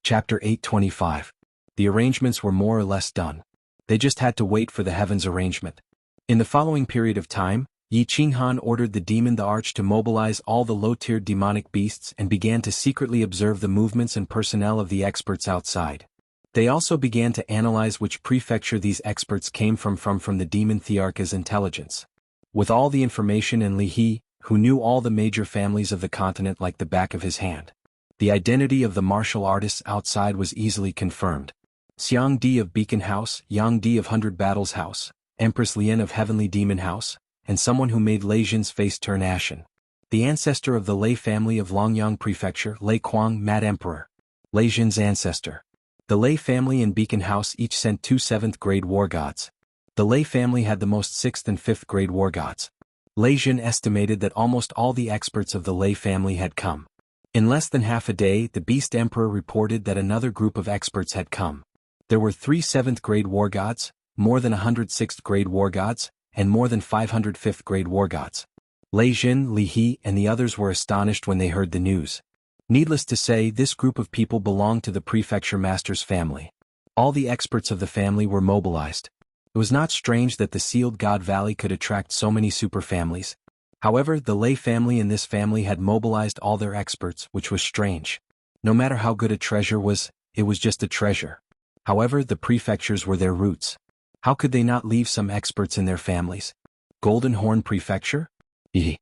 Chapter 825. The arrangements were more or less done. They just had to wait for the heavens arrangement. In the following period of time, Yi Qinghan ordered the demon the Arch to mobilize all the low-tiered demonic beasts and began to secretly observe the movements and personnel of the experts outside. They also began to analyze which prefecture these experts came from the demon Thearcha's intelligence. With all the information and Li He, who knew all the major families of the continent like the back of his hand. The identity of the martial artists outside was easily confirmed. Xiang Di of Beacon House, Yang Di of Hundred Battles House, Empress Lian of Heavenly Demon House, and someone who made Lei Jin's face turn ashen. The ancestor of the Lei family of Longyang Prefecture, Lei Kuang, Mad Emperor. Lei Jin's ancestor. The Lei family and Beacon House each sent 2 7th-grade war gods. The Lei family had the most 6th and 5th-grade war gods. Lei Jin estimated that almost all the experts of the Lei family had come. In less than half a day, the Beast Emperor reported that another group of experts had come. There were 3 7th-grade war gods, more than 100 6th-grade war gods, and more than 500 5th-grade war gods. Lei Jin, Li He, and the others were astonished when they heard the news. Needless to say, this group of people belonged to the prefecture master's family. All the experts of the family were mobilized. It was not strange that the Sealed God Valley could attract so many superfamilies. However, the Lei family and this family had mobilized all their experts, which was strange. No matter how good a treasure was, it was just a treasure. However, the prefectures were their roots. How could they not leave some experts in their families? Golden Horn Prefecture? Yi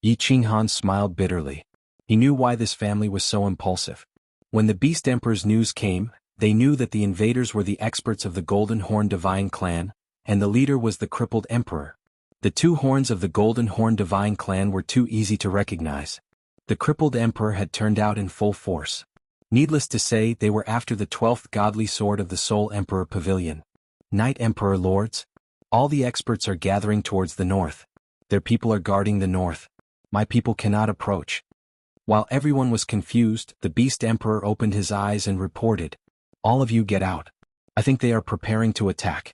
Qinghan smiled bitterly. He knew why this family was so impulsive. When the Beast Emperor's news came, they knew that the invaders were the experts of the Golden Horn Divine Clan, and the leader was the crippled Emperor. The 2 horns of the Golden Horn Divine Clan were too easy to recognize. The crippled Emperor had turned out in full force. Needless to say, they were after the 12th godly sword of the Soul Emperor Pavilion. Night Emperor Lords? All the experts are gathering towards the north. Their people are guarding the north. My people cannot approach. While everyone was confused, the Beast Emperor opened his eyes and reported, "All of you get out. I think they are preparing to attack."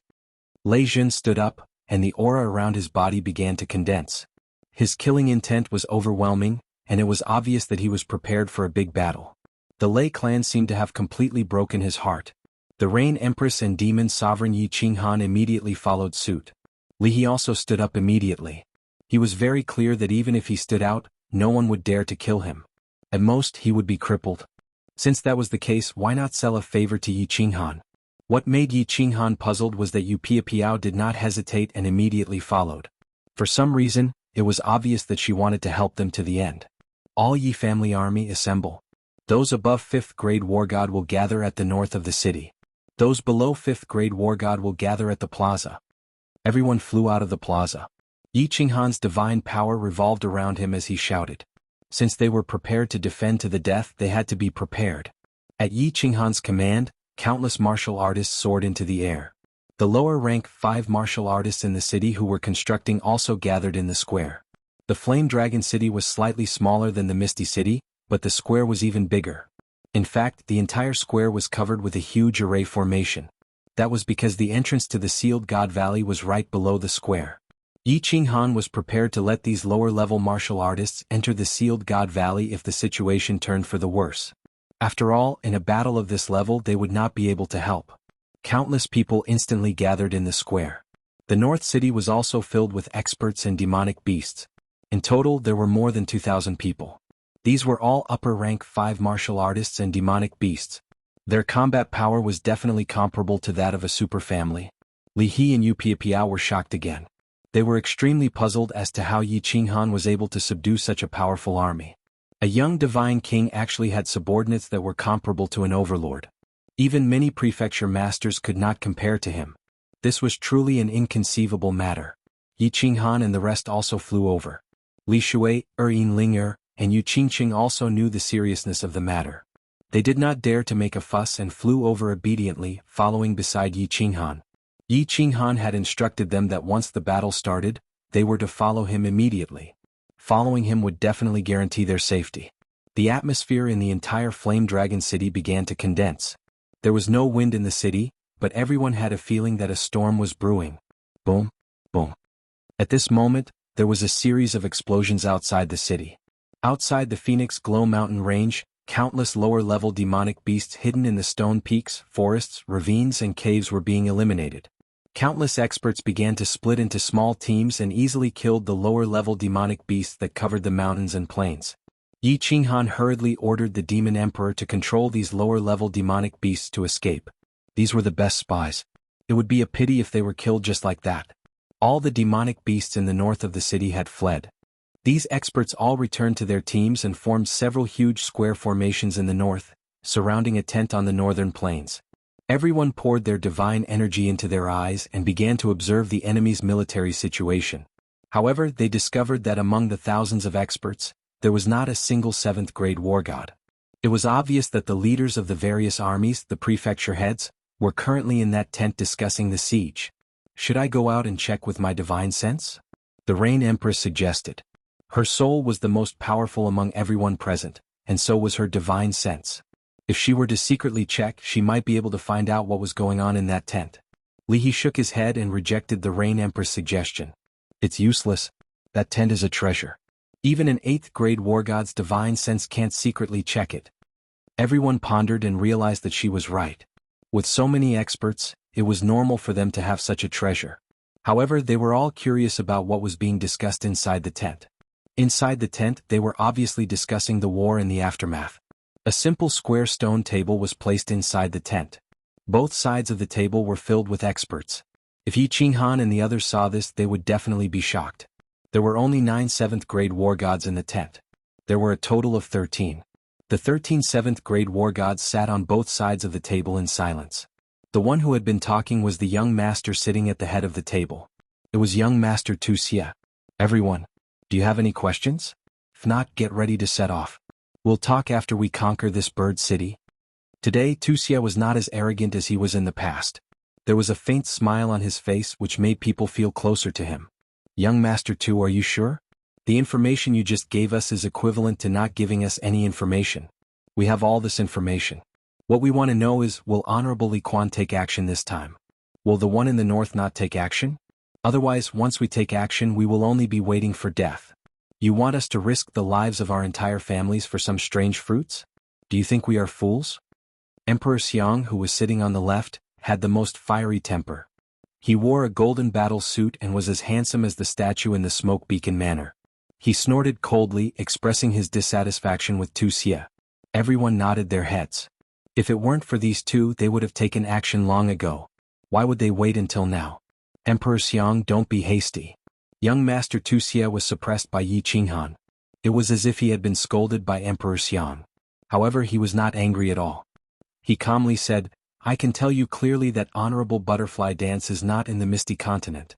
Lei Jin stood up, and the aura around his body began to condense. His killing intent was overwhelming, and it was obvious that he was prepared for a big battle. The Lei clan seemed to have completely broken his heart. The Rain Empress and Demon Sovereign Yi Qinghan immediately followed suit. Li He also stood up immediately. He was very clear that even if he stood out, no one would dare to kill him. At most, he would be crippled. Since that was the case, why not sell a favor to Yi Qinghan? What made Yi Qinghan puzzled was that Yu Piapiao did not hesitate and immediately followed. For some reason, it was obvious that she wanted to help them to the end. All Yi family army assemble. Those above 5th grade war god will gather at the north of the city. Those below 5th grade war god will gather at the plaza. Everyone flew out of the plaza. Yi Qinghan's divine power revolved around him as he shouted. Since they were prepared to defend to the death, they had to be prepared. At Yi Qinghan's command, countless martial artists soared into the air. The lower-rank 5 martial artists in the city who were constructing also gathered in the square. The Flame Dragon City was slightly smaller than the Misty City, but the square was even bigger. In fact, the entire square was covered with a huge array formation. That was because the entrance to the Sealed God Valley was right below the square. Yi Qinghan was prepared to let these lower-level martial artists enter the Sealed God Valley if the situation turned for the worse. After all, in a battle of this level they would not be able to help. Countless people instantly gathered in the square. The North City was also filled with experts and demonic beasts. In total, there were more than 2,000 people. These were all upper-rank 5 martial artists and demonic beasts. Their combat power was definitely comparable to that of a superfamily. Li He and Yu Piapiao were shocked again. They were extremely puzzled as to how Yi Qinghan was able to subdue such a powerful army. A young divine king actually had subordinates that were comparable to an overlord. Even many prefecture masters could not compare to him. This was truly an inconceivable matter. Yi Qinghan and the rest also flew over. Li Shui, Yin Ling'er, and Yu Qingqing also knew the seriousness of the matter. They did not dare to make a fuss and flew over obediently, following beside Yi Qinghan. Yi Qinghan had instructed them that once the battle started, they were to follow him immediately. Following him would definitely guarantee their safety. The atmosphere in the entire Flame Dragon City began to condense. There was no wind in the city, but everyone had a feeling that a storm was brewing. Boom, boom. At this moment, there was a series of explosions outside the city. Outside the Phoenix Glow Mountain Range, Countless lower-level demonic beasts hidden in the stone peaks, forests, ravines and caves were being eliminated. Countless experts began to split into small teams and easily killed the lower-level demonic beasts that covered the mountains and plains. Yi Qinghan hurriedly ordered the Demon Emperor to control these lower-level demonic beasts to escape. These were the best spies. It would be a pity if they were killed just like that. All the demonic beasts in the north of the city had fled. These experts all returned to their teams and formed several huge square formations in the north, surrounding a tent on the northern plains. Everyone poured their divine energy into their eyes and began to observe the enemy's military situation. However, they discovered that among the thousands of experts, there was not a single 7th-grade war god. It was obvious that the leaders of the various armies, the prefecture heads, were currently in that tent discussing the siege. Should I go out and check with my divine sense? The Rain Empress suggested. Her soul was the most powerful among everyone present, and so was her divine sense. If she were to secretly check, she might be able to find out what was going on in that tent. Li He shook his head and rejected the Rain Empress' suggestion. It's useless. That tent is a treasure. Even an 8th-grade war god's divine sense can't secretly check it. Everyone pondered and realized that she was right. With so many experts, it was normal for them to have such a treasure. However, they were all curious about what was being discussed inside the tent. Inside the tent, they were obviously discussing the war and the aftermath. A simple square stone table was placed inside the tent. Both sides of the table were filled with experts. If Yi Qinghan and the others saw this, they would definitely be shocked. There were only 9 7th-grade war gods in the tent. There were a total of 13. The 13 7th-grade war gods sat on both sides of the table in silence. The one who had been talking was the young master sitting at the head of the table. It was young master Wuxia. Everyone, do you have any questions? If not, get ready to set off. We'll talk after we conquer this bird city. Today, Wuxia was not as arrogant as he was in the past. There was a faint smile on his face which made people feel closer to him. Young Master Tu, are you sure? The information you just gave us is equivalent to not giving us any information. We have all this information. What we want to know is, will Honorable Li Quan take action this time? Will the one in the north not take action? Otherwise, once we take action, we will only be waiting for death. You want us to risk the lives of our entire families for some strange fruits? Do you think we are fools? Emperor Xiang, who was sitting on the left, had the most fiery temper. He wore a golden battle suit and was as handsome as the statue in the smoke beacon manor. He snorted coldly, expressing his dissatisfaction with Wuxia. Everyone nodded their heads. If it weren't for these two, they would have taken action long ago. Why would they wait until now? Emperor Xiang, don't be hasty. Young Master Wuxia was suppressed by Yi Qinghan. It was as if he had been scolded by Emperor Xiang. However, he was not angry at all. He calmly said, I can tell you clearly that Honorable Butterfly Dance is not in the Misty Continent.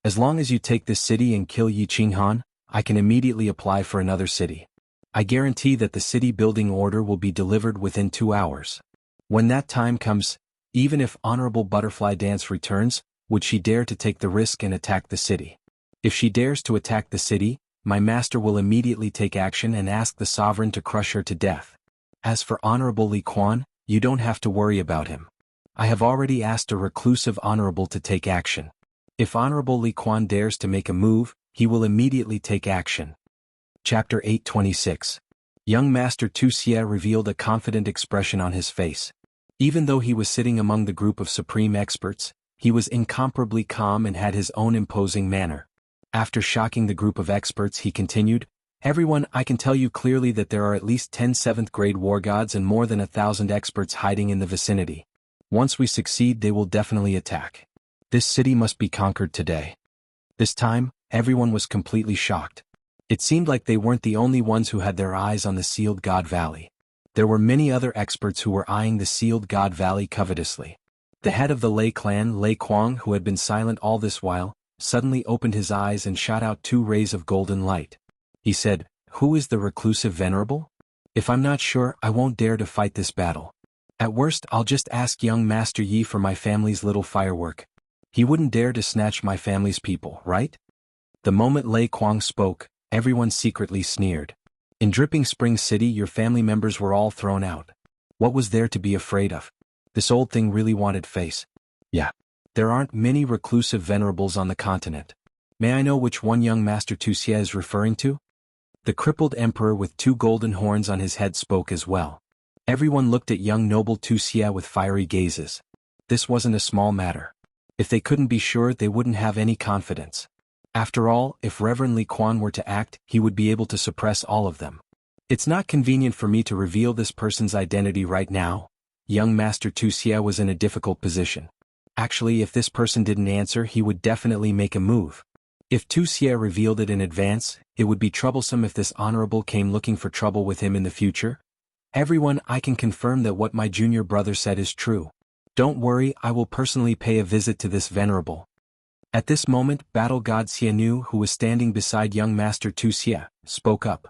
As long as you take this city and kill Yi Qinghan, I can immediately apply for another city. I guarantee that the city building order will be delivered within 2 hours. When that time comes, even if Honorable Butterfly Dance returns, would she dare to take the risk and attack the city? If she dares to attack the city, my master will immediately take action and ask the sovereign to crush her to death. As for Honorable Li Quan, you don't have to worry about him. I have already asked a reclusive honorable to take action. If Honorable Li Quan dares to make a move, he will immediately take action. Chapter 826. Young Master Wuxia revealed a confident expression on his face. Even though he was sitting among the group of supreme experts, he was incomparably calm and had his own imposing manner. After shocking the group of experts, he continued, Everyone, I can tell you clearly that there are at least 10 7th-grade war gods and more than 1,000 experts hiding in the vicinity. Once we succeed, they will definitely attack. This city must be conquered today. This time, everyone was completely shocked. It seemed like they weren't the only ones who had their eyes on the Sealed God Valley. There were many other experts who were eyeing the Sealed God Valley covetously. The head of the Lei clan, Lei Kuang, who had been silent all this while, suddenly opened his eyes and shot out 2 rays of golden light. He said, Who is the reclusive venerable? If I'm not sure, I won't dare to fight this battle. At worst, I'll just ask young Master Yi for my family's little firework. He wouldn't dare to snatch my family's people, right? The moment Lei Kuang spoke, everyone secretly sneered. In Dripping Spring City, your family members were all thrown out. What was there to be afraid of? This old thing really wanted face. Yeah. There aren't many reclusive venerables on the continent. May I know which one young Master Wuxia is referring to? The crippled emperor with 2 golden horns on his head spoke as well. Everyone looked at young noble Wuxia with fiery gazes. This wasn't a small matter. If they couldn't be sure, they wouldn't have any confidence. After all, if Reverend Li Quan were to act, he would be able to suppress all of them. It's not convenient for me to reveal this person's identity right now. Young Master Wuxia was in a difficult position. Actually, if this person didn't answer, he would definitely make a move. If Wuxia revealed it in advance, it would be troublesome if this honorable came looking for trouble with him in the future. Everyone, I can confirm that what my junior brother said is true. Don't worry, I will personally pay a visit to this venerable. At this moment, battle god Xianxia, who was standing beside young Master Wuxia, spoke up.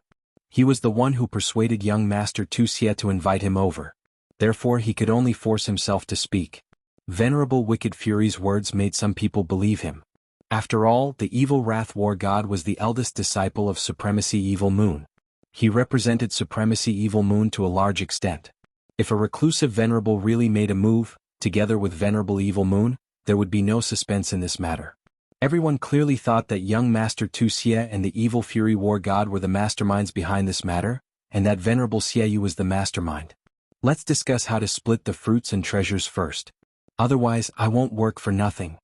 He was the one who persuaded young Master Wuxia to invite him over. Therefore he could only force himself to speak. Venerable Wicked Fury's words made some people believe him. After all, the evil Wrath War God was the eldest disciple of Supremacy Evil Moon. He represented Supremacy Evil Moon to a large extent. If a reclusive Venerable really made a move, together with Venerable Evil Moon, there would be no suspense in this matter. Everyone clearly thought that young Master Wuxia and the Evil Fury War God were the masterminds behind this matter, and that Venerable Xianxia was the mastermind. Let's discuss how to split the fruits and treasures first. Otherwise, I won't work for nothing.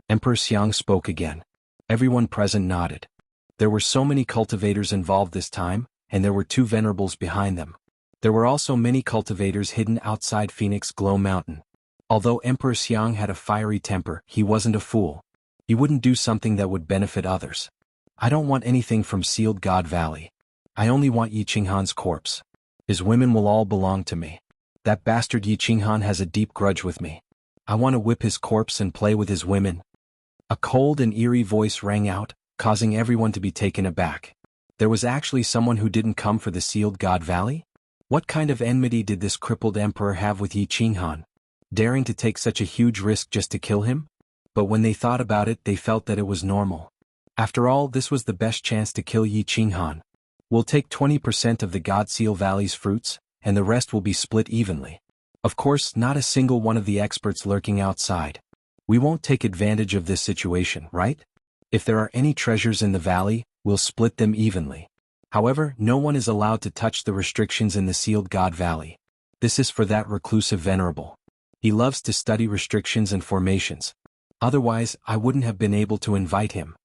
Emperor Xiang spoke again. Everyone present nodded. There were so many cultivators involved this time, and there were 2 venerables behind them. There were also many cultivators hidden outside Phoenix Glow Mountain. Although Emperor Xiang had a fiery temper, he wasn't a fool. He wouldn't do something that would benefit others. I don't want anything from Sealed God Valley. I only want Yi Qinghan's corpse. His women will all belong to me. That bastard Yi Qinghan has a deep grudge with me. I want to whip his corpse and play with his women. A cold and eerie voice rang out, causing everyone to be taken aback. There was actually someone who didn't come for the Sealed God Valley? What kind of enmity did this crippled emperor have with Yi Qinghan? Daring to take such a huge risk just to kill him? But when they thought about it, they felt that it was normal. After all, this was the best chance to kill Yi Qinghan. We'll take 20% of the God Seal Valley's fruits, and the rest will be split evenly. Of course, not a single one of the experts lurking outside. We won't take advantage of this situation, right? If there are any treasures in the valley, we'll split them evenly. However, no one is allowed to touch the restrictions in the Sealed God Valley. This is for that reclusive venerable. He loves to study restrictions and formations. Otherwise, I wouldn't have been able to invite him.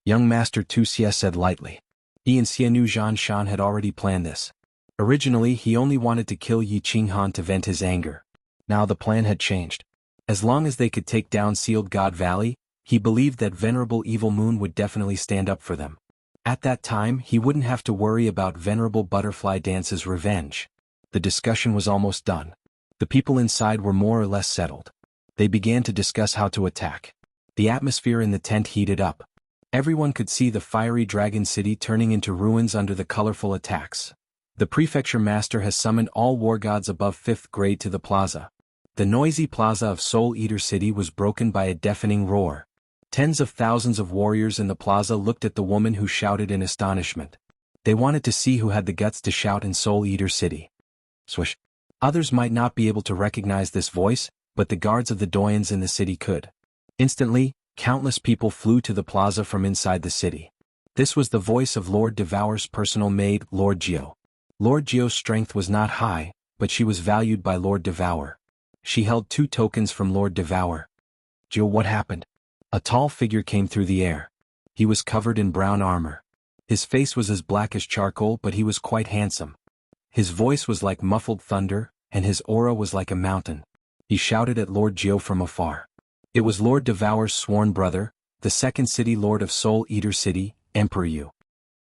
Young Master Wuxia said lightly. He and Xianxia Zhanshan had already planned this. Originally, he only wanted to kill Yi Qinghan to vent his anger. Now the plan had changed. As long as they could take down Sealed God Valley, he believed that Venerable Evil Moon would definitely stand up for them. At that time, he wouldn't have to worry about Venerable Butterfly Dance's revenge. The discussion was almost done. The people inside were more or less settled. They began to discuss how to attack. The atmosphere in the tent heated up. Everyone could see the fiery dragon city turning into ruins under the colorful attacks. The prefecture master has summoned all war gods above 5th grade to the plaza. The noisy plaza of Soul Eater City was broken by a deafening roar. Tens of thousands of warriors in the plaza looked at the woman who shouted in astonishment. They wanted to see who had the guts to shout in Soul Eater City. Swish. Others might not be able to recognize this voice, but the guards of the doyens in the city could. Instantly, countless people flew to the plaza from inside the city. This was the voice of Lord Devour's personal maid, Lord Jiao. Lord Jiao's strength was not high, but she was valued by Lord Devour. She held 2 tokens from Lord Devour. Jiao, what happened? A tall figure came through the air. He was covered in brown armor. His face was as black as charcoal, but he was quite handsome. His voice was like muffled thunder, and his aura was like a mountain. He shouted at Lord Jiao from afar. It was Lord Devour's sworn brother, the second city lord of Soul Eater City, Emperor Yu.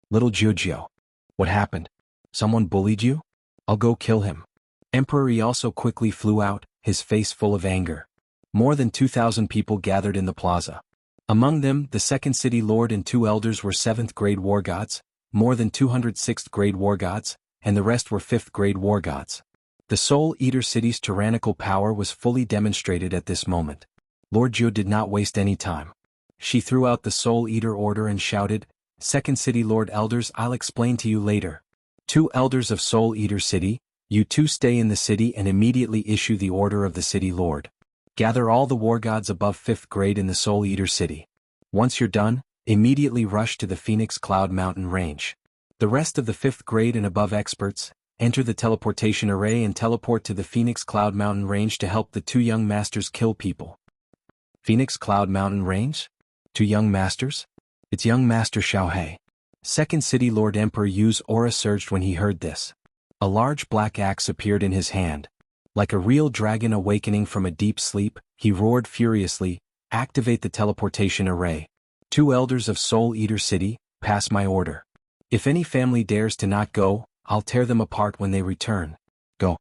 Little Jiao. What happened? Someone bullied you? I'll go kill him. Emperor Yi also quickly flew out, his face full of anger. More than 2,000 people gathered in the plaza. Among them, the second city lord and 2 elders were 7th grade war gods, more than 200 6th grade war gods, and the rest were 5th grade war gods. The Soul Eater City's tyrannical power was fully demonstrated at this moment. Lord Jiao did not waste any time. She threw out the Soul Eater order and shouted, "Second City Lord Elders, I'll explain to you later. 2 elders of Soul Eater City, you 2 stay in the city and immediately issue the order of the city lord. Gather all the war gods above 5th grade in the Soul Eater City. Once you're done, immediately rush to the Phoenix Cloud Mountain range. The rest of the 5th grade and above experts enter the teleportation array and teleport to the Phoenix Cloud Mountain Range to help the 2 young masters kill people. Phoenix Cloud Mountain Range? 2 young masters? It's young master Xiaohe. Second City Lord Emperor Yu's aura surged when he heard this. A large black axe appeared in his hand. Like a real dragon awakening from a deep sleep, he roared furiously, "Activate the teleportation array. 2 elders of Soul Eater City, pass my order. If any family dares to not go, I'll tear them apart when they return. Go."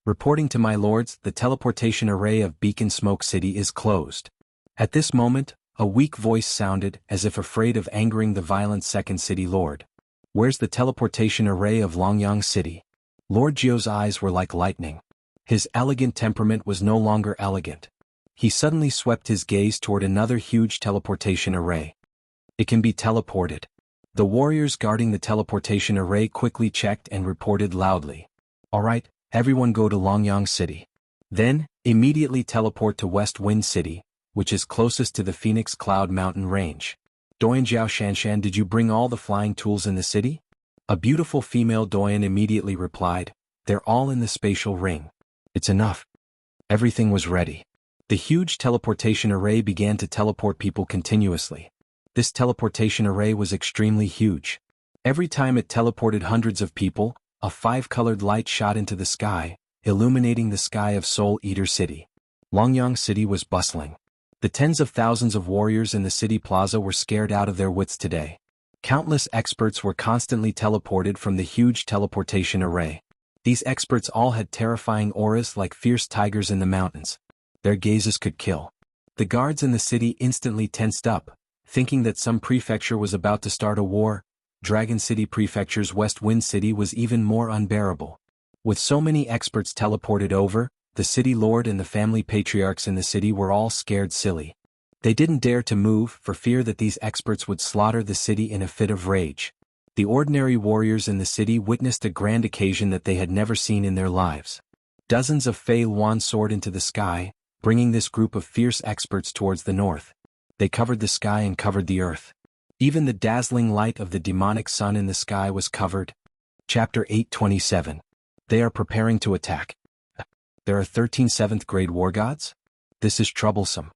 Reporting to my lords, the teleportation array of Beacon Smoke City is closed. At this moment, a weak voice sounded, as if afraid of angering the violent Second City Lord. "Where's the teleportation array of Longyang City?" Lord Jiu's eyes were like lightning. His elegant temperament was no longer elegant. He suddenly swept his gaze toward another huge teleportation array. It can be teleported. The warriors guarding the teleportation array quickly checked and reported loudly. "All right, everyone go to Longyang City. Then, immediately teleport to West Wind City, which is closest to the Phoenix Cloud Mountain Range." "Doyen Jiao Shanshan, did you bring all the flying tools in the city?" A beautiful female doyen immediately replied, "They're all in the spatial ring." "It's enough." Everything was ready. The huge teleportation array began to teleport people continuously. This teleportation array was extremely huge. Every time it teleported hundreds of people, a 5-colored light shot into the sky, illuminating the sky of Soul Eater City. Longyang City was bustling. The tens of thousands of warriors in the city plaza were scared out of their wits today. Countless experts were constantly teleported from the huge teleportation array. These experts all had terrifying auras like fierce tigers in the mountains. Their gazes could kill. The guards in the city instantly tensed up, thinking that some prefecture was about to start a war. Dragon City Prefecture's West Wind City was even more unbearable. With so many experts teleported over, the city lord and the family patriarchs in the city were all scared silly. They didn't dare to move for fear that these experts would slaughter the city in a fit of rage. The ordinary warriors in the city witnessed a grand occasion that they had never seen in their lives. Dozens of Fei Luan soared into the sky, bringing this group of fierce experts towards the north. They covered the sky and covered the earth. Even the dazzling light of the demonic sun in the sky was covered. Chapter 8:27. They are preparing to attack. There are 13 7th grade war gods? This is troublesome.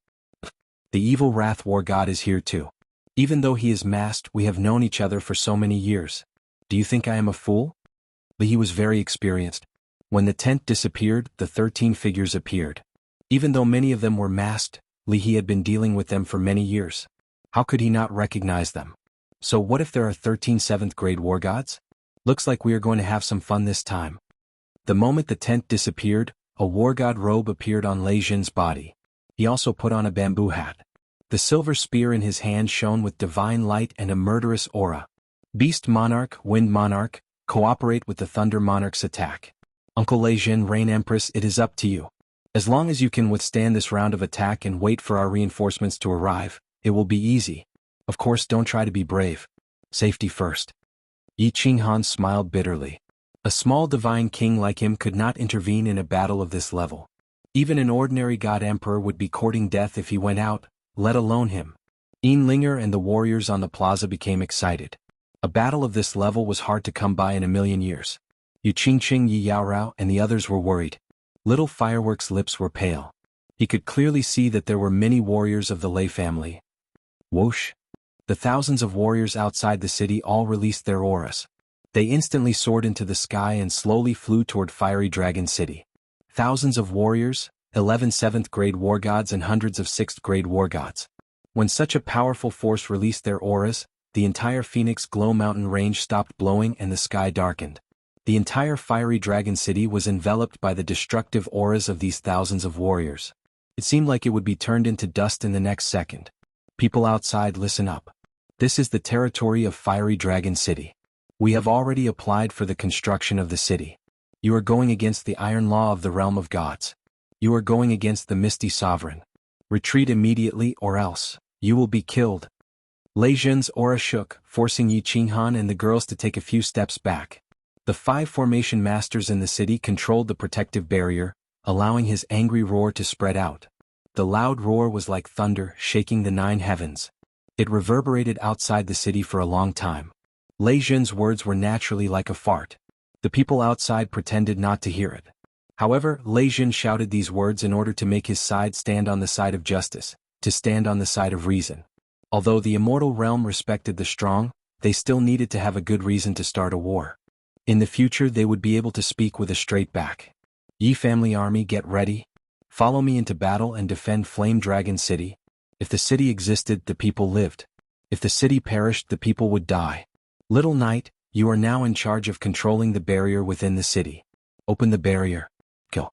The evil Wrath War God is here too. Even though he is masked, we have known each other for so many years. Do you think I am a fool? But he was very experienced. When the tent disappeared, the 13 figures appeared. Even though many of them were masked, He had been dealing with them for many years. How could he not recognize them? So what if there are 13 7th grade war gods? Looks like we are going to have some fun this time. The moment the tent disappeared, a war god robe appeared on Lei Jin's body. He also put on a bamboo hat. The silver spear in his hand shone with divine light and a murderous aura. Beast Monarch, Wind Monarch, cooperate with the Thunder Monarch's attack. Uncle Lei Jin, Rain Empress, it is up to you. As long as you can withstand this round of attack and wait for our reinforcements to arrive, it will be easy. Of course, don't try to be brave. Safety first. Yi Qinghan smiled bitterly. A small divine king like him could not intervene in a battle of this level. Even an ordinary god emperor would be courting death if he went out, let alone him. Linger and the warriors on the plaza became excited. A battle of this level was hard to come by in a million years. Yu Qingqing, Yi Yaorao, and the others were worried. Little Firework's lips were pale. He could clearly see that there were many warriors of the Lei family. Whoosh! The thousands of warriors outside the city all released their auras. They instantly soared into the sky and slowly flew toward Fiery Dragon City. Thousands of warriors, 11 7th grade war gods and hundreds of 6th grade war gods. When such a powerful force released their auras, the entire Phoenix Glow Mountain range stopped blowing and the sky darkened. The entire Fiery Dragon City was enveloped by the destructive auras of these thousands of warriors. It seemed like it would be turned into dust in the next second. People outside, listen up. This is the territory of Fiery Dragon City. We have already applied for the construction of the city. You are going against the iron law of the realm of gods. You are going against the misty sovereign. Retreat immediately or else, you will be killed. Lei Jin's aura shook, forcing Yi Qinghan and the girls to take a few steps back. The 5 formation masters in the city controlled the protective barrier, allowing his angry roar to spread out. The loud roar was like thunder shaking the 9 heavens. It reverberated outside the city for a long time. Lei Zhen's words were naturally like a fart. The people outside pretended not to hear it. However, Lei Zhen shouted these words in order to make his side stand on the side of justice, to stand on the side of reason. Although the immortal realm respected the strong, they still needed to have a good reason to start a war. In the future they would be able to speak with a straight back. Yi family army, get ready. Follow me into battle and defend Flame Dragon City. If the city existed, the people lived. If the city perished, the people would die. Little Knight, you are now in charge of controlling the barrier within the city. Open the barrier. Go.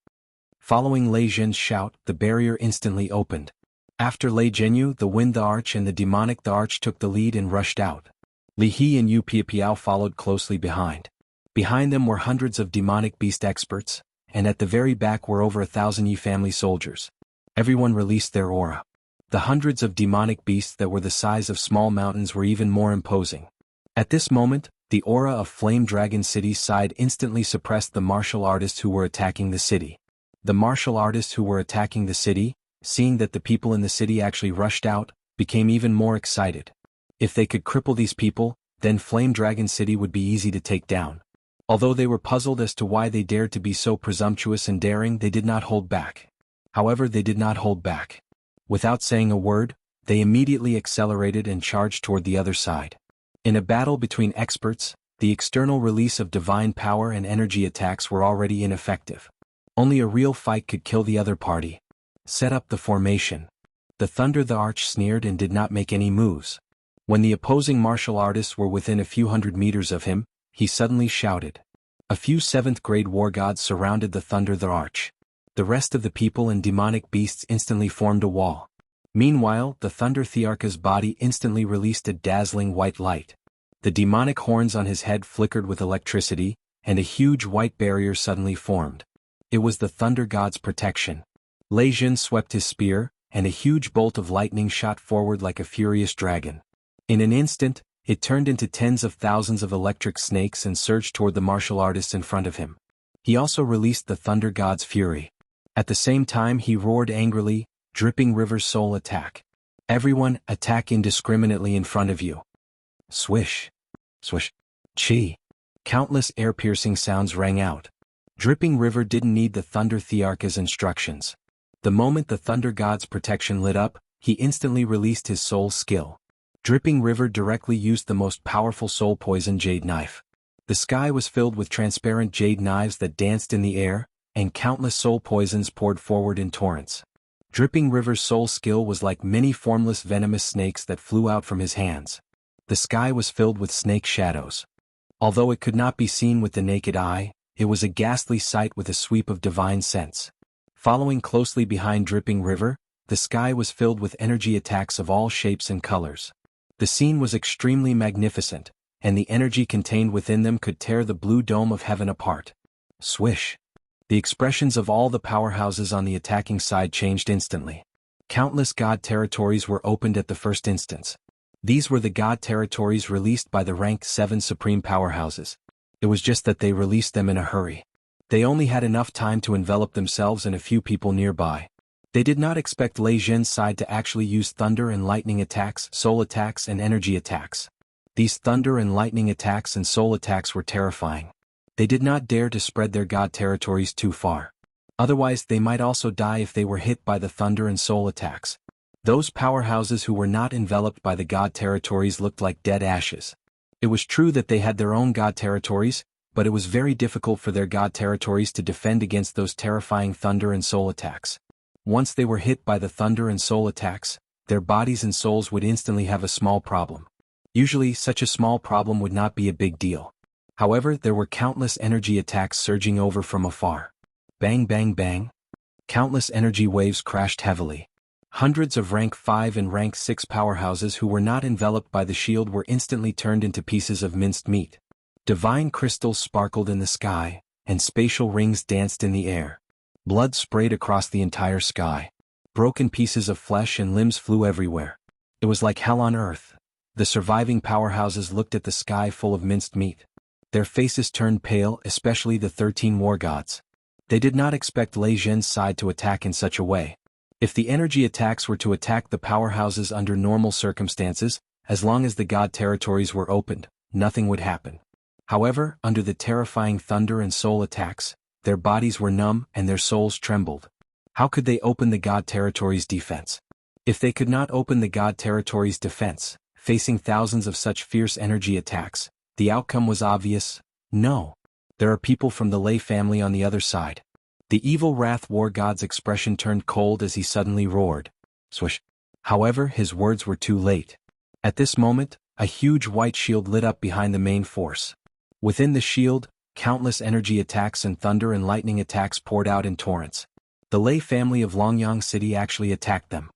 Following Lei Zhen's shout, the barrier instantly opened. After Lei Zhenyu, the Wind the Arch and the Demonic the Arch took the lead and rushed out. Li He and Yu Piapiao followed closely behind. Behind them were hundreds of demonic beast experts, and at the very back were over 1,000 Yi family soldiers. Everyone released their aura. The hundreds of demonic beasts that were the size of small mountains were even more imposing. At this moment, the aura of Flame Dragon City's side instantly suppressed the martial artists who were attacking the city. The martial artists who were attacking the city, seeing that the people in the city actually rushed out, became even more excited. If they could cripple these people, then Flame Dragon City would be easy to take down. Although they were puzzled as to why they dared to be so presumptuous and daring, they did not hold back. However, they did not hold back. Without saying a word, they immediately accelerated and charged toward the other side. In a battle between experts, the external release of divine power and energy attacks were already ineffective. Only a real fight could kill the other party. Set up the formation. The Thunder the Arch sneered and did not make any moves. When the opposing martial artists were within a few hundred meters of him, he suddenly shouted. A few 7th-grade war gods surrounded the Thunder the Arch. The rest of the people and demonic beasts instantly formed a wall. Meanwhile, the Thunder Thearcha's body instantly released a dazzling white light. The demonic horns on his head flickered with electricity, and a huge white barrier suddenly formed. It was the Thunder God's protection. Lei Zhen swept his spear, and a huge bolt of lightning shot forward like a furious dragon. In an instant, it turned into tens of thousands of electric snakes and surged toward the martial artists in front of him. He also released the Thunder God's fury. At the same time he roared angrily, Dripping River's soul attack. Everyone, attack indiscriminately in front of you. Swish. Swish. Chi. Countless air-piercing sounds rang out. Dripping River didn't need the Thunder Thearcha's instructions. The moment the Thunder God's protection lit up, he instantly released his soul skill. Dripping River directly used the most powerful soul poison jade knife. The sky was filled with transparent jade knives that danced in the air, and countless soul poisons poured forward in torrents. Dripping River's soul skill was like many formless venomous snakes that flew out from his hands. The sky was filled with snake shadows. Although it could not be seen with the naked eye, it was a ghastly sight with a sweep of divine sense. Following closely behind Dripping River, the sky was filled with energy attacks of all shapes and colors. The scene was extremely magnificent, and the energy contained within them could tear the blue dome of heaven apart. Swish. The expressions of all the powerhouses on the attacking side changed instantly. Countless god territories were opened at the first instance. These were the god territories released by the rank 7 supreme powerhouses. It was just that they released them in a hurry. They only had enough time to envelop themselves and a few people nearby. They did not expect Lei Zhen's side to actually use thunder and lightning attacks, soul attacks and energy attacks. These thunder and lightning attacks and soul attacks were terrifying. They did not dare to spread their god territories too far. Otherwise they might also die if they were hit by the thunder and soul attacks. Those powerhouses who were not enveloped by the god territories looked like dead ashes. It was true that they had their own god territories, but it was very difficult for their god territories to defend against those terrifying thunder and soul attacks. Once they were hit by the thunder and soul attacks, their bodies and souls would instantly have a small problem. Usually, such a small problem would not be a big deal. However, there were countless energy attacks surging over from afar. Bang bang bang. Countless energy waves crashed heavily. Hundreds of rank 5 and rank 6 powerhouses who were not enveloped by the shield were instantly turned into pieces of minced meat. Divine crystals sparkled in the sky, and spatial rings danced in the air. Blood sprayed across the entire sky. Broken pieces of flesh and limbs flew everywhere. It was like hell on earth. The surviving powerhouses looked at the sky full of minced meat. Their faces turned pale, especially the 13 war gods. They did not expect Lei Zhen's side to attack in such a way. If the energy attacks were to attack the powerhouses under normal circumstances, as long as the god territories were opened, nothing would happen. However, under the terrifying thunder and soul attacks, their bodies were numb and their souls trembled. How could they open the God territory's defense? If they could not open the God territory's defense, facing thousands of such fierce energy attacks, the outcome was obvious: no. There are people from the Lei family on the other side. The evil Wrath War God's expression turned cold as he suddenly roared. Swish. However, his words were too late. At this moment, a huge white shield lit up behind the main force. Within the shield, countless energy attacks and thunder and lightning attacks poured out in torrents. The Lei family of Longyang City actually attacked them.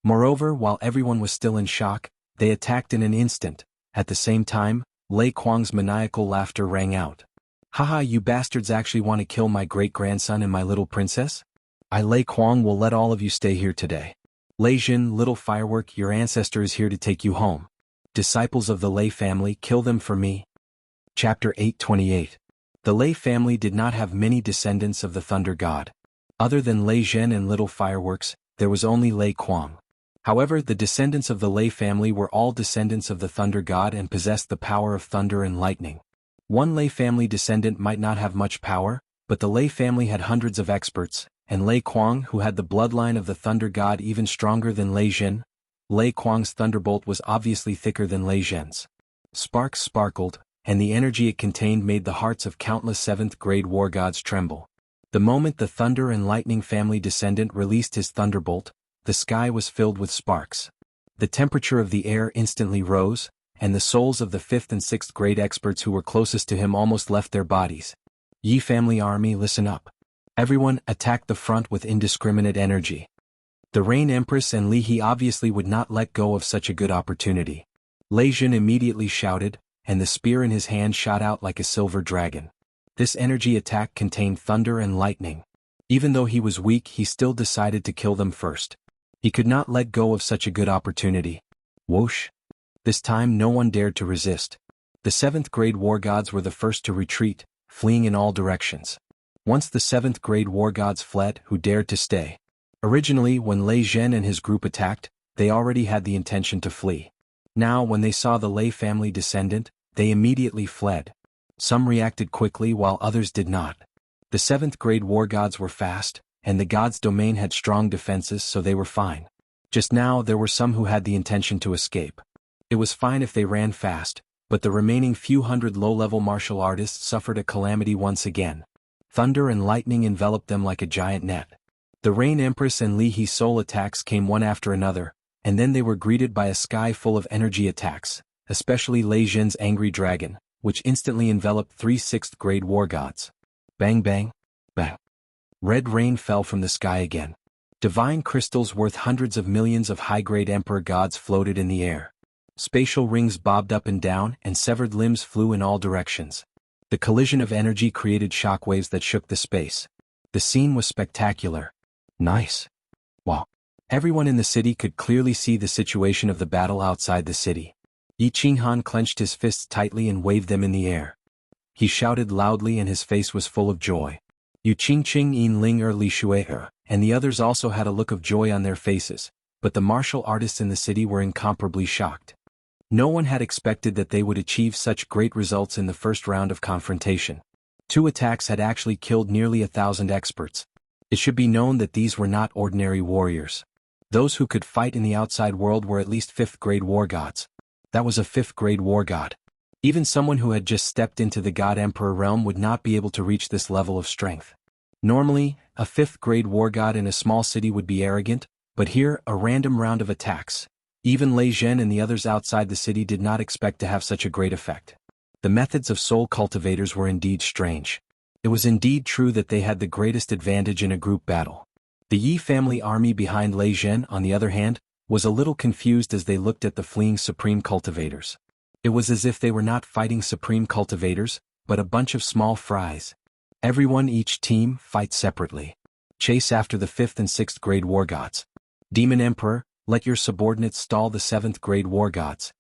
Moreover, while everyone was still in shock, they attacked in an instant. At the same time, Lei Kuang's maniacal laughter rang out. Haha, you bastards actually want to kill my great-grandson and my little princess? I, Lei Kuang, will let all of you stay here today. Lei Jin, little firework, your ancestor is here to take you home. Disciples of the Lei family, kill them for me. Chapter 828. The Lei family did not have many descendants of the Thunder God. Other than Lei Zhen and Little Fireworks, there was only Lei Kuang. However, the descendants of the Lei family were all descendants of the Thunder God and possessed the power of thunder and lightning. One Lei family descendant might not have much power, but the Lei family had hundreds of experts, and Lei Kuang, who had the bloodline of the Thunder God even stronger than Lei Zhen. Lei Kuang's thunderbolt was obviously thicker than Lei Zhen's. Sparks sparkled, and the energy it contained made the hearts of countless 7th-grade war gods tremble. The moment the Thunder and Lightning family descendant released his thunderbolt, the sky was filled with sparks. The temperature of the air instantly rose, and the souls of the 5th and 6th grade experts who were closest to him almost left their bodies. Yi family army, listen up. Everyone, attack the front with indiscriminate energy. The Rain Empress and Li He obviously would not let go of such a good opportunity. Lei Jin immediately shouted, and the spear in his hand shot out like a silver dragon. This energy attack contained thunder and lightning. Even though he was weak, he still decided to kill them first. He could not let go of such a good opportunity. Whoosh! This time no one dared to resist. The 7th-grade war gods were the first to retreat, fleeing in all directions. Once the 7th-grade war gods fled, who dared to stay? Originally, when Lei Zhen and his group attacked, they already had the intention to flee. Now, when they saw the Lei family descendant, they immediately fled. Some reacted quickly while others did not. The 7th-grade war gods were fast, and the god's domain had strong defenses, so they were fine. Just now there were some who had the intention to escape. It was fine if they ran fast, but the remaining few hundred low-level martial artists suffered a calamity once again. Thunder and lightning enveloped them like a giant net. The Rain Empress and Li He soul attacks came one after another, and then they were greeted by a sky full of energy attacks, especially Lei Zhen's angry dragon, which instantly enveloped 3 6th-grade war gods. Bang bang, bang. Red rain fell from the sky again. Divine crystals worth hundreds of millions of high-grade emperor gods floated in the air. Spatial rings bobbed up and down, and severed limbs flew in all directions. The collision of energy created shockwaves that shook the space. The scene was spectacular. Nice. Wow. Everyone in the city could clearly see the situation of the battle outside the city. Yi Qinghan clenched his fists tightly and waved them in the air. He shouted loudly and his face was full of joy. Yu Qingqing Yin Ling Li Shui and the others also had a look of joy on their faces, but the martial artists in the city were incomparably shocked. No one had expected that they would achieve such great results in the first round of confrontation. 2 attacks had actually killed nearly 1,000 experts. It should be known that these were not ordinary warriors. Those who could fight in the outside world were at least 5th-grade war gods. That was a 5th-grade war god. Even someone who had just stepped into the God Emperor realm would not be able to reach this level of strength. Normally, a 5th-grade war god in a small city would be arrogant, but here, a random round of attacks. Even Lei Zhen and the others outside the city did not expect to have such a great effect. The methods of soul cultivators were indeed strange. It was indeed true that they had the greatest advantage in a group battle. The Yi family army behind Lei Zhen, on the other hand, was a little confused as they looked at the fleeing supreme cultivators. It was as if they were not fighting supreme cultivators, but a bunch of small fries. Everyone, each team, fight separately. Chase after the 5th and 6th grade war gods. Demon Emperor, let your subordinates stall the 7th grade war gods.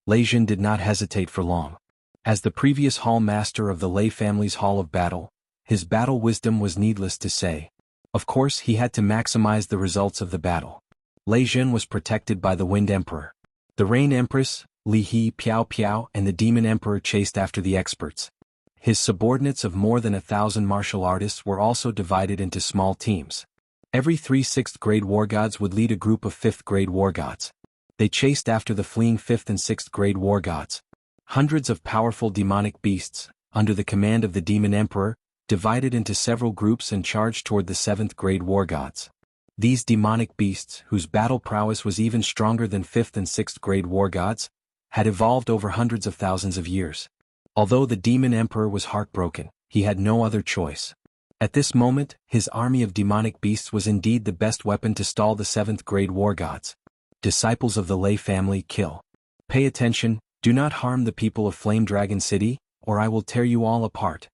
Lei Zhen did not hesitate for long. As the previous hall master of the Lei family's hall of battle, his battle wisdom was needless to say. Of course, he had to maximize the results of the battle. Lei Zhen was protected by the Wind Emperor. The Rain Empress, Li He, Piao Piao, and the Demon Emperor chased after the experts. His subordinates of more than 1,000 martial artists were also divided into small teams. Every 3 6th-grade war gods would lead a group of 5th-grade war gods. They chased after the fleeing 5th and 6th-grade war gods. Hundreds of powerful demonic beasts, under the command of the Demon Emperor, divided into several groups and charged toward the 7th-grade war gods. These demonic beasts, whose battle prowess was even stronger than 5th and 6th-grade war gods, had evolved over hundreds of thousands of years. Although the Demon Emperor was heartbroken, he had no other choice. At this moment, his army of demonic beasts was indeed the best weapon to stall the 7th-grade war gods. Disciples of the Lei family, kill. Pay attention, do not harm the people of Flame Dragon City, or I will tear you all apart.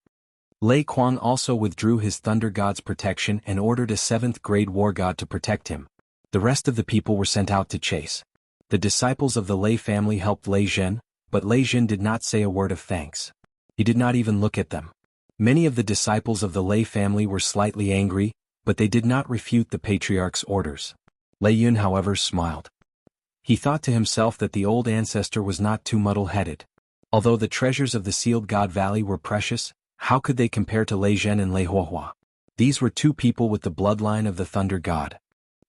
Lei Kuang also withdrew his Thunder God's protection and ordered a 7th-grade war god to protect him. The rest of the people were sent out to chase. The disciples of the Lei family helped Lei Zhen, but Lei Zhen did not say a word of thanks. He did not even look at them. Many of the disciples of the Lei family were slightly angry, but they did not refute the patriarch's orders. Lei Yun, however, smiled. He thought to himself that the old ancestor was not too muddle-headed. Although the treasures of the Sealed God Valley were precious, how could they compare to Lei Zhen and Lei Huohua? These were two people with the bloodline of the Thunder God.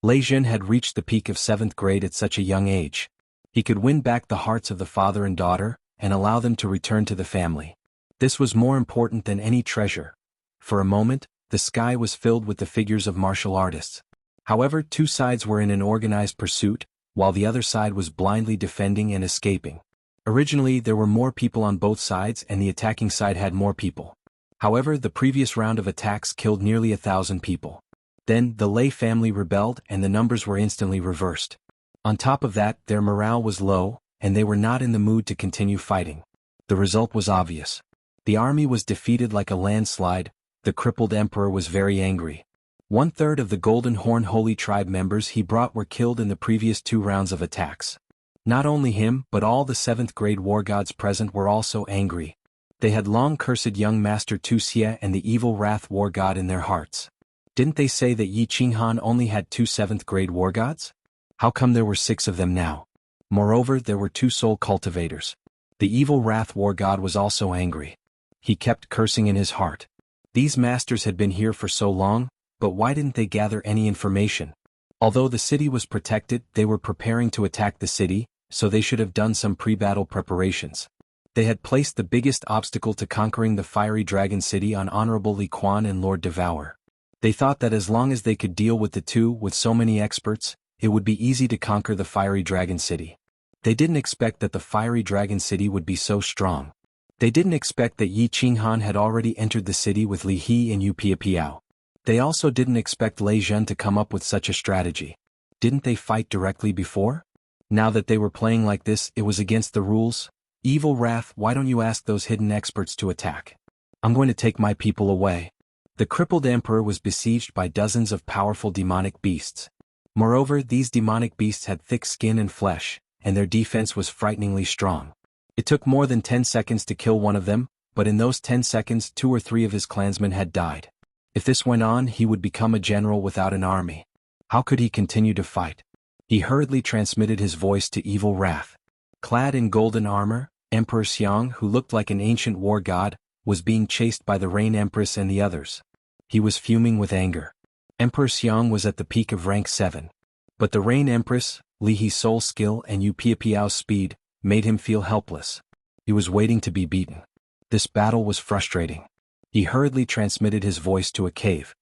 Lei Zhen had reached the peak of 7th grade at such a young age. He could win back the hearts of the father and daughter, and allow them to return to the family. This was more important than any treasure. For a moment, the sky was filled with the figures of martial artists. However, two sides were in an organized pursuit, while the other side was blindly defending and escaping. Originally, there were more people on both sides and the attacking side had more people. However, the previous round of attacks killed nearly 1,000 people. Then, the Lei family rebelled and the numbers were instantly reversed. On top of that, their morale was low, and they were not in the mood to continue fighting. The result was obvious. The army was defeated like a landslide. The crippled emperor was very angry. 1/3 of the Golden Horn Holy Tribe members he brought were killed in the previous 2 rounds of attacks. Not only him, but all the 7th-grade war gods present were also angry. They had long cursed young Master Wuxia and the evil Wrath war god in their hearts. Didn't they say that Yi Qinghan only had 2 7th-grade war gods? How come there were 6 of them now? Moreover, there were 2 soul cultivators. The evil Wrath war god was also angry. He kept cursing in his heart. These masters had been here for so long, but why didn't they gather any information? Although the city was protected, they were preparing to attack the city, so they should have done some pre-battle preparations. They had placed the biggest obstacle to conquering the Fiery Dragon City on Honorable Li Quan and Lord Devour. They thought that as long as they could deal with the two with so many experts, it would be easy to conquer the Fiery Dragon City. They didn't expect that the Fiery Dragon City would be so strong. They didn't expect that Yi Qinghan had already entered the city with Li He and Yu Piapiao. They also didn't expect Lei Zhen to come up with such a strategy. Didn't they fight directly before? Now that they were playing like this, it was against the rules. Evil Wrath, why don't you ask those hidden experts to attack? I'm going to take my people away. The crippled emperor was besieged by dozens of powerful demonic beasts. Moreover, these demonic beasts had thick skin and flesh, and their defense was frighteningly strong. It took more than 10 seconds to kill one of them, but in those 10 seconds 2 or 3 of his clansmen had died. If this went on, he would become a general without an army. How could he continue to fight? He hurriedly transmitted his voice to Evil Wrath. Clad in golden armor, Emperor Xiang, who looked like an ancient war god, was being chased by the Rain Empress and the others. He was fuming with anger. Emperor Xiang was at the peak of rank 7. But the Rain Empress, Li He's soul skill and Yu Piapiao's speed, made him feel helpless. He was waiting to be beaten. This battle was frustrating. He hurriedly transmitted his voice to a cave.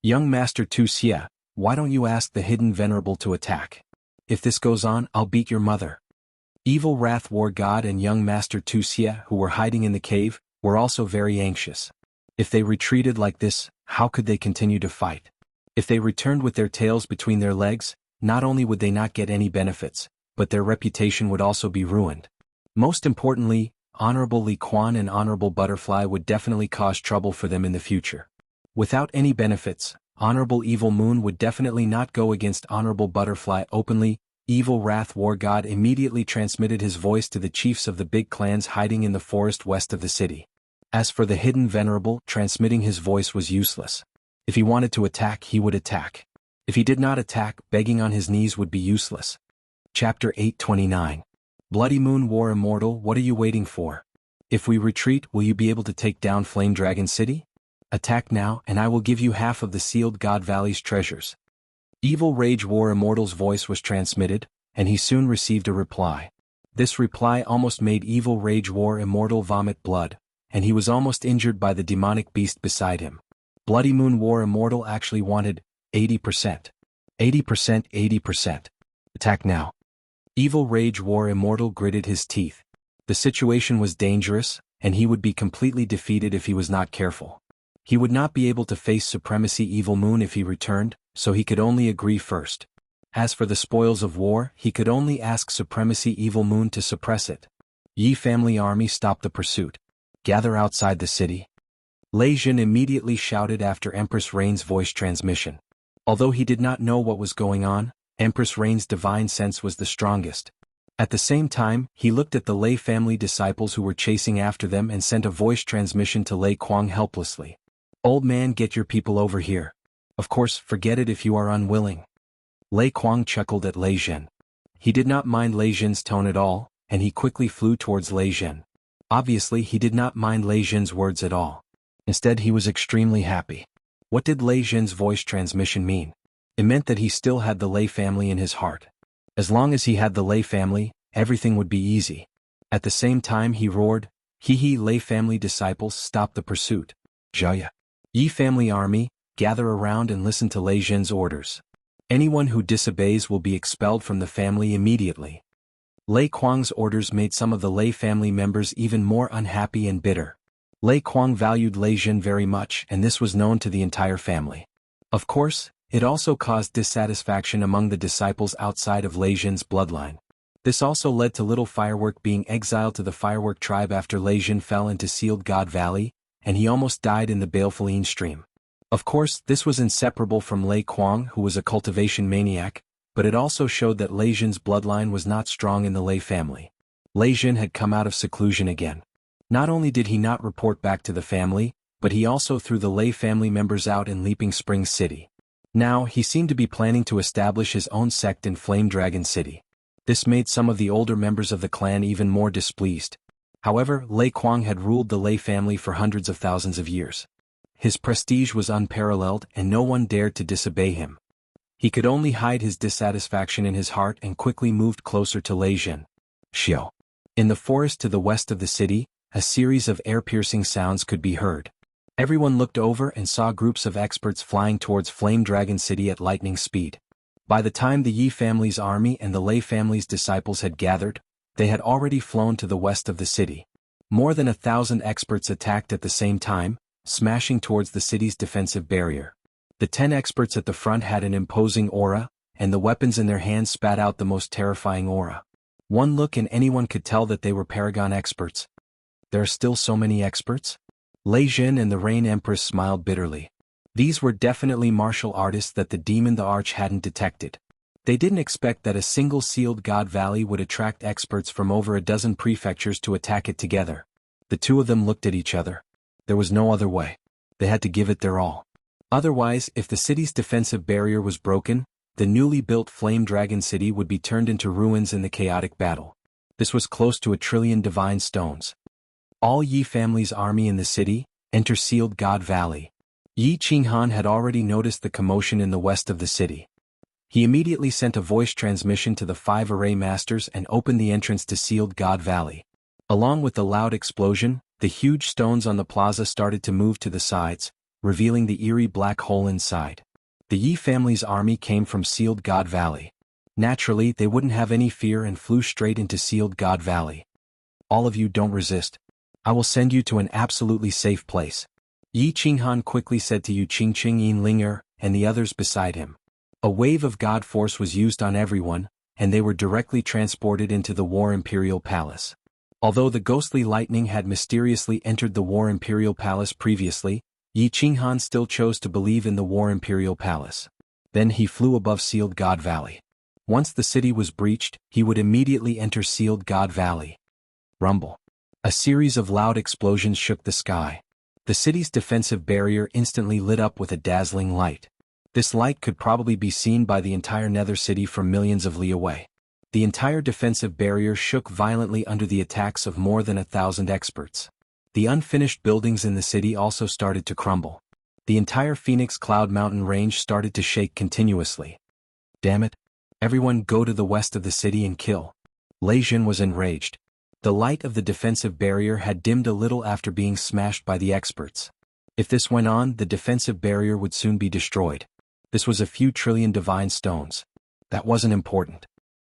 Young Master Wuxia, why don't you ask the hidden venerable to attack? If this goes on, I'll beat your mother. Evil Wrath war god and young Master Wuxia, who were hiding in the cave, were also very anxious. If they retreated like this, how could they continue to fight? If they returned with their tails between their legs, not only would they not get any benefits, but their reputation would also be ruined. Most importantly, Honorable Li Quan and Honorable Butterfly would definitely cause trouble for them in the future. Without any benefits, Honorable Evil Moon would definitely not go against Honorable Butterfly openly. Evil Wrath war god immediately transmitted his voice to the chiefs of the big clans hiding in the forest west of the city. As for the hidden venerable, transmitting his voice was useless. If he wanted to attack, he would attack. If he did not attack, begging on his knees would be useless. Chapter 829. Bloody Moon War Immortal, what are you waiting for? If we retreat, will you be able to take down Flame Dragon City? Attack now, and I will give you half of the sealed God Valley's treasures. Evil Rage War Immortal's voice was transmitted, and he soon received a reply. This reply almost made Evil Rage War Immortal vomit blood, and he was almost injured by the demonic beast beside him. Bloody Moon War Immortal actually wanted 80%. 80%, 80%. Attack now. Evil Rage War Immortal gritted his teeth. The situation was dangerous, and he would be completely defeated if he was not careful. He would not be able to face Supremacy Evil Moon if he returned, so he could only agree first. As for the spoils of war, he could only ask Supremacy Evil Moon to suppress it. Yi family army stopped the pursuit. Gather outside the city. Lei Jin immediately shouted after Empress Rain's voice transmission. Although he did not know what was going on, Empress Rain's divine sense was the strongest. At the same time, he looked at the Lei family disciples who were chasing after them and sent a voice transmission to Lei Kuang helplessly. Old man, get your people over here. Of course, forget it if you are unwilling. Lei Kuang chuckled at Lei Jin. He did not mind Lei Jin's tone at all, and he quickly flew towards Lei Jin. Obviously, he did not mind Lei Jin's words at all. Instead, he was extremely happy. What did Lei Jin's voice transmission mean? It meant that he still had the Lei family in his heart. As long as he had the Lei family, everything would be easy. At the same time he roared, "Hee Lei family disciples, stop the pursuit. Jaya. Yi family army, gather around and listen to Lei Jin's orders. Anyone who disobeys will be expelled from the family immediately." Lei Kuang's orders made some of the Lei family members even more unhappy and bitter. Lei Kuang valued Lei Jin very much, and this was known to the entire family. Of course, it also caused dissatisfaction among the disciples outside of Lei Jin's bloodline. This also led to Little Firework being exiled to the Firework tribe after Lei Jin fell into Sealed God Valley, and he almost died in the Baleful stream. Of course, this was inseparable from Lei Kuang, who was a cultivation maniac, but it also showed that Lei Jin's bloodline was not strong in the Lei family. Lei Jin had come out of seclusion again. Not only did he not report back to the family, but he also threw the Lei family members out in Leaping Springs City. Now, he seemed to be planning to establish his own sect in Flame Dragon City. This made some of the older members of the clan even more displeased. However, Lei Kuang had ruled the Lei family for hundreds of thousands of years. His prestige was unparalleled and no one dared to disobey him. He could only hide his dissatisfaction in his heart and quickly moved closer to Lei Jin. Xiao. In the forest to the west of the city, a series of ear-piercing sounds could be heard. Everyone looked over and saw groups of experts flying towards Flame Dragon City at lightning speed. By the time the Yi family's army and the Lei family's disciples had gathered, they had already flown to the west of the city. More than 1,000 experts attacked at the same time, smashing towards the city's defensive barrier. The 10 experts at the front had an imposing aura, and the weapons in their hands spat out the most terrifying aura. One look and anyone could tell that they were Paragon experts. There are still so many experts? Lei Jin and the Rain Empress smiled bitterly. These were definitely martial artists that the Demon the Arch hadn't detected. They didn't expect that a single sealed God Valley would attract experts from over a dozen prefectures to attack it together. The two of them looked at each other. There was no other way. They had to give it their all. Otherwise, if the city's defensive barrier was broken, the newly built Flame Dragon City would be turned into ruins in the chaotic battle. This was close to 1 trillion divine stones. All Yi family's army in the city, enter Sealed God Valley. Yi Qinghan had already noticed the commotion in the west of the city. He immediately sent a voice transmission to the 5 array masters and opened the entrance to Sealed God Valley. Along with the loud explosion, the huge stones on the plaza started to move to the sides, revealing the eerie black hole inside. The Yi family's army came from Sealed God Valley. Naturally, they wouldn't have any fear and flew straight into Sealed God Valley. All of you don't resist. I will send you to an absolutely safe place. Yi Qinghan quickly said to Yu Qingqing Yinlinger and the others beside him. A wave of God force was used on everyone, and they were directly transported into the War Imperial Palace. Although the ghostly lightning had mysteriously entered the War Imperial Palace previously, Yi Qinghan still chose to believe in the War Imperial Palace. Then he flew above Sealed God Valley. Once the city was breached, he would immediately enter Sealed God Valley. Rumble. A series of loud explosions shook the sky. The city's defensive barrier instantly lit up with a dazzling light. This light could probably be seen by the entire Nether City from millions of li away. The entire defensive barrier shook violently under the attacks of more than 1,000 experts. The unfinished buildings in the city also started to crumble. The entire Phoenix Cloud Mountain range started to shake continuously. Damn it! Everyone go to the west of the city and kill. Lei Jin was enraged. The light of the defensive barrier had dimmed a little after being smashed by the experts. If this went on, the defensive barrier would soon be destroyed. This was a few trillion divine stones. That wasn't important.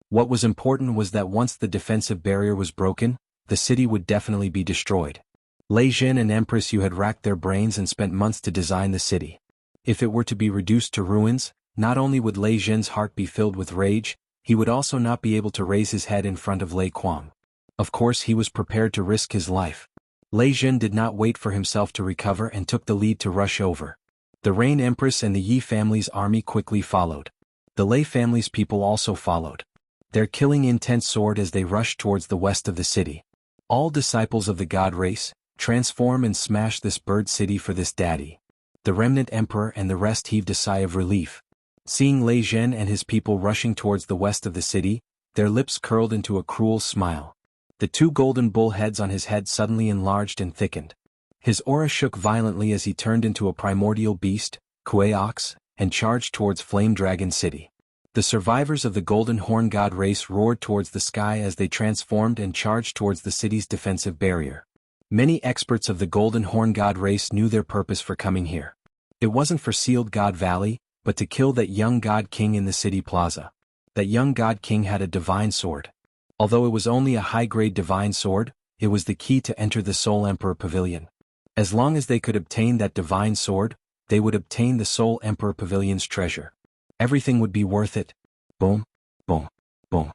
What was important was that once the defensive barrier was broken, the city would definitely be destroyed. Lei Jin and Empress Yu had racked their brains and spent months to design the city. If it were to be reduced to ruins, not only would Lei Jin's heart be filled with rage, he would also not be able to raise his head in front of Lei Quang. Of course he was prepared to risk his life. Lei Jin did not wait for himself to recover and took the lead to rush over. The Rain Empress and the Yi family's army quickly followed. The Lei family's people also followed. Their killing intense soared as they rushed towards the west of the city. All disciples of the god race, transform and smash this bird city for this daddy. The remnant emperor and the rest heaved a sigh of relief. Seeing Lei Jin and his people rushing towards the west of the city, their lips curled into a cruel smile. The two golden bull heads on his head suddenly enlarged and thickened. His aura shook violently as he turned into a primordial beast, Kuei Ox, and charged towards Flame Dragon City. The survivors of the Golden Horn God race roared towards the sky as they transformed and charged towards the city's defensive barrier. Many experts of the Golden Horn God race knew their purpose for coming here. It wasn't for Sealed God Valley, but to kill that young God King in the city plaza. That young God King had a divine sword. Although it was only a high-grade divine sword, it was the key to enter the Soul Emperor Pavilion. As long as they could obtain that divine sword, they would obtain the Soul Emperor Pavilion's treasure. Everything would be worth it. Boom, boom, boom.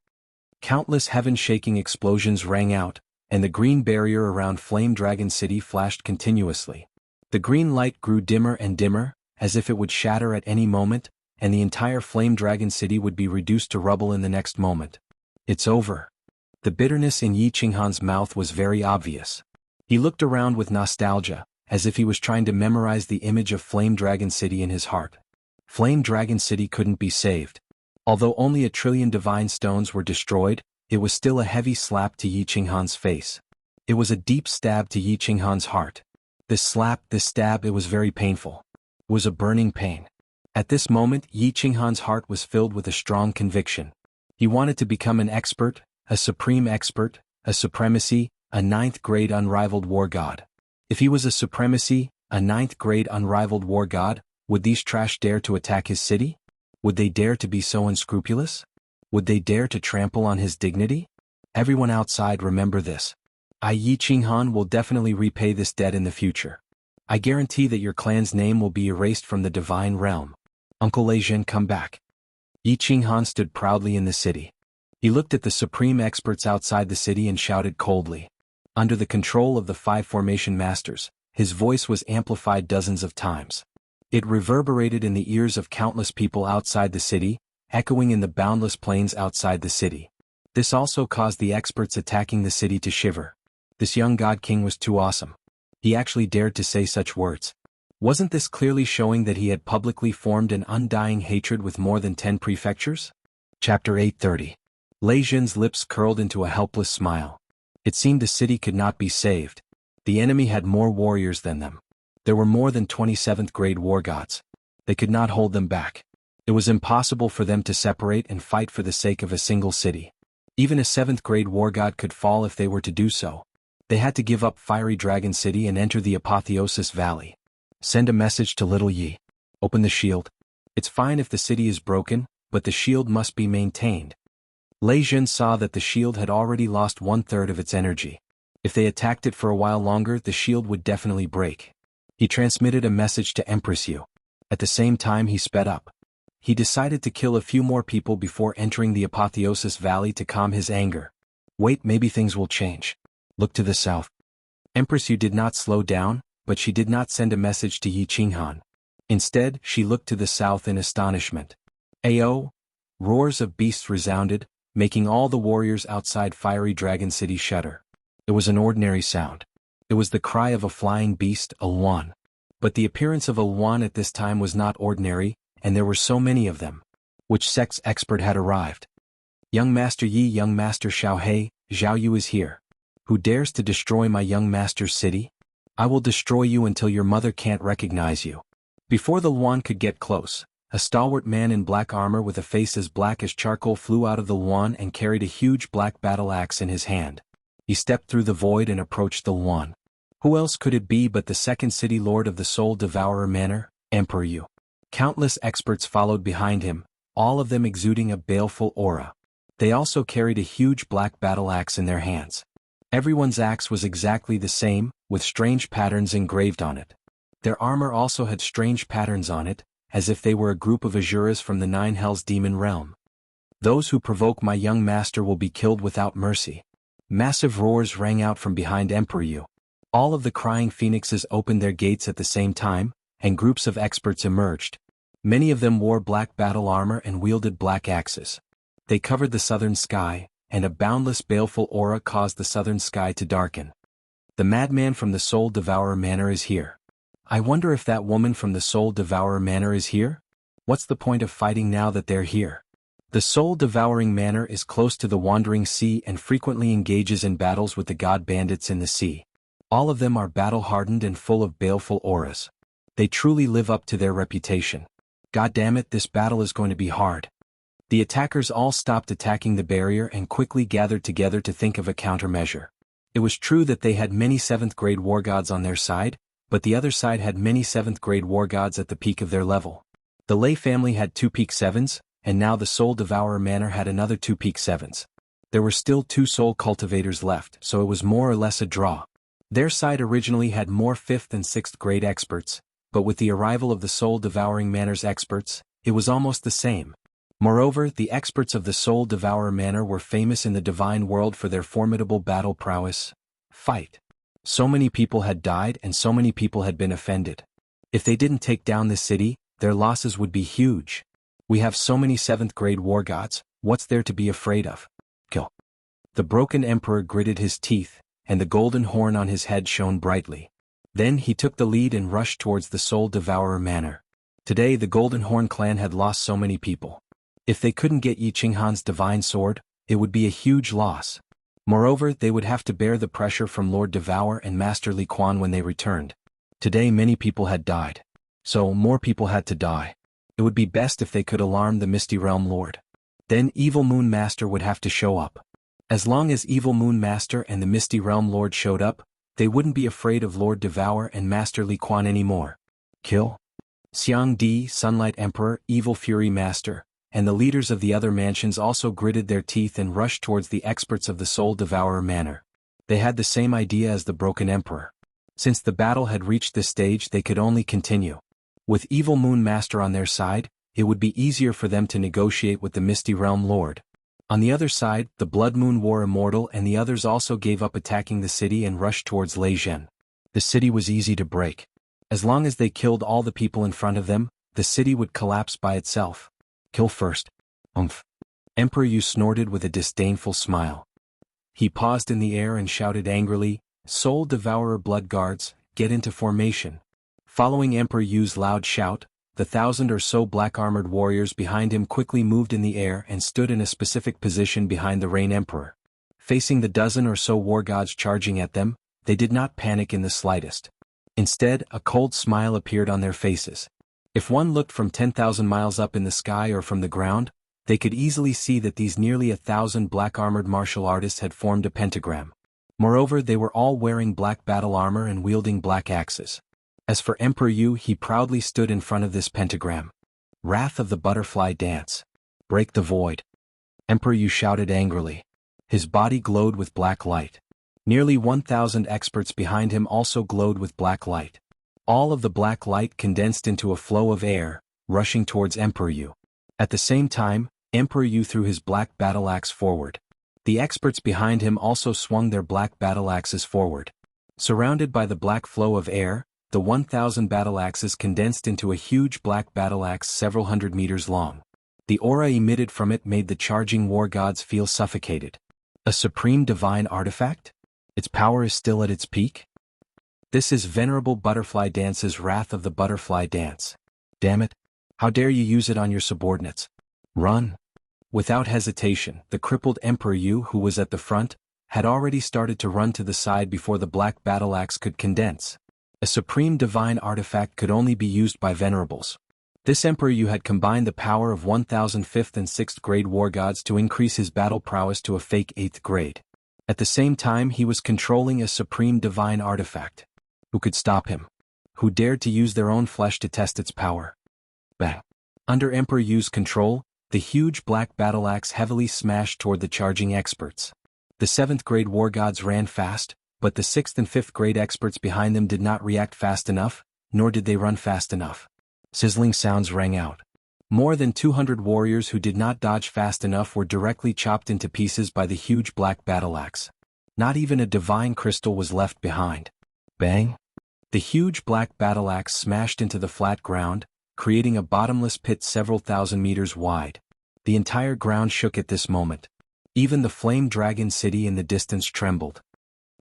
Countless heaven-shaking explosions rang out, and the green barrier around Flame Dragon City flashed continuously. The green light grew dimmer and dimmer, as if it would shatter at any moment, and the entire Flame Dragon City would be reduced to rubble in the next moment. It's over. The bitterness in Yi Qinghan's mouth was very obvious. He looked around with nostalgia, as if he was trying to memorize the image of Flame Dragon City in his heart. Flame Dragon City couldn't be saved. Although only 1 trillion divine stones were destroyed, it was still a heavy slap to Yi Qinghan's face. It was a deep stab to Yi Qinghan's heart. This slap, this stab, it was very painful. It was a burning pain. At this moment, Yi Qinghan's heart was filled with a strong conviction. He wanted to become an expert, a supreme expert, a supremacy, a 9th-grade unrivaled war god. If he was a supremacy, a 9th-grade unrivaled war god, would these trash dare to attack his city? Would they dare to be so unscrupulous? Would they dare to trample on his dignity? Everyone outside, remember this. Yi Qinghan will definitely repay this debt in the future. I guarantee that your clan's name will be erased from the divine realm. Uncle Lei Jin, come back. Yi Qinghan stood proudly in the city. He looked at the supreme experts outside the city and shouted coldly. Under the control of the 5 formation masters, his voice was amplified dozens of times. It reverberated in the ears of countless people outside the city, echoing in the boundless plains outside the city. This also caused the experts attacking the city to shiver. This young god king was too awesome. He actually dared to say such words. Wasn't this clearly showing that he had publicly formed an undying hatred with more than 10 prefectures? Chapter 830. Lei Jin's lips curled into a helpless smile. It seemed the city could not be saved. The enemy had more warriors than them. There were more than 27th-grade war gods. They could not hold them back. It was impossible for them to separate and fight for the sake of a single city. Even a 7th-grade war god could fall if they were to do so. They had to give up Fiery Dragon City and enter the Apotheosis Valley. Send a message to Little Yi. Open the shield. It's fine if the city is broken, but the shield must be maintained. Lei Jin saw that the shield had already lost 1/3 of its energy. If they attacked it for a while longer, the shield would definitely break. He transmitted a message to Empress Yu. At the same time, he sped up. He decided to kill a few more people before entering the Apotheosis Valley to calm his anger. Wait, maybe things will change. Look to the south. Empress Yu did not slow down, but she did not send a message to Yi Qinghan. Instead, she looked to the south in astonishment. Ayo! Roars of beasts resounded, making all the warriors outside Fiery Dragon City shudder. It was an ordinary sound. It was the cry of a flying beast, a Luan. But the appearance of a Luan at this time was not ordinary, and there were so many of them. Which sect's expert had arrived? Young Master Yi, Young Master Xiaohei, Zhao Yu is here. Who dares to destroy my young master's city? I will destroy you until your mother can't recognize you. Before the Luan could get close, a stalwart man in black armor with a face as black as charcoal flew out of the Luan and carried a huge black battle axe in his hand. He stepped through the void and approached the Luan. Who else could it be but the second city lord of the Soul Devourer Manor, Emperor Yu? Countless experts followed behind him, all of them exuding a baleful aura. They also carried a huge black battle axe in their hands. Everyone's axe was exactly the same, with strange patterns engraved on it. Their armor also had strange patterns on it, as if they were a group of Asuras from the Nine Hells demon realm. Those who provoke my young master will be killed without mercy. Massive roars rang out from behind Emperor Yu. All of the crying phoenixes opened their gates at the same time, and groups of experts emerged. Many of them wore black battle armor and wielded black axes. They covered the southern sky, and a boundless baleful aura caused the southern sky to darken. The madman from the Soul Devourer Manor is here. I wonder if that woman from the Soul Devourer Manor is here? What's the point of fighting now that they're here? The Soul Devouring Manor is close to the Wandering Sea and frequently engages in battles with the god bandits in the sea. All of them are battle-hardened and full of baleful auras. They truly live up to their reputation. God damn it, this battle is going to be hard. The attackers all stopped attacking the barrier and quickly gathered together to think of a countermeasure. It was true that they had many 7th grade war gods on their side, but the other side had many 7th grade war gods at the peak of their level. The Lei family had 2 peak 7s, and now the Soul Devourer Manor had another 2 peak 7s. There were still 2 soul cultivators left, so it was more or less a draw. Their side originally had more 5th and 6th grade experts, but with the arrival of the Soul Devouring Manor's experts, it was almost the same. Moreover, the experts of the Soul Devourer Manor were famous in the divine world for their formidable battle prowess. Fight. So many people had died and so many people had been offended. If they didn't take down this city, their losses would be huge. We have so many 7th grade war gods, what's there to be afraid of? Kill. The broken emperor gritted his teeth, and the golden horn on his head shone brightly. Then he took the lead and rushed towards the Soul Devourer Manor. Today the Golden Horn clan had lost so many people. If they couldn't get Yi Qinghan's divine sword, it would be a huge loss. Moreover, they would have to bear the pressure from Lord Devour and Master Li Quan when they returned. Today many people had died. So more people had to die. It would be best if they could alarm the Misty Realm Lord. Then Evil Moon Master would have to show up. As long as Evil Moon Master and the Misty Realm Lord showed up, they wouldn't be afraid of Lord Devour and Master Li Quan anymore. Kill. Xiang Di, Sunlight Emperor, Evil Fury Master, and the leaders of the other mansions also gritted their teeth and rushed towards the experts of the Soul Devourer Manor. They had the same idea as the Broken Emperor. Since the battle had reached this stage, they could only continue. With Evil Moon Master on their side, it would be easier for them to negotiate with the Misty Realm Lord. On the other side, the Blood Moon War Immortal and the others also gave up attacking the city and rushed towards Leizhen. The city was easy to break. As long as they killed all the people in front of them, the city would collapse by itself. Kill first. Emperor Yu snorted with a disdainful smile. He paused in the air and shouted angrily, Soul Devourer Blood Guards, get into formation. Following Emperor Yu's loud shout, the 1,000 or so black-armored warriors behind him quickly moved in the air and stood in a specific position behind the Rain Emperor. Facing the dozen or so war gods charging at them, they did not panic in the slightest. Instead, a cold smile appeared on their faces. If one looked from 10,000 miles up in the sky or from the ground, they could easily see that these nearly 1,000 black-armored martial artists had formed a pentagram. Moreover, they were all wearing black battle armor and wielding black axes. As for Emperor Yu, he proudly stood in front of this pentagram. Wrath of the Butterfly Dance. Break the void. Emperor Yu shouted angrily. His body glowed with black light. Nearly 1,000 experts behind him also glowed with black light. All of the black light condensed into a flow of air, rushing towards Emperor Yu. At the same time, Emperor Yu threw his black battle axe forward. The experts behind him also swung their black battle axes forward. Surrounded by the black flow of air, the 1,000 battle axes condensed into a huge black battle axe several hundred meters long. The aura emitted from it made the charging war gods feel suffocated. A supreme divine artifact? Its power is still at its peak? This is Venerable Butterfly Dance's Wrath of the Butterfly Dance. Damn it! How dare you use it on your subordinates? Run! Without hesitation, the crippled Emperor Yu, who was at the front, had already started to run to the side before the black battle axe could condense. A supreme divine artifact could only be used by venerables. This Emperor Yu had combined the power of 1,000 5th and 6th grade war gods to increase his battle prowess to a fake 8th grade. At the same time, he was controlling a supreme divine artifact. Who could stop him? Who dared to use their own flesh to test its power? Bang! Under Emperor Yu's control, the huge black battle axe heavily smashed toward the charging experts. The 7th grade war gods ran fast, but the 6th and 5th grade experts behind them did not react fast enough, nor did they run fast enough. Sizzling sounds rang out. More than 200 warriors who did not dodge fast enough were directly chopped into pieces by the huge black battle axe. Not even a divine crystal was left behind. Bang! The huge black battle axe smashed into the flat ground, creating a bottomless pit several thousand meters wide. The entire ground shook at this moment. Even the flame dragon city in the distance trembled.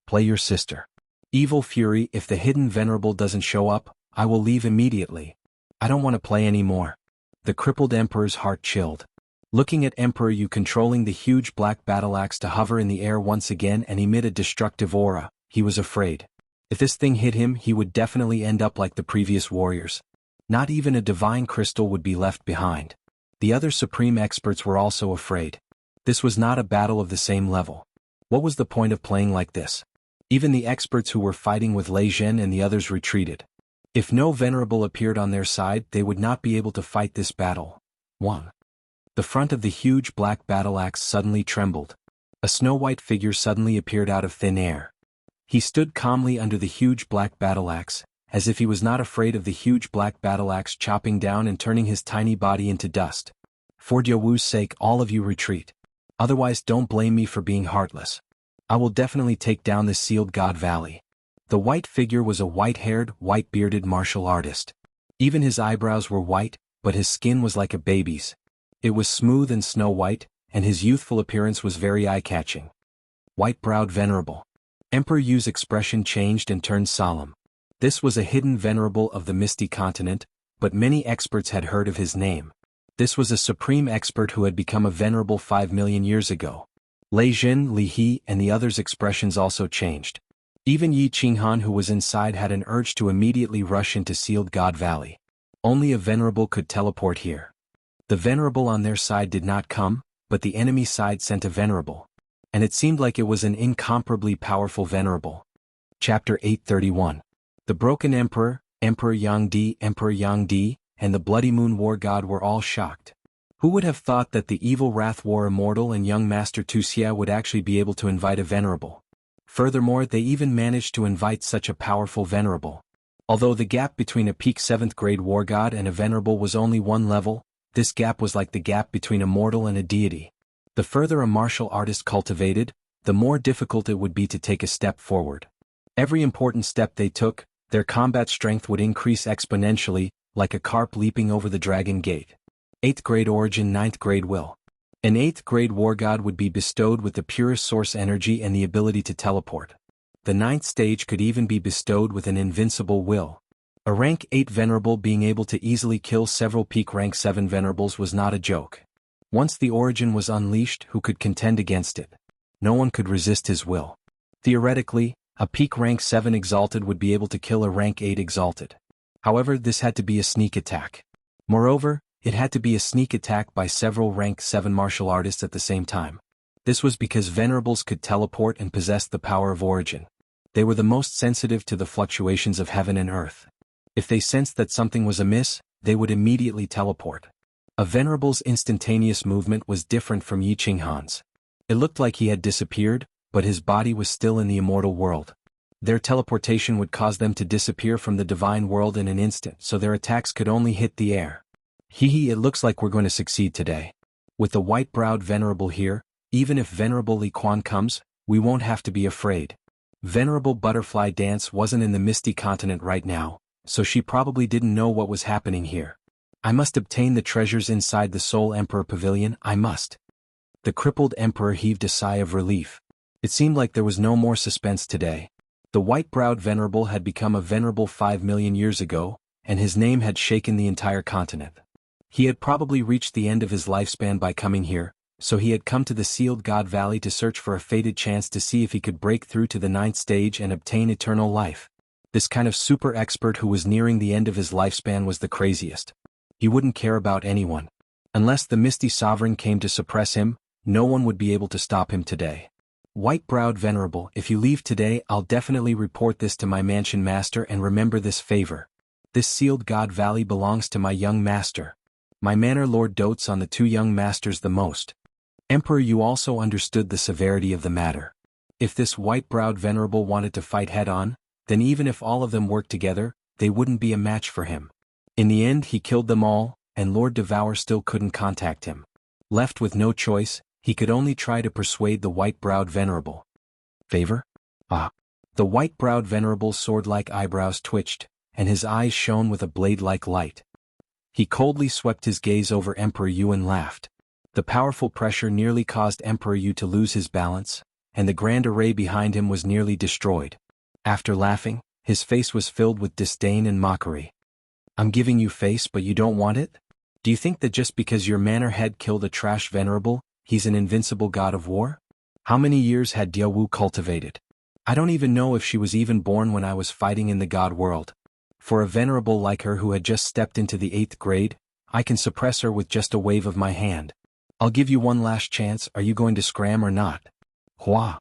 Play your sister. Evil fury, if the hidden venerable doesn't show up, I will leave immediately. I don't want to play anymore. The crippled emperor's heart chilled. Looking at Emperor Yu controlling the huge black battle axe to hover in the air once again and emit a destructive aura, he was afraid. If this thing hit him, he would definitely end up like the previous warriors. Not even a divine crystal would be left behind. The other supreme experts were also afraid. This was not a battle of the same level. What was the point of playing like this? Even the experts who were fighting with Lei Zhen and the others retreated. If no venerable appeared on their side, they would not be able to fight this battle. 1. The front of the huge black battle axe suddenly trembled. A snow-white figure suddenly appeared out of thin air. He stood calmly under the huge black battle axe, as if he was not afraid of the huge black battle axe chopping down and turning his tiny body into dust. For Jianghu's sake, all of you retreat. Otherwise, don't blame me for being heartless. I will definitely take down this sealed god valley. The white figure was a white-haired, white-bearded martial artist. Even his eyebrows were white, but his skin was like a baby's. It was smooth and snow-white, and his youthful appearance was very eye-catching. White-browed venerable. Emperor Yu's expression changed and turned solemn. This was a hidden venerable of the Misty Continent, but many experts had heard of his name. This was a supreme expert who had become a venerable 5 million years ago. Lei Zhen, Li He, and the others' expressions also changed. Even Yi Qinghan, who was inside, had an urge to immediately rush into Sealed God Valley. Only a venerable could teleport here. The venerable on their side did not come, but the enemy side sent a venerable. And it seemed like it was an incomparably powerful venerable. Chapter 831. The Broken Emperor, Emperor Yang, and the Bloody Moon War God were all shocked. Who would have thought that the evil Wrath War Immortal and young Master Wuxia would actually be able to invite a venerable? Furthermore, they even managed to invite such a powerful venerable. Although the gap between a peak 7th grade war god and a venerable was only one level, this gap was like the gap between a mortal and a deity. The further a martial artist cultivated, the more difficult it would be to take a step forward. Every important step they took, their combat strength would increase exponentially, like a carp leaping over the dragon gate. 8th grade origin, 9th grade will. An 8th grade war god would be bestowed with the purest source energy and the ability to teleport. The 9th stage could even be bestowed with an invincible will. A rank 8 venerable being able to easily kill several peak rank 7 venerables was not a joke. Once the origin was unleashed, who could contend against it? No one could resist his will. Theoretically, a peak rank 7 exalted would be able to kill a rank 8 exalted. However, this had to be a sneak attack. Moreover, it had to be a sneak attack by several rank 7 martial artists at the same time. This was because venerables could teleport and possessed the power of origin. They were the most sensitive to the fluctuations of heaven and earth. If they sensed that something was amiss, they would immediately teleport. A venerable's instantaneous movement was different from Yi Qinghan's. It looked like he had disappeared, but his body was still in the immortal world. Their teleportation would cause them to disappear from the divine world in an instant, so their attacks could only hit the air. It looks like we're going to succeed today. With the white-browed venerable here, even if Venerable Li Quan comes, we won't have to be afraid. Venerable Butterfly Dance wasn't in the Misty Continent right now, so she probably didn't know what was happening here. I must obtain the treasures inside the Soul Emperor Pavilion, I must. The crippled emperor heaved a sigh of relief. It seemed like there was no more suspense today. The white-browed venerable had become a venerable 5 million years ago, and his name had shaken the entire continent. He had probably reached the end of his lifespan by coming here, So he had come to the Sealed God Valley to search for a fated chance to see if he could break through to the 9th stage and obtain eternal life. This kind of super expert who was nearing the end of his lifespan was the craziest. He wouldn't care about anyone. Unless the Misty Sovereign came to suppress him, no one would be able to stop him today. White-browed Venerable, if you leave today, I'll definitely report this to my mansion master, and remember this favor. This Sealed God Valley belongs to my young master. My manor lord dotes on the 2 young masters the most. Emperor, you also understood the severity of the matter. If this white-browed Venerable wanted to fight head-on, then even if all of them worked together, they wouldn't be a match for him. In the end he killed them all, and Lord Devour still couldn't contact him. Left with no choice, he could only try to persuade the white-browed Venerable. Favor? Ah. The white-browed Venerable's sword-like eyebrows twitched, and his eyes shone with a blade-like light. He coldly swept his gaze over Emperor Yu and laughed. The powerful pressure nearly caused Emperor Yu to lose his balance, and the grand array behind him was nearly destroyed. After laughing, his face was filled with disdain and mockery. I'm giving you face, but you don't want it? Do you think that just because your manor head killed a trash Venerable, he's an invincible god of war? How many years had Jianghu cultivated? I don't even know if she was even born when I was fighting in the god world. For a Venerable like her who had just stepped into the 8th grade, I can suppress her with just a wave of my hand. I'll give you one last chance. Are you going to scram or not? Hua!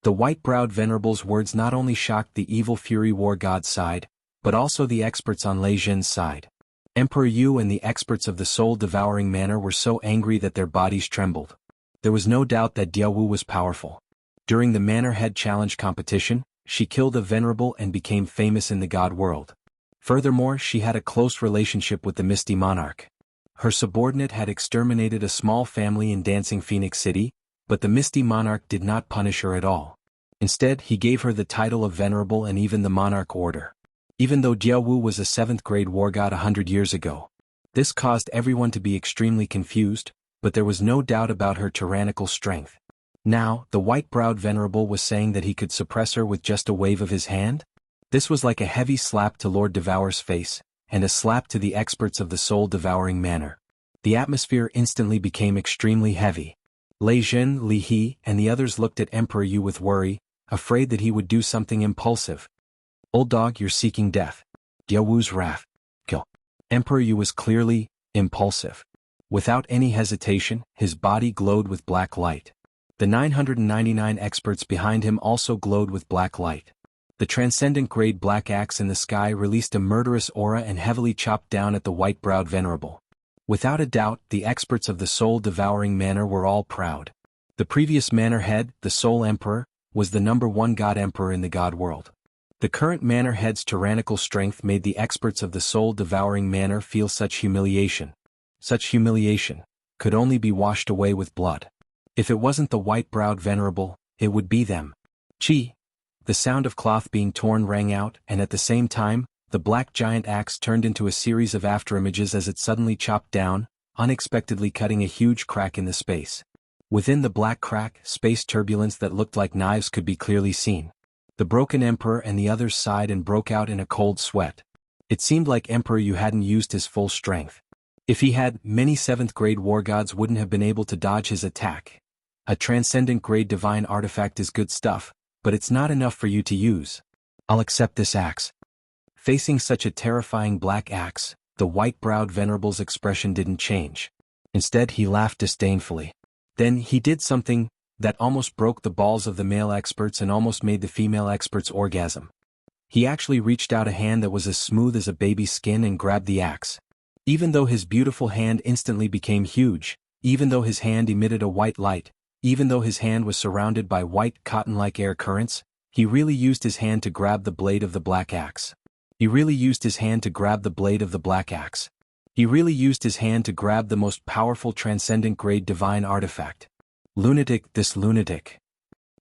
The white-browed Venerable's words not only shocked the evil Fury War God's side, but also the experts on Lei Zhen's side. Emperor Yu and the experts of the soul-devouring manor were so angry that their bodies trembled. There was no doubt that Jianghu was powerful. During the Manor Head Challenge competition, she killed a Venerable and became famous in the god world. Furthermore, she had a close relationship with the Misty Monarch. Her subordinate had exterminated a small family in Dancing Phoenix City, but the Misty Monarch did not punish her at all. Instead, he gave her the title of Venerable and even the Monarch Order. Even though Jianghu was a 7th grade war god 100 years ago. This caused everyone to be extremely confused, but there was no doubt about her tyrannical strength. Now, the white-browed Venerable was saying that he could suppress her with just a wave of his hand? This was like a heavy slap to Lord Devour's face, and a slap to the experts of the soul-devouring manor. The atmosphere instantly became extremely heavy. Lei Zhen, Li He, and the others looked at Emperor Yu with worry, afraid that he would do something impulsive. Old dog, you're seeking death. Jianghu's wrath. Kill. Emperor Yu was clearly impulsive. Without any hesitation, his body glowed with black light. The 999 experts behind him also glowed with black light. The transcendent grade black axe in the sky released a murderous aura and heavily chopped down at the white-browed Venerable. Without a doubt, the experts of the soul-devouring manor were all proud. The previous manor head, the Soul Emperor, was the #1 god emperor in the god world. The current manor head's tyrannical strength made the experts of the soul-devouring manor feel such humiliation. Such humiliation could only be washed away with blood. If it wasn't the white-browed Venerable, it would be them. Chi! The sound of cloth being torn rang out, and at the same time, the black giant axe turned into a series of afterimages as it suddenly chopped down, unexpectedly cutting a huge crack in the space. Within the black crack, space turbulence that looked like knives could be clearly seen. The broken Emperor and the others sighed and broke out in a cold sweat. It seemed like Emperor Yu hadn't used his full strength. If he had, many 7th grade war gods wouldn't have been able to dodge his attack. A transcendent grade divine artifact is good stuff, but it's not enough for you to use. I'll accept this axe. Facing such a terrifying black axe, the white-browed Venerable's expression didn't change. Instead, he laughed disdainfully. Then he did something that almost broke the balls of the male experts and almost made the female experts orgasm. He actually reached out a hand that was as smooth as a baby's skin and grabbed the axe. Even though his beautiful hand instantly became huge, even though his hand emitted a white light, even though his hand was surrounded by white cotton-like air currents, he really used his hand to grab the blade of the black axe. He really used his hand to grab the blade of the black axe. He really used his hand to grab the most powerful transcendent grade divine artifact. Lunatic, this lunatic.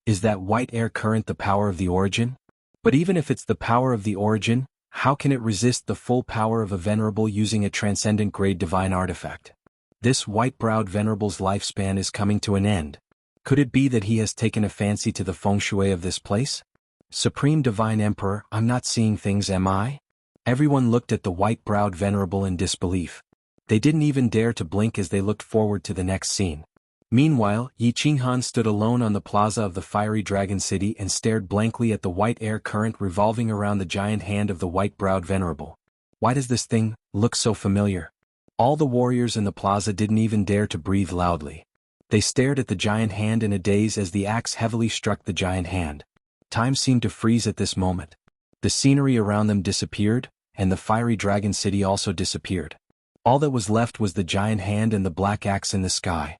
Is that white air current the power of the origin? But even if it's the power of the origin, how can it resist the full power of a Venerable using a transcendent grade divine artifact? This white-browed Venerable's lifespan is coming to an end. Could it be that he has taken a fancy to the feng shui of this place? Supreme Divine Emperor, I'm not seeing things, am I? Everyone looked at the white-browed Venerable in disbelief. They didn't even dare to blink as they looked forward to the next scene. Meanwhile, Yi Qinghan stood alone on the plaza of the fiery dragon city and stared blankly at the white air current revolving around the giant hand of the white-browed venerable. Why does this thing look so familiar? All the warriors in the plaza didn't even dare to breathe loudly. They stared at the giant hand in a daze as the axe heavily struck the giant hand. Time seemed to freeze at this moment. The scenery around them disappeared, and the fiery dragon city also disappeared. All that was left was the giant hand and the black axe in the sky.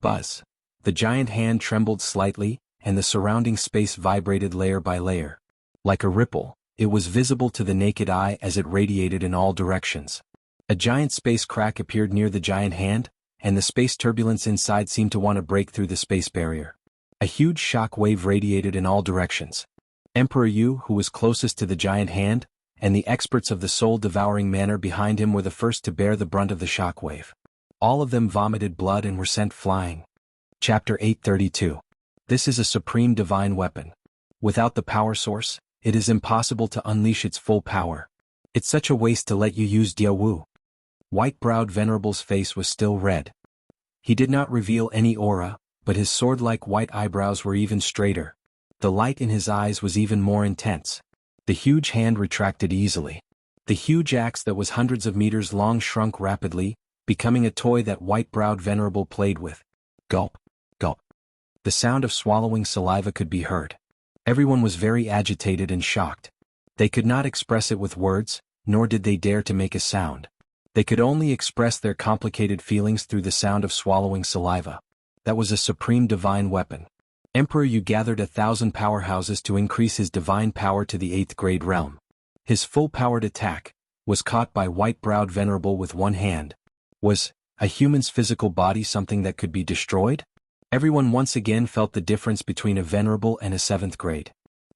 Buzz. The giant hand trembled slightly, and the surrounding space vibrated layer by layer. Like a ripple, it was visible to the naked eye as it radiated in all directions. A giant space crack appeared near the giant hand, and the space turbulence inside seemed to want to break through the space barrier. A huge shock wave radiated in all directions. Emperor Yu, who was closest to the giant hand, and the experts of the soul-devouring manner behind him were the first to bear the brunt of the shock wave. All of them vomited blood and were sent flying. Chapter 832. This is a supreme divine weapon. Without the power source, it is impossible to unleash its full power. It's such a waste to let you use Jianghu. White-browed Venerable's face was still red. He did not reveal any aura, but his sword-like white eyebrows were even straighter. The light in his eyes was even more intense. The huge hand retracted easily. The huge axe that was hundreds of meters long shrunk rapidly, becoming a toy that white-browed Venerable played with. Gulp, gulp. The sound of swallowing saliva could be heard. Everyone was very agitated and shocked. They could not express it with words, nor did they dare to make a sound. They could only express their complicated feelings through the sound of swallowing saliva. That was a supreme divine weapon. Emperor Yu gathered 1,000 powerhouses to increase his divine power to the 8th grade realm. His full-powered attack was caught by white-browed Venerable with one hand. Was a human's physical body something that could be destroyed? Everyone once again felt the difference between a Venerable and a 7th grade.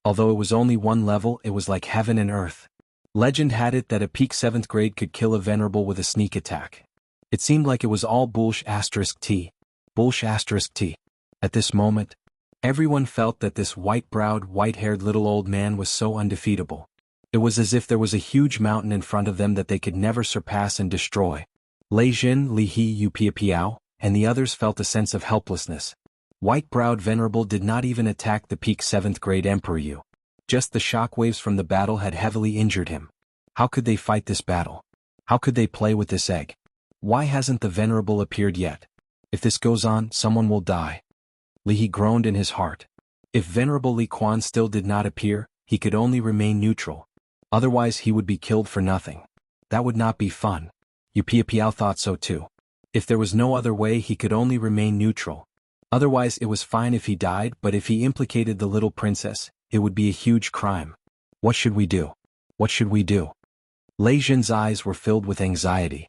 Although it was only one level, it was like heaven and earth. Legend had it that a peak 7th grade could kill a Venerable with a sneak attack. It seemed like it was all bullsh*t. Bullsh*t. At this moment, everyone felt that this white-browed, white-haired little old man was so undefeatable. It was as if there was a huge mountain in front of them that they could never surpass and destroy. Lei Jin, Li He Yu Pia Piao, and the others felt a sense of helplessness. White-browed Venerable did not even attack the peak 7th grade Emperor Yu. Just the shockwaves from the battle had heavily injured him. How could they fight this battle? How could they play with this egg? Why hasn't the Venerable appeared yet? If this goes on, someone will die. Li He groaned in his heart. If Venerable Li Quan still did not appear, he could only remain neutral. Otherwise he would be killed for nothing. That would not be fun. Yu Pia Piao thought so too. If there was no other way, he could only remain neutral. Otherwise it was fine if he died, but if he implicated the little princess, it would be a huge crime. What should we do? What should we do? Lei Jin's eyes were filled with anxiety.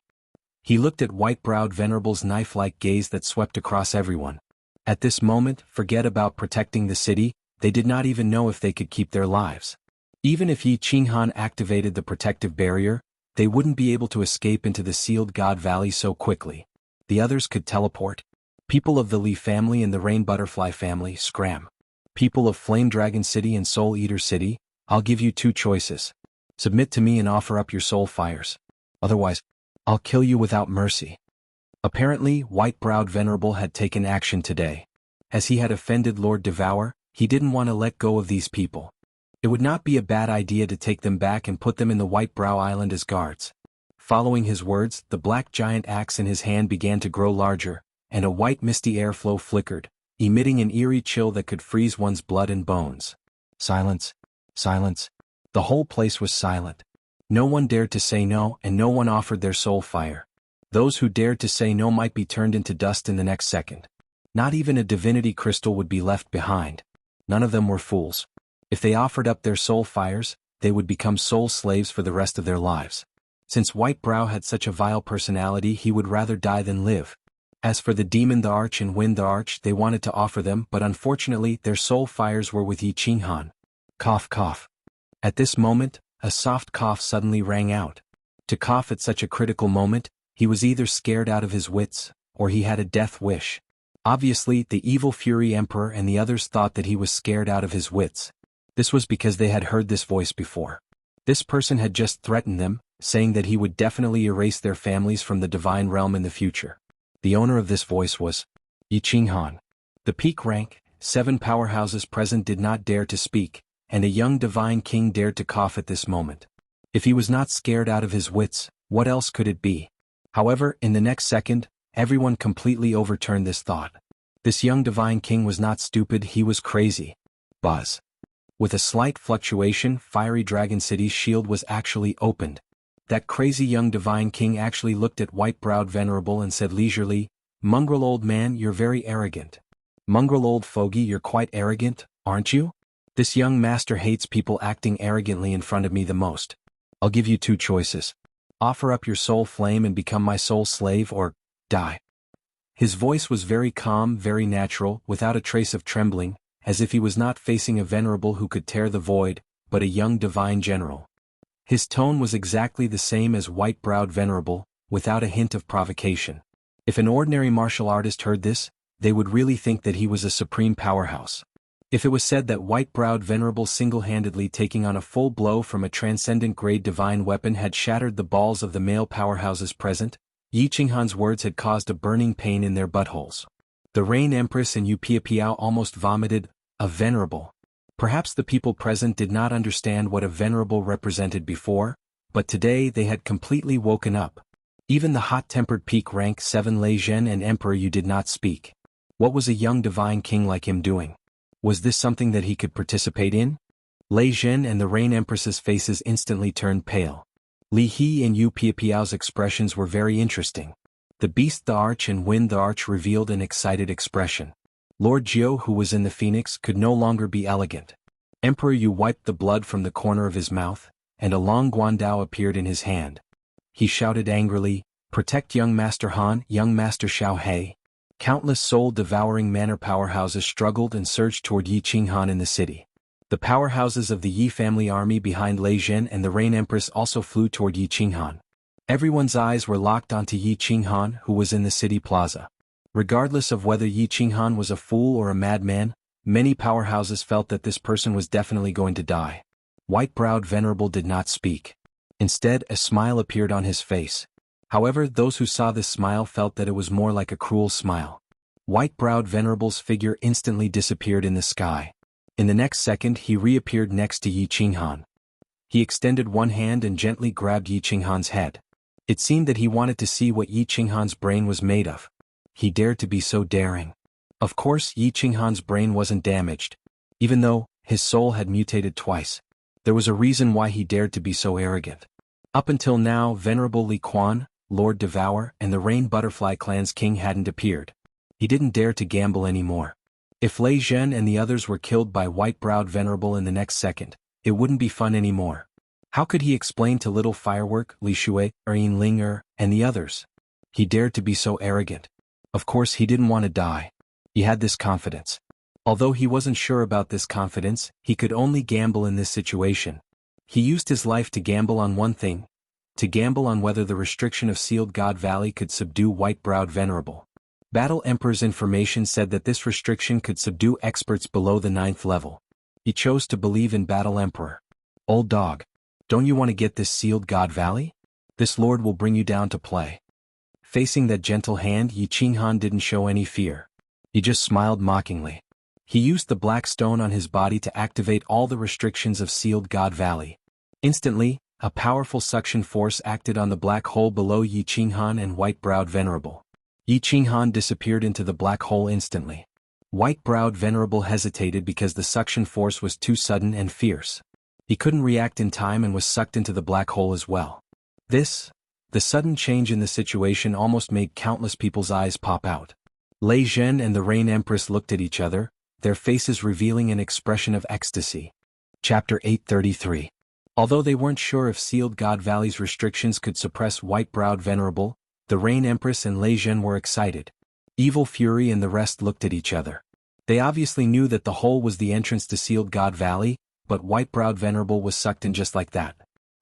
He looked at white-browed Venerable's knife-like gaze that swept across everyone. At this moment, forget about protecting the city, they did not even know if they could keep their lives. Even if Yi Qinghan activated the protective barrier, they wouldn't be able to escape into the sealed God Valley so quickly. The others could teleport. People of the Li family and the Rain Butterfly family, scram. People of Flame Dragon City and Soul Eater City, I'll give you 2 choices. Submit to me and offer up your soul fires. Otherwise, I'll kill you without mercy. Apparently, white-browed Venerable had taken action today. As he had offended Lord Devour, he didn't want to let go of these people. It would not be a bad idea to take them back and put them in the White Brow Island as guards. Following his words, the black giant axe in his hand began to grow larger, and a white misty airflow flickered, emitting an eerie chill that could freeze one's blood and bones. Silence. Silence. The whole place was silent. No one dared to say no, and no one offered their soul fire. Those who dared to say no might be turned into dust in the next second. Not even a divinity crystal would be left behind. None of them were fools. If they offered up their soul fires, they would become soul slaves for the rest of their lives. Since White Brow had such a vile personality, he would rather die than live. As for the Demon the Arch and Wind the Arch, they wanted to offer them, but unfortunately their soul fires were with Yi Qinghan. Cough cough. At this moment, a soft cough suddenly rang out. To cough at such a critical moment, he was either scared out of his wits, or he had a death wish. Obviously, the evil Fury Emperor and the others thought that he was scared out of his wits. This was because they had heard this voice before. This person had just threatened them, saying that he would definitely erase their families from the divine realm in the future. The owner of this voice was Yiqinghan. The peak rank, 7 powerhouses present did not dare to speak, and a young divine king dared to cough at this moment. If he was not scared out of his wits, what else could it be? However, in the next second, everyone completely overturned this thought. This young divine king was not stupid, he was crazy. Buzz. With a slight fluctuation, Fiery Dragon City's shield was actually opened. That crazy young divine king actually looked at white-browed Venerable and said leisurely, "Mongrel old man, you're very arrogant. Mongrel old fogey, you're quite arrogant, aren't you? This young master hates people acting arrogantly in front of me the most. I'll give you 2 choices. Offer up your soul flame and become my soul slave, or die." His voice was very calm, very natural, without a trace of trembling, as if he was not facing a venerable who could tear the void, but a young divine general. His tone was exactly the same as white-browed Venerable, without a hint of provocation. If an ordinary martial artist heard this, they would really think that he was a supreme powerhouse. If it was said that white-browed Venerable single-handedly taking on a full blow from a transcendent-grade divine weapon had shattered the balls of the male powerhouses present, Yiqinghan's words had caused a burning pain in their buttholes. The Rain Empress and Piao almost vomited, a venerable. Perhaps the people present did not understand what a venerable represented before, but today they had completely woken up. Even the hot-tempered peak rank 7 Lei Zhen and Emperor Yu did not speak. What was a young divine king like him doing? Was this something that he could participate in? Lei Zhen and the Rain Empress's faces instantly turned pale. Li He and Yu Piao's expressions were very interesting. The Beast the Arch and Wind the Arch revealed an excited expression. Lord Jiu, who was in the Phoenix, could no longer be elegant. Emperor Yu wiped the blood from the corner of his mouth, and a long guandao appeared in his hand. He shouted angrily, "Protect young Master Han, young Master Xiao He." Countless soul-devouring manor powerhouses struggled and surged toward Yiqinghan in the city. The powerhouses of the Yi family army behind Lei Zhen and the Rain Empress also flew toward Yiqinghan. Everyone's eyes were locked onto Yiqinghan, who was in the city plaza. Regardless of whether Yiqinghan was a fool or a madman, many powerhouses felt that this person was definitely going to die. White-browed Venerable did not speak. Instead, a smile appeared on his face. However, those who saw this smile felt that it was more like a cruel smile. White-browed Venerable's figure instantly disappeared in the sky. In the next second, he reappeared next to Yiqinghan. He extended one hand and gently grabbed Yiqinghan's head. It seemed that he wanted to see what Yiqinghan's brain was made of. He dared to be so daring. Of course, Yiqinghan's brain wasn't damaged. Even though his soul had mutated twice, there was a reason why he dared to be so arrogant. Up until now, Venerable Li Quan, Lord Devour, and the Rain Butterfly clan's king hadn't appeared. He didn't dare to gamble anymore. If Lei Zhen and the others were killed by white-browed Venerable in the next second, it wouldn't be fun anymore. How could he explain to Little Firework, Li Shui, Yin Ling and the others? He dared to be so arrogant. Of course he didn't want to die. He had this confidence. Although he wasn't sure about this confidence, he could only gamble in this situation. He used his life to gamble on one thing, to gamble on whether the restriction of Sealed God Valley could subdue white-browed Venerable. Battle Emperor's information said that this restriction could subdue experts below the 9th level. He chose to believe in Battle Emperor. Old dog, don't you want to get this Sealed God Valley? This lord will bring you down to play. Facing that gentle hand, Yiqinghan didn't show any fear. He just smiled mockingly. He used the black stone on his body to activate all the restrictions of Sealed God Valley. Instantly, a powerful suction force acted on the black hole below Yiqinghan and white-browed Venerable. Yiqinghan disappeared into the black hole instantly. White-browed Venerable hesitated because the suction force was too sudden and fierce. He couldn't react in time and was sucked into the black hole as well. The sudden change in the situation almost made countless people's eyes pop out. Lei Zhen and the Rain Empress looked at each other, their faces revealing an expression of ecstasy. Chapter 833. Although they weren't sure if Sealed God Valley's restrictions could suppress white-browed Venerable, the Rain Empress and Lei Zhen were excited. Evil Fury and the rest looked at each other. They obviously knew that the hole was the entrance to Sealed God Valley, but white-browed Venerable was sucked in just like that.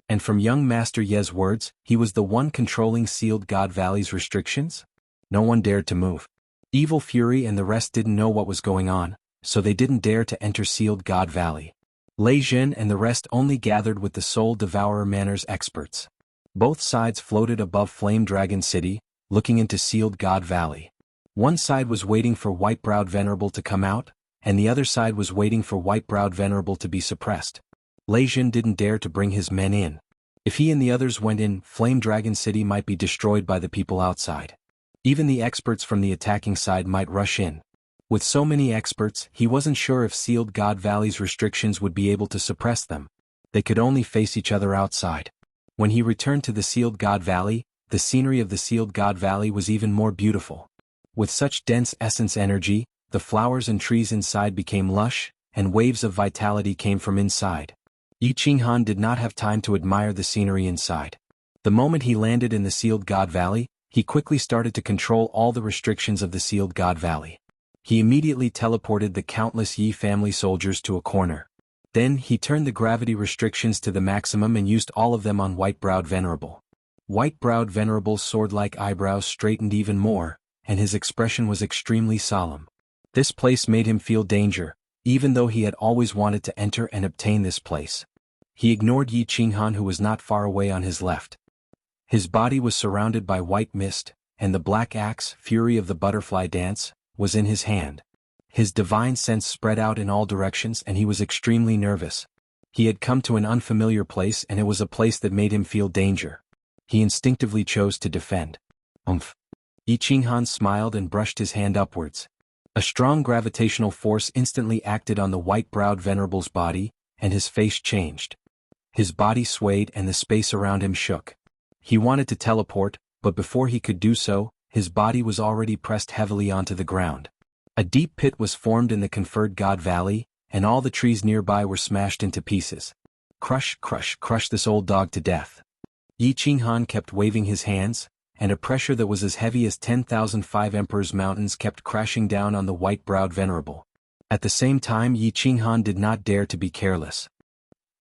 And from young Master Ye's words, he was the one controlling Sealed God Valley's restrictions? No one dared to move. Evil Fury and the rest didn't know what was going on, so they didn't dare to enter Sealed God Valley. Lei Zhen and the rest only gathered with the Soul Devourer Manor's experts. Both sides floated above Flame Dragon City, looking into Sealed God Valley. One side was waiting for white-browed venerable to come out, and the other side was waiting for white-browed venerable to be suppressed. Lei Jin didn't dare to bring his men in. If he and the others went in, Flame Dragon City might be destroyed by the people outside. Even the experts from the attacking side might rush in. With so many experts, he wasn't sure if Sealed God Valley's restrictions would be able to suppress them. They could only face each other outside. When he returned to the Sealed God Valley, the scenery of the Sealed God Valley was even more beautiful. With such dense essence energy, the flowers and trees inside became lush, and waves of vitality came from inside. Yi Qinghan did not have time to admire the scenery inside. The moment he landed in the Sealed God Valley, he quickly started to control all the restrictions of the Sealed God Valley. He immediately teleported the countless Yi family soldiers to a corner. Then he turned the gravity restrictions to the maximum and used all of them on White-Browed Venerable. White-Browed Venerable's sword-like eyebrows straightened even more, and his expression was extremely solemn. This place made him feel danger, even though he had always wanted to enter and obtain this place. He ignored Yi Qinghan, who was not far away on his left. His body was surrounded by white mist, and the black axe, Fury of the Butterfly Dance, was in his hand. His divine sense spread out in all directions and he was extremely nervous. He had come to an unfamiliar place and it was a place that made him feel danger. He instinctively chose to defend. Yi Qinghan smiled and brushed his hand upwards. A strong gravitational force instantly acted on the white-browed venerable's body, and his face changed. His body swayed and the space around him shook. He wanted to teleport, but before he could do so, his body was already pressed heavily onto the ground. A deep pit was formed in the conferred God Valley, and all the trees nearby were smashed into pieces. Crush, crush, crush this old dog to death. Yi Qinghan kept waving his hands, and a pressure that was as heavy as 10,005 Emperor's Mountains kept crashing down on the white-browed venerable. At the same time, Yi Qinghan did not dare to be careless.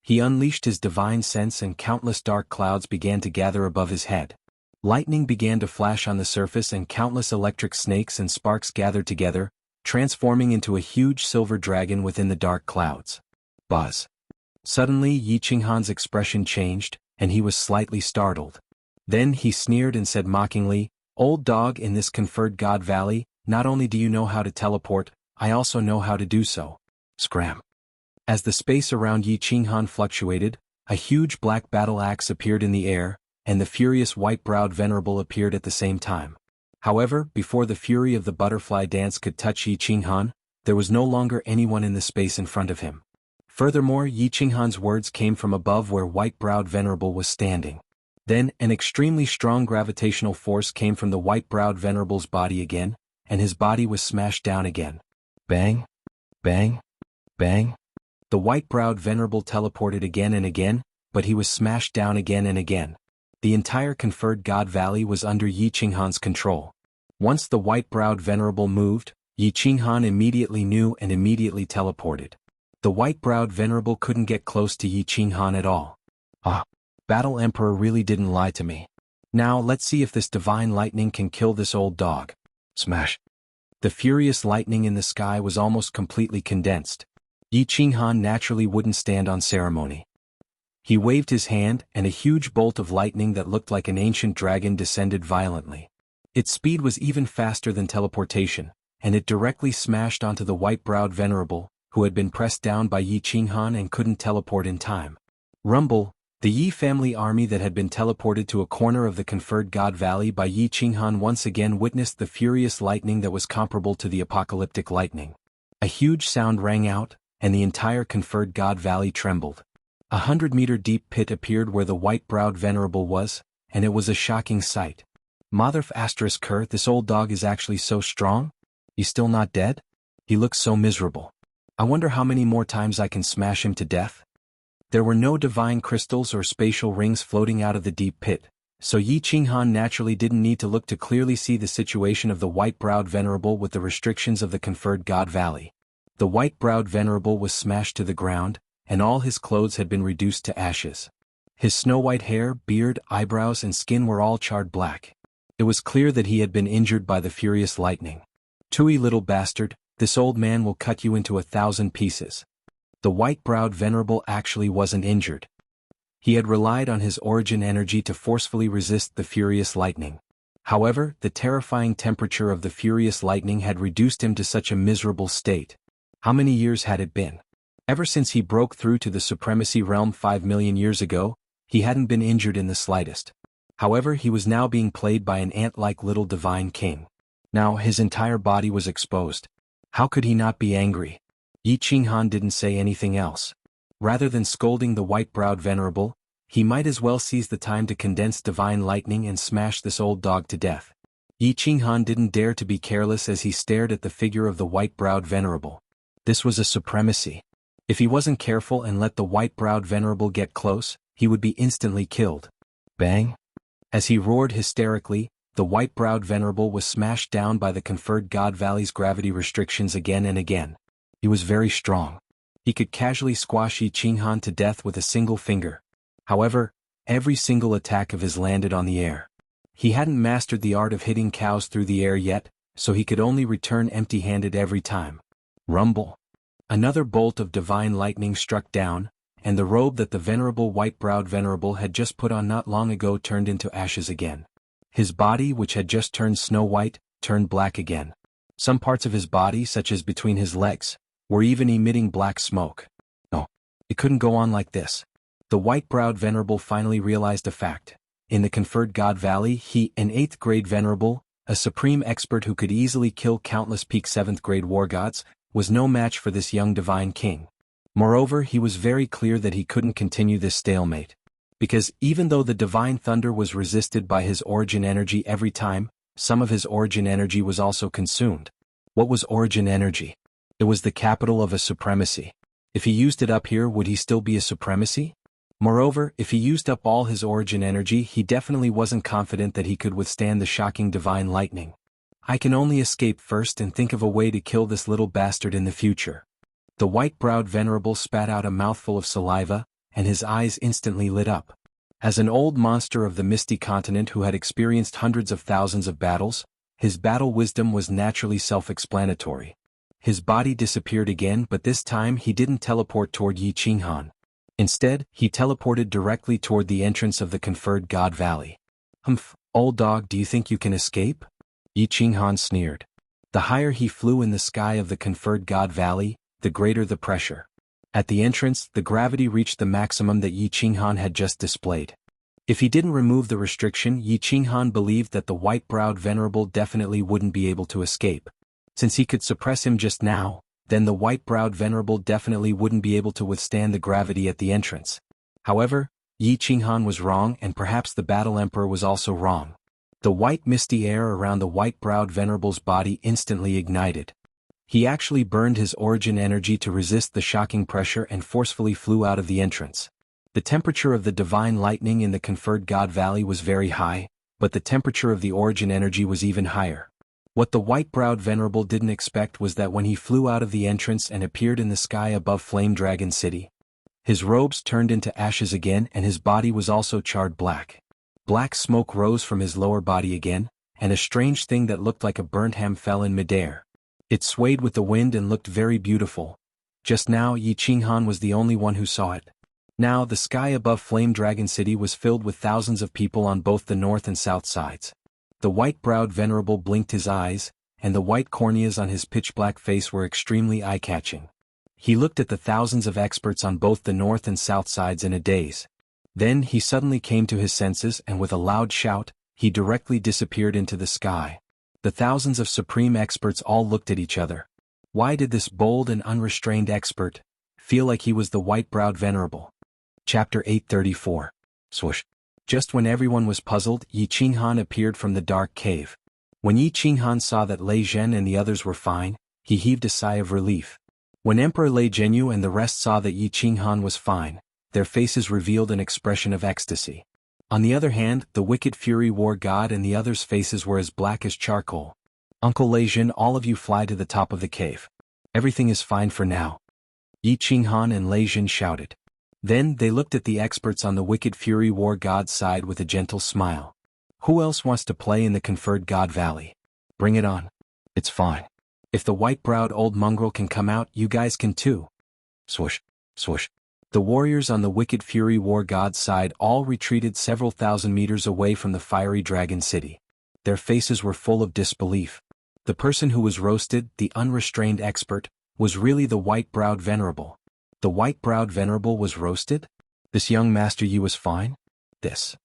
He unleashed his divine sense and countless dark clouds began to gather above his head. Lightning began to flash on the surface and countless electric snakes and sparks gathered together, transforming into a huge silver dragon within the dark clouds. Buzz. Suddenly Yi Qinghan's expression changed, and he was slightly startled. Then he sneered and said mockingly, "Old dog, in this conferred God Valley, not only do you know how to teleport, I also know how to do so." Scram. As the space around Yi Qinghan fluctuated, a huge black battle axe appeared in the air, and the furious white-browed venerable appeared at the same time. However, before the fury of the butterfly dance could touch Yi Qinghan, there was no longer anyone in the space in front of him. Furthermore, Yi Qinghan's words came from above where white-browed venerable was standing. Then, an extremely strong gravitational force came from the white-browed venerable's body again, and his body was smashed down again. Bang! Bang! Bang! The white-browed venerable teleported again and again, but he was smashed down again and again. The entire conferred God Valley was under Yi Qinghan's control. Once the white-browed venerable moved, Yi Qinghan immediately knew and immediately teleported. The white-browed venerable couldn't get close to Yi Qinghan at all. Battle Emperor really didn't lie to me. Now let's see if this divine lightning can kill this old dog. Smash. The furious lightning in the sky was almost completely condensed. Yi Qinghan naturally wouldn't stand on ceremony. He waved his hand and a huge bolt of lightning that looked like an ancient dragon descended violently. Its speed was even faster than teleportation, and it directly smashed onto the white-browed venerable, who had been pressed down by Yi Qinghan and couldn't teleport in time. Rumble. The Yi family army that had been teleported to a corner of the conferred God Valley by Yi Qinghan once again witnessed the furious lightning that was comparable to the apocalyptic lightning. A huge sound rang out, and the entire conferred God Valley trembled. 100-meter deep pit appeared where the white-browed venerable was, and it was a shocking sight. Motherf *Ker, this old dog is actually so strong? He's still not dead? He looks so miserable. I wonder how many more times I can smash him to death? There were no divine crystals or spatial rings floating out of the deep pit, so Yi Qinghan naturally didn't need to look to clearly see the situation of the white-browed venerable with the restrictions of the conferred God Valley. The white-browed venerable was smashed to the ground, and all his clothes had been reduced to ashes. His snow-white hair, beard, eyebrows and skin were all charred black. It was clear that he had been injured by the furious lightning. "Tui, little bastard, this old man will cut you into 1,000 pieces." The white-browed venerable actually wasn't injured. He had relied on his origin energy to forcefully resist the furious lightning. However, the terrifying temperature of the furious lightning had reduced him to such a miserable state. How many years had it been? Ever since he broke through to the supremacy realm 5 million years ago, he hadn't been injured in the slightest. However, he was now being played by an ant-like little divine king. Now his entire body was exposed. How could he not be angry? Yi Qinghan didn't say anything else. Rather than scolding the white-browed venerable, he might as well seize the time to condense divine lightning and smash this old dog to death. Yi Qinghan didn't dare to be careless as he stared at the figure of the white-browed venerable. This was a supremacy. If he wasn't careful and let the white-browed venerable get close, he would be instantly killed. Bang! As he roared hysterically, the white-browed venerable was smashed down by the conferred God Valley's gravity restrictions again and again. He was very strong. He could casually squash Yi Qinghan to death with a single finger. However, every single attack of his landed on the air. He hadn't mastered the art of hitting cows through the air yet, so he could only return empty-handed every time. Rumble. Another bolt of divine lightning struck down, and the robe that the venerable white-browed venerable had just put on not long ago turned into ashes again. His body, which had just turned snow-white, turned black again. Some parts of his body, such as between his legs, were even emitting black smoke. No, it couldn't go on like this. The white-browed venerable finally realized a fact. In the conferred God Valley, he, an 8th grade venerable, a supreme expert who could easily kill countless peak 7th grade war gods, was no match for this young divine king. Moreover, he was very clear that he couldn't continue this stalemate. Because even though the divine thunder was resisted by his origin energy every time, some of his origin energy was also consumed. What was origin energy? It was the capital of a supremacy. If he used it up here, would he still be a supremacy? Moreover, if he used up all his origin energy, he definitely wasn't confident that he could withstand the shocking divine lightning. I can only escape first and think of a way to kill this little bastard in the future. The white-browed venerable spat out a mouthful of saliva, and his eyes instantly lit up. As an old monster of the misty continent who had experienced hundreds of thousands of battles, his battle wisdom was naturally self-explanatory. His body disappeared again, but this time he didn't teleport toward Yi Qinghan. Instead, he teleported directly toward the entrance of the conferred God Valley. Humph, old dog, do you think you can escape? Yi Qinghan sneered. The higher he flew in the sky of the conferred God Valley, the greater the pressure. At the entrance, the gravity reached the maximum that Yi Qinghan had just displayed. If he didn't remove the restriction, Yi Qinghan believed that the white-browed venerable definitely wouldn't be able to escape. Since he could suppress him just now, then the white-browed venerable definitely wouldn't be able to withstand the gravity at the entrance. However, Yi Qinghan was wrong, and perhaps the Battle Emperor was also wrong. The white misty air around the white-browed venerable's body instantly ignited. He actually burned his origin energy to resist the shocking pressure and forcefully flew out of the entrance. The temperature of the divine lightning in the conferred God Valley was very high, but the temperature of the origin energy was even higher. What the white-browed venerable didn't expect was that when he flew out of the entrance and appeared in the sky above Flame Dragon City, his robes turned into ashes again and his body was also charred black. Black smoke rose from his lower body again, and a strange thing that looked like a burnt ham fell in midair. It swayed with the wind and looked very beautiful. Just now Yi Qinghan was the only one who saw it. Now the sky above Flame Dragon City was filled with thousands of people on both the north and south sides. The white-browed venerable blinked his eyes, and the white corneas on his pitch-black face were extremely eye-catching. He looked at the thousands of experts on both the north and south sides in a daze. Then he suddenly came to his senses and with a loud shout, he directly disappeared into the sky. The thousands of supreme experts all looked at each other. Why did this bold and unrestrained expert feel like he was the white-browed venerable? Chapter 834. Swoosh. Just when everyone was puzzled, Yi Qinghan appeared from the dark cave. When Yi Qinghan saw that Lei Zhen and the others were fine, he heaved a sigh of relief. When Emperor Lei Zhenyu and the rest saw that Yi Qinghan was fine, their faces revealed an expression of ecstasy. On the other hand, the wicked Fury War God and the others' faces were as black as charcoal. Uncle Lei Zhen, all of you fly to the top of the cave. Everything is fine for now. Yi Qinghan and Lei Zhen shouted. Then they looked at the experts on the wicked Fury War God's side with a gentle smile. Who else wants to play in the conferred God Valley? Bring it on. It's fine. If the white-browed old mongrel can come out, you guys can too. Swoosh, swoosh. The warriors on the wicked Fury War God's side all retreated several thousand meters away from the fiery dragon city. Their faces were full of disbelief. The person who was roasted, the unrestrained expert, was really the white-browed venerable. The white-browed venerable was roasted? This young Master Yi was fine? This.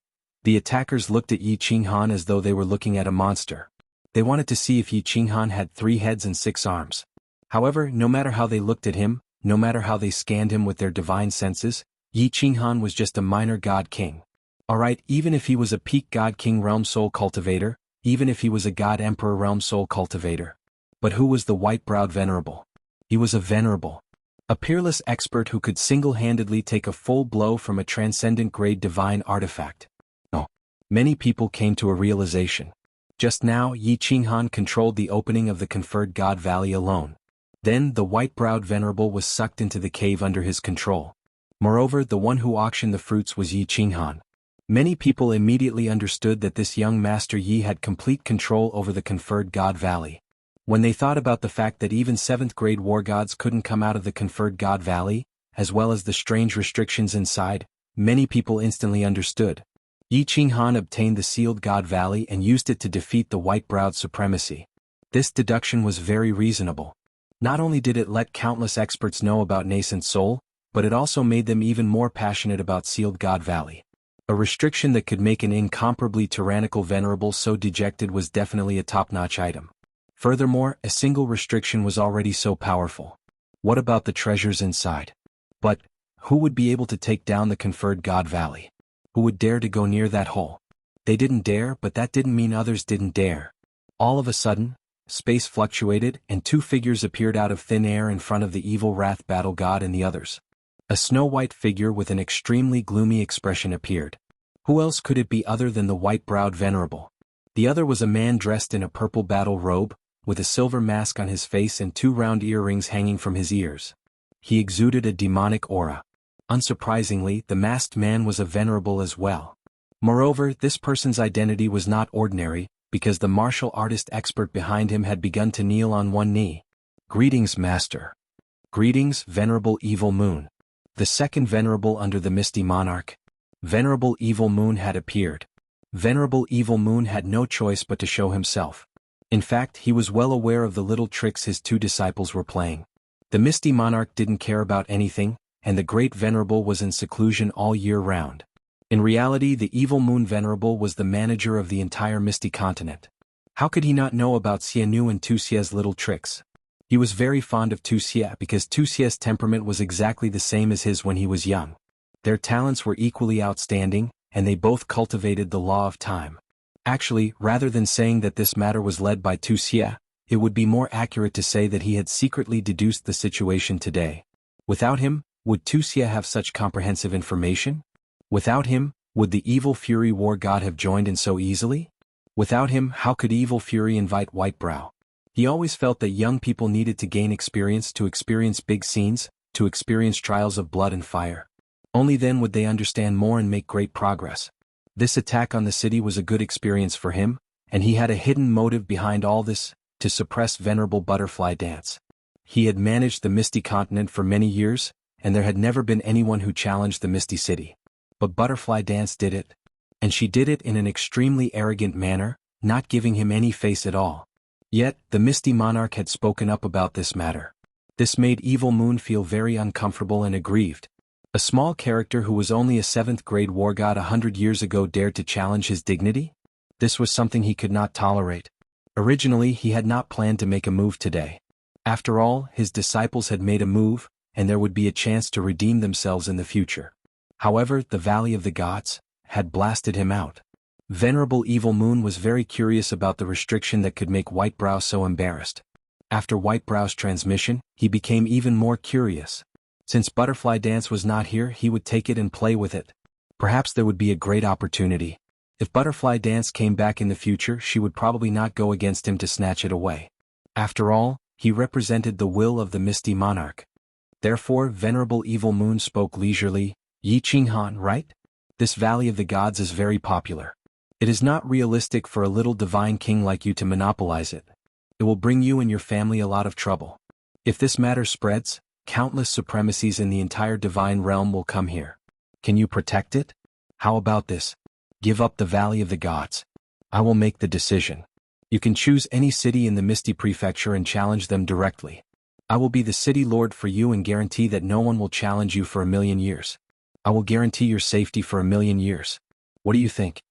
The attackers looked at Yi Qinghan as though they were looking at a monster. They wanted to see if Yi Qinghan had 3 heads and 6 arms. However, no matter how they looked at him, no matter how they scanned him with their divine senses, Yi Qinghan was just a minor god king. Alright, even if he was a peak god king realm soul cultivator, even if he was a god emperor realm soul cultivator. But who was the white-browed venerable? He was a venerable. A peerless expert who could single-handedly take a full blow from a transcendent-grade divine artifact. No. Many people came to a realization. Just now, Yi Qinghan controlled the opening of the conferred God Valley alone. Then, the white-browed venerable was sucked into the cave under his control. Moreover, the one who auctioned the fruits was Yi Qinghan. Many people immediately understood that this young Master Yi had complete control over the conferred God Valley. When they thought about the fact that even 7th-grade war gods couldn't come out of the conferred God Valley, as well as the strange restrictions inside, many people instantly understood. Yi Qinghan obtained the sealed God Valley and used it to defeat the white-browed supremacy. This deduction was very reasonable. Not only did it let countless experts know about nascent soul, but it also made them even more passionate about sealed God Valley. A restriction that could make an incomparably tyrannical venerable so dejected was definitely a top-notch item. Furthermore, a single restriction was already so powerful. What about the treasures inside? But, who would be able to take down the conferred God Valley? Who would dare to go near that hole? They didn't dare, but that didn't mean others didn't dare. All of a sudden, space fluctuated and 2 figures appeared out of thin air in front of the evil wrath battle god and the others. A snow-white figure with an extremely gloomy expression appeared. Who else could it be other than the white-browed venerable? The other was a man dressed in a purple battle robe, with a silver mask on his face and 2 round earrings hanging from his ears. He exuded a demonic aura. Unsurprisingly, the masked man was a venerable as well. Moreover, this person's identity was not ordinary, because the martial artist expert behind him had begun to kneel on one knee. Greetings, Master. Greetings, Venerable Evil Moon. The second venerable under the Misty Monarch. Venerable Evil Moon had appeared. Venerable Evil Moon had no choice but to show himself. In fact, he was well aware of the little tricks his 2 disciples were playing. The Misty Monarch didn't care about anything, and the Great Venerable was in seclusion all year round. In reality, the Evil Moon Venerable was the manager of the entire Misty Continent. How could he not know about Xianxia and Tuxia's little tricks? He was very fond of Wuxia because Wuxia's temperament was exactly the same as his when he was young. Their talents were equally outstanding, and they both cultivated the law of time. Actually, rather than saying that this matter was led by Wuxia, it would be more accurate to say that he had secretly deduced the situation today. Without him, would Wuxia have such comprehensive information? Without him, would the Evil Fury War God have joined in so easily? Without him, how could Evil Fury invite Whitebrow? He always felt that young people needed to gain experience to experience big scenes, to experience trials of blood and fire. Only then would they understand more and make great progress. This attack on the city was a good experience for him, and he had a hidden motive behind all this, to suppress Venerable Butterfly Dance. He had managed the Misty Continent for many years, and there had never been anyone who challenged the Misty City. But Butterfly Dance did it. And she did it in an extremely arrogant manner, not giving him any face at all. Yet, the Misty Monarch had spoken up about this matter. This made Evil Moon feel very uncomfortable and aggrieved. A small character who was only a 7th-grade war god 100 years ago dared to challenge his dignity? This was something he could not tolerate. Originally, he had not planned to make a move today. After all, his disciples had made a move, and there would be a chance to redeem themselves in the future. However, the Valley of the Gods had blasted him out. Venerable Evil Moon was very curious about the restriction that could make Whitebrow so embarrassed. After Whitebrow's transmission, he became even more curious. Since Butterfly Dance was not here, he would take it and play with it. Perhaps there would be a great opportunity. If Butterfly Dance came back in the future, she would probably not go against him to snatch it away. After all, he represented the will of the Misty Monarch. Therefore, Venerable Evil Moon spoke leisurely, Yi Qinghan, right? This Valley of the Gods is very popular. It is not realistic for a little divine king like you to monopolize it. It will bring you and your family a lot of trouble. If this matter spreads, countless supremacies in the entire divine realm will come here. Can you protect it? How about this? Give up the Valley of the Gods. I will make the decision. You can choose any city in the Misty Prefecture and challenge them directly. I will be the city lord for you and guarantee that no one will challenge you for 1,000,000 years. I will guarantee your safety for 1,000,000 years. What do you think?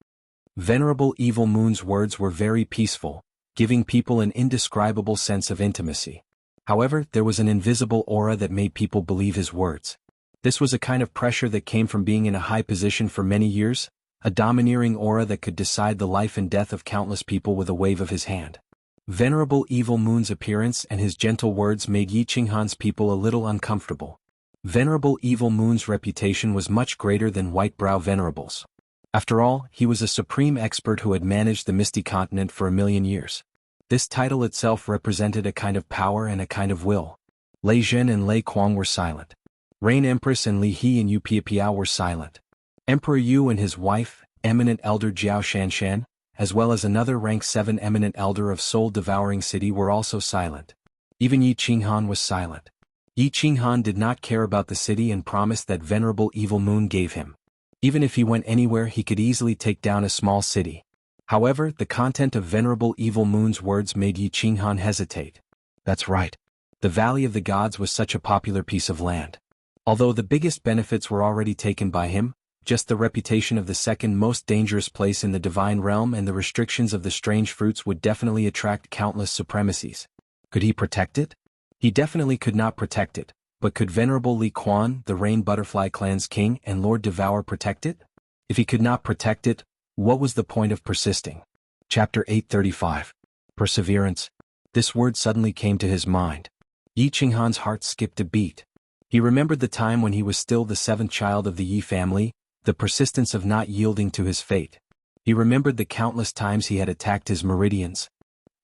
Venerable Evil Moon's words were very peaceful, giving people an indescribable sense of intimacy. However, there was an invisible aura that made people believe his words. This was a kind of pressure that came from being in a high position for many years, a domineering aura that could decide the life and death of countless people with a wave of his hand. Venerable Evil Moon's appearance and his gentle words made Yi Qinghan's people a little uncomfortable. Venerable Evil Moon's reputation was much greater than White Brow Venerable's. After all, he was a supreme expert who had managed the Misty Continent for 1,000,000 years. This title itself represented a kind of power and a kind of will. Lei Zhen and Lei Kuang were silent. Reign Empress and Li He and Yu Piapiao were silent. Emperor Yu and his wife, Eminent Elder Jiao Shanshan, as well as another rank 7 Eminent Elder of Soul-Devouring City were also silent. Even Yi Qinghan was silent. Yi Qinghan did not care about the city and promised that Venerable Evil Moon gave him. Even if he went anywhere, he could easily take down a small city. However, the content of Venerable Evil Moon's words made Yi Qinghan hesitate. That's right. The Valley of the Gods was such a popular piece of land. Although the biggest benefits were already taken by him, just the reputation of the second most dangerous place in the divine realm and the restrictions of the strange fruits would definitely attract countless supremacies. Could he protect it? He definitely could not protect it, but could Venerable Li Quan, the Rain Butterfly Clan's king and Lord Devourer, protect it? If he could not protect it, what was the point of persisting? Chapter 835. Perseverance. This word suddenly came to his mind. Yi Qinghan's heart skipped a beat. He remembered the time when he was still the 7th child of the Yi family, the persistence of not yielding to his fate. He remembered the countless times he had attacked his meridians.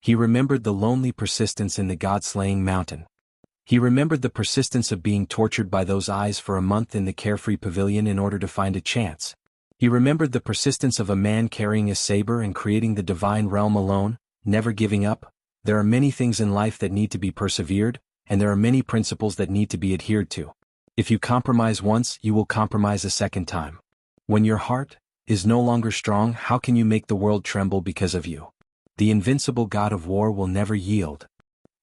He remembered the lonely persistence in the god-slaying mountain. He remembered the persistence of being tortured by those eyes for a month in the carefree pavilion in order to find a chance. He remembered the persistence of a man carrying a saber and creating the divine realm alone, never giving up. There are many things in life that need to be persevered, and there are many principles that need to be adhered to. If you compromise once, you will compromise a second time. When your heart is no longer strong, how can you make the world tremble because of you? The invincible god of war will never yield.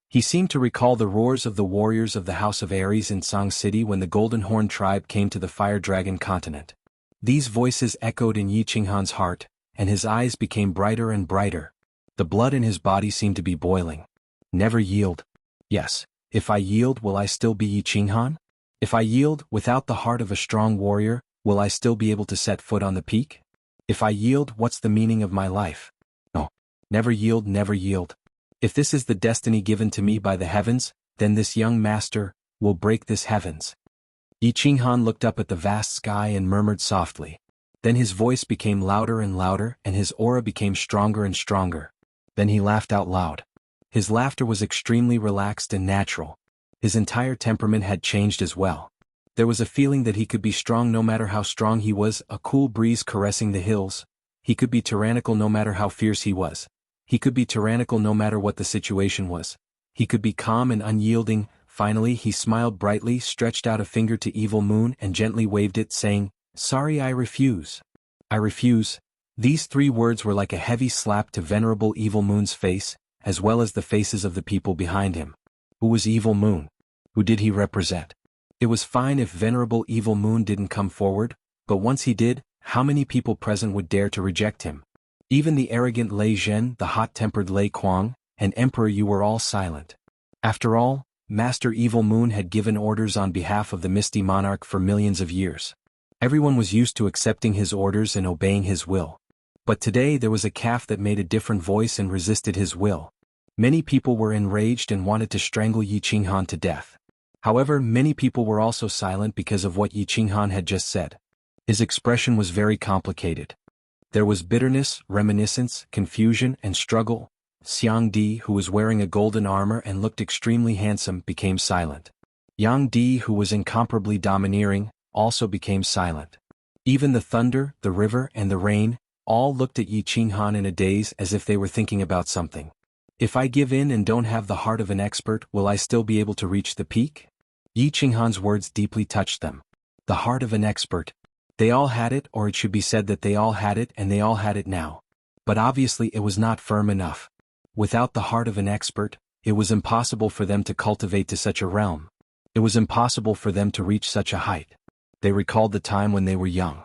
He seemed to recall the roars of the warriors of the House of Ares in Song City when the Golden Horn tribe came to the Fire Dragon continent. These voices echoed in Yi Qinghan's heart, and his eyes became brighter and brighter. The blood in his body seemed to be boiling. Never yield. Yes, if I yield, will I still be Yi Qinghan? If I yield, without the heart of a strong warrior, will I still be able to set foot on the peak? If I yield, what's the meaning of my life? No. Never yield, never yield. If this is the destiny given to me by the heavens, then this young master will break this heavens. Yi Qinghan looked up at the vast sky and murmured softly. Then his voice became louder and louder and his aura became stronger and stronger. Then he laughed out loud. His laughter was extremely relaxed and natural. His entire temperament had changed as well. There was a feeling that he could be strong no matter how strong he was, a cool breeze caressing the hills. He could be tyrannical no matter how fierce he was. He could be tyrannical no matter what the situation was. He could be calm and unyielding. Finally, he smiled brightly, stretched out a finger to Evil Moon and gently waved it, saying, "Sorry, I refuse. I refuse." These 3 words were like a heavy slap to Venerable Evil Moon's face, as well as the faces of the people behind him. Who was Evil Moon? Who did he represent? It was fine if Venerable Evil Moon didn't come forward, but once he did, how many people present would dare to reject him? Even the arrogant Lei Zhen, the hot-tempered Lei Kuang, and Emperor Yu were all silent. After all, Master Evil Moon had given orders on behalf of the Misty Monarch for millions of years. Everyone was used to accepting his orders and obeying his will. But today there was a calf that made a different voice and resisted his will. Many people were enraged and wanted to strangle Yi Qinghan to death. However, many people were also silent because of what Yi Qinghan had just said. His expression was very complicated. There was bitterness, reminiscence, confusion, and struggle. Xiang Di, who was wearing a golden armor and looked extremely handsome, became silent. Yang Di, who was incomparably domineering, also became silent. Even the thunder, the river, and the rain, all looked at Yi Qinghan in a daze as if they were thinking about something. If I give in and don't have the heart of an expert, will I still be able to reach the peak? Yi Qinghan's words deeply touched them. The heart of an expert. They all had it, or it should be said that they all had it and they all had it now. But obviously it was not firm enough. Without the heart of an expert, it was impossible for them to cultivate to such a realm. It was impossible for them to reach such a height. They recalled the time when they were young.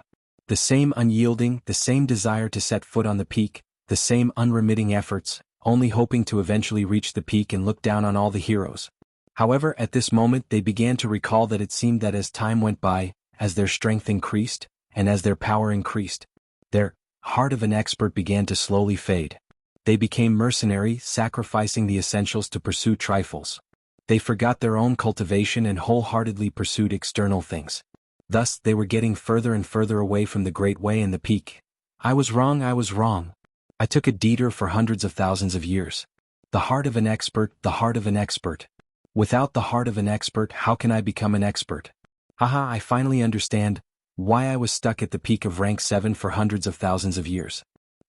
The same unyielding, the same desire to set foot on the peak, the same unremitting efforts, only hoping to eventually reach the peak and look down on all the heroes. However, at this moment they began to recall that it seemed that as time went by, as their strength increased, and as their power increased, their heart of an expert began to slowly fade. They became mercenary, sacrificing the essentials to pursue trifles. They forgot their own cultivation and wholeheartedly pursued external things. Thus, they were getting further and further away from the great way and the peak. I was wrong. I took a detour for hundreds of thousands of years. The heart of an expert, the heart of an expert. Without the heart of an expert, how can I become an expert? Haha, I finally understand why I was stuck at the peak of rank 7 for hundreds of thousands of years.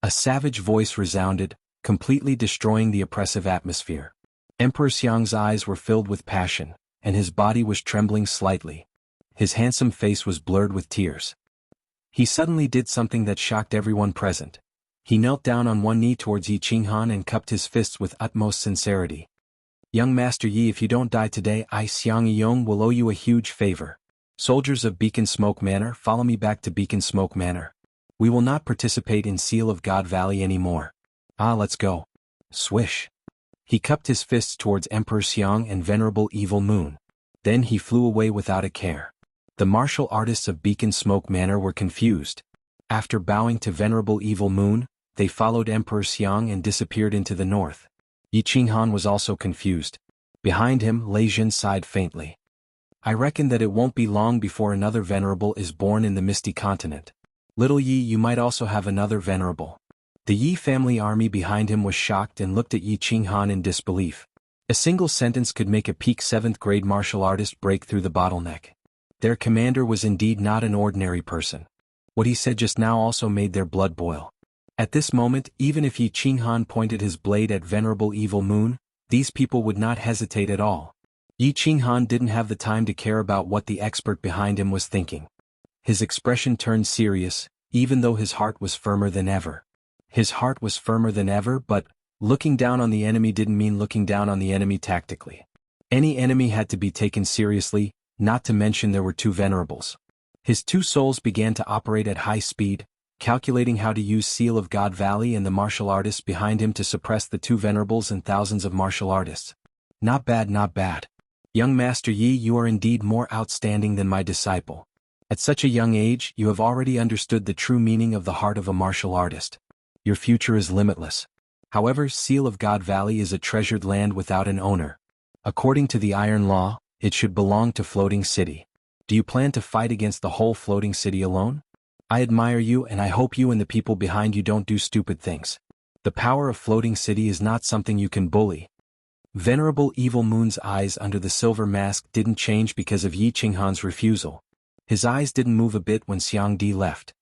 A savage voice resounded, completely destroying the oppressive atmosphere. Emperor Xiang's eyes were filled with passion, and his body was trembling slightly. His handsome face was blurred with tears. He suddenly did something that shocked everyone present. He knelt down on one knee towards Yi Qinghan and cupped his fists with utmost sincerity. Young Master Yi, if you don't die today, I Xianxia will owe you a huge favor. Soldiers of Beacon Smoke Manor, follow me back to Beacon Smoke Manor. We will not participate in Seal of God Valley anymore. Let's go. Swish. He cupped his fists towards Emperor Xiang and Venerable Evil Moon. Then he flew away without a care. The martial artists of Beacon Smoke Manor were confused. After bowing to Venerable Evil Moon, they followed Emperor Xiang and disappeared into the north. Yi Qinghan was also confused. Behind him, Lei Jin sighed faintly. I reckon that it won't be long before another Venerable is born in the Misty Continent. Little Yi, you might also have another Venerable. The Yi family army behind him was shocked and looked at Yi Qinghan in disbelief. A single sentence could make a peak 7th grade martial artist break through the bottleneck. Their commander was indeed not an ordinary person. What he said just now also made their blood boil. At this moment, even if Yi Qinghan pointed his blade at Venerable Evil Moon, these people would not hesitate at all. Yi Qinghan didn't have the time to care about what the expert behind him was thinking. His expression turned serious, even though his heart was firmer than ever. His heart was firmer than ever, but looking down on the enemy didn't mean looking down on the enemy tactically. Any enemy had to be taken seriously, not to mention there were two venerables. His two souls began to operate at high speed, calculating how to use Seal of God Valley and the martial artists behind him to suppress the two venerables and thousands of martial artists. Not bad, not bad. Young Master Yi, you are indeed more outstanding than my disciple. At such a young age, you have already understood the true meaning of the heart of a martial artist. Your future is limitless. However, Seal of God Valley is a treasured land without an owner. According to the Iron Law, it should belong to Floating City. Do you plan to fight against the whole Floating City alone? I admire you and I hope you and the people behind you don't do stupid things. The power of Floating City is not something you can bully. Venerable Evil Moon's eyes under the silver mask didn't change because of Yi Qinghan's refusal. His eyes didn't move a bit when Xiang Di left.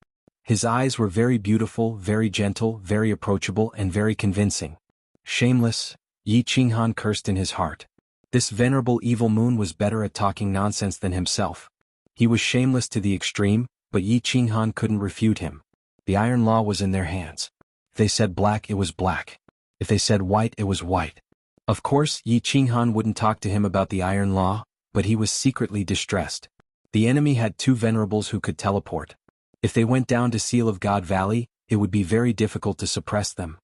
His eyes were very beautiful, very gentle, very approachable and very convincing. Shameless, Yi Qinghan cursed in his heart. This Venerable Evil Moon was better at talking nonsense than himself. He was shameless to the extreme, but Yi Qinghan couldn't refute him. The Iron Law was in their hands. If they said black, it was black. If they said white, it was white. Of course, Yi Qinghan wouldn't talk to him about the Iron Law, but he was secretly distressed. The enemy had two venerables who could teleport. If they went down to Seal of God Valley, it would be very difficult to suppress them.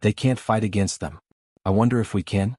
They can't fight against them. I wonder if we can?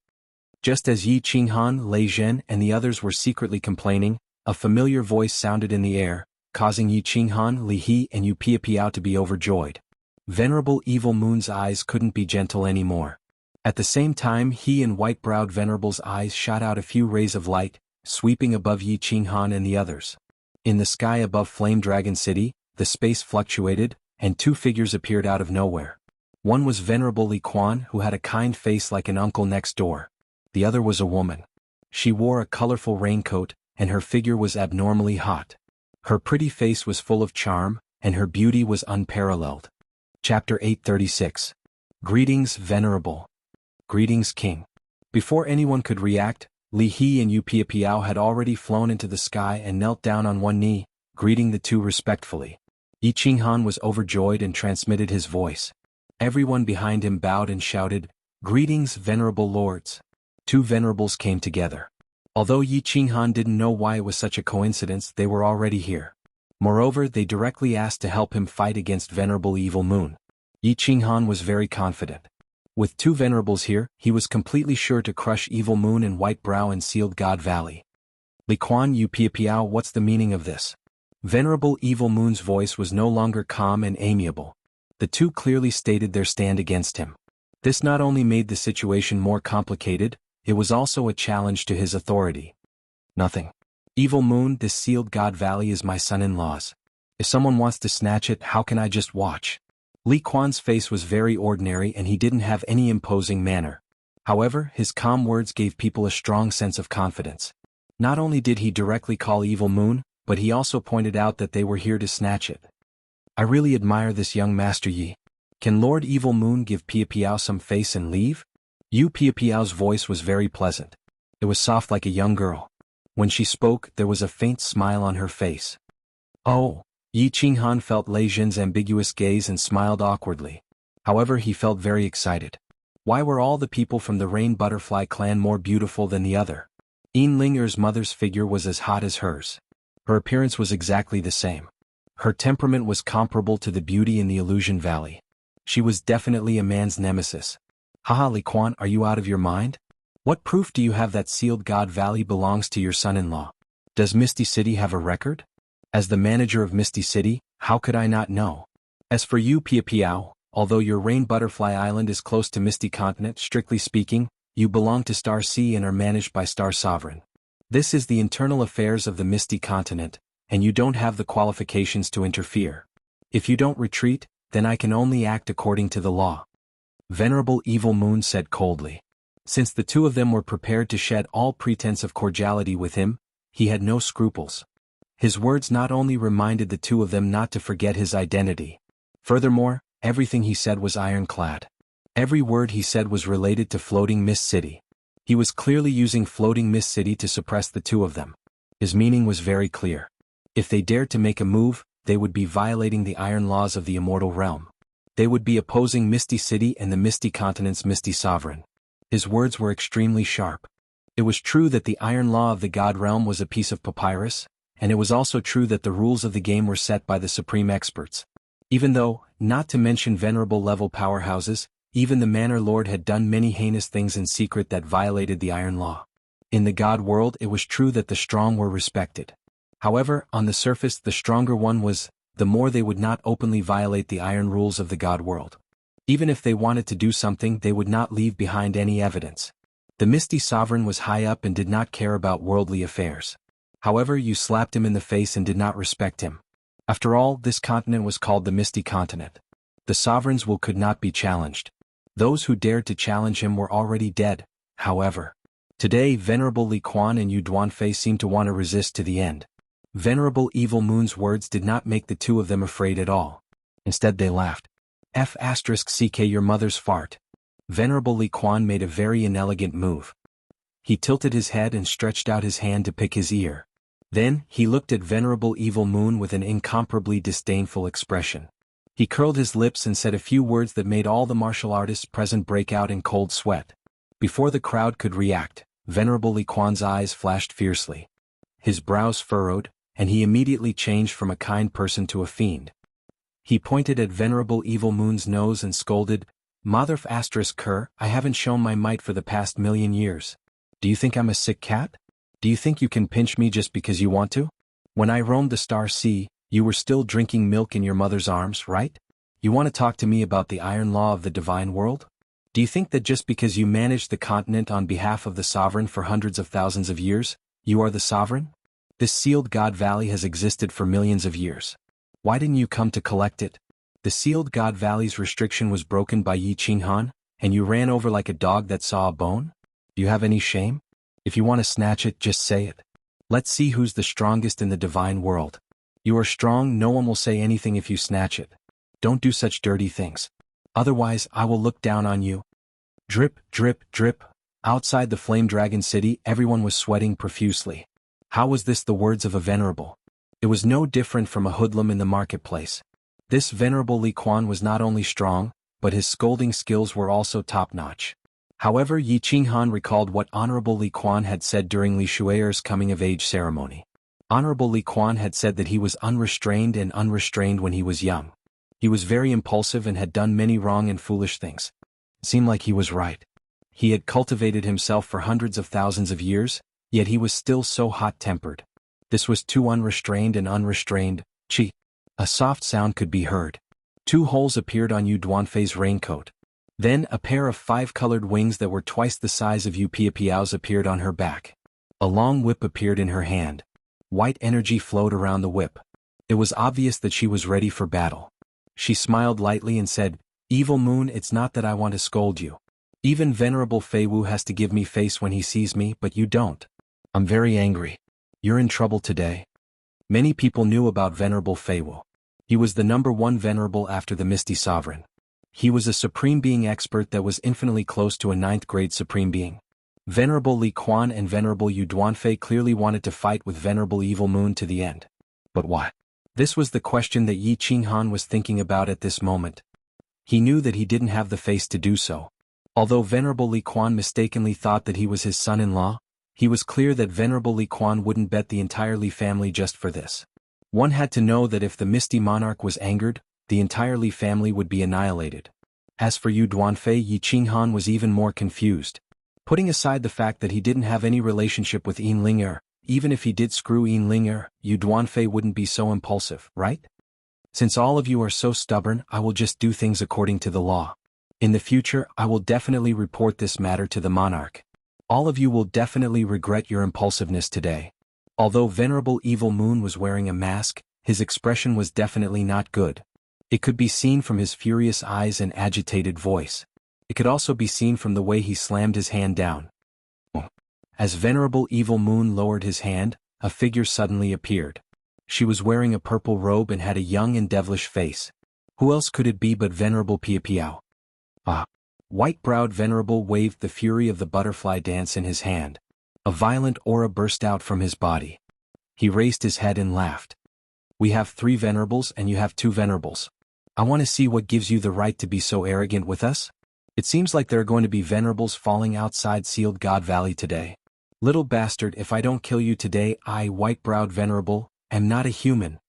Just as Yi Qinghan, Lei Zhen and the others were secretly complaining, a familiar voice sounded in the air, causing Yi Qinghan, Li He and Yu Piapiao to be overjoyed. Venerable Evil Moon's eyes couldn't be gentle anymore. At the same time, he and white-browed Venerable's eyes shot out a few rays of light, sweeping above Yi Qinghan and the others. In the sky above Flame Dragon City, the space fluctuated, and two figures appeared out of nowhere. One was Venerable Li Quan, who had a kind face like an uncle next door. The other was a woman. She wore a colorful raincoat, and her figure was abnormally hot. Her pretty face was full of charm, and her beauty was unparalleled. Chapter 836. Greetings, Venerable. Greetings, King. Before anyone could react, Li He and Yu Piapiao had already flown into the sky and knelt down on one knee, greeting the two respectfully. Yi Qinghan was overjoyed and transmitted his voice. Everyone behind him bowed and shouted, "Greetings, venerable lords." Two venerables came together. Although Yi Qinghan didn't know why it was such a coincidence, they were already here. Moreover, they directly asked to help him fight against Venerable Evil Moon. Yi Qinghan was very confident. With two venerables here, he was completely sure to crush Evil Moon and White Brow in Sealed God Valley. "Li Quan Yu Piao, what's the meaning of this?" Venerable Evil Moon's voice was no longer calm and amiable. The two clearly stated their stand against him. This not only made the situation more complicated, it was also a challenge to his authority. "Nothing. Evil Moon, this Sealed God Valley is my son-in-law's. If someone wants to snatch it, how can I just watch?" Li Quan's face was very ordinary and he didn't have any imposing manner. However, his calm words gave people a strong sense of confidence. Not only did he directly call Evil Moon, but he also pointed out that they were here to snatch it. "I really admire this young Master Yi. Can Lord Evil Moon give Piao some face and leave?" Yu Piao's voice was very pleasant. It was soft like a young girl. When she spoke, there was a faint smile on her face. "Oh." Yi Qinghan felt Lei Jin's ambiguous gaze and smiled awkwardly. However, he felt very excited. Why were all the people from the Rain Butterfly clan more beautiful than the other? Yin Linger's mother's figure was as hot as hers. Her appearance was exactly the same. Her temperament was comparable to the beauty in the Illusion Valley. She was definitely a man's nemesis. "Haha, Li Quan, are you out of your mind? What proof do you have that Sealed God Valley belongs to your son-in-law? Does Misty City have a record? As the manager of Misty City, how could I not know? As for you Piao, although your Rain Butterfly Island is close to Misty Continent, strictly speaking, you belong to Star Sea and are managed by Star Sovereign. This is the internal affairs of the Misty Continent, and you don't have the qualifications to interfere. If you don't retreat, then I can only act according to the law." Venerable Evil Moon said coldly. Since the two of them were prepared to shed all pretense of cordiality with him, he had no scruples. His words not only reminded the two of them not to forget his identity. Furthermore, everything he said was ironclad. Every word he said was related to Floating Mist City. He was clearly using Floating Mist City to suppress the two of them. His meaning was very clear. If they dared to make a move, they would be violating the iron laws of the Immortal Realm. They would be opposing Misty City and the Misty Continent's Misty Sovereign. His words were extremely sharp. It was true that the iron law of the God Realm was a piece of papyrus, and it was also true that the rules of the game were set by the supreme experts. Even though, not to mention venerable level powerhouses, even the Manor Lord had done many heinous things in secret that violated the iron law. In the God world it was true that the strong were respected. However, on the surface the stronger one was, the more they would not openly violate the iron rules of the God world. Even if they wanted to do something, they would not leave behind any evidence. The Misty Sovereign was high up and did not care about worldly affairs. However, you slapped him in the face and did not respect him. After all, this continent was called the Misty Continent. The Sovereign's will could not be challenged. Those who dared to challenge him were already dead, however. Today, Venerable Li Quan and Yu Duanfei seemed to want to resist to the end. Venerable Evil Moon's words did not make the two of them afraid at all. Instead they laughed. "F***ck your mother's fart." Venerable Li Quan made a very inelegant move. He tilted his head and stretched out his hand to pick his ear. Then, he looked at Venerable Evil Moon with an incomparably disdainful expression. He curled his lips and said a few words that made all the martial artists present break out in cold sweat. Before the crowd could react, Venerable Li Quan's eyes flashed fiercely. His brows furrowed, and he immediately changed from a kind person to a fiend. He pointed at Venerable Evil Moon's nose and scolded, "Motherf***, I haven't shown my might for the past 1,000,000 years. Do you think I'm a sick cat? Do you think you can pinch me just because you want to? When I roamed the Star Sea, you were still drinking milk in your mother's arms, right? You want to talk to me about the iron law of the divine world? Do you think that just because you managed the continent on behalf of the sovereign for hundreds of thousands of years, you are the sovereign? This Sealed God Valley has existed for millions of years. Why didn't you come to collect it? The Sealed God Valley's restriction was broken by Yi Qinghan, and you ran over like a dog that saw a bone? Do you have any shame? If you want to snatch it, just say it. Let's see who's the strongest in the divine world. You are strong, no one will say anything if you snatch it. Don't do such dirty things. Otherwise, I will look down on you." Drip, drip, drip. Outside the Flame Dragon City, everyone was sweating profusely. How was this the words of a venerable? It was no different from a hoodlum in the marketplace. This Venerable Li Quan was not only strong, but his scolding skills were also top-notch. However, Yi Qinghan recalled what Honorable Li Quan had said during Li Shuer's coming-of-age ceremony. Honorable Li Quan had said that he was unrestrained when he was young. He was very impulsive and had done many wrong and foolish things. It seemed like he was right. He had cultivated himself for hundreds of thousands of years, yet he was still so hot-tempered. This was too unrestrained. Chi. A soft sound could be heard. 2 holes appeared on Yu Duanfei's raincoat. Then a pair of 5-colored wings that were twice the size of Yu Piapiao's appeared on her back. A long whip appeared in her hand. White energy flowed around the whip. It was obvious that she was ready for battle. She smiled lightly and said, "Evil Moon, it's not that I want to scold you. Even Venerable Fei Wu has to give me face when he sees me, but you don't. I'm very angry. You're in trouble today." Many people knew about Venerable Fei Wu. He was the #1 venerable after the Misty Sovereign. He was a Supreme Being expert that was infinitely close to a 9th-grade Supreme Being. Venerable Li Quan and Venerable Yu Duanfei clearly wanted to fight with Venerable Evil Moon to the end. But why? This was the question that Yi Qinghan was thinking about at this moment. He knew that he didn't have the face to do so. Although Venerable Li Quan mistakenly thought that he was his son-in-law, he was clear that Venerable Li Quan wouldn't bet the entire Li family just for this. One had to know that if the Misty Monarch was angered, the entire Li family would be annihilated. As for Yu Duanfei, Yi Qinghan was even more confused. Putting aside the fact that he didn't have any relationship with Yin Ling'er, even if he did screw Yin Ling'er, Yu Duanfei wouldn't be so impulsive, right? Since all of you are so stubborn, I will just do things according to the law. In the future, I will definitely report this matter to the monarch. All of you will definitely regret your impulsiveness today. Although Venerable Evil Moon was wearing a mask, his expression was definitely not good. It could be seen from his furious eyes and agitated voice. It could also be seen from the way he slammed his hand down. As Venerable Evil Moon lowered his hand, a figure suddenly appeared. She was wearing a purple robe and had a young and devilish face. Who else could it be but Venerable Piapiao? White-browed Venerable waved the fury of the butterfly dance in his hand. A violent aura burst out from his body. He raised his head and laughed. "We have 3 venerables and you have 2 venerables. I want to see what gives you the right to be so arrogant with us? It seems like there are going to be venerables falling outside Sealed God Valley today. Little bastard, if I don't kill you today, I, white-browed venerable, am not a human."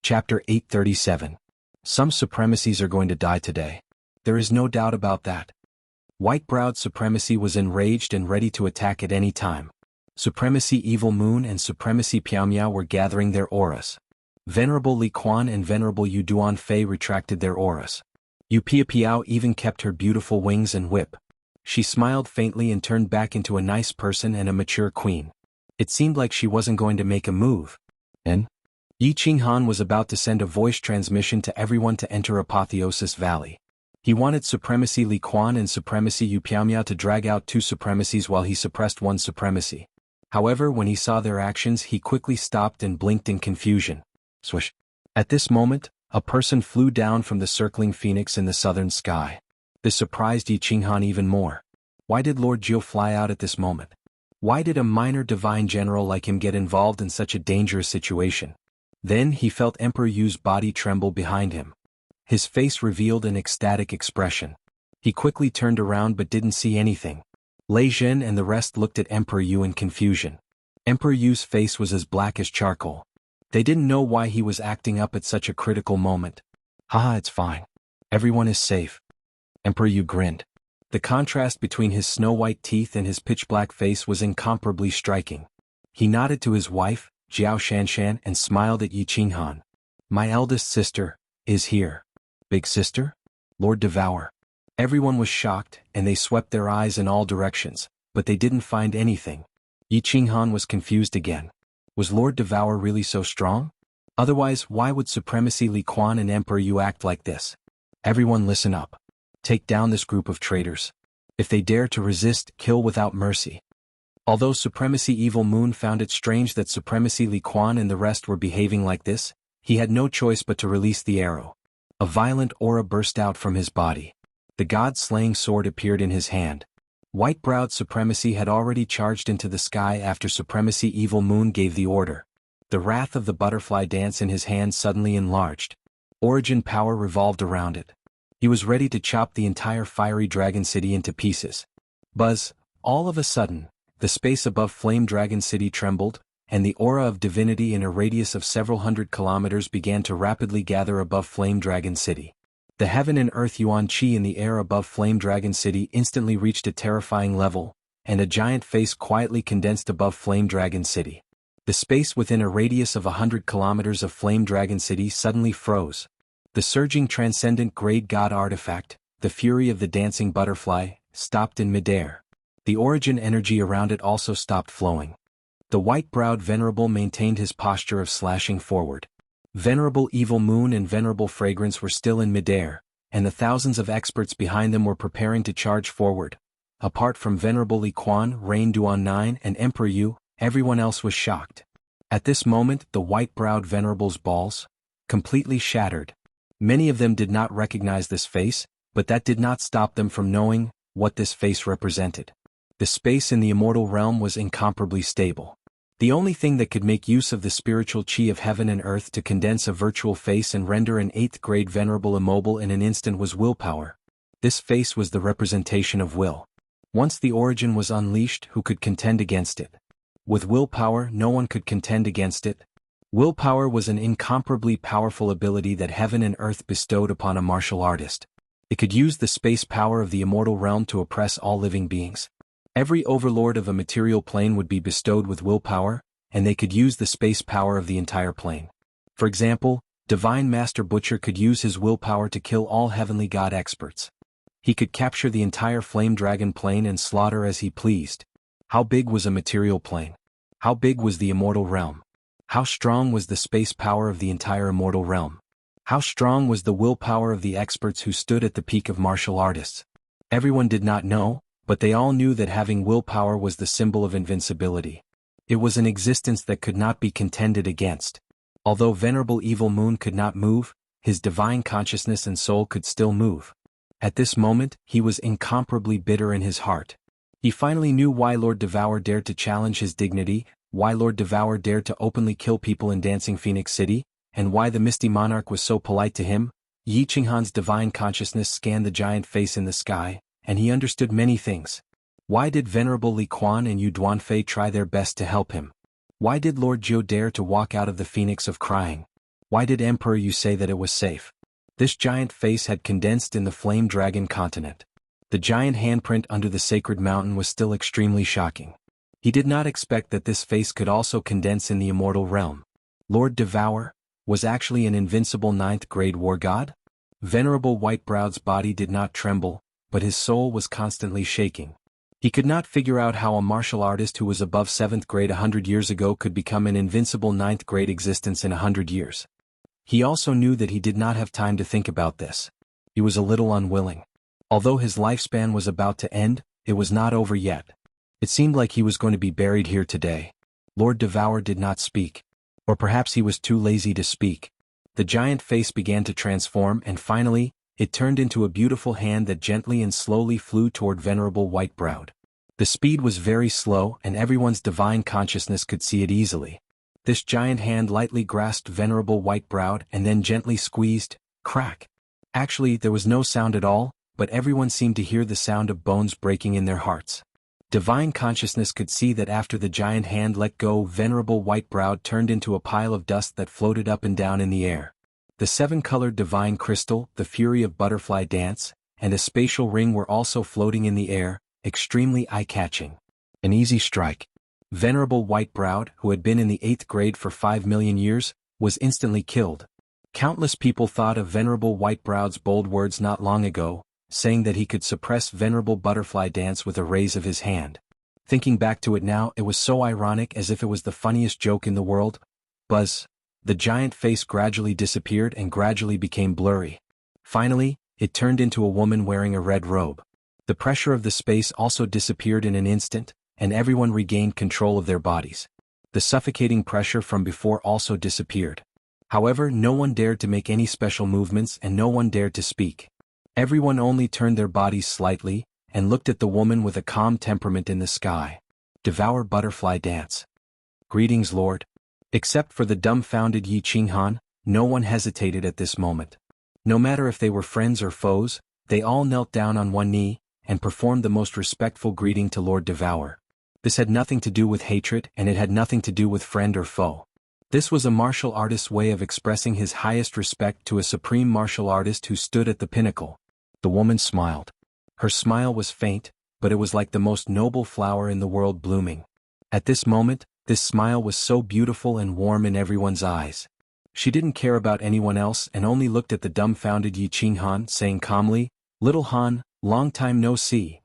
Chapter 837. Some supremacies are going to die today. There is no doubt about that. White-browed Supremacy was enraged and ready to attack at any time. Supremacy Evil Moon and Supremacy Piaomiao were gathering their auras. Venerable Li Quan and Venerable Yu Duanfei retracted their auras. Yu Piapiao even kept her beautiful wings and whip. She smiled faintly and turned back into a nice person and a mature queen. It seemed like she wasn't going to make a move. And Yi Qinghan was about to send a voice transmission to everyone to enter Apotheosis Valley. He wanted Supremacy Li Quan and Supremacy Yu Piaomiao to drag out 2 supremacies while he suppressed 1 supremacy. However, when he saw their actions, he quickly stopped and blinked in confusion. Swish. At this moment, a person flew down from the circling phoenix in the southern sky. This surprised Yi Qinghan even more. Why did Lord Jiu fly out at this moment? Why did a minor divine general like him get involved in such a dangerous situation? Then he felt Emperor Yu's body tremble behind him. His face revealed an ecstatic expression. He quickly turned around but didn't see anything. Lei Zhen and the rest looked at Emperor Yu in confusion. Emperor Yu's face was as black as charcoal. They didn't know why he was acting up at such a critical moment. "Haha, it's fine. Everyone is safe." Emperor Yu grinned. The contrast between his snow-white teeth and his pitch-black face was incomparably striking. He nodded to his wife, Jiao Shanshan, and smiled at Yi Qinghan. "My eldest sister is here." "Big sister?" "Lord Devour." Everyone was shocked, and they swept their eyes in all directions, but they didn't find anything. Yi Qinghan was confused again. Was Lord Devour really so strong? Otherwise, why would Supremacy Li Quan and Emperor Yu act like this? Everyone listen up. Take down this group of traitors. If they dare to resist, kill without mercy. Although Supremacy Evil Moon found it strange that Supremacy Li Quan and the rest were behaving like this, he had no choice but to release the arrow. A violent aura burst out from his body. The god-slaying sword appeared in his hand. White-browed Supremacy had already charged into the sky after Supremacy Evil Moon gave the order. The wrath of the butterfly dance in his hand suddenly enlarged. Origin power revolved around it. He was ready to chop the entire fiery dragon city into pieces. Buzz, all of a sudden, the space above Flame Dragon City trembled, and the aura of divinity in a radius of several hundred kilometers began to rapidly gather above Flame Dragon City. The heaven and earth yuan qi in the air above Flame Dragon City instantly reached a terrifying level, and a giant face quietly condensed above Flame Dragon City. The space within a radius of 100 kilometers of Flame Dragon City suddenly froze. The surging transcendent Great God artifact, the fury of the dancing butterfly, stopped in midair. The origin energy around it also stopped flowing. The white-browed Venerable maintained his posture of slashing forward. Venerable Evil Moon and Venerable Fragrance were still in midair, and the thousands of experts behind them were preparing to charge forward. Apart from Venerable Li Quan, Reign Duan 9 and Emperor Yu, everyone else was shocked. At this moment the white-browed Venerable's balls completely shattered. Many of them did not recognize this face, but that did not stop them from knowing what this face represented. The space in the immortal realm was incomparably stable. The only thing that could make use of the spiritual chi of heaven and earth to condense a virtual face and render an 8th grade Venerable immobile in an instant was willpower. This face was the representation of will. Once the origin was unleashed, who could contend against it? With willpower, no one could contend against it. Willpower was an incomparably powerful ability that heaven and earth bestowed upon a martial artist. It could use the space power of the immortal realm to oppress all living beings. Every overlord of a material plane would be bestowed with willpower, and they could use the space power of the entire plane. For example, Divine Master Butcher could use his willpower to kill all heavenly god experts. He could capture the entire Flame Dragon plane and slaughter as he pleased. How big was a material plane? How big was the immortal realm? How strong was the space power of the entire immortal realm? How strong was the willpower of the experts who stood at the peak of martial artists? Everyone did not know, but they all knew that having willpower was the symbol of invincibility. It was an existence that could not be contended against. Although Venerable Evil Moon could not move, his divine consciousness and soul could still move. At this moment, he was incomparably bitter in his heart. He finally knew why Lord Devour dared to challenge his dignity, why Lord Devour dared to openly kill people in Dancing Phoenix City, and why the Misty Monarch was so polite to him. Yi Qinghan's divine consciousness scanned the giant face in the sky, and he understood many things. Why did Venerable Li Quan and Yu Duanfei try their best to help him? Why did Lord Zhou dare to walk out of the Phoenix of Crying? Why did Emperor Yu say that it was safe? This giant face had condensed in the Flame Dragon continent. The giant handprint under the sacred mountain was still extremely shocking. He did not expect that this face could also condense in the immortal realm. Lord Devour was actually an invincible 9th grade war god? Venerable Whitebrow's body did not tremble, but his soul was constantly shaking. He could not figure out how a martial artist who was above 7th grade 100 years ago could become an invincible 9th grade existence in 100 years. He also knew that he did not have time to think about this. He was a little unwilling. Although his lifespan was about to end, it was not over yet. It seemed like he was going to be buried here today. Lord Devour did not speak. Or perhaps he was too lazy to speak. The giant face began to transform and finally, it turned into a beautiful hand that gently and slowly flew toward Venerable Whitebrowed. The speed was very slow and everyone's divine consciousness could see it easily. This giant hand lightly grasped Venerable Whitebrowed and then gently squeezed, crack. Actually, there was no sound at all, but everyone seemed to hear the sound of bones breaking in their hearts. Divine consciousness could see that after the giant hand let go, Venerable Whitebrowed turned into a pile of dust that floated up and down in the air. The 7-colored divine crystal, the fury of butterfly dance, and a spatial ring were also floating in the air, extremely eye-catching. An easy strike. Venerable Whitebrowed, who had been in the 8th grade for 5 million years, was instantly killed. Countless people thought of Venerable Whitebrowed's bold words not long ago, saying that he could suppress Venerable Butterfly Dance with a raise of his hand. Thinking back to it now, it was so ironic as if it was the funniest joke in the world. Buzz. The giant face gradually disappeared and gradually became blurry. Finally, it turned into a woman wearing a red robe. The pressure of the space also disappeared in an instant, and everyone regained control of their bodies. The suffocating pressure from before also disappeared. However, no one dared to make any special movements and no one dared to speak. Everyone only turned their bodies slightly, and looked at the woman with a calm temperament in the sky. Devour Butterfly Dance. Greetings, Lord. Except for the dumbfounded Yi Qinghan, no one hesitated at this moment. No matter if they were friends or foes, they all knelt down on one knee, and performed the most respectful greeting to Lord Devour. This had nothing to do with hatred, and it had nothing to do with friend or foe. This was a martial artist's way of expressing his highest respect to a supreme martial artist who stood at the pinnacle. The woman smiled. Her smile was faint, but it was like the most noble flower in the world blooming. At this moment, this smile was so beautiful and warm in everyone's eyes. She didn't care about anyone else and only looked at the dumbfounded Yi Qinghan, saying calmly, "Little Han, long time no see."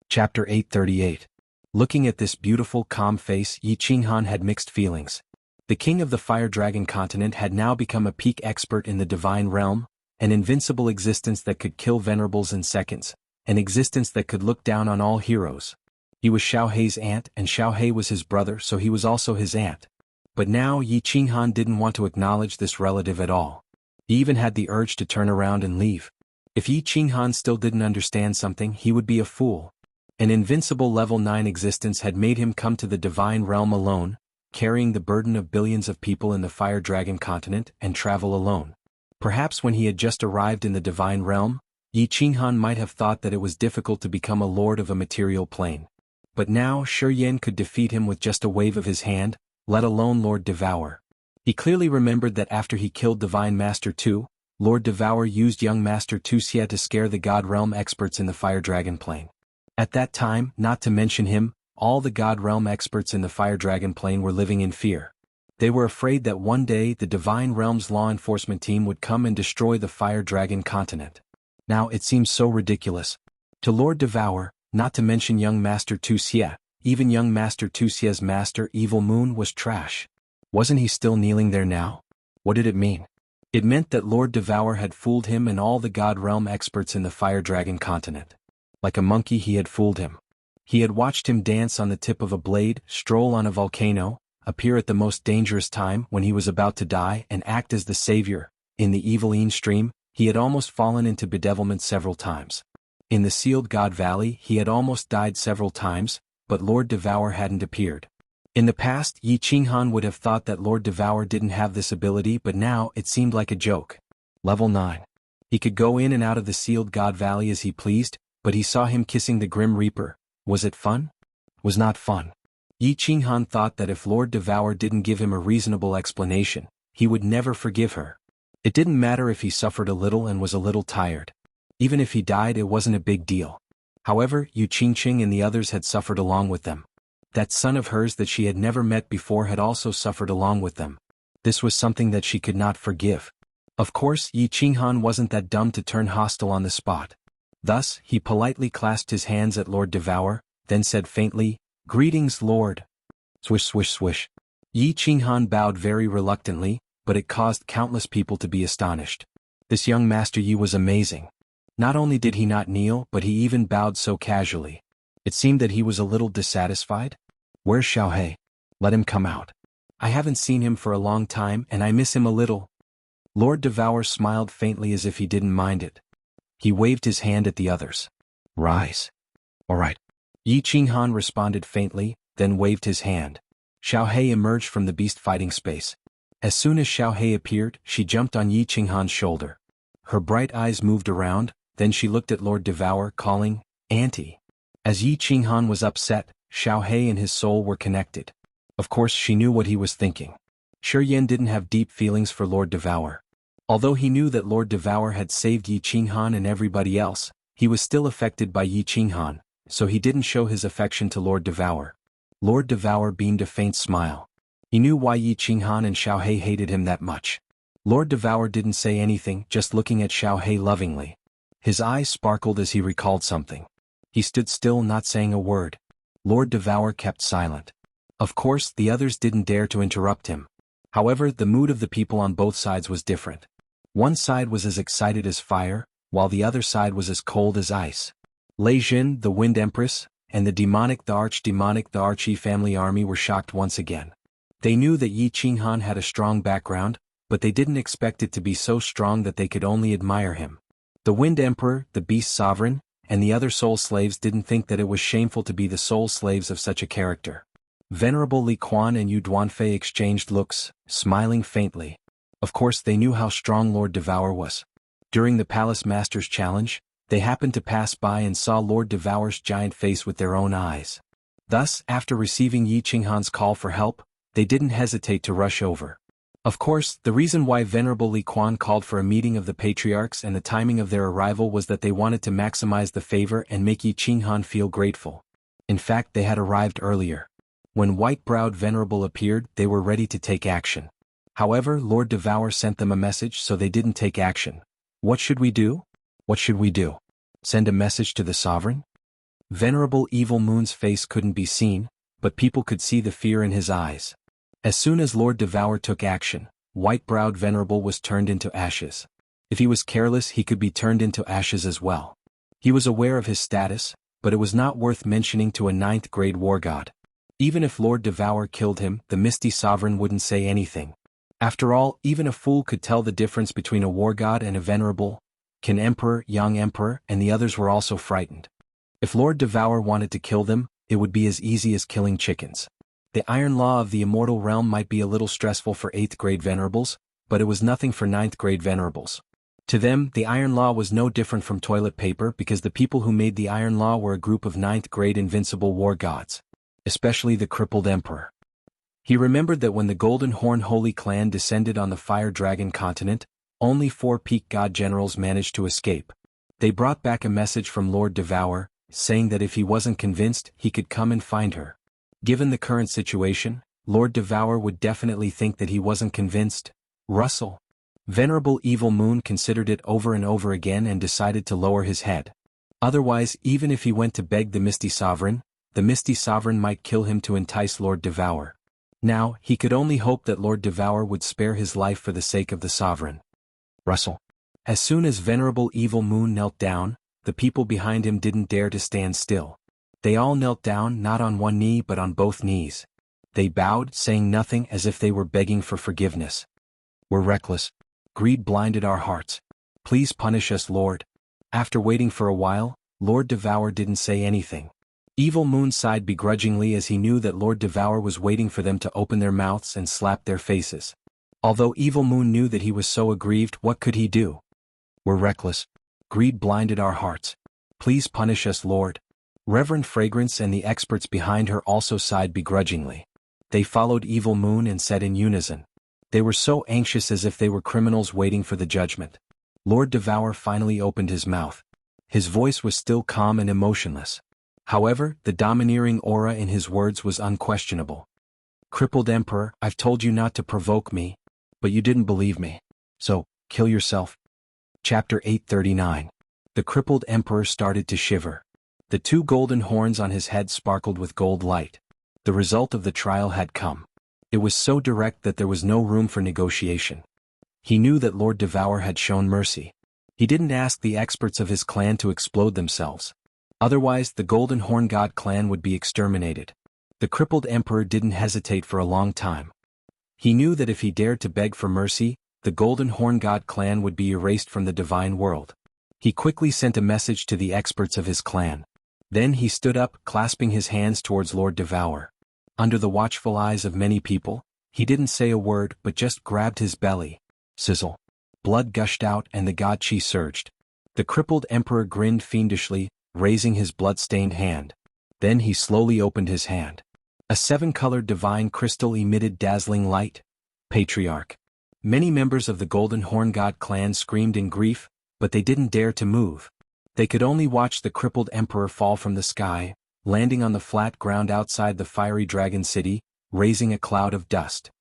Chapter 838. Looking at this beautiful, calm face, Yi Qinghan had mixed feelings. The king of the Fire Dragon continent had now become a peak expert in the divine realm, an invincible existence that could kill venerables in seconds, an existence that could look down on all heroes. He was Xiao Hei's aunt, and Xiao Hei was his brother, so he was also his aunt. But now Yi Qinghan didn't want to acknowledge this relative at all. He even had the urge to turn around and leave. If Yi Qinghan still didn't understand something, he would be a fool. An invincible level 9 existence had made him come to the divine realm alone, carrying the burden of billions of people in the Fire Dragon continent, and travel alone. Perhaps when he had just arrived in the divine realm, Yi Qinghan might have thought that it was difficult to become a lord of a material plane. But now Shi Yan could defeat him with just a wave of his hand, let alone Lord Devour. He clearly remembered that after he killed Divine Master Tu, Lord Devour used young Master Wuxia to scare the God Realm experts in the Fire Dragon plane. At that time, not to mention him, all the God Realm experts in the Fire Dragon plane were living in fear. They were afraid that one day the Divine Realm's law enforcement team would come and destroy the Fire Dragon continent. Now it seems so ridiculous. To Lord Devour, not to mention young Master Wuxia, even young Master Wuxia's master Evil Moon was trash. Wasn't he still kneeling there now? What did it mean? It meant that Lord Devour had fooled him and all the God Realm experts in the Fire Dragon continent. Like a monkey he had fooled him. He had watched him dance on the tip of a blade, stroll on a volcano, appear at the most dangerous time when he was about to die and act as the savior. In the Eveline stream, he had almost fallen into bedevilment several times. In the sealed God Valley he had almost died several times, but Lord Devour hadn't appeared. In the past Yi Qinghan would have thought that Lord Devour didn't have this ability, but now it seemed like a joke. Level 9. He could go in and out of the sealed God Valley as he pleased, but he saw him kissing the Grim Reaper. Was it fun? Was not fun. Yi Qinghan thought that if Lord Devour didn't give him a reasonable explanation, he would never forgive her. It didn't matter if he suffered a little and was a little tired. Even if he died, it wasn't a big deal. However, Yu Qingqing and the others had suffered along with them. That son of hers that she had never met before had also suffered along with them. This was something that she could not forgive. Of course, Yi Qinghan wasn't that dumb to turn hostile on the spot. Thus, he politely clasped his hands at Lord Devour, then said faintly, "Greetings, Lord." Swish swish swish. Yi Qinghan bowed very reluctantly, but it caused countless people to be astonished. This young Master Yi was amazing. Not only did he not kneel, but he even bowed so casually. It seemed that he was a little dissatisfied. "Where's Xiao Hei? Let him come out. I haven't seen him for a long time and I miss him a little." Lord Devour smiled faintly as if he didn't mind it. He waved his hand at the others. "Rise." "All right." Yi Qinghan responded faintly, then waved his hand. Xiao Hei emerged from the beast fighting space. As soon as Xiao Hei appeared, she jumped on Yi Qinghan's shoulder. Her bright eyes moved around, then she looked at Lord Devour, calling, "Auntie." As Yi Qinghan was upset, Xiao Hei and his soul were connected. Of course she knew what he was thinking. Shi Yan didn't have deep feelings for Lord Devour. Although he knew that Lord Devour had saved Yi Qinghan and everybody else, he was still affected by Yi Qinghan, so he didn't show his affection to Lord Devour. Lord Devour beamed a faint smile. He knew why Yi Qinghan and Xiao Hei hated him that much. Lord Devour didn't say anything, just looking at Xiao Hei lovingly. His eyes sparkled as he recalled something. He stood still, not saying a word. Lord Devour kept silent. Of course, the others didn't dare to interrupt him. However, the mood of the people on both sides was different. One side was as excited as fire, while the other side was as cold as ice. Lei Jin, the Wind Empress, and the arch-demonic the Archie family army were shocked once again. They knew that Yi Qinghan had a strong background, but they didn't expect it to be so strong that they could only admire him. The Wind Emperor, the Beast Sovereign, and the other soul slaves didn't think that it was shameful to be the soul slaves of such a character. Venerable Li Quan and Yu Duanfei exchanged looks, smiling faintly. Of course they knew how strong Lord Devour was. During the Palace Master's challenge, they happened to pass by and saw Lord Devour's giant face with their own eyes. Thus, after receiving Yi Qinghan's call for help, they didn't hesitate to rush over. Of course, the reason why Venerable Li Quan called for a meeting of the patriarchs and the timing of their arrival was that they wanted to maximize the favor and make Yi Qinghan feel grateful. In fact, they had arrived earlier. When white-browed Venerable appeared, they were ready to take action. However, Lord Devour sent them a message, so they didn't take action. What should we do? What should we do? Send a message to the sovereign? Venerable Evil Moon's face couldn't be seen, but people could see the fear in his eyes. As soon as Lord Devour took action, white-browed Venerable was turned into ashes. If he was careless, he could be turned into ashes as well. He was aware of his status, but it was not worth mentioning to a 9th-grade war god. Even if Lord Devour killed him, the Misty Sovereign wouldn't say anything. After all, even a fool could tell the difference between a war god and a venerable. Qin Emperor, Yang Emperor, and the others were also frightened. If Lord Devour wanted to kill them, it would be as easy as killing chickens. The iron law of the immortal realm might be a little stressful for 8th-grade venerables, but it was nothing for 9th-grade venerables. To them, the iron law was no different from toilet paper because the people who made the iron law were a group of 9th-grade invincible war gods. Especially the crippled emperor. He remembered that when the Golden Horn Holy Clan descended on the Fire Dragon continent, only 4 peak god generals managed to escape. They brought back a message from Lord Devour, saying that if he wasn't convinced, he could come and find her. Given the current situation, Lord Devour would definitely think that he wasn't convinced. Russell. Venerable Evil Moon considered it over and over again and decided to lower his head. Otherwise, even if he went to beg the Misty Sovereign might kill him to entice Lord Devour. Now, he could only hope that Lord Devour would spare his life for the sake of the Sovereign. Russell. As soon as Venerable Evil Moon knelt down, the people behind him didn't dare to stand still. They all knelt down not on one knee but on both knees. They bowed, saying nothing as if they were begging for forgiveness. We're reckless. Greed blinded our hearts. Please punish us, Lord. After waiting for a while, Lord Devour didn't say anything. Evil Moon sighed begrudgingly as he knew that Lord Devour was waiting for them to open their mouths and slap their faces. Although Evil Moon knew that he was so aggrieved, what could he do? We're reckless. Greed blinded our hearts. Please punish us, Lord. Reverend Fragrance and the experts behind her also sighed begrudgingly. They followed Evil Moon and said in unison. They were so anxious as if they were criminals waiting for the judgment. Lord Devour finally opened his mouth. His voice was still calm and emotionless. However, the domineering aura in his words was unquestionable. Crippled Emperor, I've told you not to provoke me, but you didn't believe me. So, kill yourself. Chapter 839. The crippled Emperor started to shiver. The 2 golden horns on his head sparkled with gold light. The result of the trial had come. It was so direct that there was no room for negotiation. He knew that Lord Devour had shown mercy. He didn't ask the experts of his clan to explode themselves. Otherwise, the Golden Horn God clan would be exterminated. The crippled emperor didn't hesitate for a long time. He knew that if he dared to beg for mercy, the Golden Horn God clan would be erased from the divine world. He quickly sent a message to the experts of his clan. Then he stood up, clasping his hands towards Lord Devour. Under the watchful eyes of many people, he didn't say a word but just grabbed his belly. Sizzle. Blood gushed out and the god chi surged. The crippled emperor grinned fiendishly, raising his blood-stained hand. Then he slowly opened his hand. A 7-colored divine crystal emitted dazzling light. Patriarch. Many members of the Golden Horn God clan screamed in grief, but they didn't dare to move. They could only watch the crippled emperor fall from the sky, landing on the flat ground outside the fiery dragon city, raising a cloud of dust.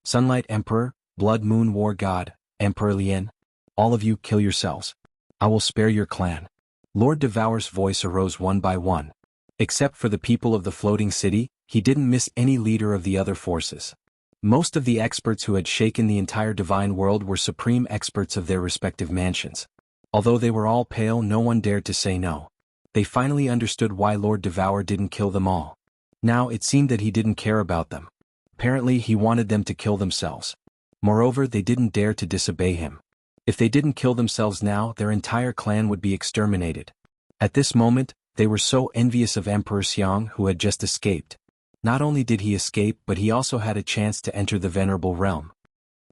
Sunlight Emperor, Blood Moon War God, Emperor Lien, all of you kill yourselves. I will spare your clan. Lord Devour's voice arose one by one. Except for the people of the floating city, he didn't miss any leader of the other forces. Most of the experts who had shaken the entire divine world were supreme experts of their respective mansions. Although they were all pale, no one dared to say no. They finally understood why Lord Devour didn't kill them all. Now it seemed that he didn't care about them. Apparently he wanted them to kill themselves. Moreover, they didn't dare to disobey him. If they didn't kill themselves now, their entire clan would be exterminated. At this moment, they were so envious of Emperor Xiang who had just escaped. Not only did he escape, but he also had a chance to enter the venerable realm.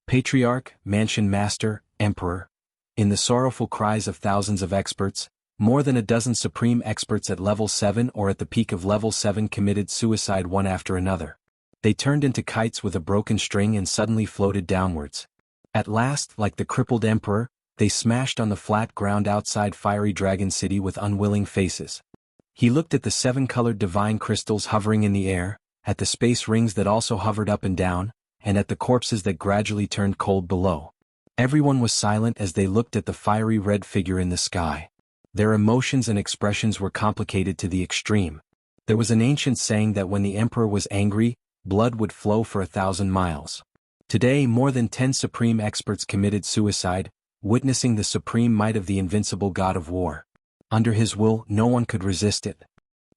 Patriarch, Mansion Master, Emperor. In the sorrowful cries of thousands of experts, more than a dozen supreme experts at level 7 or at the peak of level 7 committed suicide one after another. They turned into kites with a broken string and suddenly floated downwards. At last, like the crippled emperor, they smashed on the flat ground outside Fiery Dragon City with unwilling faces. He looked at the 7-colored divine crystals hovering in the air, at the space rings that also hovered up and down, and at the corpses that gradually turned cold below. Everyone was silent as they looked at the fiery red figure in the sky. Their emotions and expressions were complicated to the extreme. There was an ancient saying that when the emperor was angry, blood would flow for 1,000 miles. Today, more than 10 supreme experts committed suicide, witnessing the supreme might of the invincible god of war. Under his will, no one could resist it.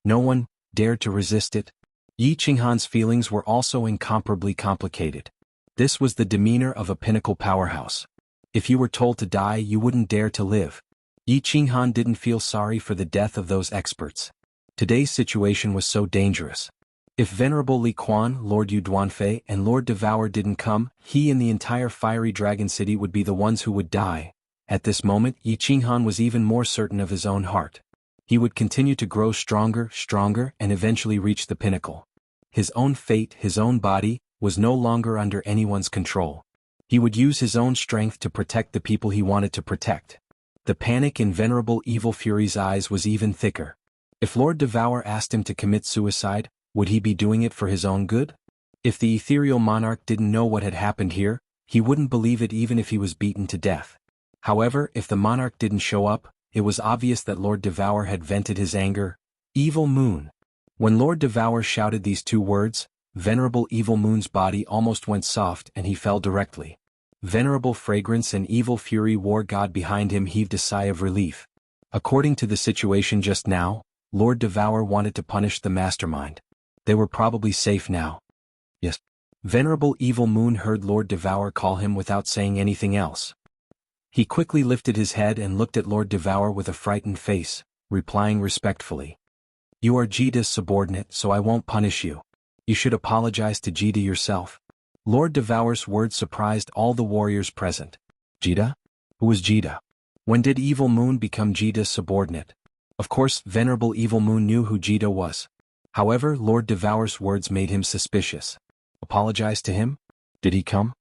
No one dared to resist it. Yi Qinghan's feelings were also incomparably complicated. This was the demeanor of a pinnacle powerhouse. If you were told to die, you wouldn't dare to live. Yi Qinghan didn't feel sorry for the death of those experts. Today's situation was so dangerous. If Venerable Li Quan, Lord Yu Duanfei, and Lord Devour didn't come, he and the entire Fiery Dragon City would be the ones who would die. At this moment, Yi Qinghan was even more certain of his own heart. He would continue to grow stronger, and eventually reach the pinnacle. His own fate, his own body, was no longer under anyone's control. He would use his own strength to protect the people he wanted to protect. The panic in Venerable Evil Fury's eyes was even thicker. If Lord Devour asked him to commit suicide, would he be doing it for his own good? If the ethereal monarch didn't know what had happened here, he wouldn't believe it even if he was beaten to death. However, if the monarch didn't show up, it was obvious that Lord Devour had vented his anger. Evil Moon. When Lord Devour shouted these 2 words, Venerable Evil Moon's body almost went soft and he fell directly. Venerable Fragrance and Evil Fury War God behind him heaved a sigh of relief. According to the situation just now, Lord Devour wanted to punish the mastermind. They were probably safe now. Yes. Venerable Evil Moon heard Lord Devour call him without saying anything else. He quickly lifted his head and looked at Lord Devour with a frightened face, replying respectfully. You are Jida's subordinate, so I won't punish you. You should apologize to Jida yourself. Lord Devour's words surprised all the warriors present. Jida? Who was Jida? When did Evil Moon become Jida's subordinate? Of course, Venerable Evil Moon knew who Jida was. However, Lord Devour's words made him suspicious. Apologize to him? Did he come?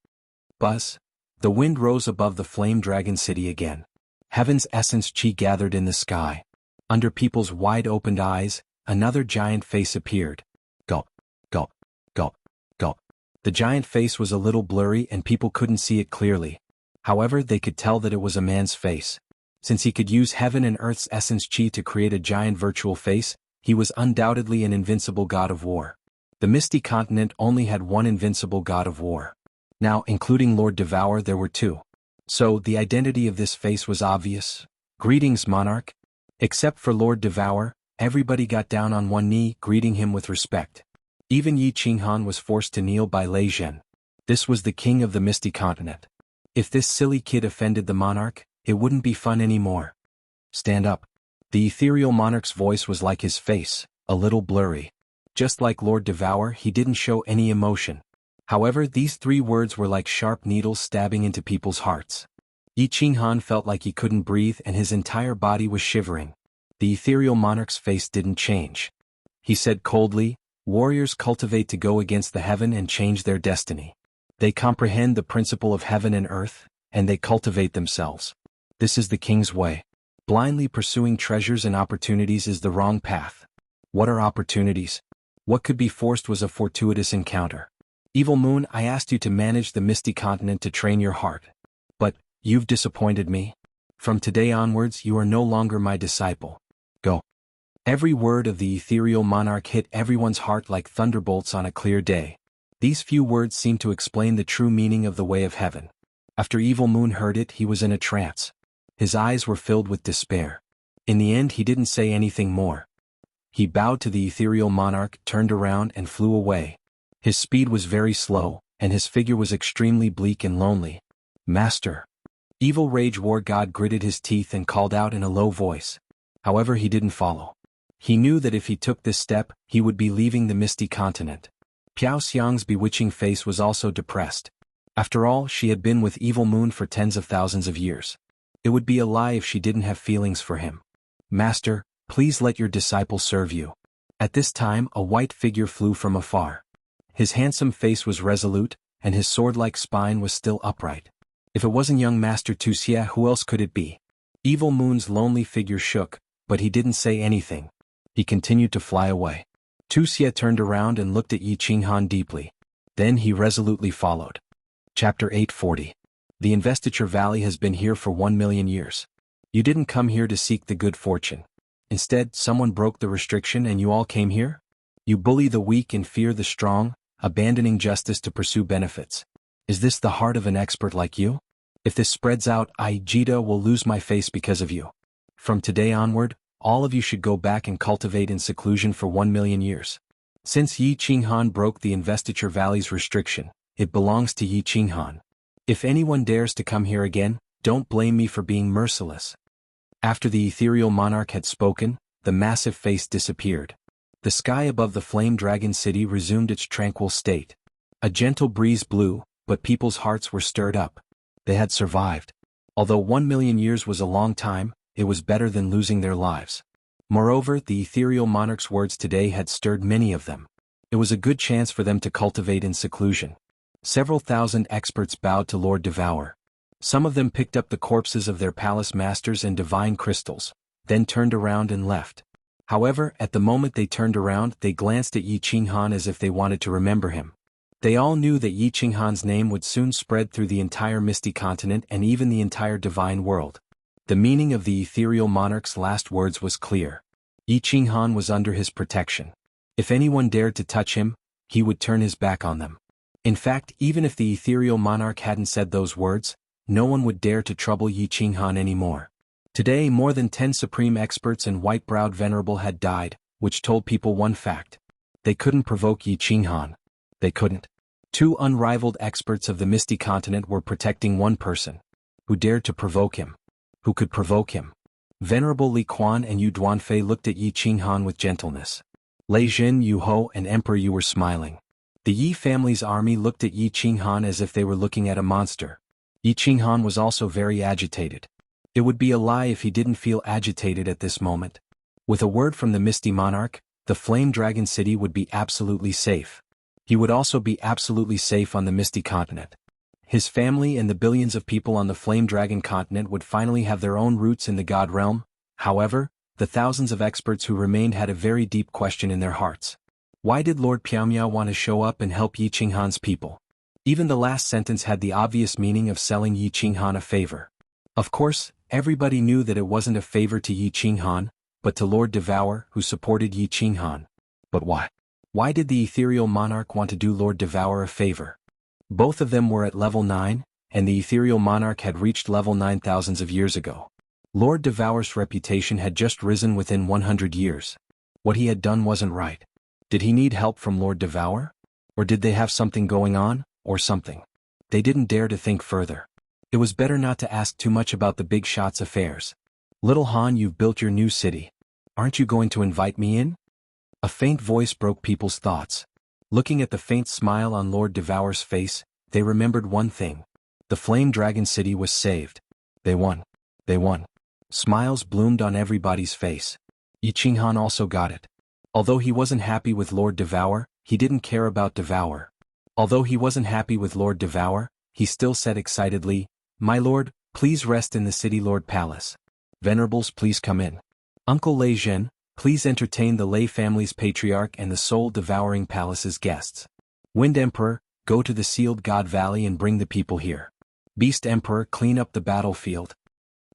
Buzz. The wind rose above the Flame Dragon City again. Heaven's essence chi gathered in the sky. Under people's wide-opened eyes, another giant face appeared. Gulp, gulp, gulp, gulp. The giant face was a little blurry and people couldn't see it clearly. However, they could tell that it was a man's face. Since he could use heaven and earth's essence chi to create a giant virtual face, he was undoubtedly an invincible god of war. The Misty Continent only had one invincible god of war. Now, including Lord Devour, there were 2. So, the identity of this face was obvious. Greetings, monarch. Except for Lord Devour, everybody got down on one knee, greeting him with respect. Even Yi Qinghan was forced to kneel by Lei Zhen. This was the king of the Misty Continent. If this silly kid offended the monarch, it wouldn't be fun anymore. Stand up. The ethereal monarch's voice was like his face, a little blurry. Just like Lord Devour, he didn't show any emotion. However, these 3 words were like sharp needles stabbing into people's hearts. Yi Qinghan felt like he couldn't breathe and his entire body was shivering. The ethereal monarch's face didn't change. He said coldly, warriors cultivate to go against the heaven and change their destiny. They comprehend the principle of heaven and earth, and they cultivate themselves. This is the king's way. Blindly pursuing treasures and opportunities is the wrong path. What are opportunities? What could be forced was a fortuitous encounter. Evil Moon, I asked you to manage the Misty Continent to train your heart. But, you've disappointed me. From today onwards, you are no longer my disciple. Go. Every word of the ethereal monarch hit everyone's heart like thunderbolts on a clear day. These few words seemed to explain the true meaning of the way of heaven. After Evil Moon heard it, he was in a trance. His eyes were filled with despair. In the end, he didn't say anything more. He bowed to the ethereal monarch, turned around and flew away. His speed was very slow, and his figure was extremely bleak and lonely. Master. Evil Rage War God gritted his teeth and called out in a low voice. However, he didn't follow. He knew that if he took this step, he would be leaving the Misty Continent. Piao Xiang's bewitching face was also depressed. After all, she had been with Evil Moon for tens of thousands of years. It would be a lie if she didn't have feelings for him. "Master, please let your disciple serve you." At this time a white figure flew from afar. His handsome face was resolute, and his sword-like spine was still upright. If it wasn't young Master Wuxia, who else could it be? Evil Moon's lonely figure shook, but he didn't say anything. He continued to fly away. Wuxia turned around and looked at Yi Qinghan deeply. Then he resolutely followed. Chapter 840. The Investiture Valley has been here for 1,000,000 years. You didn't come here to seek the good fortune. Instead, someone broke the restriction and you all came here? You bully the weak and fear the strong, abandoning justice to pursue benefits. Is this the heart of an expert like you? If this spreads out, I, Jita, will lose my face because of you. From today onward, all of you should go back and cultivate in seclusion for 1,000,000 years. Since Yi Qinghan broke the Investiture Valley's restriction, it belongs to Yi Qinghan. If anyone dares to come here again, don't blame me for being merciless. After the ethereal monarch had spoken, the massive face disappeared. The sky above the flame dragon city resumed its tranquil state. A gentle breeze blew, but people's hearts were stirred up. They had survived. Although 1,000,000 years was a long time, it was better than losing their lives. Moreover, the ethereal monarch's words today had stirred many of them. It was a good chance for them to cultivate in seclusion. Several thousand experts bowed to Lord Devour. Some of them picked up the corpses of their palace masters and divine crystals, then turned around and left. However, at the moment they turned around, they glanced at Yi Qinghan as if they wanted to remember him. They all knew that Yi Qinghan's name would soon spread through the entire Misty Continent and even the entire divine world. The meaning of the ethereal monarch's last words was clear. Yi Qinghan was under his protection. If anyone dared to touch him, he would turn his back on them. In fact, even if the ethereal monarch hadn't said those words, no one would dare to trouble Yi Qinghan anymore. Today more than 10 supreme experts and white-browed venerable had died, which told people one fact. They couldn't provoke Yi Qinghan. They couldn't. 2 unrivaled experts of the Misty Continent were protecting one person. Who dared to provoke him? Who could provoke him? Venerable Li Quan and Yu Duanfei looked at Yi Qinghan with gentleness. Lei Jin, Yu Ho, and Emperor Yu were smiling. The Yi family's army looked at Yi Qinghan as if they were looking at a monster. Yi Qinghan was also very agitated. It would be a lie if he didn't feel agitated at this moment. With a word from the Misty Monarch, the Flame Dragon City would be absolutely safe. He would also be absolutely safe on the Misty Continent. His family and the billions of people on the Flame Dragon Continent would finally have their own roots in the God Realm. However, the thousands of experts who remained had a very deep question in their hearts. Why did Lord Piaomiao want to show up and help Yi Qinghan's people? Even the last sentence had the obvious meaning of selling Yi Qinghan a favor. Of course, everybody knew that it wasn't a favor to Yi Qinghan, but to Lord Devour, who supported Yi Qinghan. But why? Why did the ethereal monarch want to do Lord Devour a favor? Both of them were at level 9, and the ethereal monarch had reached level 9 thousands of years ago. Lord Devour's reputation had just risen within 100 years. What he had done wasn't right. Did he need help from Lord Devour? Or did they have something going on, or something? They didn't dare to think further. It was better not to ask too much about the big shot's affairs. Little Han, you've built your new city. Aren't you going to invite me in? A faint voice broke people's thoughts. Looking at the faint smile on Lord Devour's face, they remembered one thing. The Flame Dragon City was saved. They won. They won. Smiles bloomed on everybody's face. Yi Qinghan also got it. Although he wasn't happy with Lord Devour, he didn't care about Devour. Although he wasn't happy with Lord Devour, he still said excitedly, "My lord, please rest in the City Lord Palace. Venerables, please come in. Uncle Lei Zhen, please entertain the Lei family's patriarch and the soul-devouring palace's guests. Wind Emperor, go to the Sealed God Valley and bring the people here. Beast Emperor, clean up the battlefield."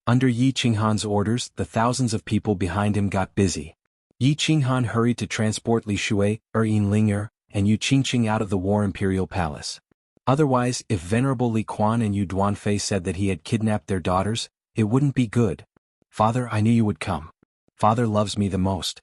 Under Yi Qinghan's orders, the thousands of people behind him got busy. Yi Qinghan hurried to transport Li Shui, Yin Ling'er, and Yu Qingqing out of the War Imperial Palace. Otherwise, if Venerable Li Quan and Yu Duanfei said that he had kidnapped their daughters, it wouldn't be good. "Father, I knew you would come. Father loves me the most."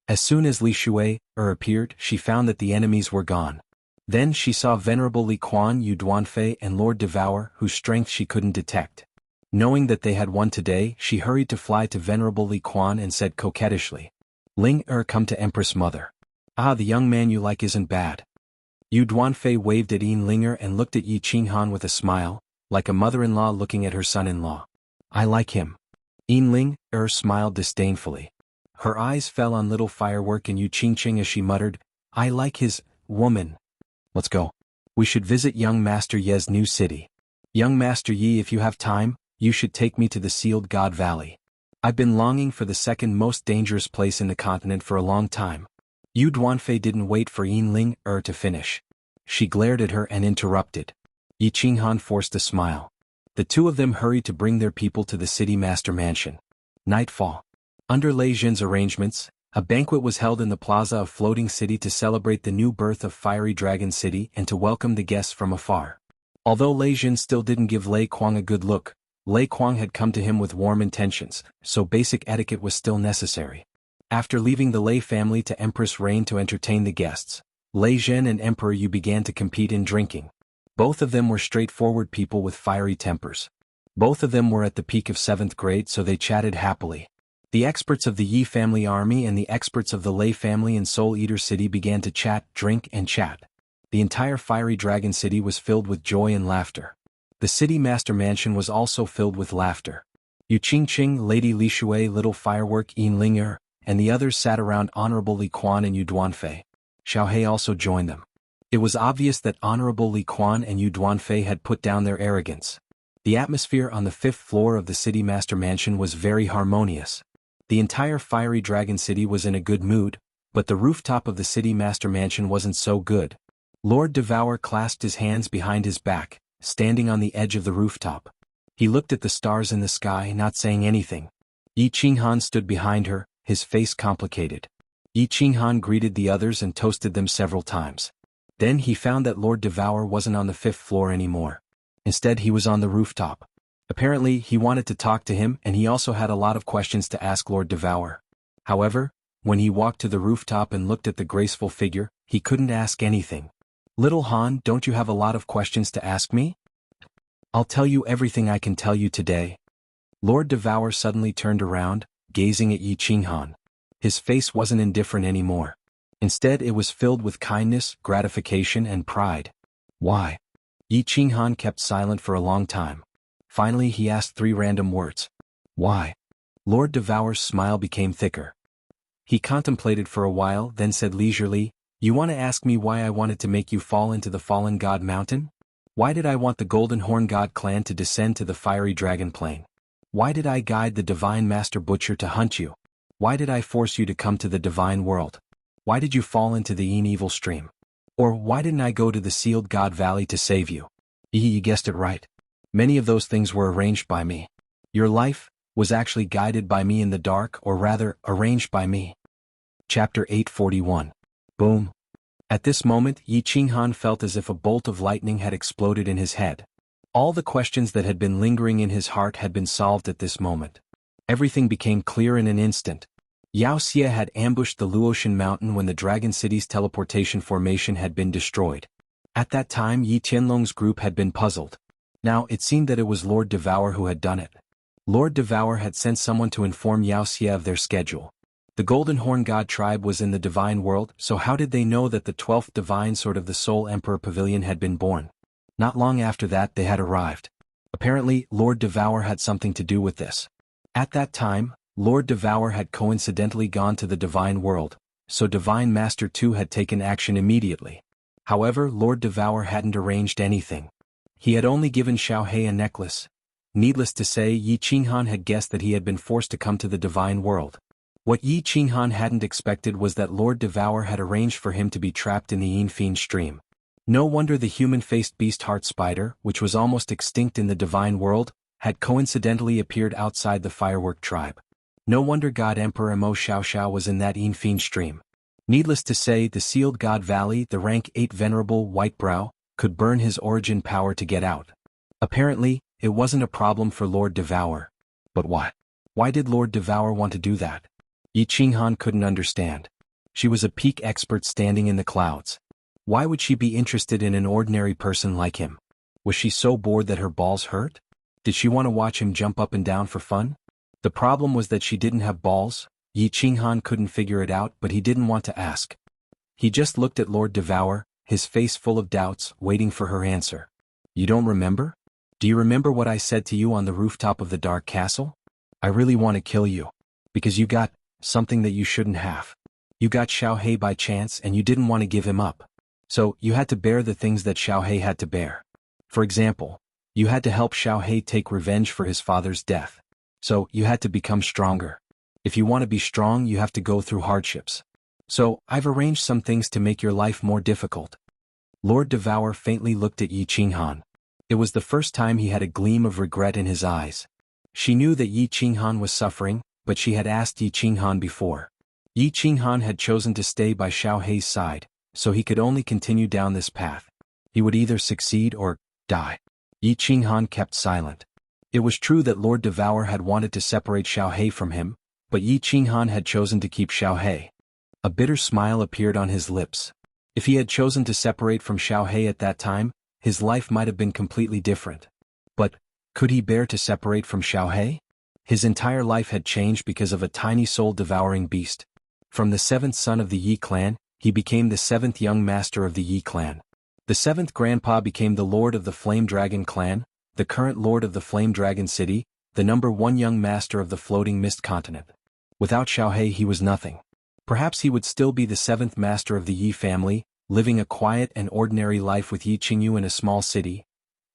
As soon as Li Shui, appeared, she found that the enemies were gone. Then she saw Venerable Li Quan, Yu Duanfei, and Lord Devour, whose strength she couldn't detect. Knowing that they had won today, she hurried to fly to Venerable Li Quan and said coquettishly, "Ling come to Empress Mother. Ah, the young man you like isn't bad." Yu Duanfei waved at Yin Ling'er and looked at Yi Qinghan with a smile, like a mother-in-law looking at her son-in-law. I like him. Yinling smiled disdainfully. Her eyes fell on little firework and Yu Qingqing as she muttered, I like his woman. Let's go. We should visit young Master Ye's new city. Young Master Yi, if you have time, you should take me to the Sealed God Valley. I've been longing for the second most dangerous place in the continent for a long time. Yu Duanfei didn't wait for Yinling to finish. She glared at her and interrupted. Yi Qinghan forced a smile. The two of them hurried to bring their people to the city master mansion. Nightfall. Under Lei Zhen's arrangements, a banquet was held in the plaza of Floating City to celebrate the new birth of Fiery Dragon City and to welcome the guests from afar. Although Lei Zhen still didn't give Lei Kuang a good look, Lei Kuang had come to him with warm intentions, so basic etiquette was still necessary. After leaving the Lei family to Empress Reign to entertain the guests, Lei Zhen and Emperor Yu began to compete in drinking. Both of them were straightforward people with fiery tempers. Both of them were at the peak of 7th grade, so they chatted happily. The experts of the Yi family army and the experts of the Lei family in Soul Eater City began to chat, drink and chat. The entire Fiery Dragon City was filled with joy and laughter. The city master mansion was also filled with laughter. Yu Qingqing, Lady Li Shui, Little Firework, Yinling and the others sat around Honorable Li Quan and Yu Duanfei. Xiaohei also joined them. It was obvious that Honorable Li Quan and Yu Duanfei had put down their arrogance. The atmosphere on the 5th floor of the City Master Mansion was very harmonious. The entire Fiery Dragon City was in a good mood, but the rooftop of the City Master Mansion wasn't so good. Lord Devour clasped his hands behind his back, standing on the edge of the rooftop. He looked at the stars in the sky, not saying anything. Yi Qinghan stood behind her, his face complicated. Yi Qinghan greeted the others and toasted them several times. Then he found that Lord Devour wasn't on the 5th floor anymore. Instead he was on the rooftop. Apparently he wanted to talk to him and he also had a lot of questions to ask Lord Devour. However, when he walked to the rooftop and looked at the graceful figure, he couldn't ask anything. Little Han, don't you have a lot of questions to ask me? I'll tell you everything I can tell you today. Lord Devour suddenly turned around, gazing at Yi Qinghan. His face wasn't indifferent anymore. Instead it was filled with kindness, gratification and pride. Why? Yi Qinghan kept silent for a long time. Finally he asked 3 random words. Why? Lord Devour's smile became thicker. He contemplated for a while, then said leisurely, You want to ask me why I wanted to make you fall into the Fallen God Mountain? Why did I want the Golden Horn God clan to descend to the Fiery Dragon Plain? Why did I guide the Divine Master Butcher to hunt you? Why did I force you to come to the Divine World? Why did you fall into the Yin Evil Stream? Or why didn't I go to the Sealed God Valley to save you? You guessed it right. Many of those things were arranged by me. Your life was actually guided by me in the dark, or rather, arranged by me. Chapter 841. Boom. At this moment Yi Qinghan felt as if a bolt of lightning had exploded in his head. All the questions that had been lingering in his heart had been solved at this moment. Everything became clear in an instant. Xianxia had ambushed the Luotian Mountain when the Dragon City's teleportation formation had been destroyed. At that time Yi Tianlong's group had been puzzled. Now it seemed that it was Lord Devour who had done it. Lord Devour had sent someone to inform Xianxia of their schedule. The Golden Horn God tribe was in the Divine World, so how did they know that the 12th Divine Sword of the Soul Emperor Pavilion had been born? Not long after that they had arrived. Apparently, Lord Devour had something to do with this. At that time, Lord Devour had coincidentally gone to the Divine World, so Divine Master 2 had taken action immediately. However, Lord Devour hadn't arranged anything. He had only given Xiaohei a necklace. Needless to say, Yi Qinghan had guessed that he had been forced to come to the Divine World. What Yi Qinghan hadn't expected was that Lord Devour had arranged for him to be trapped in the Yin Fiend Stream. No wonder the human-faced beast heart spider, which was almost extinct in the Divine World, had coincidentally appeared outside the Firework tribe. No wonder God Emperor Mo Xiaoxiao was in that Yin Fiend Stream. Needless to say, the Sealed God Valley, the rank 8 Venerable Whitebrow, could burn his origin power to get out. Apparently, it wasn't a problem for Lord Devour. But why? Why did Lord Devour want to do that? Yi Qinghan couldn't understand. She was a peak expert standing in the clouds. Why would she be interested in an ordinary person like him? Was she so bored that her balls hurt? Did she want to watch him jump up and down for fun? The problem was that she didn't have balls. Yi Qinghan couldn't figure it out, but he didn't want to ask. He just looked at Lord Devour, his face full of doubts, waiting for her answer. You don't remember? Do you remember what I said to you on the rooftop of the dark castle? I really want to kill you. Because you got something that you shouldn't have. You got Xiaohei by chance and you didn't want to give him up. So, you had to bear the things that Xiaohei had to bear. For example, you had to help Xiaohei take revenge for his father's death. So, you had to become stronger. If you want to be strong, you have to go through hardships. So, I've arranged some things to make your life more difficult. Lord Devour faintly looked at Yi Qinghan. It was the first time he had a gleam of regret in his eyes. She knew that Yi Qinghan was suffering, but she had asked Yi Qinghan before. Yi Qinghan had chosen to stay by Xiaohei's side, so he could only continue down this path. He would either succeed or die. Yi Qinghan kept silent. It was true that Lord Devour had wanted to separate Xiaohei from him, but Yi Qinghan had chosen to keep Xiaohei. A bitter smile appeared on his lips. If he had chosen to separate from Xiaohei at that time, his life might have been completely different. But, could he bear to separate from Xiaohei? His entire life had changed because of a tiny soul-devouring beast. From the seventh son of the Yi clan, he became the seventh young master of the Yi clan. The seventh grandpa became the lord of the Flame Dragon clan, the current lord of the Flame Dragon city, the number one young master of the Floating Mist continent. Without Xiaohei he was nothing. Perhaps he would still be the seventh master of the Yi family, living a quiet and ordinary life with Yi Qingyu in a small city.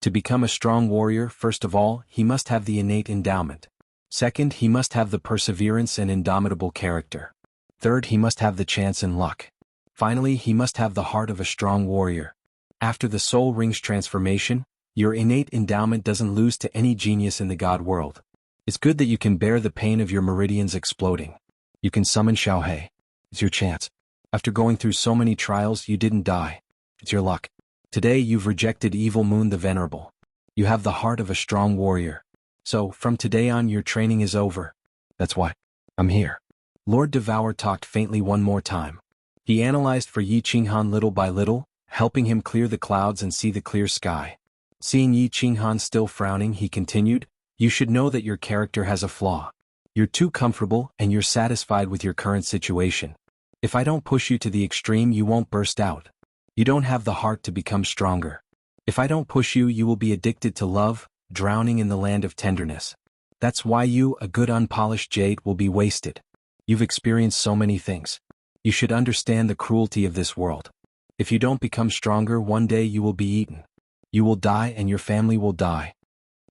To become a strong warrior, first of all, he must have the innate endowment. Second, he must have the perseverance and indomitable character. Third, he must have the chance and luck. Finally, he must have the heart of a strong warrior. After the Soul Ring's transformation, your innate endowment doesn't lose to any genius in the God world. It's good that you can bear the pain of your meridians exploding. You can summon Xiaohei. It's your chance. After going through so many trials, you didn't die. It's your luck. Today you've rejected Evil Moon the Venerable. You have the heart of a strong warrior. So, from today on your training is over. That's why I'm here. Lord Devour talked faintly one more time. He analyzed for Yi Qinghan little by little, helping him clear the clouds and see the clear sky. Seeing Yi Qinghan still frowning, he continued, "You should know that your character has a flaw. You're too comfortable and you're satisfied with your current situation. If I don't push you to the extreme, you won't burst out. You don't have the heart to become stronger. If I don't push you, you will be addicted to love, drowning in the land of tenderness. That's why you, a good unpolished jade, will be wasted. You've experienced so many things. You should understand the cruelty of this world. If you don't become stronger, one day you will be eaten. You will die and your family will die."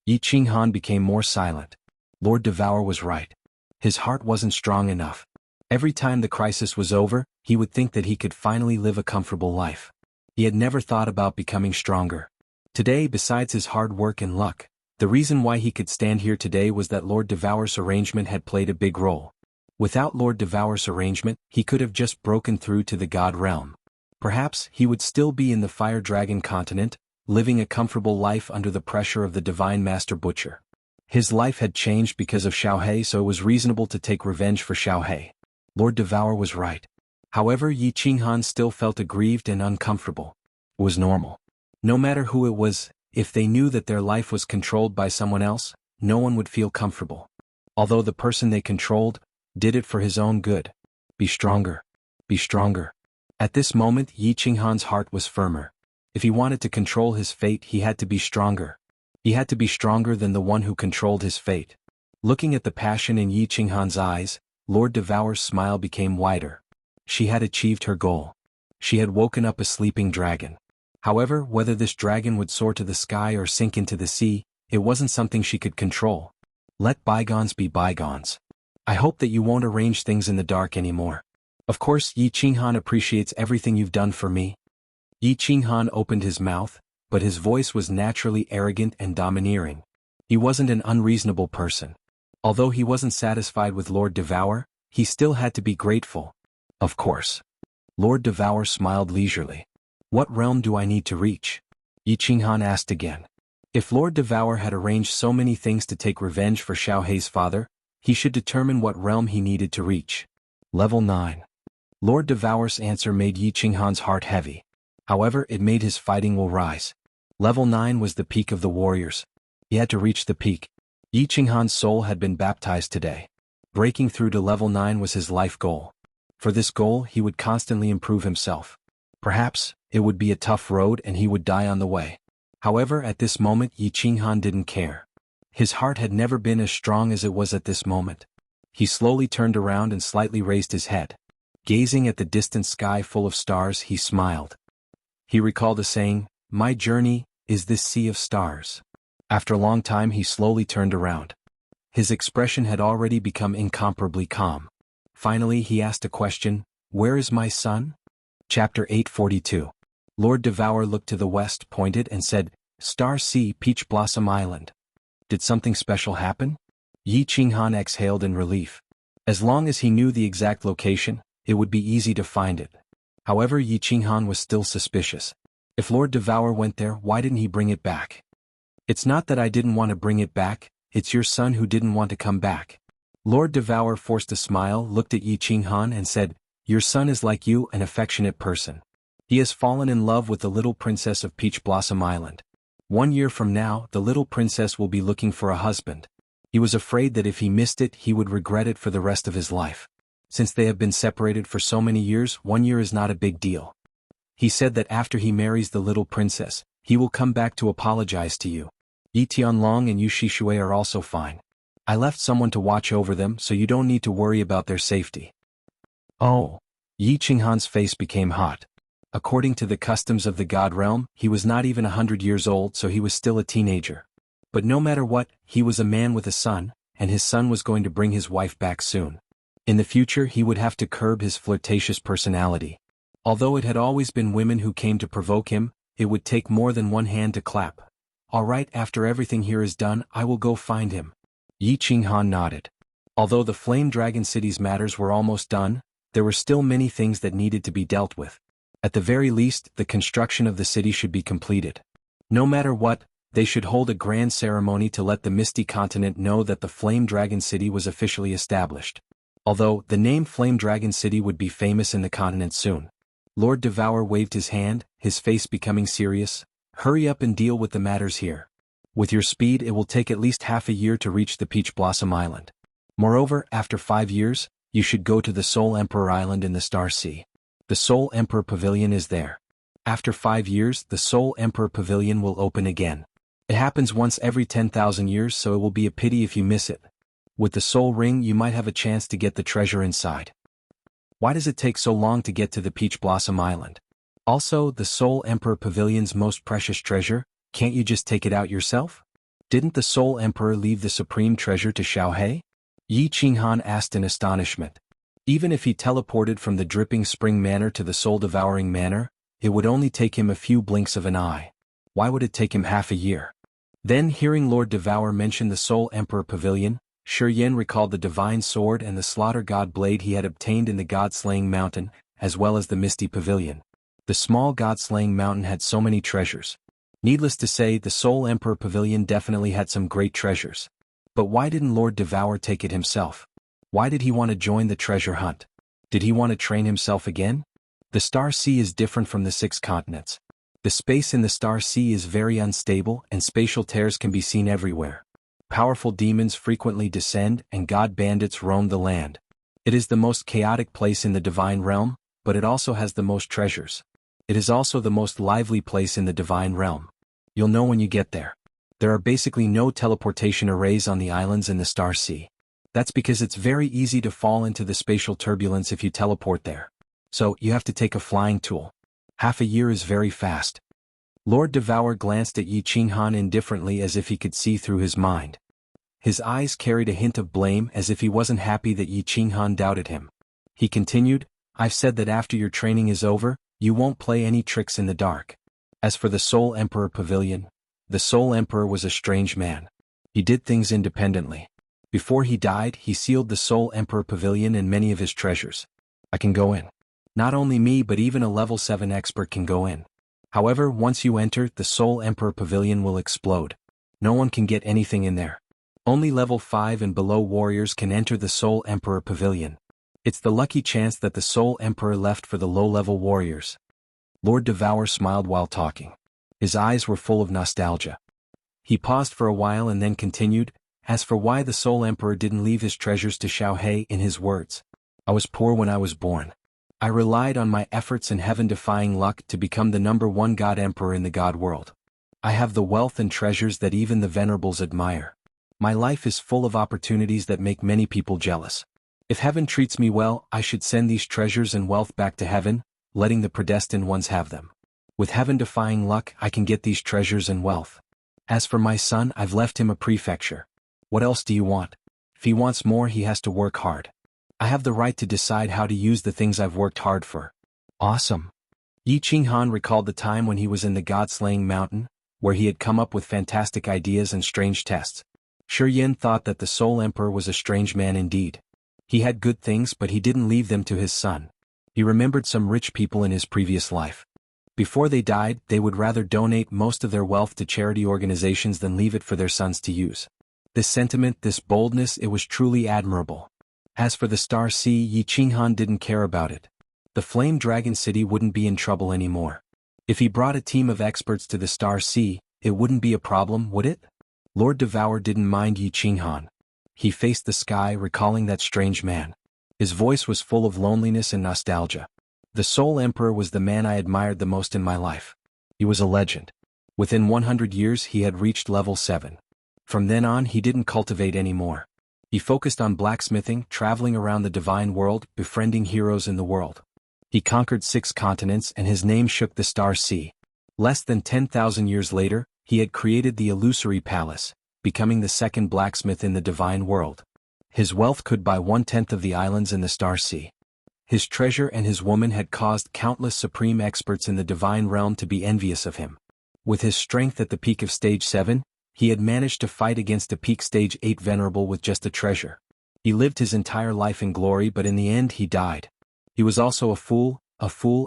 Yi Qinghan became more silent. Lord Devour was right. His heart wasn't strong enough. Every time the crisis was over, he would think that he could finally live a comfortable life. He had never thought about becoming stronger. Today, besides his hard work and luck, the reason why he could stand here today was that Lord Devour's arrangement had played a big role. Without Lord Devour's arrangement, he could have just broken through to the God realm. Perhaps he would still be in the Fire Dragon continent, living a comfortable life under the pressure of the Divine Master Butcher. His life had changed because of Xiaohei, so it was reasonable to take revenge for Xiaohei. Lord Devour was right. However, Yi Qinghan still felt aggrieved and uncomfortable. It was normal. No matter who it was, if they knew that their life was controlled by someone else, no one would feel comfortable. Although the person they controlled did it for his own good. Be stronger. Be stronger. At this moment, Yi Qinghan's heart was firmer. If he wanted to control his fate, he had to be stronger. He had to be stronger than the one who controlled his fate. Looking at the passion in Yi Qinghan's eyes, Lord Devour's smile became wider. She had achieved her goal. She had woken up a sleeping dragon. However, whether this dragon would soar to the sky or sink into the sea, it wasn't something she could control. Let bygones be bygones. I hope that you won't arrange things in the dark anymore. Of course, Yi Qinghan appreciates everything you've done for me." Yi Qinghan opened his mouth, but his voice was naturally arrogant and domineering. He wasn't an unreasonable person. Although he wasn't satisfied with Lord Devour, he still had to be grateful. Of course. Lord Devour smiled leisurely. "What realm do I need to reach?" Yi Qinghan asked again. If Lord Devour had arranged so many things to take revenge for Xiaohei's father, he should determine what realm he needed to reach. Level 9. Lord Devour's answer made Yi Qinghan's heart heavy. However, it made his fighting will rise. Level 9 was the peak of the warriors. He had to reach the peak. Yi Qinghan's soul had been baptized today. Breaking through to level 9 was his life goal. For this goal, he would constantly improve himself. Perhaps, it would be a tough road and he would die on the way. However, at this moment Yi Qinghan didn't care. His heart had never been as strong as it was at this moment. He slowly turned around and slightly raised his head. Gazing at the distant sky full of stars, he smiled. He recalled a saying, "My journey is this sea of stars." After a long time he slowly turned around. His expression had already become incomparably calm. Finally he asked a question, "Where is my son?" Chapter 842. Lord Devour looked to the west, pointed and said, "Star Sea, Peach Blossom Island." Did something special happen? Yi Qinghan exhaled in relief. As long as he knew the exact location, it would be easy to find it. However, Yi Qinghan was still suspicious. If Lord Devour went there, why didn't he bring it back? "It's not that I didn't want to bring it back, it's your son who didn't want to come back." Lord Devour forced a smile, looked at Yi Qinghan and said, "Your son is like you, an affectionate person. He has fallen in love with the little princess of Peach Blossom Island. 1 year from now, the little princess will be looking for a husband. He was afraid that if he missed it, he would regret it for the rest of his life. Since they have been separated for so many years, 1 year is not a big deal. He said that after he marries the little princess, he will come back to apologize to you. Yi Tianlong and Yu Shishui are also fine. I left someone to watch over them, so you don't need to worry about their safety." Oh. Yi Qinghan's face became hot. According to the customs of the God realm, he was not even 100 years old, so he was still a teenager. But no matter what, he was a man with a son, and his son was going to bring his wife back soon. In the future he would have to curb his flirtatious personality. Although it had always been women who came to provoke him, it would take more than one hand to clap. "All right, after everything here is done, I will go find him." Yi Qinghan nodded. Although the Flame Dragon City's matters were almost done, there were still many things that needed to be dealt with. At the very least, the construction of the city should be completed. No matter what, they should hold a grand ceremony to let the Misty Continent know that the Flame Dragon City was officially established. Although, the name Flame Dragon City would be famous in the continent soon. Lord Devour waved his hand, his face becoming serious. "Hurry up and deal with the matters here. With your speed, it will take at least half a year to reach the Peach Blossom Island. Moreover, after 5 years, you should go to the Soul Emperor Island in the Star Sea. The Soul Emperor Pavilion is there. After 5 years, the Soul Emperor Pavilion will open again. It happens once every 10,000 years, so it will be a pity if you miss it. With the Soul Ring, you might have a chance to get the treasure inside." Why does it take so long to get to the Peach Blossom Island? Also, the Soul Emperor Pavilion's most precious treasure, can't you just take it out yourself? Didn't the Soul Emperor leave the supreme treasure to Xiaohe? Yi Qinghan asked in astonishment. Even if he teleported from the Dripping Spring Manor to the Soul-Devouring Manor, it would only take him a few blinks of an eye. Why would it take him half a year? Then, hearing Lord Devour mention the Soul Emperor Pavilion, Shi Yin recalled the Divine Sword and the Slaughter God Blade he had obtained in the God-Slaying Mountain, as well as the Misty Pavilion. The small God-Slaying Mountain had so many treasures. Needless to say, the Soul Emperor Pavilion definitely had some great treasures. But why didn't Lord Devour take it himself? Why did he want to join the treasure hunt? Did he want to train himself again? The Star Sea is different from the 6 continents. The space in the Star Sea is very unstable and spatial tears can be seen everywhere. Powerful demons frequently descend and god bandits roam the land. It is the most chaotic place in the divine realm, but it also has the most treasures. It is also the most lively place in the divine realm. You'll know when you get there. There are basically no teleportation arrays on the islands in the Star Sea. That's because it's very easy to fall into the spatial turbulence if you teleport there. So, you have to take a flying tool. Half a year is very fast. Lord Devour glanced at Yi Qinghan indifferently as if he could see through his mind. His eyes carried a hint of blame as if he wasn't happy that Yi Qinghan doubted him. He continued, "I've said that after your training is over, you won't play any tricks in the dark. As for the Soul Emperor Pavilion, the Soul Emperor was a strange man. He did things independently. Before he died, he sealed the Soul Emperor Pavilion and many of his treasures. I can go in. Not only me but even a level 7 expert can go in. However, once you enter, the Soul Emperor Pavilion will explode. No one can get anything in there. Only level 5 and below warriors can enter the Soul Emperor Pavilion. It's the lucky chance that the Soul Emperor left for the low-level warriors." Lord Devour smiled while talking. His eyes were full of nostalgia. He paused for a while and then continued, "As for why the Soul Emperor didn't leave his treasures to Xiaohe, in his words, I was poor when I was born. I relied on my efforts and heaven-defying luck to become the #1 God Emperor in the God world. I have the wealth and treasures that even the venerables admire. My life is full of opportunities that make many people jealous. If heaven treats me well, I should send these treasures and wealth back to heaven, letting the predestined ones have them. With heaven-defying luck, I can get these treasures and wealth. As for my son, I've left him a prefecture. What else do you want? If he wants more, he has to work hard. I have the right to decide how to use the things I've worked hard for. Awesome. Yi Qinghan recalled the time when he was in the God-slaying mountain, where he had come up with fantastic ideas and strange tests. Shi Yin thought that the Soul Emperor was a strange man indeed. He had good things, but he didn't leave them to his son. He remembered some rich people in his previous life. Before they died, they would rather donate most of their wealth to charity organizations than leave it for their sons to use. This sentiment, this boldness, it was truly admirable. As for the Star Sea, Yi Qinghan didn't care about it. The Flame Dragon City wouldn't be in trouble anymore. If he brought a team of experts to the Star Sea, it wouldn't be a problem, would it? Lord Devour didn't mind Yi Qinghan. He faced the sky, recalling that strange man. His voice was full of loneliness and nostalgia. The Soul Emperor was the man I admired the most in my life. He was a legend. Within 100 years he had reached level 7. From then on he didn't cultivate anymore. He focused on blacksmithing, traveling around the divine world, befriending heroes in the world. He conquered 6 continents and his name shook the Star Sea. Less than 10,000 years later, he had created the Illusory Palace, becoming the second blacksmith in the divine world. His wealth could buy 1/10 of the islands in the Star Sea. His treasure and his woman had caused countless supreme experts in the divine realm to be envious of him. With his strength at the peak of Stage 7, he had managed to fight against a peak Stage 8 venerable with just a treasure. He lived his entire life in glory, but in the end he died. He was also a fool,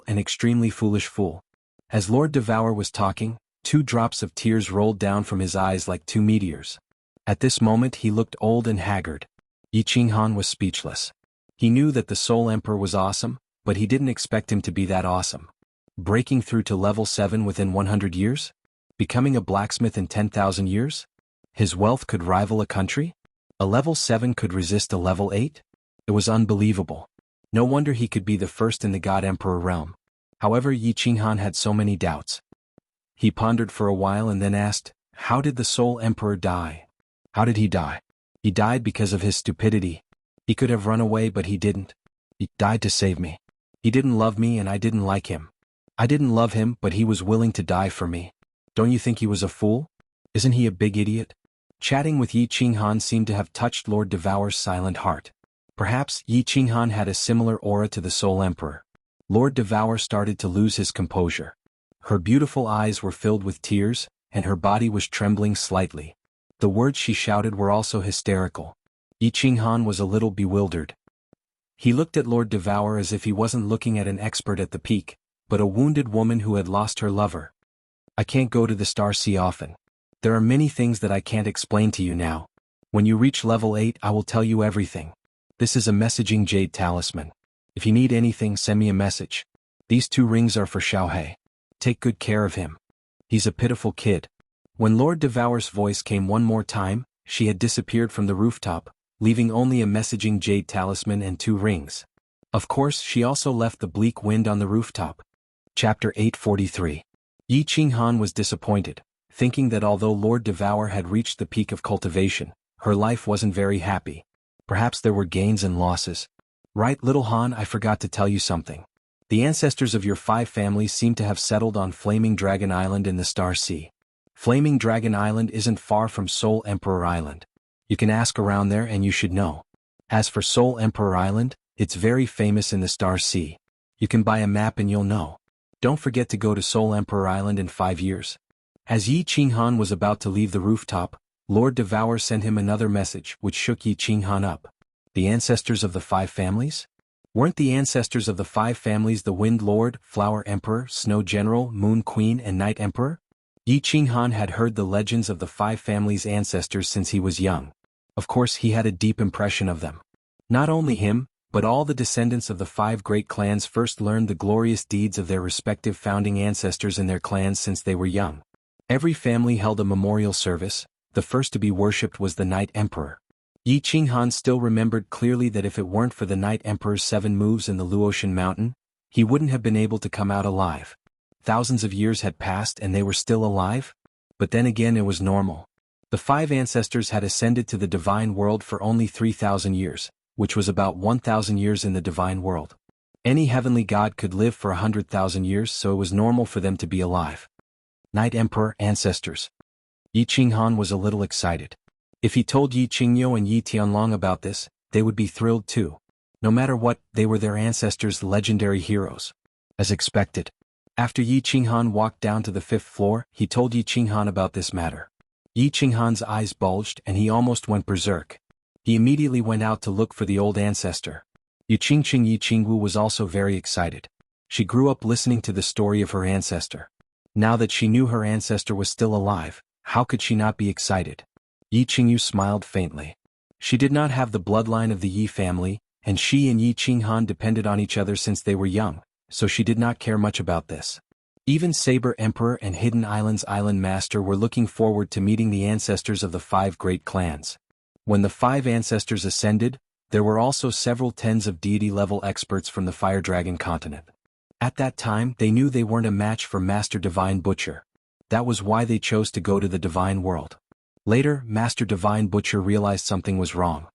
an extremely foolish fool. As Lord Devour was talking, 2 drops of tears rolled down from his eyes like 2 meteors. At this moment he looked old and haggard. Yi Qinghan was speechless. He knew that the Soul Emperor was awesome, but he didn't expect him to be that awesome. Breaking through to level 7 within 100 years? Becoming a blacksmith in 10,000 years? His wealth could rival a country? A level 7 could resist a level 8? It was unbelievable. No wonder he could be the first in the God Emperor realm. However, Yi Qinghan had so many doubts. He pondered for a while and then asked, how did the Soul Emperor die? How did he die? He died because of his stupidity. He could have run away, but he didn't. He died to save me. He didn't love me and I didn't like him. I didn't love him, but he was willing to die for me. Don't you think he was a fool? Isn't he a big idiot? Chatting with Yi Qinghan seemed to have touched Lord Devour's silent heart. Perhaps Yi Qinghan had a similar aura to the Soul Emperor. Lord Devour started to lose his composure. Her beautiful eyes were filled with tears, and her body was trembling slightly. The words she shouted were also hysterical. Yi Qinghan was a little bewildered. He looked at Lord Devour as if he wasn't looking at an expert at the peak, but a wounded woman who had lost her lover. I can't go to the Star Sea often. There are many things that I can't explain to you now. When you reach level 8, I will tell you everything. This is a messaging jade talisman. If you need anything, send me a message. These 2 rings are for Xiaohe. Take good care of him. He's a pitiful kid. When Lord Devour's voice came one more time, she had disappeared from the rooftop, leaving only a messaging jade talisman and 2 rings. Of course, she also left the bleak wind on the rooftop. Chapter 843. Yi Qinghan was disappointed, thinking that although Lord Devour had reached the peak of cultivation, her life wasn't very happy. Perhaps there were gains and losses. Right, little Han, I forgot to tell you something. The ancestors of your 5 families seem to have settled on Flaming Dragon Island in the Star Sea. Flaming Dragon Island isn't far from Soul Emperor Island. You can ask around there and you should know. As for Soul Emperor Island, it's very famous in the Star Sea. You can buy a map and you'll know. Don't forget to go to Soul Emperor Island in 5 years. As Yi Qinghan was about to leave the rooftop, Lord Devour sent him another message which shook Yi Qinghan up. The ancestors of the 5 families? Weren't the ancestors of the 5 families the Wind Lord, Flower Emperor, Snow General, Moon Queen and Night Emperor? Yi Qinghan had heard the legends of the 5 families' ancestors since he was young. Of course he had a deep impression of them. Not only him, but all the descendants of the 5 great clans first learned the glorious deeds of their respective founding ancestors in their clans since they were young. Every family held a memorial service. The first to be worshipped was the Night Emperor. Yi Qinghan still remembered clearly that if it weren't for the Night Emperor's 7 moves in the Luotian Mountain, he wouldn't have been able to come out alive. Thousands of years had passed and they were still alive? but then again it was normal. The 5 ancestors had ascended to the divine world for only 3,000 years, which was about 1,000 years in the divine world. Any heavenly god could live for 100,000 years, so it was normal for them to be alive. Knight Emperor ancestors. Yi Qinghan was a little excited. If he told Yi Qingyou and Yi Tianlong about this, they would be thrilled too. No matter what, they were their ancestors' legendary heroes. As expected. After Yi Qinghan walked down to the 5th floor, he told Yi Qinghan about this matter. Yi Qinghan's eyes bulged and he almost went berserk. He immediately went out to look for the old ancestor. Yi Qingwu was also very excited. She grew up listening to the story of her ancestor. Now that she knew her ancestor was still alive, how could she not be excited? Yi Qingyu smiled faintly. She did not have the bloodline of the Yi family, and she and Yi Qinghan depended on each other since they were young, so she did not care much about this. Even Saber Emperor and Hidden Island's Island Master were looking forward to meeting the ancestors of the 5 great clans. When the 5 ancestors ascended, there were also several tens of deity-level experts from the Fire Dragon continent. At that time, they knew they weren't a match for Master Divine Butcher. That was why they chose to go to the Divine World. Later, Master Divine Butcher realized something was wrong.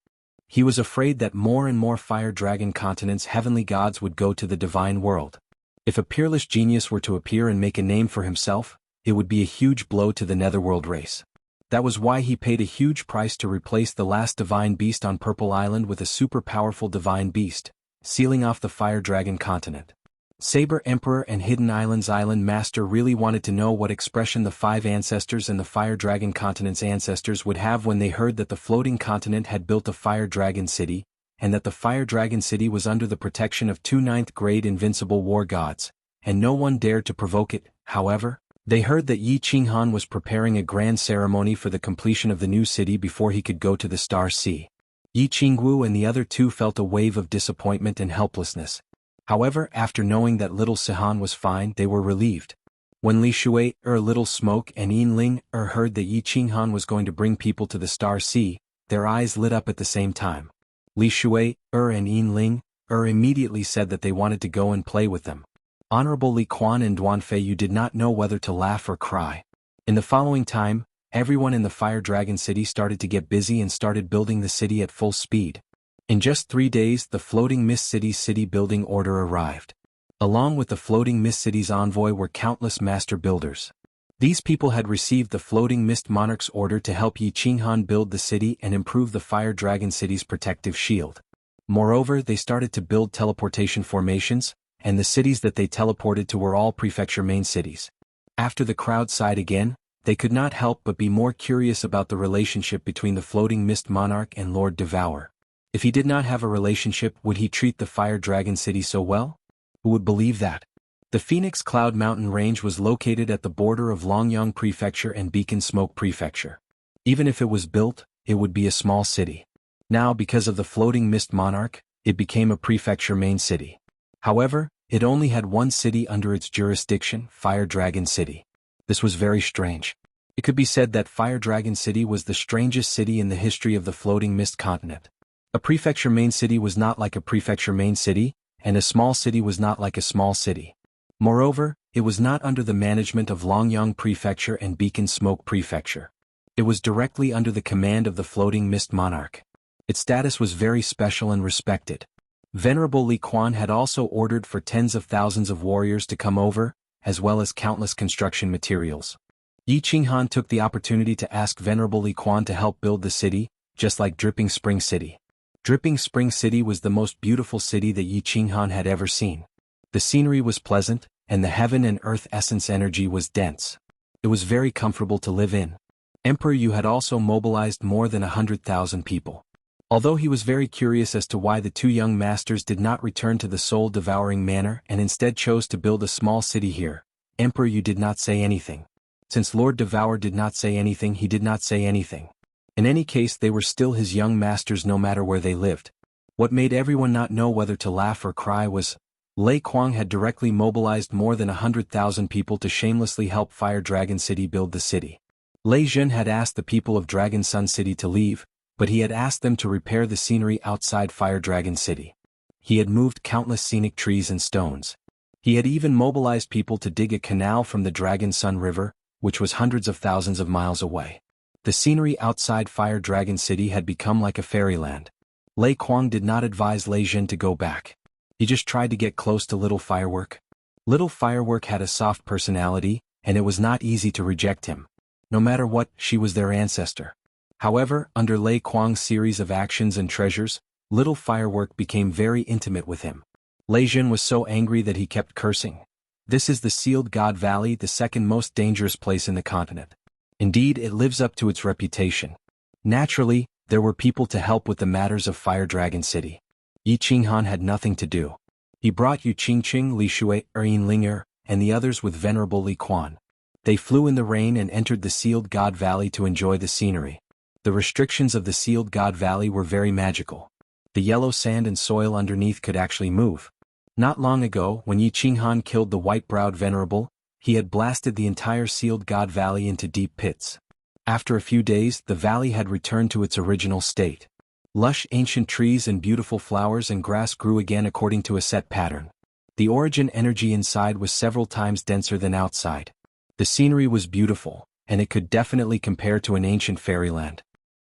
He was afraid that more and more Fire Dragon continent's heavenly gods would go to the Divine World. If a peerless genius were to appear and make a name for himself, it would be a huge blow to the Netherworld race. That was why he paid a huge price to replace the last divine beast on Purple Island with a super powerful divine beast, sealing off the Fire Dragon continent. Saber Emperor and Hidden Island's Island Master really wanted to know what expression the 5 ancestors and the Fire Dragon continent's ancestors would have when they heard that the floating continent had built a Fire Dragon city, and that the Fire Dragon city was under the protection of 2 9th-grade invincible war gods, and no one dared to provoke it. However, they heard that Yi Qinghan was preparing a grand ceremony for the completion of the new city before he could go to the Star Sea. Yi Qingwu and the other 2 felt a wave of disappointment and helplessness. However, after knowing that Little Sihan was fine, they were relieved. When Li Shui, Little Smoke and Yin Ling, heard that Yi Qinghan was going to bring people to the Star Sea, their eyes lit up at the same time. Li Shui, and Yin Ling, immediately said that they wanted to go and play with them. Honorable Li Quan and Duan Feiyu did not know whether to laugh or cry. In the following time, everyone in the Fire Dragon City started to get busy and started building the city at full speed. In just 3 days, the Floating Mist City's city building order arrived. Along with the Floating Mist City's envoy were countless master builders. These people had received the Floating Mist Monarch's order to help Yi Qinghan build the city and improve the Fire Dragon City's protective shield. Moreover, they started to build teleportation formations, and the cities that they teleported to were all prefecture main cities. After the crowd sighed again, they could not help but be more curious about the relationship between the Floating Mist Monarch and Lord Devour. If he did not have a relationship, would he treat the Fire Dragon City so well? Who would believe that? The Phoenix Cloud Mountain Range was located at the border of Longyang Prefecture and Beacon Smoke Prefecture. Even if it was built, it would be a small city. Now, because of the Floating Mist Monarch, it became a prefecture main city. However, it only had 1 city under its jurisdiction, Fire Dragon City. This was very strange. It could be said that Fire Dragon City was the strangest city in the history of the Floating Mist continent. A prefecture main city was not like a prefecture main city, and a small city was not like a small city. Moreover, it was not under the management of Longyang Prefecture and Beacon Smoke Prefecture. It was directly under the command of the Floating Mist Monarch. Its status was very special and respected. Venerable Li Quan had also ordered for tens of thousands of warriors to come over, as well as countless construction materials. Yi Qinghan took the opportunity to ask Venerable Li Quan to help build the city, just like Dripping Spring City. Dripping Spring City was the most beautiful city that Yi Qinghan had ever seen. The scenery was pleasant, and the heaven and earth essence energy was dense. It was very comfortable to live in. Emperor Yu had also mobilized more than 100,000 people. Although he was very curious as to why the 2 young masters did not return to the soul-devouring manor and instead chose to build a small city here, Emperor Yu did not say anything. Since Lord Devour did not say anything, he did not say anything. In any case, they were still his young masters no matter where they lived. What made everyone not know whether to laugh or cry was, Lei Kuang had directly mobilized more than 100,000 people to shamelessly help Fire Dragon City build the city. Lei Zhen had asked the people of Dragon Sun City to leave, but he had asked them to repair the scenery outside Fire Dragon City. He had moved countless scenic trees and stones. He had even mobilized people to dig a canal from the Dragon Sun River, which was hundreds of thousands of miles away. The scenery outside Fire Dragon City had become like a fairyland. Lei Kuang did not advise Lei Jin to go back. He just tried to get close to Little Firework. Little Firework had a soft personality, and it was not easy to reject him. No matter what, she was their ancestor. However, under Lei Kuang's series of actions and treasures, Little Firework became very intimate with him. Lei Jin was so angry that he kept cursing. This is the Sealed God Valley, the second most dangerous place in the continent. Indeed, it lives up to its reputation. Naturally, there were people to help with the matters of Fire Dragon City. Yi Qinghan had nothing to do. He brought Yu Qingqing, Li Shui, Yin Linger, and the others with Venerable Li Quan. They flew in the rain and entered the Sealed God Valley to enjoy the scenery. The restrictions of the Sealed God Valley were very magical. The yellow sand and soil underneath could actually move. Not long ago, when Yi Qinghan killed the white-browed Venerable, he had blasted the entire Sealed God Valley into deep pits. After a few days, the valley had returned to its original state. Lush ancient trees and beautiful flowers and grass grew again according to a set pattern. The origin energy inside was several times denser than outside. The scenery was beautiful, and it could definitely compare to an ancient fairyland.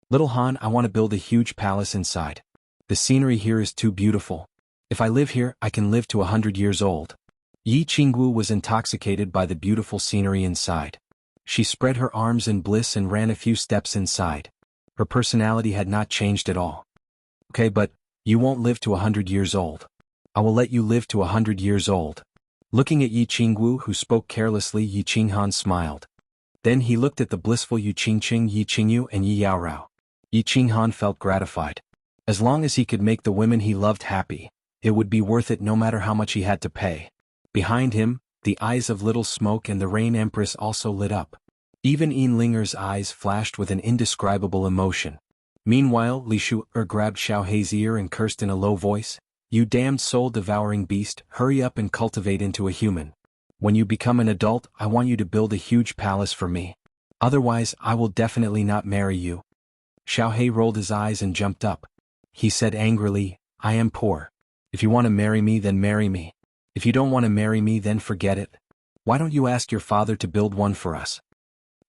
Little Han, I want to build a huge palace inside. The scenery here is too beautiful. If I live here, I can live to 100 years old. Yi Qingwu was intoxicated by the beautiful scenery inside. She spread her arms in bliss and ran a few steps inside. Her personality had not changed at all. Okay, but you won't live to 100 years old. I will let you live to 100 years old. Looking at Yi Qingwu, who spoke carelessly, Yi Qinghan smiled. Then he looked at the blissful Yu Qingqing, Yi Qingyu, and Yi Yaorao. Yi Qinghan felt gratified. As long as he could make the women he loved happy, it would be worth it no matter how much he had to pay. Behind him, the eyes of Little Smoke and the Rain Empress also lit up. Even Yin Linger's eyes flashed with an indescribable emotion. Meanwhile, Li Shu grabbed Xiao Hei's ear and cursed in a low voice, "You damned soul-devouring beast, hurry up and cultivate into a human. When you become an adult, I want you to build a huge palace for me. Otherwise, I will definitely not marry you." Xiao Hei rolled his eyes and jumped up. He said angrily, "I am poor. If you want to marry me, then marry me. If you don't want to marry me, then forget it. Why don't you ask your father to build one for us?"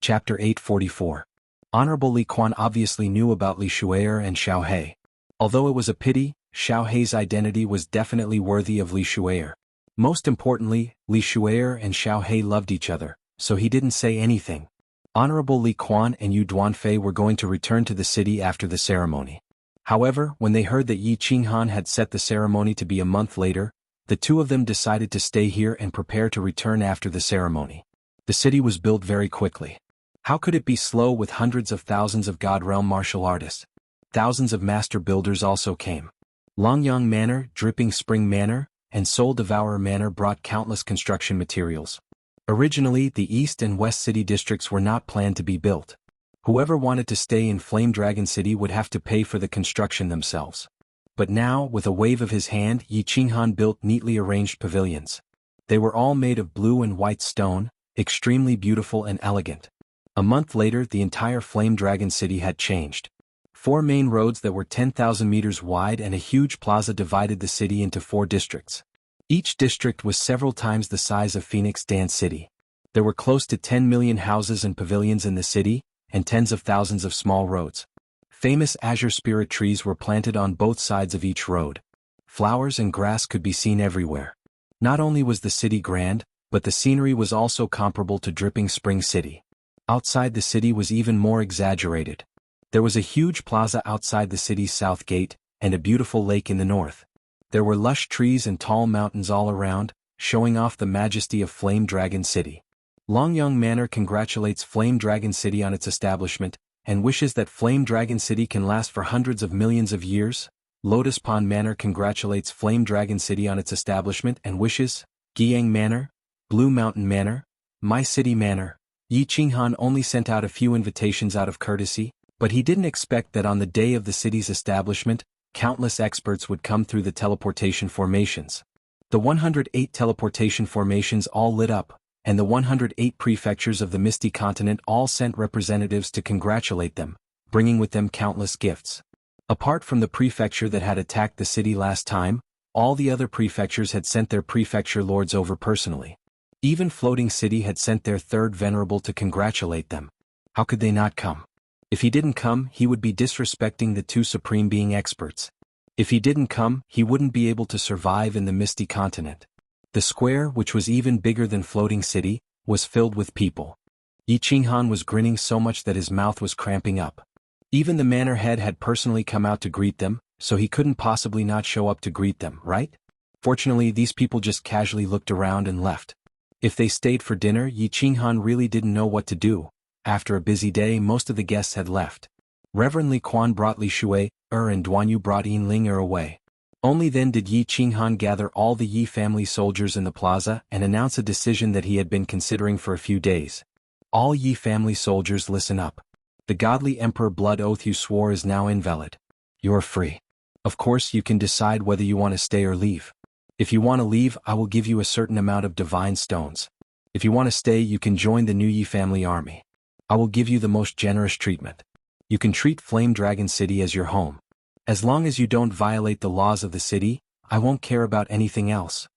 Chapter 844. Honorable Li Quan obviously knew about Li Shu'er and Xiao Hei. Although it was a pity, Xiao Hei's identity was definitely worthy of Li Shu'er. Most importantly, Li Shu'er and Xiao Hei loved each other, so he didn't say anything. Honorable Li Quan and Yu Duanfei were going to return to the city after the ceremony. However, when they heard that Yi Qinghan had set the ceremony to be a month later, the two of them decided to stay here and prepare to return after the ceremony. The city was built very quickly. How could it be slow with hundreds of thousands of God Realm martial artists? Thousands of master builders also came. Longyang Manor, Dripping Spring Manor, and Soul Devourer Manor brought countless construction materials. Originally, the East and West City districts were not planned to be built. Whoever wanted to stay in Flame Dragon City would have to pay for the construction themselves. But now, with a wave of his hand, Yi Qinghan built neatly arranged pavilions. They were all made of blue and white stone, extremely beautiful and elegant. A month later, the entire Flame Dragon City had changed. 4 main roads that were 10,000 meters wide and a huge plaza divided the city into 4 districts. Each district was several times the size of Phoenix Dance City. There were close to 10 million houses and pavilions in the city, and tens of thousands of small roads. Famous azure spirit trees were planted on both sides of each road. Flowers and grass could be seen everywhere. Not only was the city grand, but the scenery was also comparable to Dripping Spring City. Outside the city was even more exaggerated. There was a huge plaza outside the city's south gate, and a beautiful lake in the north. There were lush trees and tall mountains all around, showing off the majesty of Flame Dragon City. Longyang Manor congratulates Flame Dragon City on its establishment, and wishes that Flame Dragon City can last for hundreds of millions of years. Lotus Pond Manor congratulates Flame Dragon City on its establishment and wishes, Guiyang Manor, Blue Mountain Manor, My City Manor. Yi Qinghan only sent out a few invitations out of courtesy, but he didn't expect that on the day of the city's establishment, countless experts would come through the teleportation formations. The 108 teleportation formations all lit up, and the 108 prefectures of the Misty Continent all sent representatives to congratulate them, bringing with them countless gifts. Apart from the prefecture that had attacked the city last time, all the other prefectures had sent their prefecture lords over personally. Even Floating City had sent their third venerable to congratulate them. How could they not come? If he didn't come, he would be disrespecting the two supreme being experts. If he didn't come, he wouldn't be able to survive in the misty continent. The square, which was even bigger than Floating City, was filled with people. Yi Qinghan was grinning so much that his mouth was cramping up. Even the manor head had personally come out to greet them, so he couldn't possibly not show up to greet them, right? Fortunately, these people just casually looked around and left. If they stayed for dinner, Yi Qinghan really didn't know what to do. After a busy day, most of the guests had left. Reverend Li Quan brought Li Shui, and Duanyu brought Yin Ling away. Only then did Yi Qinghan gather all the Yi family soldiers in the plaza and announce a decision that he had been considering for a few days. All Yi family soldiers, listen up. The godly emperor blood oath you swore is now invalid. You're free. Of course, you can decide whether you want to stay or leave. If you want to leave, I will give you a certain amount of divine stones. If you want to stay, you can join the new Yi family army. I will give you the most generous treatment. You can treat Flame Dragon City as your home. As long as you don't violate the laws of the city, I won't care about anything else.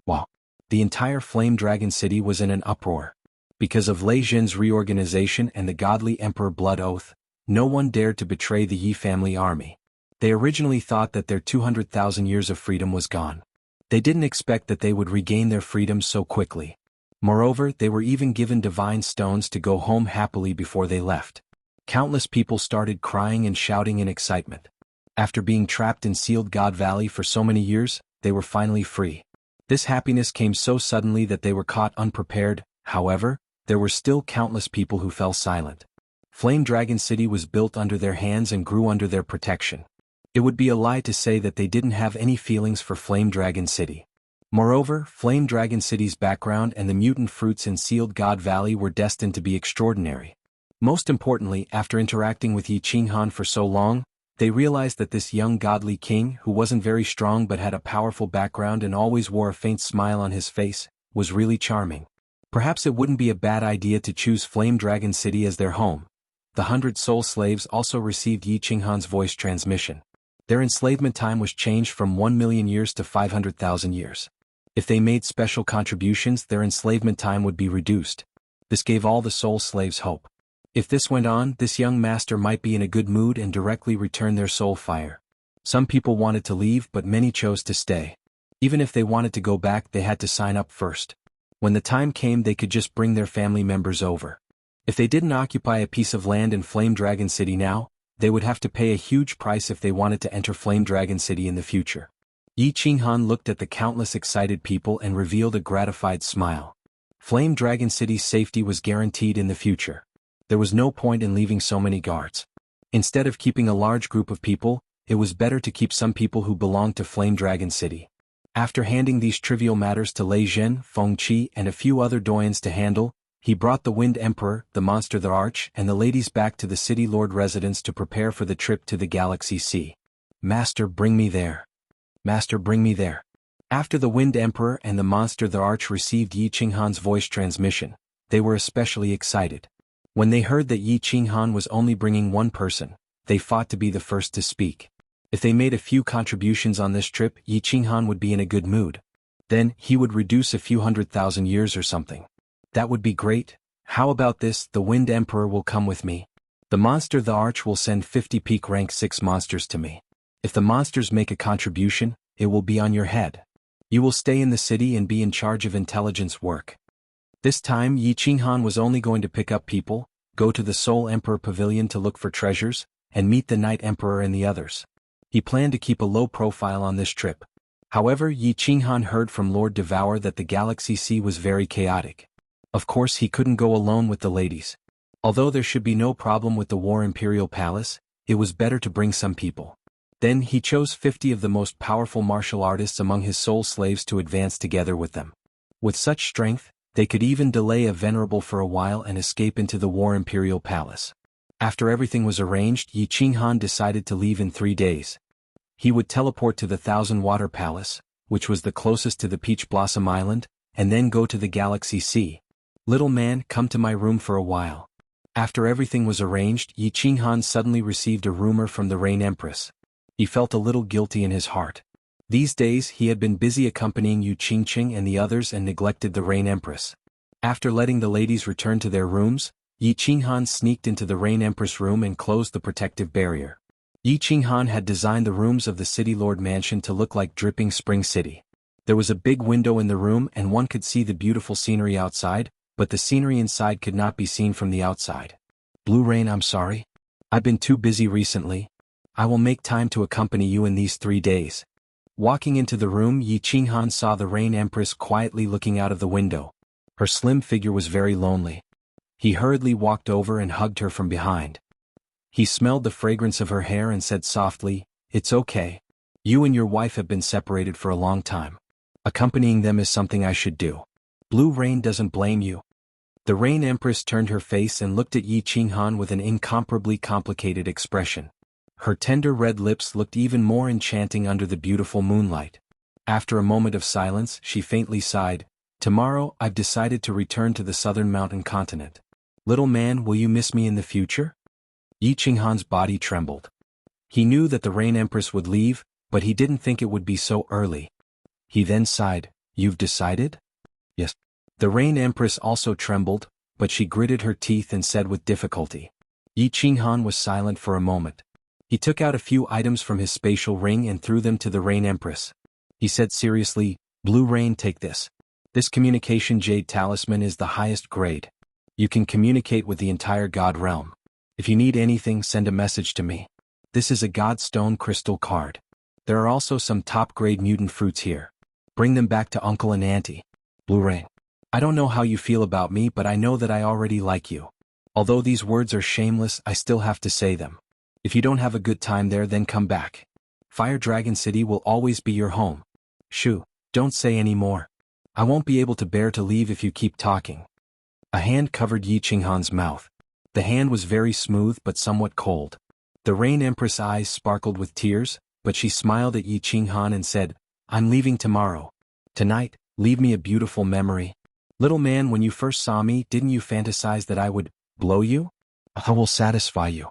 Wow. The entire Flame Dragon City was in an uproar. Because of Lei Zhen's reorganization and the godly emperor blood oath, no one dared to betray the Yi family army. They originally thought that their 200,000 years of freedom was gone. They didn't expect that they would regain their freedom so quickly. Moreover, they were even given divine stones to go home happily before they left. Countless people started crying and shouting in excitement. After being trapped in Sealed God Valley for so many years, they were finally free. This happiness came so suddenly that they were caught unprepared. However, there were still countless people who fell silent. Flame Dragon City was built under their hands and grew under their protection. It would be a lie to say that they didn't have any feelings for Flame Dragon City. Moreover, Flame Dragon City's background and the mutant fruits in Sealed God Valley were destined to be extraordinary. Most importantly, after interacting with Yi Qinghan for so long, they realized that this young godly king, who wasn't very strong but had a powerful background and always wore a faint smile on his face, was really charming. Perhaps it wouldn't be a bad idea to choose Flame Dragon City as their home. The 100 soul slaves also received Yi Qinghan's voice transmission. Their enslavement time was changed from 1 million years to 500,000 years. If they made special contributions, their enslavement time would be reduced. This gave all the soul slaves hope. If this went on, this young master might be in a good mood and directly return their soul fire. Some people wanted to leave, but many chose to stay. Even if they wanted to go back, they had to sign up first. When the time came, they could just bring their family members over. If they didn't occupy a piece of land in Flame Dragon City now, they would have to pay a huge price if they wanted to enter Flame Dragon City in the future. Yi Qinghan looked at the countless excited people and revealed a gratified smile. Flame Dragon City's safety was guaranteed in the future. There was no point in leaving so many guards. Instead of keeping a large group of people, it was better to keep some people who belonged to Flame Dragon City. After handing these trivial matters to Lei Zhen, Feng Qi and a few other doyens to handle, he brought the Wind Emperor, the Monster the Arch and the ladies back to the City Lord residence to prepare for the trip to the Galaxy Sea. Master, bring me there. Master, bring me there. After the Wind Emperor and the Monster the Arch received Yi Qinghan's voice transmission, they were especially excited. When they heard that Yi Qinghan was only bringing one person, they fought to be the first to speak. If they made a few contributions on this trip, Yi Qinghan would be in a good mood. Then, he would reduce a few 100,000 years or something. That would be great. How about this? The Wind Emperor will come with me. The Monster the Arch will send 50 peak rank 6 monsters to me. If the monsters make a contribution, it will be on your head. You will stay in the city and be in charge of intelligence work. This time Yi Qinghan was only going to pick up people, go to the Soul Emperor Pavilion to look for treasures, and meet the Night Emperor and the others. He planned to keep a low profile on this trip. However, Yi Qinghan heard from Lord Devour that the Galaxy Sea was very chaotic. Of course he couldn't go alone with the ladies. Although there should be no problem with the War Imperial Palace, it was better to bring some people. Then he chose 50 of the most powerful martial artists among his soul slaves to advance together with them. With such strength, they could even delay a venerable for a while and escape into the War Imperial Palace. After everything was arranged, Yi Qinghan decided to leave in 3 days. He would teleport to the Thousand Water Palace, which was the closest to the Peach Blossom Island, and then go to the Galaxy Sea. Little man, come to my room for a while. After everything was arranged, Yi Qinghan suddenly received a rumor from the Rain Empress. He felt a little guilty in his heart. These days he had been busy accompanying Yu Qingqing and the others and neglected the Rain Empress. After letting the ladies return to their rooms, Yi Qinghan sneaked into the Rain Empress room and closed the protective barrier. Yi Qinghan had designed the rooms of the City Lord Mansion to look like dripping spring city. There was a big window in the room and one could see the beautiful scenery outside, but the scenery inside could not be seen from the outside. Blue Rain, I'm sorry. I've been too busy recently. I will make time to accompany you in these 3 days. Walking into the room, Yi Qinghan saw the Rain Empress quietly looking out of the window. Her slim figure was very lonely. He hurriedly walked over and hugged her from behind. He smelled the fragrance of her hair and said softly, "It's okay. You and your wife have been separated for a long time. Accompanying them is something I should do. Blue Rain doesn't blame you." The Rain Empress turned her face and looked at Yi Qinghan with an incomparably complicated expression. Her tender red lips looked even more enchanting under the beautiful moonlight. After a moment of silence, she faintly sighed, "Tomorrow I've decided to return to the southern mountain continent. Little man, will you miss me in the future?" Yi Qinghan's body trembled. He knew that the Rain Empress would leave, but he didn't think it would be so early. He then sighed, "You've decided?" "Yes." The Rain Empress also trembled, but she gritted her teeth and said with difficulty. Yi Qinghan was silent for a moment. He took out a few items from his spatial ring and threw them to the Rain Empress. He said seriously, "Blue Rain, take this. This communication jade talisman is the highest grade. You can communicate with the entire God realm. If you need anything, send a message to me. This is a God stone crystal card. There are also some top-grade mutant fruits here. Bring them back to Uncle and Auntie. Blue Rain. I don't know how you feel about me, but I know that I already like you. Although these words are shameless, I still have to say them. If you don't have a good time there, then come back. Fire Dragon City will always be your home. Shoo, don't say any more. I won't be able to bear to leave if you keep talking." A hand covered Yi Qinghan's mouth. The hand was very smooth but somewhat cold. The Rain Empress' eyes sparkled with tears, but she smiled at Yi Qinghan and said, "I'm leaving tomorrow. Tonight, leave me a beautiful memory. Little man, when you first saw me, didn't you fantasize that I would blow you? I will satisfy you."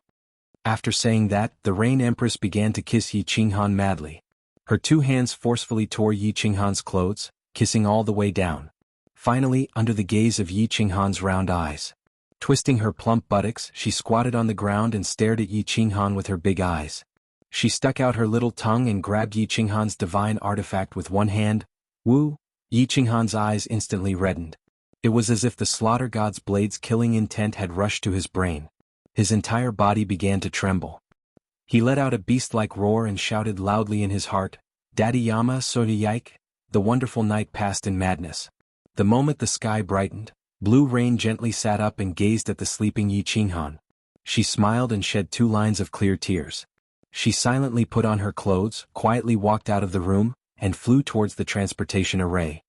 After saying that, the Rain Empress began to kiss Yi Qinghan madly. Her 2 hands forcefully tore Yi Qinghan's clothes, kissing all the way down. Finally, under the gaze of Yi Qinghan's round eyes, twisting her plump buttocks, she squatted on the ground and stared at Yi Qinghan with her big eyes. She stuck out her little tongue and grabbed Yi Qinghan's divine artifact with one hand. Woo! Yi Qinghan's eyes instantly reddened. It was as if the slaughter god's blade's killing intent had rushed to his brain. His entire body began to tremble. He let out a beast-like roar and shouted loudly in his heart, "Daddy Yama Soda Yike!" The wonderful night passed in madness. The moment the sky brightened, Blue Rain gently sat up and gazed at the sleeping Yi Qinghan. She smiled and shed 2 lines of clear tears. She silently put on her clothes, quietly walked out of the room, and flew towards the transportation array.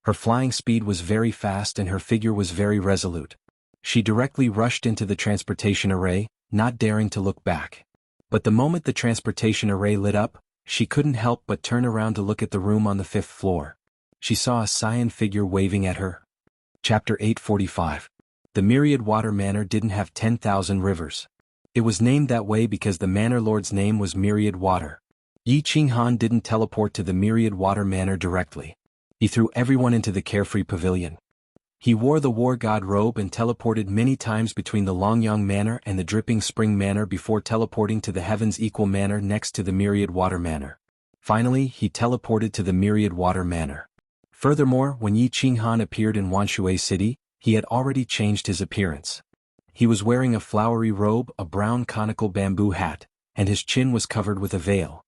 Her flying speed was very fast and her figure was very resolute. She directly rushed into the transportation array, not daring to look back. But the moment the transportation array lit up, she couldn't help but turn around to look at the room on the 5th floor. She saw a cyan figure waving at her. Chapter 845. The Myriad Water Manor didn't have 10,000 rivers. It was named that way because the manor lord's name was Myriad Water. Yi Qinghan didn't teleport to the Myriad Water Manor directly. He threw everyone into the Carefree Pavilion. He wore the War God robe and teleported many times between the Longyang Manor and the Dripping Spring Manor before teleporting to the Heavens Equal Manor next to the Myriad Water Manor. Finally, he teleported to the Myriad Water Manor. Furthermore, when Yi Qinghan appeared in Wanshui City, he had already changed his appearance. He was wearing a flowery robe, a brown conical bamboo hat, and his chin was covered with a veil.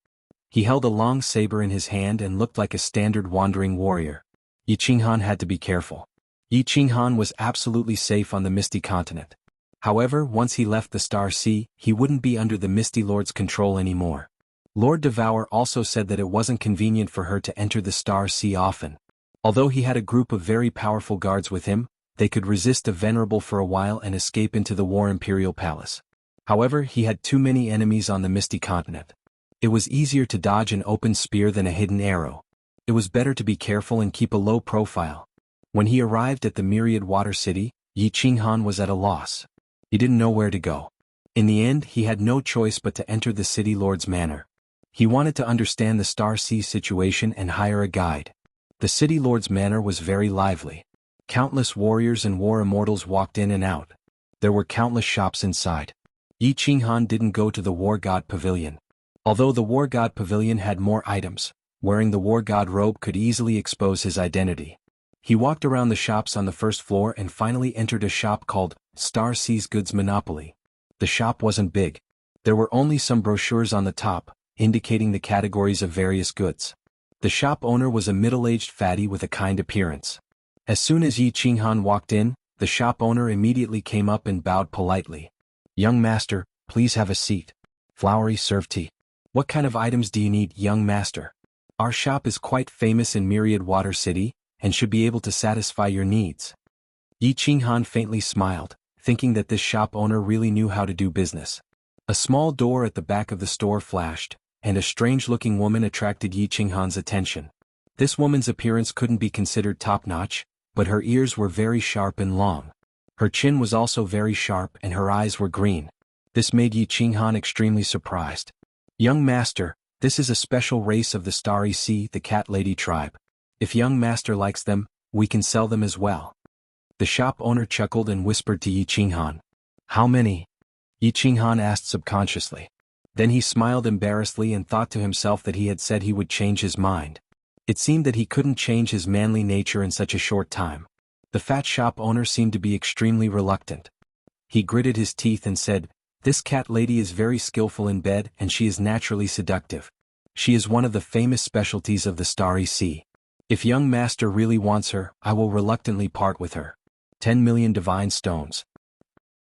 He held a long saber in his hand and looked like a standard wandering warrior. Yi Qinghan had to be careful. Yi Qinghan was absolutely safe on the Misty Continent. However, once he left the Star Sea, he wouldn't be under the Misty Lord's control anymore. Lord Devour also said that it wasn't convenient for her to enter the Star Sea often. Although he had a group of very powerful guards with him, they could resist the Venerable for a while and escape into the War Imperial Palace. However, he had too many enemies on the Misty Continent. It was easier to dodge an open spear than a hidden arrow. It was better to be careful and keep a low profile. When he arrived at the Myriad Water City, Yi Qinghan was at a loss. He didn't know where to go. In the end, he had no choice but to enter the City Lord's manor. He wanted to understand the Star Sea situation and hire a guide. The city lord's manor was very lively. Countless warriors and war immortals walked in and out. There were countless shops inside. Yi Qinghan didn't go to the war god pavilion. Although the war god pavilion had more items, wearing the war god robe could easily expose his identity. He walked around the shops on the first floor and finally entered a shop called Star Sea's Goods Monopoly. The shop wasn't big. There were only some brochures on the top, indicating the categories of various goods. The shop owner was a middle-aged fatty with a kind appearance. As soon as Yi Qinghan walked in, the shop owner immediately came up and bowed politely. "Young master, please have a seat. Flowery serve tea. What kind of items do you need, young master? Our shop is quite famous in Myriad Water City, and should be able to satisfy your needs." Yi Qinghan faintly smiled, thinking that this shop owner really knew how to do business. A small door at the back of the store flashed, and a strange-looking woman attracted Yi Qinghan's attention. This woman's appearance couldn't be considered top-notch, but her ears were very sharp and long. Her chin was also very sharp and her eyes were green. This made Yi Qinghan extremely surprised. "Young master, this is a special race of the Starry Sea, the Cat Lady tribe. If young master likes them, we can sell them as well." The shop owner chuckled and whispered to Yi Qinghan. "How many?" Yi Qinghan asked subconsciously. Then he smiled embarrassedly and thought to himself that he had said he would change his mind. It seemed that he couldn't change his manly nature in such a short time. The fat shop owner seemed to be extremely reluctant. He gritted his teeth and said, "This cat lady is very skillful in bed and she is naturally seductive. She is one of the famous specialties of the Starry Sea. If young master really wants her, I will reluctantly part with her. 10 million divine stones."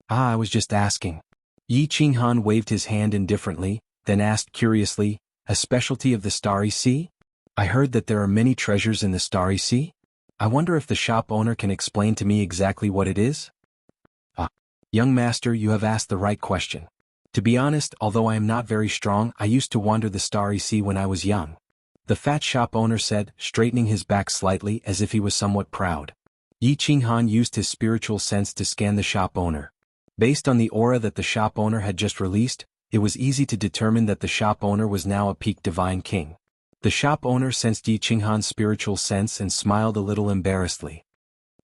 "Ah, I was just asking." Yi Qinghan waved his hand indifferently, then asked curiously, "A specialty of the Starry Sea? I heard that there are many treasures in the Starry Sea. I wonder if the shop owner can explain to me exactly what it is?" "Ah, young master, you have asked the right question. To be honest, although I am not very strong, I used to wander the Starry Sea when I was young," the fat shop owner said, straightening his back slightly as if he was somewhat proud. Yi Qinghan used his spiritual sense to scan the shop owner. Based on the aura that the shop owner had just released, it was easy to determine that the shop owner was now a peak divine king. The shop owner sensed Yi Qinghan's spiritual sense and smiled a little embarrassedly.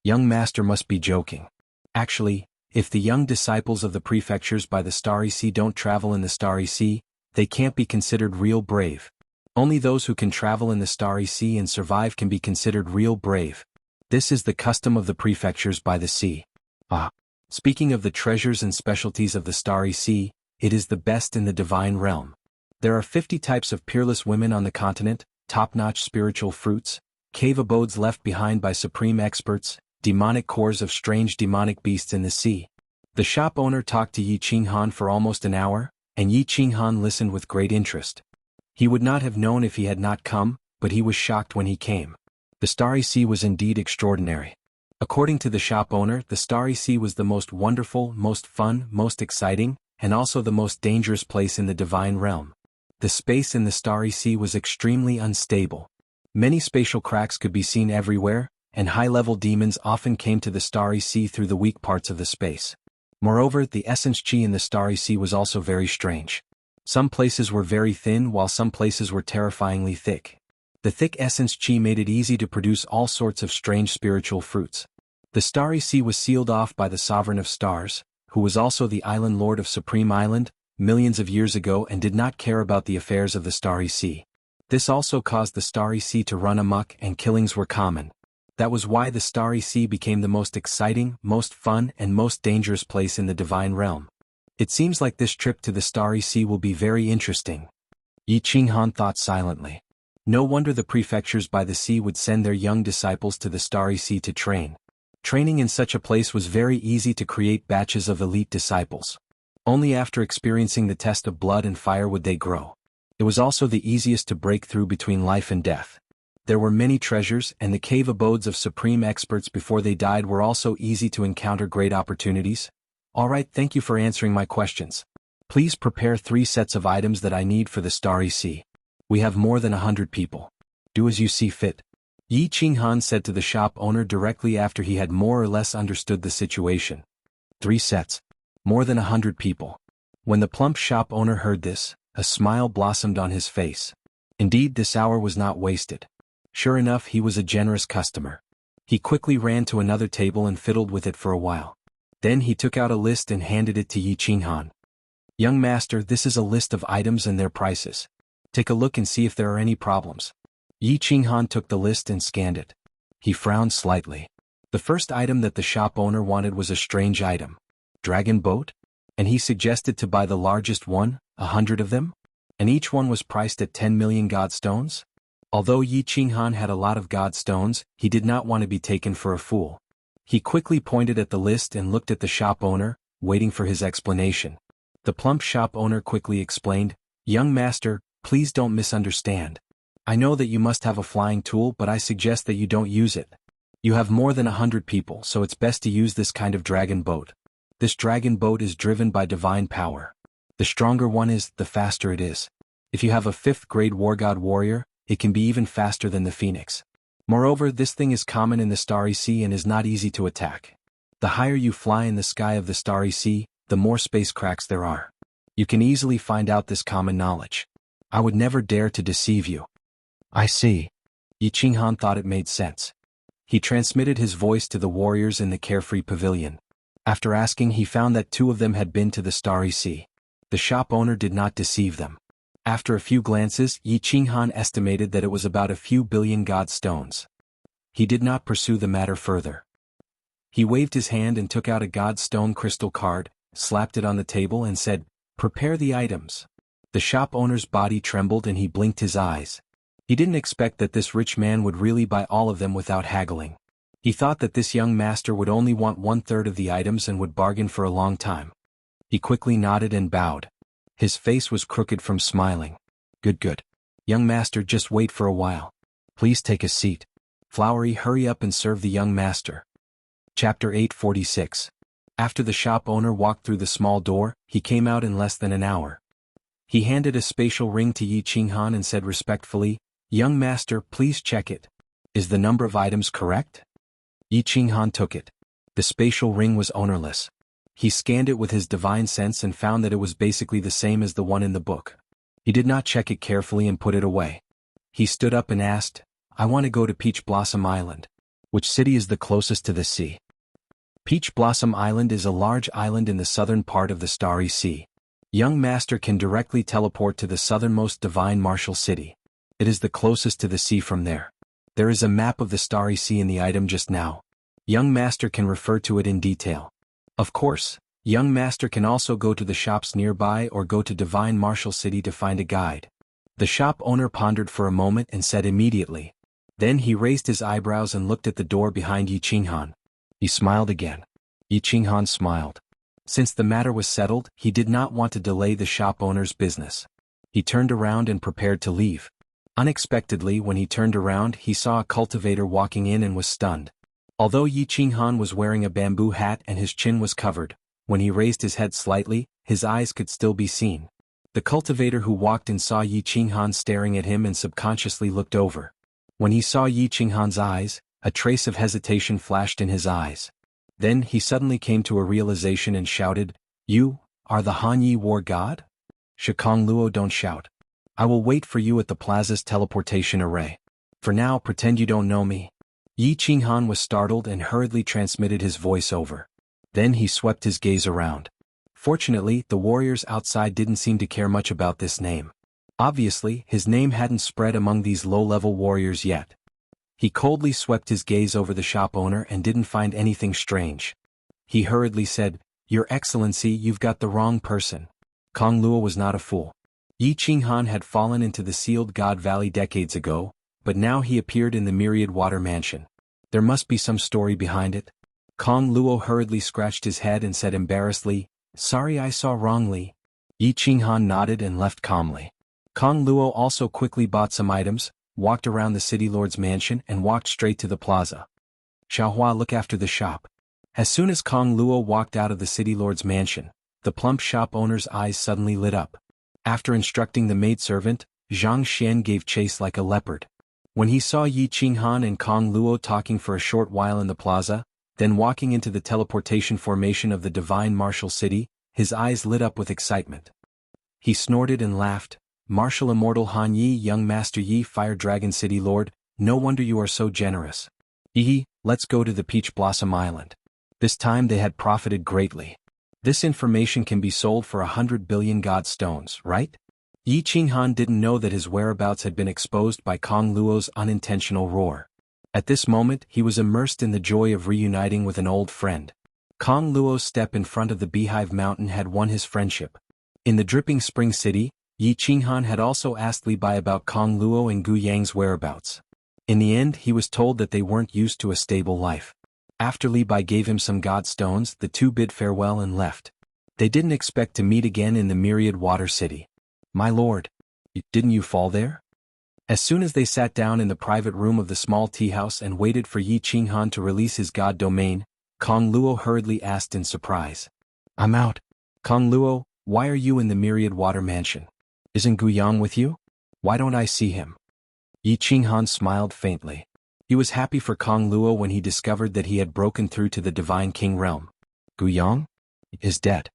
"Young master must be joking. Actually, if the young disciples of the prefectures by the Starry Sea don't travel in the Starry Sea, they can't be considered real brave. Only those who can travel in the Starry Sea and survive can be considered real brave. This is the custom of the prefectures by the sea. Ah. Speaking of the treasures and specialties of the Starry Sea, it is the best in the divine realm. There are 50 types of peerless women on the continent, top-notch spiritual fruits, cave abodes left behind by supreme experts, demonic cores of strange demonic beasts in the sea." The shop owner talked to Yi Qinghan for almost an hour, and Yi Qinghan listened with great interest. He would not have known if he had not come, but he was shocked when he came. The Starry Sea was indeed extraordinary. According to the shop owner, the Starry Sea was the most wonderful, most fun, most exciting, and also the most dangerous place in the divine realm. The space in the Starry Sea was extremely unstable. Many spatial cracks could be seen everywhere, and high-level demons often came to the Starry Sea through the weak parts of the space. Moreover, the essence chi in the Starry Sea was also very strange. Some places were very thin while some places were terrifyingly thick. The thick essence chi made it easy to produce all sorts of strange spiritual fruits. The Starry Sea was sealed off by the Sovereign of Stars, who was also the Island Lord of Supreme Island, millions of years ago and did not care about the affairs of the Starry Sea. This also caused the Starry Sea to run amok and killings were common. That was why the Starry Sea became the most exciting, most fun and most dangerous place in the divine realm. It seems like this trip to the Starry Sea will be very interesting. Yi Qinghan thought silently. No wonder the prefectures by the sea would send their young disciples to the Starry Sea to train. Training in such a place was very easy to create batches of elite disciples. Only after experiencing the test of blood and fire would they grow. It was also the easiest to break through between life and death. There were many treasures, and the cave abodes of supreme experts before they died were also easy to encounter great opportunities. Alright, thank you for answering my questions. Please prepare 3 sets of items that I need for the Starry Sea. We have more than 100 people. Do as you see fit. Yi Qinghan said to the shop owner directly after he had more or less understood the situation. 3 sets. More than 100 people. When the plump shop owner heard this, A smile blossomed on his face. Indeed, this hour was not wasted. Sure enough, he was a generous customer. He quickly ran to another table and fiddled with it for a while. Then he took out a list and handed it to Yi Qinghan. "Young master, this is a list of items and their prices. Take a look and see if there are any problems." Yi Qinghan took the list and scanned it. He frowned slightly. The first item that the shop owner wanted was a strange item. Dragon boat? And he suggested to buy the largest one, 100 of them? And each one was priced at 10 million god stones? Although Yi Qinghan had a lot of god stones, he did not want to be taken for a fool. He quickly pointed at the list and looked at the shop owner, waiting for his explanation. The plump shop owner quickly explained, "Young master, please don't misunderstand. I know that you must have a flying tool, but I suggest that you don't use it. You have more than 100 people, so it's best to use this kind of dragon boat. This dragon boat is driven by divine power. The stronger one is, the faster it is. If you have a 5th grade war god warrior, it can be even faster than the phoenix. Moreover, this thing is common in the Starry Sea and is not easy to attack. The higher you fly in the sky of the Starry Sea, the more space cracks there are. You can easily find out this common knowledge. I would never dare to deceive you." "I see." Yi Qinghan thought it made sense. He transmitted his voice to the warriors in the carefree pavilion. After asking, he found that 2 of them had been to the Starry Sea. The shop owner did not deceive them. After a few glances, Yi Qinghan estimated that it was about a few billion god stones. He did not pursue the matter further. He waved his hand and took out a god stone crystal card, slapped it on the table and said, "Prepare the items." The shop owner's body trembled and he blinked his eyes. He didn't expect that this rich man would really buy all of them without haggling. He thought that this young master would only want 1/3 of the items and would bargain for a long time. He quickly nodded and bowed. His face was crooked from smiling. Good. Young master, just wait for a while. Please take a seat. Flowery, hurry up and serve the young master." Chapter 846. After the shop owner walked through the small door, he came out in less than an hour. He handed a spatial ring to Yi Qinghan and said respectfully, "Young master, please check it. Is the number of items correct?" Yi Qinghan took it. The spatial ring was ownerless. He scanned it with his divine sense and found that it was basically the same as the one in the book. He did not check it carefully and put it away. He stood up and asked, "I want to go to Peach Blossom Island. Which city is the closest to the sea?" Peach Blossom Island is a large island in the southern part of the Starry Sea. Young master can directly teleport to the southernmost divine martial city. It is the closest to the sea from there. There is a map of the Starry Sea in the item just now. Young master can refer to it in detail. Of course, young master can also go to the shops nearby or go to Divine Martial City to find a guide. The shop owner pondered for a moment and said immediately. Then he raised his eyebrows and looked at the door behind Yi Qinghan. He smiled again. Yi Qinghan smiled. Since the matter was settled, he did not want to delay the shop owner's business. He turned around and prepared to leave. Unexpectedly, when he turned around, he saw a cultivator walking in and was stunned. Although Yi Qinghan was wearing a bamboo hat and his chin was covered, when he raised his head slightly, his eyes could still be seen. The cultivator who walked in saw Yi Qinghan staring at him and subconsciously looked over. When he saw Yi Qinghan's eyes, a trace of hesitation flashed in his eyes. Then he suddenly came to a realization and shouted, "You are the Han Yi war god? Shikong Luo, don't shout. I will wait for you at the plaza's teleportation array. For now, pretend you don't know me." Yi Qinghan was startled and hurriedly transmitted his voice over. Then he swept his gaze around. Fortunately, the warriors outside didn't seem to care much about this name. Obviously, his name hadn't spread among these low-level warriors yet. He coldly swept his gaze over the shop owner and didn't find anything strange. He hurriedly said, "Your Excellency, you've got the wrong person." Kong Luo was not a fool. Yi Qinghan had fallen into the sealed God Valley decades ago, but now he appeared in the Myriad Water Mansion. There must be some story behind it. Kong Luo hurriedly scratched his head and said embarrassedly, "Sorry, I saw wrongly." Yi Qinghan nodded and left calmly. Kong Luo also quickly bought some items, walked around the city lord's mansion and walked straight to the plaza. Xiaohua, look after the shop. As soon as Kong Luo walked out of the city lord's mansion, the plump shop owner's eyes suddenly lit up. After instructing the maidservant, Xianxia gave chase like a leopard. When he saw Yi Qinghan and Kong Luo talking for a short while in the plaza, then walking into the teleportation formation of the divine martial city, his eyes lit up with excitement. He snorted and laughed. Martial Immortal Han Yi, young Master Yi, Fire Dragon City Lord, no wonder you are so generous. Yi, let's go to the Peach Blossom Island. This time they had profited greatly. This information can be sold for 100 billion god stones, right? Yi Qinghan didn't know that his whereabouts had been exposed by Kong Luo's unintentional roar. At this moment he was immersed in the joy of reuniting with an old friend. Kong Luo's step in front of the Beehive Mountain had won his friendship. In the Dripping Spring City, Yi Qinghan had also asked Li Bai about Kong Luo and Gu Yang's whereabouts. In the end he was told that they weren't used to a stable life. After Li Bai gave him some god stones, the two bid farewell and left. They didn't expect to meet again in the Myriad Water City. My lord, didn't you fall there? As soon as they sat down in the private room of the small tea house and waited for Yi Qinghan to release his god domain, Kong Luo hurriedly asked in surprise. I'm out. Kong Luo, why are you in the Myriad Water Mansion? Isn't Gu Yang with you? Why don't I see him? Yi Qinghan smiled faintly. He was happy for Kong Luo when he discovered that he had broken through to the Divine King realm. Gu Yang is dead.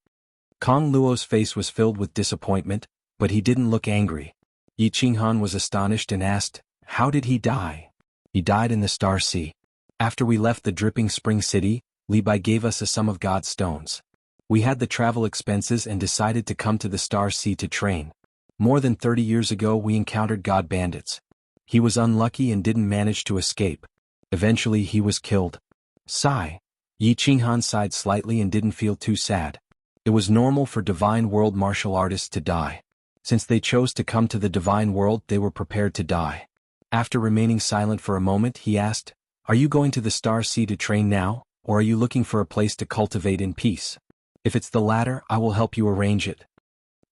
Kong Luo's face was filled with disappointment, but he didn't look angry. Yi Qinghan was astonished and asked, how did he die? He died in the Star Sea. After we left the Dripping Spring City, Li Bai gave us a sum of god stones. We had the travel expenses and decided to come to the Star Sea to train. More than 30 years ago we encountered god bandits. He was unlucky and didn't manage to escape. Eventually he was killed. Sigh. Yi Qinghan sighed slightly and didn't feel too sad. It was normal for Divine World martial artists to die. Since they chose to come to the Divine World, they were prepared to die. After remaining silent for a moment, he asked, are you going to the Star Sea to train now, or are you looking for a place to cultivate in peace? If it's the latter, I will help you arrange it.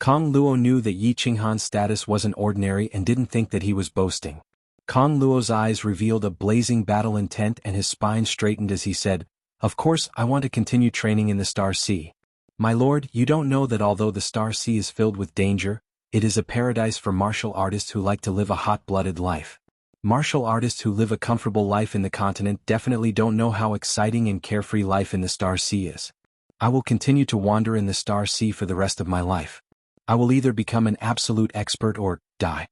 Kong Luo knew that Yi Qinghan's status wasn't ordinary and didn't think that he was boasting. Kong Luo's eyes revealed a blazing battle intent and his spine straightened as he said, of course I want to continue training in the Star Sea. My lord, you don't know that although the Star Sea is filled with danger, it is a paradise for martial artists who like to live a hot-blooded life. Martial artists who live a comfortable life in the continent definitely don't know how exciting and carefree life in the Star Sea is. I will continue to wander in the Star Sea for the rest of my life. I will either become an absolute expert or die.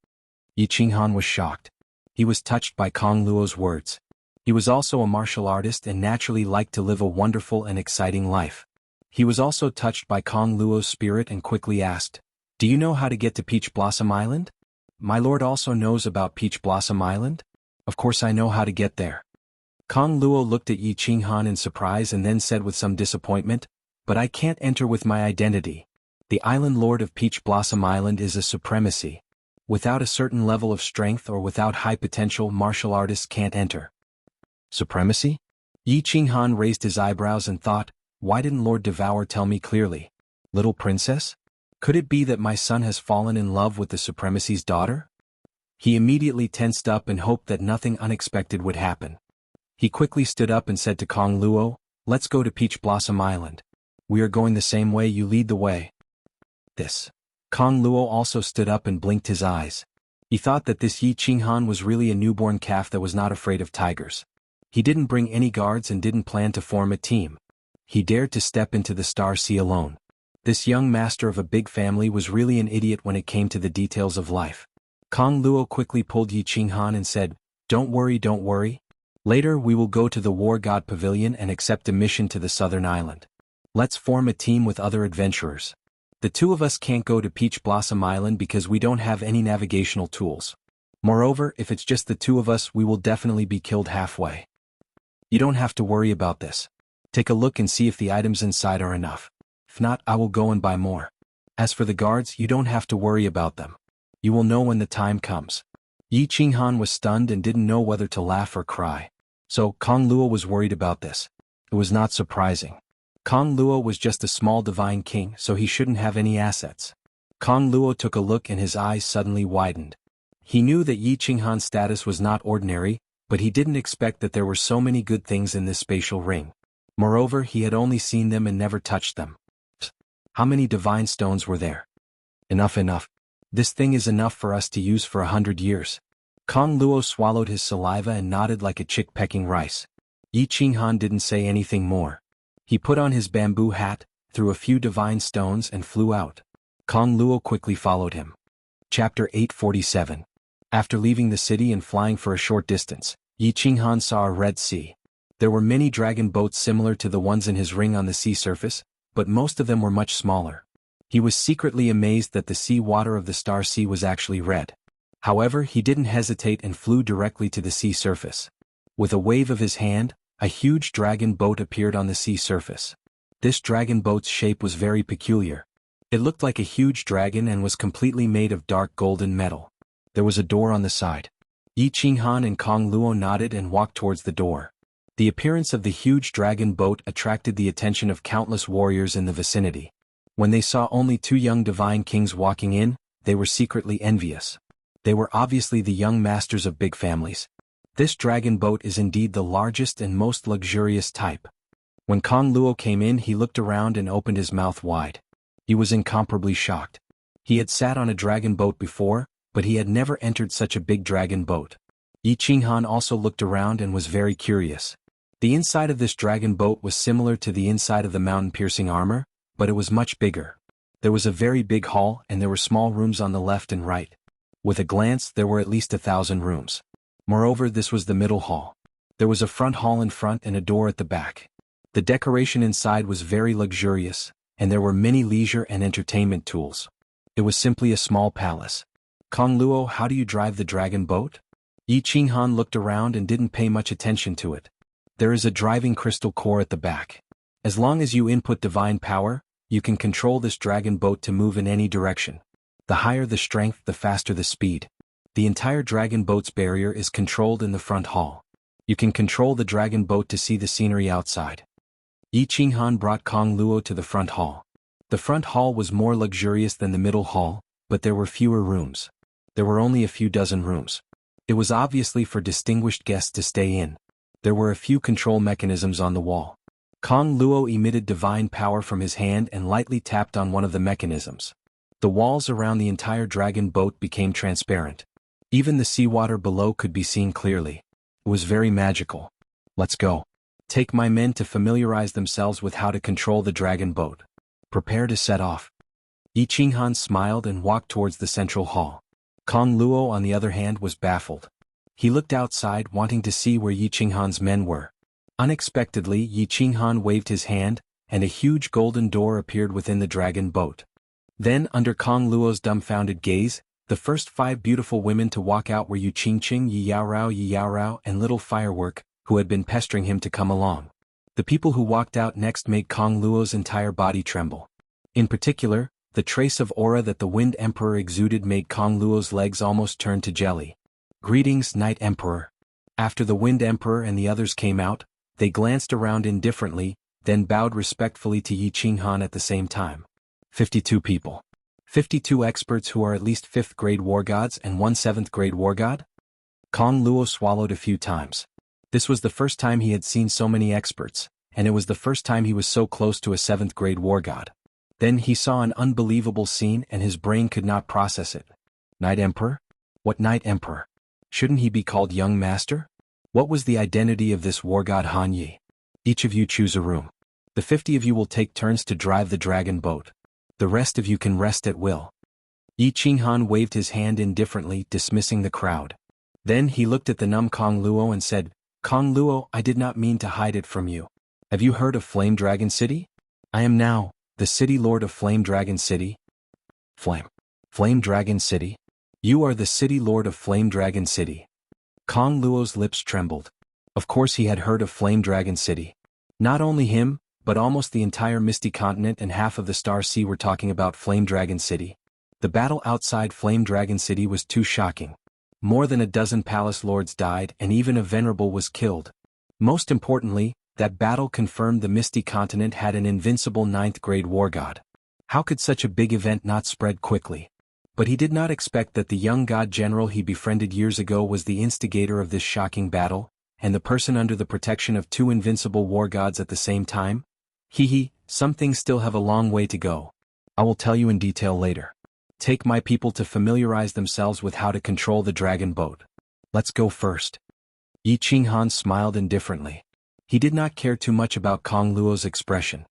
Yi Qinghan was shocked. He was touched by Kong Luo's words. He was also a martial artist and naturally liked to live a wonderful and exciting life. He was also touched by Kong Luo's spirit and quickly asked, do you know how to get to Peach Blossom Island? My lord also knows about Peach Blossom Island? Of course I know how to get there. Kong Luo looked at Yi Qinghan in surprise and then said with some disappointment, but I can't enter with my identity. The island lord of Peach Blossom Island is a supremacy. Without a certain level of strength or without high potential, martial artists can't enter. Supremacy? Yi Qinghan raised his eyebrows and thought, why didn't Lord Devour tell me clearly? Little princess? Could it be that my son has fallen in love with the supremacy's daughter? He immediately tensed up and hoped that nothing unexpected would happen. He quickly stood up and said to Kong Luo, let's go to Peach Blossom Island. We are going the same way, you lead the way. This. Kong Luo also stood up and blinked his eyes. He thought that this Yi Qinghan was really a newborn calf that was not afraid of tigers. He didn't bring any guards and didn't plan to form a team. He dared to step into the Star Sea alone. This young master of a big family was really an idiot when it came to the details of life. Kong Luo quickly pulled Yi Qinghan and said, don't worry, don't worry. Later we will go to the War God Pavilion and accept a mission to the Southern Island. Let's form a team with other adventurers. The two of us can't go to Peach Blossom Island because we don't have any navigational tools. Moreover, if it's just the two of us, we will definitely be killed halfway. You don't have to worry about this. Take a look and see if the items inside are enough. If not, I will go and buy more. As for the guards, you don't have to worry about them. You will know when the time comes. Yi Qinghan was stunned and didn't know whether to laugh or cry. So, Kong Luo was worried about this. It was not surprising. Kong Luo was just a small divine king, so he shouldn't have any assets. Kong Luo took a look and his eyes suddenly widened. He knew that Yi Qinghan's status was not ordinary, but he didn't expect that there were so many good things in this spatial ring. Moreover, he had only seen them and never touched them. How many divine stones were there? Enough, enough. This thing is enough for us to use for 100 years. Kong Luo swallowed his saliva and nodded like a chick pecking rice. Yi Qinghan didn't say anything more. He put on his bamboo hat, threw a few divine stones and flew out. Kong Luo quickly followed him. Chapter 847. After leaving the city and flying for a short distance, Yi Qinghan saw a Red Sea. There were many dragon boats similar to the ones in his ring on the sea surface, but most of them were much smaller. He was secretly amazed that the sea water of the Star Sea was actually red. However, he didn't hesitate and flew directly to the sea surface. With a wave of his hand, a huge dragon boat appeared on the sea surface. This dragon boat's shape was very peculiar. It looked like a huge dragon and was completely made of dark golden metal. There was a door on the side. Yi Qinghan and Kong Luo nodded and walked towards the door. The appearance of the huge dragon boat attracted the attention of countless warriors in the vicinity. When they saw only two young divine kings walking in, they were secretly envious. They were obviously the young masters of big families. This dragon boat is indeed the largest and most luxurious type. When Kong Luo came in, he looked around and opened his mouth wide. He was incomparably shocked. He had sat on a dragon boat before, but he had never entered such a big dragon boat. Yi Qinghan also looked around and was very curious. The inside of this dragon boat was similar to the inside of the mountain-piercing armor, but it was much bigger. There was a very big hall and there were small rooms on the left and right. With a glance, there were at least 1,000 rooms. Moreover, this was the middle hall. There was a front hall in front and a door at the back. The decoration inside was very luxurious, and there were many leisure and entertainment tools. It was simply a small palace. Kong Luo, how do you drive the dragon boat? Yi Qinghan looked around and didn't pay much attention to it. There is a driving crystal core at the back. As long as you input divine power, you can control this dragon boat to move in any direction. The higher the strength, the faster the speed. The entire dragon boat's barrier is controlled in the front hall. You can control the dragon boat to see the scenery outside. Yi Qinghan brought Kong Luo to the front hall. The front hall was more luxurious than the middle hall, but there were fewer rooms. There were only a few dozen rooms. It was obviously for distinguished guests to stay in. There were a few control mechanisms on the wall. Kong Luo emitted divine power from his hand and lightly tapped on one of the mechanisms. The walls around the entire dragon boat became transparent. Even the seawater below could be seen clearly. It was very magical. Let's go. Take my men to familiarize themselves with how to control the dragon boat. Prepare to set off. Yi Qinghan smiled and walked towards the central hall. Kong Luo, on the other hand, was baffled. He looked outside, wanting to see where Yi Qinghan's men were. Unexpectedly, Yi Qinghan waved his hand, and a huge golden door appeared within the dragon boat. Then, under Kong Luo's dumbfounded gaze, the first 5 beautiful women to walk out were Yu Qingqing, Yi Yaorao, and Little Firework, who had been pestering him to come along. The people who walked out next made Kong Luo's entire body tremble. In particular, the trace of aura that the Wind Emperor exuded made Kong Luo's legs almost turn to jelly. Greetings, Night Emperor. After the Wind Emperor and the others came out, they glanced around indifferently, then bowed respectfully to Yi Qinghan at the same time. 52 people. 52 experts who are at least 5th grade war gods and 1 7th grade war god? Kong Luo swallowed a few times. This was the first time he had seen so many experts, and it was the first time he was so close to a 7th grade war god. Then he saw an unbelievable scene and his brain could not process it. Night Emperor? What Night Emperor? Shouldn't he be called Young Master? What was the identity of this war god Han Yi? Each of you choose a room. The 50 of you will take turns to drive the dragon boat. The rest of you can rest at will. Yi Qinghan waved his hand indifferently, dismissing the crowd. Then he looked at the numb Kong Luo and said, Kong Luo, I did not mean to hide it from you. Have you heard of Flame Dragon City? I am now the city lord of Flame Dragon City. Flame Dragon City? You are the city lord of Flame Dragon City. Kong Luo's lips trembled. Of course he had heard of Flame Dragon City. Not only him, but almost the entire Misty Continent and half of the Star Sea were talking about Flame Dragon City. The battle outside Flame Dragon City was too shocking. More than a dozen palace lords died and even a venerable was killed. Most importantly, that battle confirmed the Misty Continent had an invincible 9th grade war god. How could such a big event not spread quickly? But he did not expect that the young god general he befriended years ago was the instigator of this shocking battle, and the person under the protection of 2 invincible war gods at the same time? Some things still have a long way to go. I will tell you in detail later. Take my people to familiarize themselves with how to control the dragon boat. Let's go first. Yi Qinghan smiled indifferently. He did not care too much about Kong Luo's expression.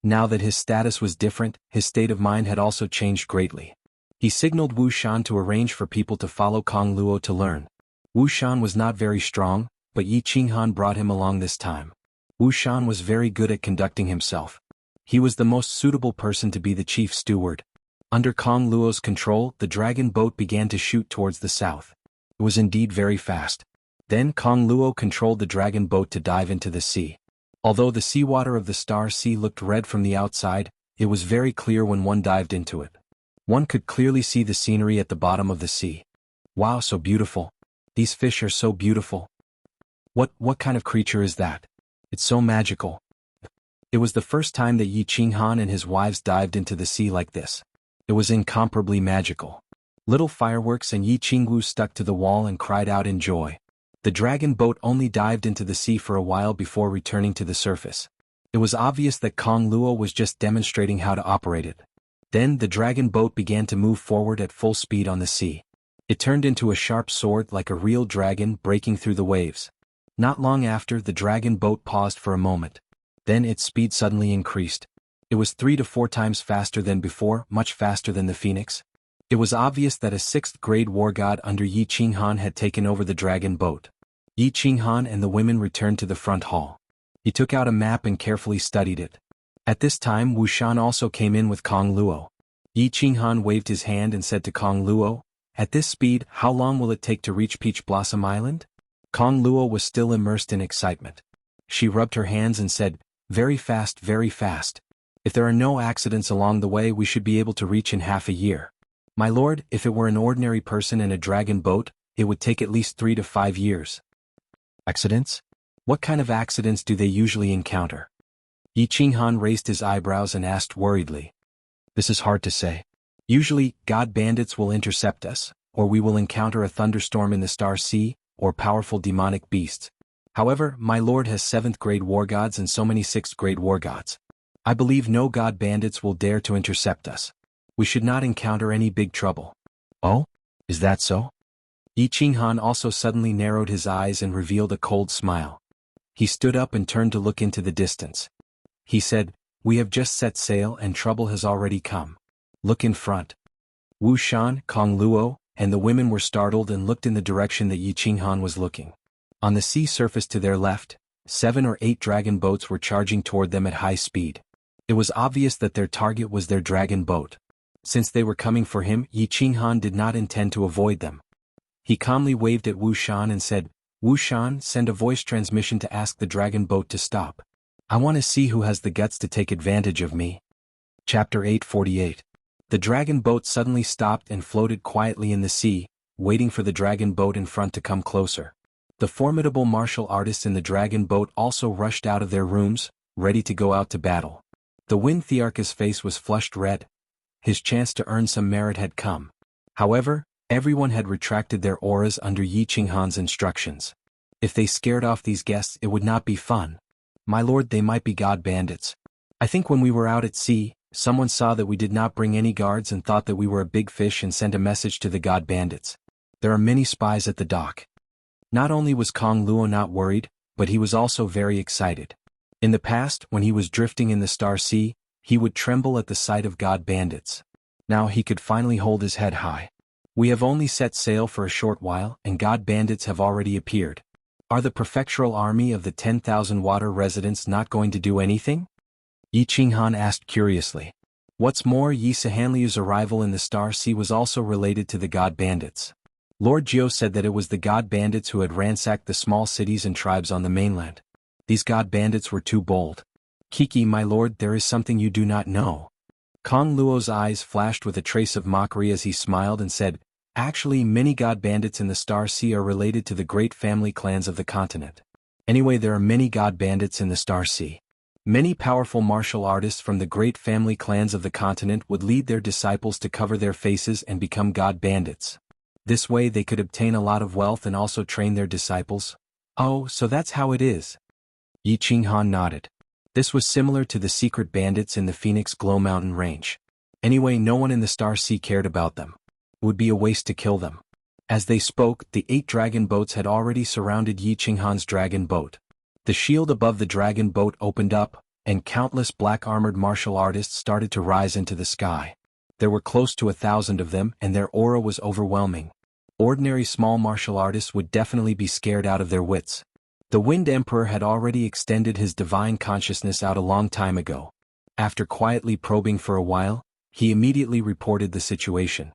Now that his status was different, his state of mind had also changed greatly. He signaled Wu Shan to arrange for people to follow Kong Luo to learn. Wu Shan was not very strong, but Yi Qinghan brought him along this time. Wu Shan was very good at conducting himself. He was the most suitable person to be the chief steward. Under Kong Luo's control, the dragon boat began to shoot towards the south. It was indeed very fast. Then Kong Luo controlled the dragon boat to dive into the sea. Although the seawater of the Star Sea looked red from the outside, it was very clear when one dived into it. One could clearly see the scenery at the bottom of the sea. Wow, so beautiful. These fish are so beautiful. What kind of creature is that? It's so magical. It was the first time that Yi Qinghan and his wives dived into the sea like this. It was incomparably magical. Little fireworks and Yi Qingwu stuck to the wall and cried out in joy. The dragon boat only dived into the sea for a while before returning to the surface. It was obvious that Kong Luo was just demonstrating how to operate it. Then the dragon boat began to move forward at full speed on the sea. It turned into a sharp sword like a real dragon breaking through the waves. Not long after, the dragon boat paused for a moment. Then its speed suddenly increased. It was 3 to 4 times faster than before, much faster than the phoenix. It was obvious that a 6th-grade war god under Yi Qinghan had taken over the dragon boat. Yi Qinghan and the women returned to the front hall. He took out a map and carefully studied it. At this time, Wu Shan also came in with Kong Luo. Yi Qinghan waved his hand and said to Kong Luo, "At this speed, how long will it take to reach Peach Blossom Island?" Kong Luo was still immersed in excitement. She rubbed her hands and said, "Very fast, very fast. If there are no accidents along the way, we should be able to reach in half a year. My lord, if it were an ordinary person in a dragon boat, it would take at least 3 to 5 years. Accidents? What kind of accidents do they usually encounter?" Yi Qinghan raised his eyebrows and asked worriedly. "This is hard to say. Usually, god bandits will intercept us, or we will encounter a thunderstorm in the Star Sea, or powerful demonic beasts. However, my lord has 7th-grade war gods and so many 6th-grade war gods. I believe no god bandits will dare to intercept us. We should not encounter any big trouble." "Oh? Is that so?" Yi Qinghan also suddenly narrowed his eyes and revealed a cold smile. He stood up and turned to look into the distance. He said, "We have just set sail and trouble has already come. Look in front." Wu Shan, Kong Luo, and the women were startled and looked in the direction that Yi Qinghan was looking. On the sea surface to their left, 7 or 8 dragon boats were charging toward them at high speed. It was obvious that their target was their dragon boat. Since they were coming for him, Yi Qinghan did not intend to avoid them. He calmly waved at Wu Shan and said, "Wu Shan, send a voice transmission to ask the dragon boat to stop. I want to see who has the guts to take advantage of me." Chapter 848. The dragon boat suddenly stopped and floated quietly in the sea, waiting for the dragon boat in front to come closer. The formidable martial artists in the dragon boat also rushed out of their rooms, ready to go out to battle. The Wind Thearch's face was flushed red. His chance to earn some merit had come. However, everyone had retracted their auras under Yi Qinghan's instructions. If they scared off these guests, it would not be fun. "My lord, they might be god bandits. I think when we were out at sea, someone saw that we did not bring any guards and thought that we were a big fish and sent a message to the god bandits. There are many spies at the dock." Not only was Kong Luo not worried, but he was also very excited. In the past, when he was drifting in the Star Sea, he would tremble at the sight of god bandits. Now he could finally hold his head high. "We have only set sail for a short while, and god bandits have already appeared. Are the prefectural army of the 10,000 water residents not going to do anything?" Yi Qinghan asked curiously. What's more, Yi Sahanliu's arrival in the Star Sea was also related to the god bandits. Lord Jiu said that it was the god bandits who had ransacked the small cities and tribes on the mainland. These god bandits were too bold. "Kiki, my lord, there is something you do not know." Kong Luo's eyes flashed with a trace of mockery as he smiled and said, "Actually, many god bandits in the Star Sea are related to the great family clans of the continent. Anyway, there are many god bandits in the Star Sea. Many powerful martial artists from the great family clans of the continent would lead their disciples to cover their faces and become god bandits. This way they could obtain a lot of wealth and also train their disciples." "Oh, so that's how it is." Yi Qinghan nodded. This was similar to the secret bandits in the Phoenix Glow Mountain range. Anyway, no one in the Star Sea cared about them. It would be a waste to kill them. As they spoke, the 8 dragon boats had already surrounded Yi Qinghan's dragon boat. The shield above the dragon boat opened up, and countless black-armored martial artists started to rise into the sky. There were close to 1,000 of them, and their aura was overwhelming. Ordinary small martial artists would definitely be scared out of their wits. The Wind Emperor had already extended his divine consciousness out a long time ago. After quietly probing for a while, he immediately reported the situation.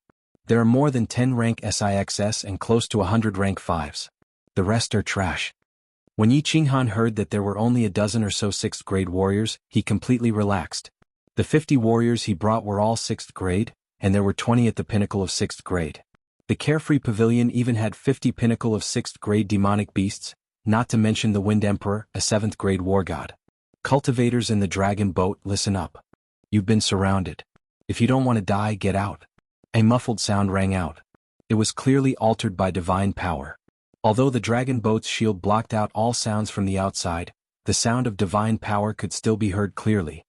There are more than 10 rank SIXS and close to 100 rank 5s. The rest are trash. When Yi Qinghan heard that there were only a dozen or so 6th grade warriors, he completely relaxed. The 50 warriors he brought were all 6th grade, and there were 20 at the pinnacle of 6th grade. The Carefree Pavilion even had 50 pinnacle of 6th grade demonic beasts, not to mention the Wind Emperor, a 7th grade war god. Cultivators in the dragon boat, listen up. You've been surrounded. If you don't want to die, get out. A muffled sound rang out. It was clearly altered by divine power. Although the dragon boat's shield blocked out all sounds from the outside, the sound of divine power could still be heard clearly.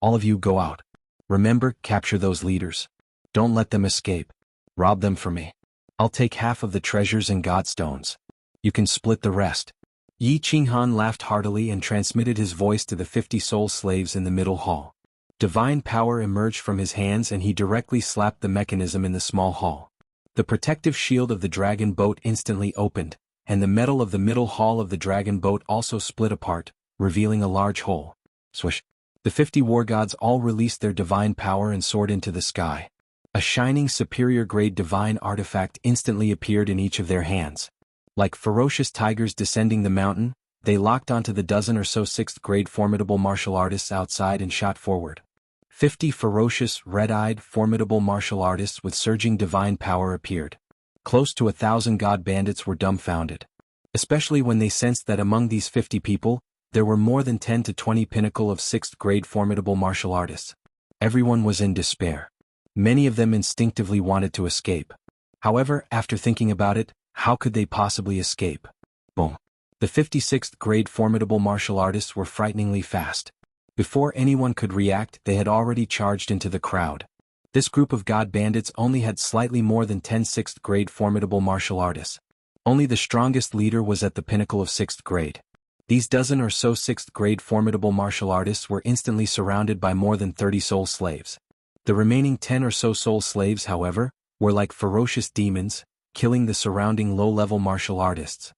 All of you go out. Remember, capture those leaders. Don't let them escape. Rob them for me. I'll take half of the treasures and godstones. You can split the rest. Yi Qinghan laughed heartily and transmitted his voice to the 50 soul slaves in the middle hall. Divine power emerged from his hands and he directly slapped the mechanism in the small hall. The protective shield of the dragon boat instantly opened, and the metal of the middle hull of the dragon boat also split apart, revealing a large hole. Swish! The 50 war gods all released their divine power and soared into the sky. A shining superior-grade divine artifact instantly appeared in each of their hands. Like ferocious tigers descending the mountain, they locked onto the dozen or so 6th grade formidable martial artists outside and shot forward. 50 ferocious, red-eyed, formidable martial artists with surging divine power appeared. Close to 1,000 god bandits were dumbfounded. Especially when they sensed that among these 50 people, there were more than 10 to 20 pinnacle of 6th grade formidable martial artists. Everyone was in despair. Many of them instinctively wanted to escape. However, after thinking about it, how could they possibly escape? Boom. The 56th grade formidable martial artists were frighteningly fast. Before anyone could react, they had already charged into the crowd. This group of god bandits only had slightly more than 10 6th grade formidable martial artists. Only the strongest leader was at the pinnacle of 6th grade. These dozen or so 6th grade formidable martial artists were instantly surrounded by more than 30 soul slaves. The remaining 10 or so soul slaves, however, were like ferocious demons, killing the surrounding low-level martial artists.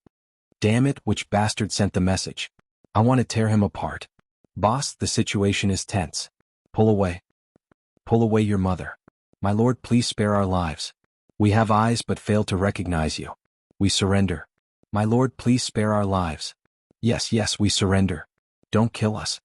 Damn it, which bastard sent the message? I want to tear him apart. Boss, the situation is tense. Pull away. Pull away your mother. My lord, please spare our lives. We have eyes but fail to recognize you. We surrender. My lord, please spare our lives. Yes, we surrender. Don't kill us.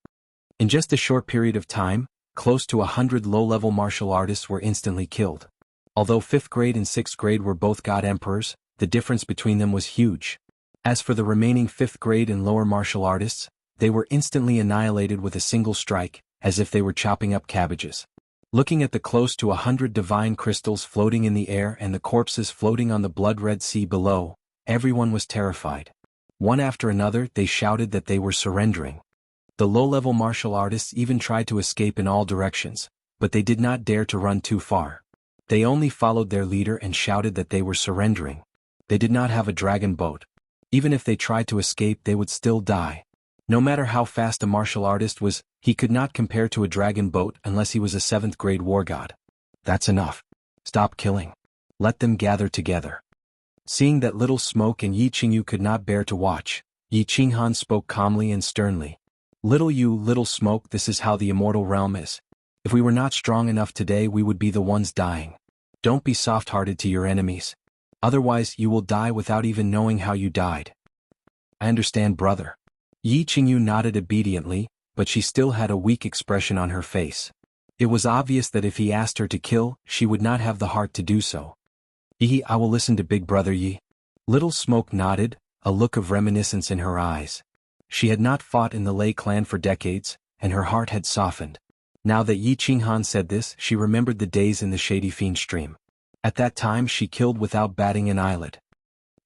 In just a short period of time, close to 100 low-level martial artists were instantly killed. Although 5th grade and 6th grade were both god emperors, the difference between them was huge. As for the remaining 5th grade and lower martial artists, they were instantly annihilated with a single strike, as if they were chopping up cabbages. Looking at the close to 100 divine crystals floating in the air and the corpses floating on the blood-red sea below, everyone was terrified. One after another, they shouted that they were surrendering. The low-level martial artists even tried to escape in all directions, but they did not dare to run too far. They only followed their leader and shouted that they were surrendering. They did not have a dragon boat. Even if they tried to escape, they would still die. No matter how fast a martial artist was, he could not compare to a dragon boat unless he was a 7th grade war god. That's enough. Stop killing. Let them gather together. Seeing that Little Smoke and Yi Qingyu could not bear to watch, Yi Qinghan spoke calmly and sternly. Little Smoke, this is how the immortal realm is. If we were not strong enough today, we would be the ones dying. Don't be soft-hearted to your enemies. Otherwise, you will die without even knowing how you died. I understand, brother. Yi Qingyu nodded obediently, but she still had a weak expression on her face. It was obvious that if he asked her to kill, she would not have the heart to do so. I will listen to Big Brother Yi. Little Smoke nodded, a look of reminiscence in her eyes. She had not fought in the Lei clan for decades, and her heart had softened. Now that Yi Qinghan said this, she remembered the days in the Shady Fiend stream. At that time she killed without batting an eyelid.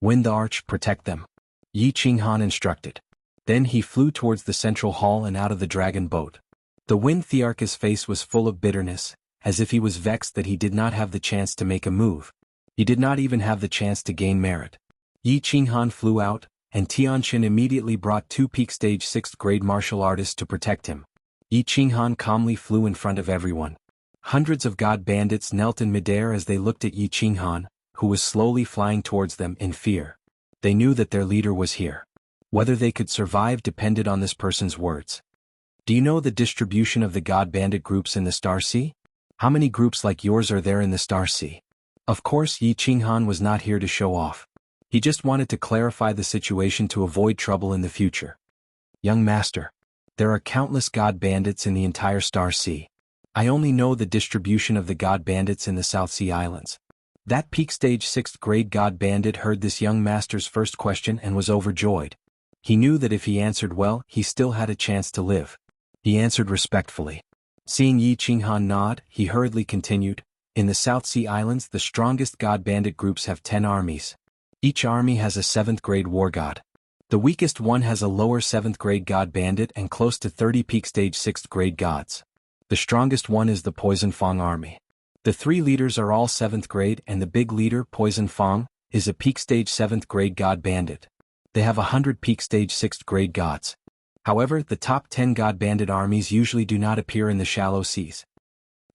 Wind the arch, protect them. Yi Qinghan instructed. Then he flew towards the central hall and out of the dragon boat. The Wind Thearch's face was full of bitterness, as if he was vexed that he did not have the chance to make a move. He did not even have the chance to gain merit. Yi Qinghan flew out, and Tianqian immediately brought 2 peak stage 6th grade martial artists to protect him. Yi Qinghan calmly flew in front of everyone. Hundreds of god bandits knelt in midair as they looked at Yi Qinghan, who was slowly flying towards them in fear. They knew that their leader was here. Whether they could survive depended on this person's words. Do you know the distribution of the god bandit groups in the Star Sea? How many groups like yours are there in the Star Sea? Of course, Yi Qinghan was not here to show off. He just wanted to clarify the situation to avoid trouble in the future. Young master, there are countless god bandits in the entire Star Sea. I only know the distribution of the god bandits in the South Sea Islands. That peak stage 6th grade god bandit heard this young master's first question and was overjoyed. He knew that if he answered well, he still had a chance to live. He answered respectfully. Seeing Yi Qinghan nod, he hurriedly continued, in the South Sea Islands the strongest god bandit groups have 10 armies. Each army has a 7th grade war god. The weakest one has a lower 7th grade god bandit and close to 30 peak stage 6th grade gods. The strongest one is the Poison Fang army. The 3 leaders are all 7th grade and the big leader, Poison Fang, is a peak stage 7th grade god bandit. They have 100 peak stage 6th grade gods. However, the top 10 god bandit armies usually do not appear in the shallow seas.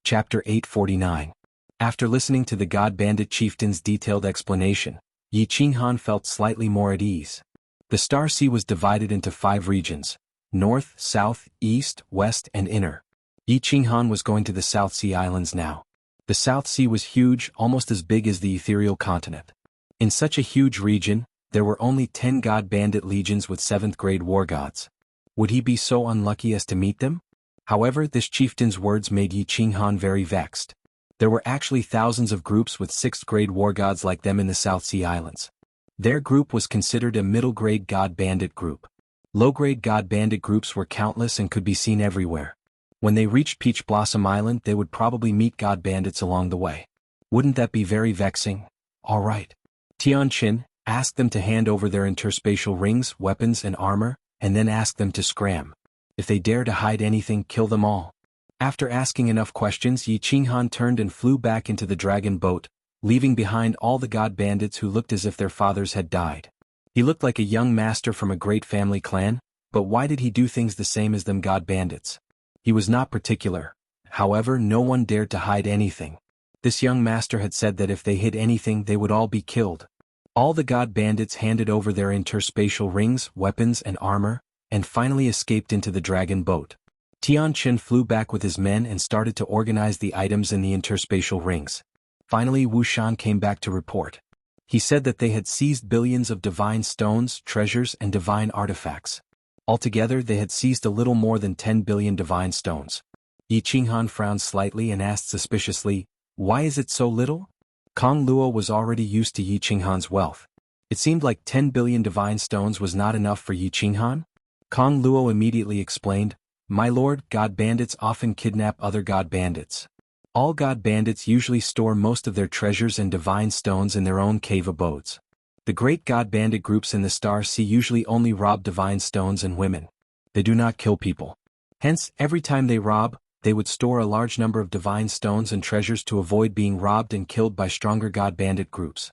Chapter 849. After listening to the god bandit chieftain's detailed explanation, Yi Qinghan felt slightly more at ease. The Star Sea was divided into 5 regions: North, South, East, West and Inner. Yi Qinghan was going to the South Sea Islands now. The South Sea was huge, almost as big as the ethereal continent. In such a huge region, there were only 10 god bandit legions with 7th grade war gods. Would he be so unlucky as to meet them? However, this chieftain's words made Yi Qinghan very vexed. There were actually thousands of groups with 6th grade war gods like them in the South Sea Islands. Their group was considered a middle grade god bandit group. Low grade god bandit groups were countless and could be seen everywhere. When they reached Peach Blossom Island, they would probably meet god bandits along the way. Wouldn't that be very vexing? Alright. Tianqin asked them to hand over their interspatial rings, weapons and armor, and then ask them to scram. If they dare to hide anything, kill them all. After asking enough questions, Yi Qinghan turned and flew back into the dragon boat, leaving behind all the god bandits who looked as if their fathers had died. He looked like a young master from a great family clan, but why did he do things the same as them god bandits? He was not particular. However, no one dared to hide anything. This young master had said that if they hid anything, they would all be killed. All the god bandits handed over their interspatial rings, weapons and armor, and finally escaped into the dragon boat. Tianqin flew back with his men and started to organize the items in the interspatial rings. Finally, Wuxian came back to report. He said that they had seized billions of divine stones, treasures and divine artifacts. Altogether, they had seized a little more than 10 billion divine stones. Yi Qinghan frowned slightly and asked suspiciously, "Why is it so little?" Kong Luo was already used to Yi Qinghan's wealth. It seemed like 10 billion divine stones was not enough for Yi Qinghan. Kong Luo immediately explained, "My lord, god bandits often kidnap other god bandits. All god bandits usually store most of their treasures and divine stones in their own cave abodes. The great god bandit groups in the Star Sea usually only rob divine stones and women. They do not kill people. Hence, every time they rob, they would store a large number of divine stones and treasures to avoid being robbed and killed by stronger god bandit groups.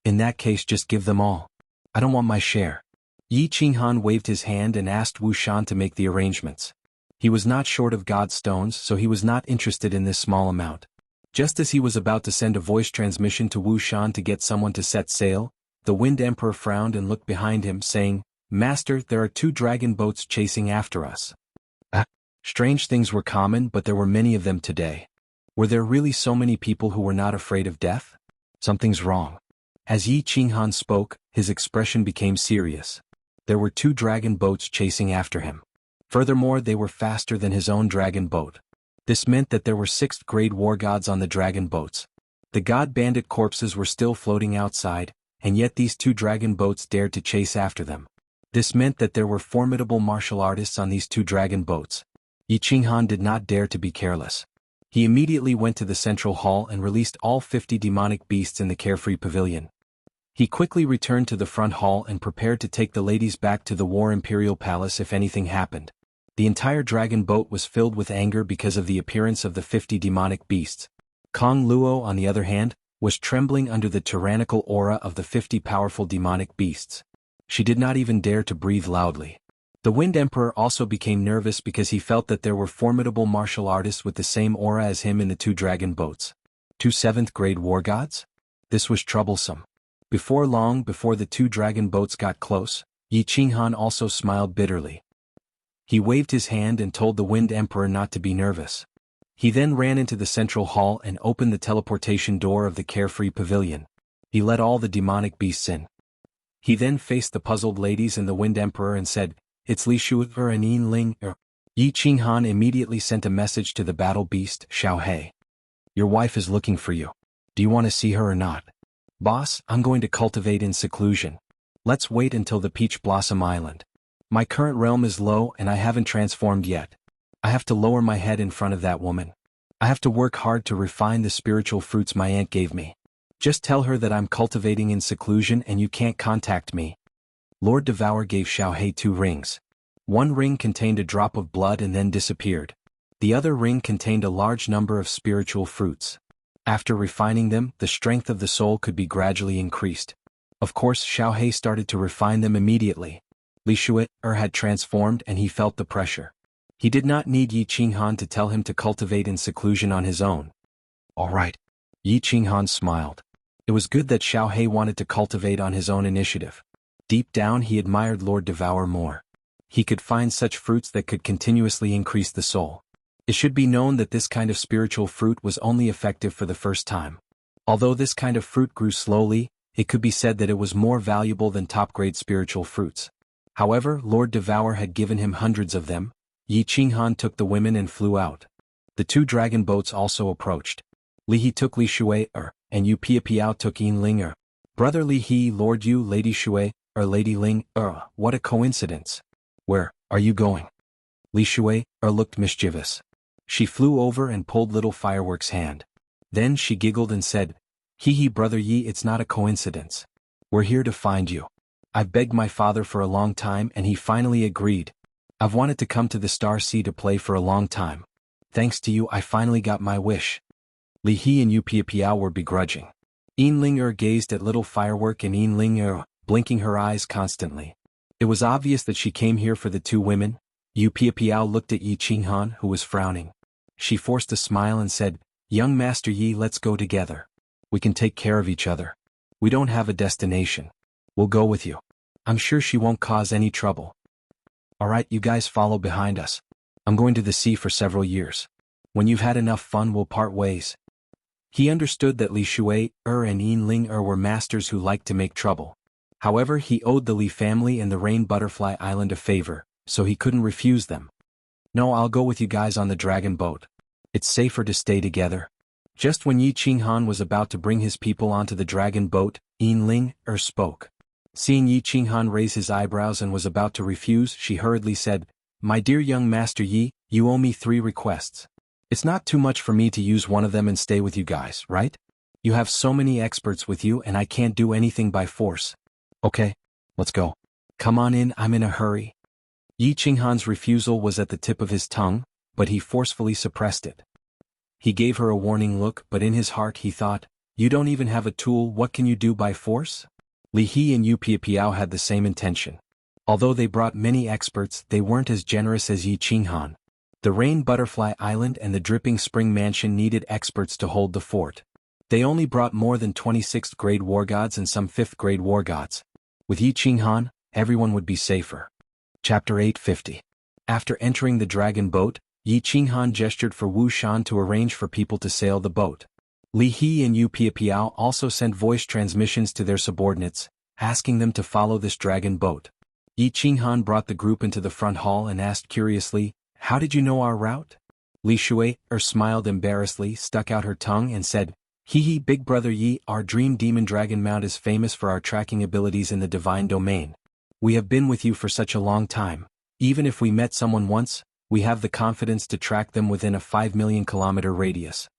In that case, just give them all. I don't want my share." Yi Qinghan waved his hand and asked Wuxian to make the arrangements. He was not short of god stones, so he was not interested in this small amount. Just as he was about to send a voice transmission to Wuxian to get someone to set sail, the Wind Emperor frowned and looked behind him, saying, "Master, there are 2 dragon boats chasing after us." Strange things were common, but there were many of them today. Were there really so many people who were not afraid of death? Something's wrong. As Yi Qinghan spoke, his expression became serious. There were 2 dragon boats chasing after him. Furthermore, they were faster than his own dragon boat. This meant that there were 6th grade war gods on the dragon boats. The god bandit corpses were still floating outside, and yet these 2 dragon boats dared to chase after them. This meant that there were formidable martial artists on these 2 dragon boats. Yi Qinghan did not dare to be careless. He immediately went to the central hall and released all 50 demonic beasts in the carefree pavilion. He quickly returned to the front hall and prepared to take the ladies back to the War Imperial Palace if anything happened. The entire dragon boat was filled with anger because of the appearance of the 50 demonic beasts. Kong Luo, on the other hand, was trembling under the tyrannical aura of the 50 powerful demonic beasts. She did not even dare to breathe loudly. The Wind Emperor also became nervous because he felt that there were formidable martial artists with the same aura as him in the two dragon boats. Two 7th grade war gods? This was troublesome. Before long, before the two dragon boats got close, Yi Qinghan also smiled bitterly. He waved his hand and told the Wind Emperor not to be nervous. He then ran into the central hall and opened the teleportation door of the carefree pavilion. He let all the demonic beasts in. He then faced the puzzled ladies and the Wind Emperor and said, "It's Li Shu'er and Yin Ling." Yi Qinghan immediately sent a message to the battle beast, Xiaohei. "Your wife is looking for you. Do you want to see her or not?" "Boss, I'm going to cultivate in seclusion. Let's wait until the Peach Blossom Island. My current realm is low and I haven't transformed yet. I have to lower my head in front of that woman. I have to work hard to refine the spiritual fruits my aunt gave me. Just tell her that I'm cultivating in seclusion and you can't contact me." Lord Devour gave Xiaohei 2 rings. One ring contained a drop of blood and then disappeared. The other ring contained a large number of spiritual fruits. After refining them, the strength of the soul could be gradually increased. Of course, Xiaohei started to refine them immediately. Li Shu'er had transformed and he felt the pressure. He did not need Yi Qinghan to tell him to cultivate in seclusion on his own. "All right." Yi Qinghan smiled. It was good that Xiaohei wanted to cultivate on his own initiative. Deep down he admired Lord Devour more. He could find such fruits that could continuously increase the soul. It should be known that this kind of spiritual fruit was only effective for the first time. Although this kind of fruit grew slowly, it could be said that it was more valuable than top-grade spiritual fruits. However, Lord Devour had given him hundreds of them. Yi Qinghan took the women and flew out. The two dragon boats also approached. Li He took Li Shu'er, and Yu Piao took Yin Ling. Brother Li He, Lord Yu, Lady Shu'er, Lady Ling. What a coincidence. Where are you going? Li Shu'er looked mischievous. She flew over and pulled little fireworks' hand. Then she giggled and said, "Hee, Brother Yi, it's not a coincidence. We're here to find you. I've begged my father for a long time and he finally agreed. I've wanted to come to the Star Sea to play for a long time. Thanks to you I finally got my wish." Li He and Yu Piao were begrudging. Yin Ling gazed at little firework and Yin Ling blinking her eyes constantly. It was obvious that she came here for the two women. Yu Piao looked at Yi Qinghan, who was frowning. She forced a smile and said, "Young Master Yi, let's go together. We can take care of each other. We don't have a destination. We'll go with you. I'm sure she won't cause any trouble. Alright, you guys follow behind us. I'm going to the sea for several years. When you've had enough fun we'll part ways." He understood that Li Shu'er and Yin Ling were masters who liked to make trouble. However, he owed the Li family and the Rain Butterfly Island a favor, so he couldn't refuse them. "No, I'll go with you guys on the dragon boat. It's safer to stay together." Just when Yi Qinghan was about to bring his people onto the dragon boat, Yin Ling spoke. Seeing Yi Qinghan raise his eyebrows and was about to refuse, she hurriedly said, "My dear young Master Yi, you owe me 3 requests. It's not too much for me to use one of them and stay with you guys, right? You have so many experts with you and I can't do anything by force. Okay, let's go. Come on in, I'm in a hurry." Yi Qinghan's refusal was at the tip of his tongue, but he forcefully suppressed it. He gave her a warning look, but in his heart he thought, "You don't even have a tool, what can you do by force?" Li He and Yu Piao had the same intention. Although they brought many experts, they weren't as generous as Yi Qinghan. The Rain Butterfly Island and the Dripping Spring Mansion needed experts to hold the fort. They only brought more than 26th grade war gods and some 5th grade war gods. With Yi Qinghan, everyone would be safer. Chapter 850. After entering the dragon boat, Yi Qinghan gestured for Wu Shan to arrange for people to sail the boat. Li He and Yu Piao also sent voice transmissions to their subordinates, asking them to follow this dragon boat. Yi Qinghan brought the group into the front hall and asked curiously, "How did you know our route?" Li Shu'er smiled embarrassedly, stuck out her tongue and said, "Hee, Big Brother Yi, our dream demon dragon mount is famous for our tracking abilities in the divine domain. We have been with you for such a long time. Even if we met someone once, we have the confidence to track them within a 5 million kilometer radius."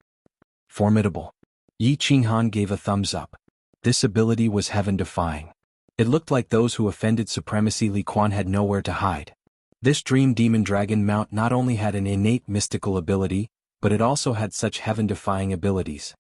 Formidable. Yi Qinghan gave a thumbs up. This ability was heaven-defying. It looked like those who offended supremacy Li Quan had nowhere to hide. This dream demon dragon mount not only had an innate mystical ability, but it also had such heaven-defying abilities.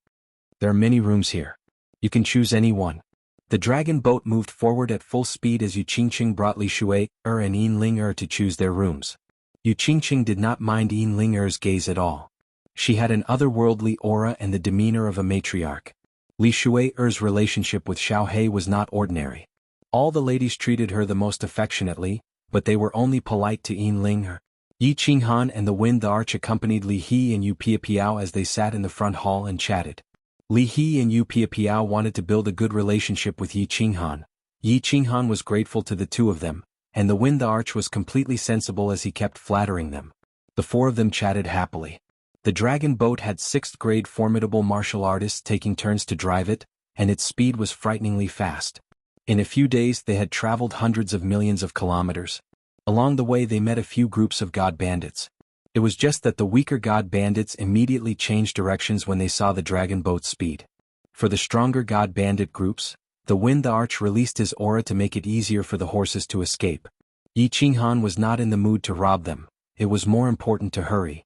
There are many rooms here. You can choose any one. The dragon boat moved forward at full speed as Yu Qingqing brought Li Shui and Yin Ling to choose their rooms. Yu Qingqing did not mind Yin Ling gaze at all. She had an otherworldly aura and the demeanor of a matriarch. Li Shui's relationship with Xiao He was not ordinary. All the ladies treated her the most affectionately, but they were only polite to Yin Ling. Yi Qinghan and the Wind the Arch accompanied Li He and Yu Piapiao as they sat in the front hall and chatted. Li He and Yu Piapiao wanted to build a good relationship with Yi Qinghan. Yi Qinghan was grateful to the two of them, and the Wind the Arch was completely sensible as he kept flattering them. The four of them chatted happily. The dragon boat had 6th grade formidable martial artists taking turns to drive it, and its speed was frighteningly fast. In a few days they had traveled hundreds of millions of kilometers. Along the way they met a few groups of god bandits. It was just that the weaker god bandits immediately changed directions when they saw the dragon boat's speed. For the stronger god bandit groups, the Wind the Arch released his aura to make it easier for the horses to escape. Yi Qinghan was not in the mood to rob them. It was more important to hurry.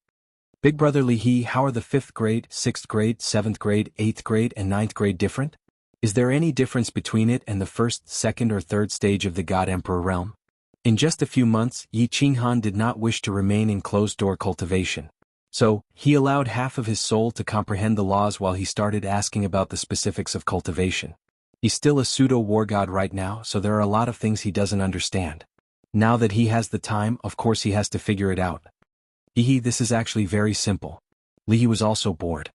Big Brother Li He, how are the 5th grade, 6th grade, 7th grade, 8th grade and 9th grade different? Is there any difference between it and the 1st, 2nd or 3rd stage of the God Emperor realm? In just a few months, Yi Qinghan did not wish to remain in closed-door cultivation. So, he allowed half of his soul to comprehend the laws while he started asking about the specifics of cultivation. He's still a pseudo-war god right now, so there are a lot of things he doesn't understand. Now that he has the time, of course he has to figure it out. This is actually very simple. Li He was also bored.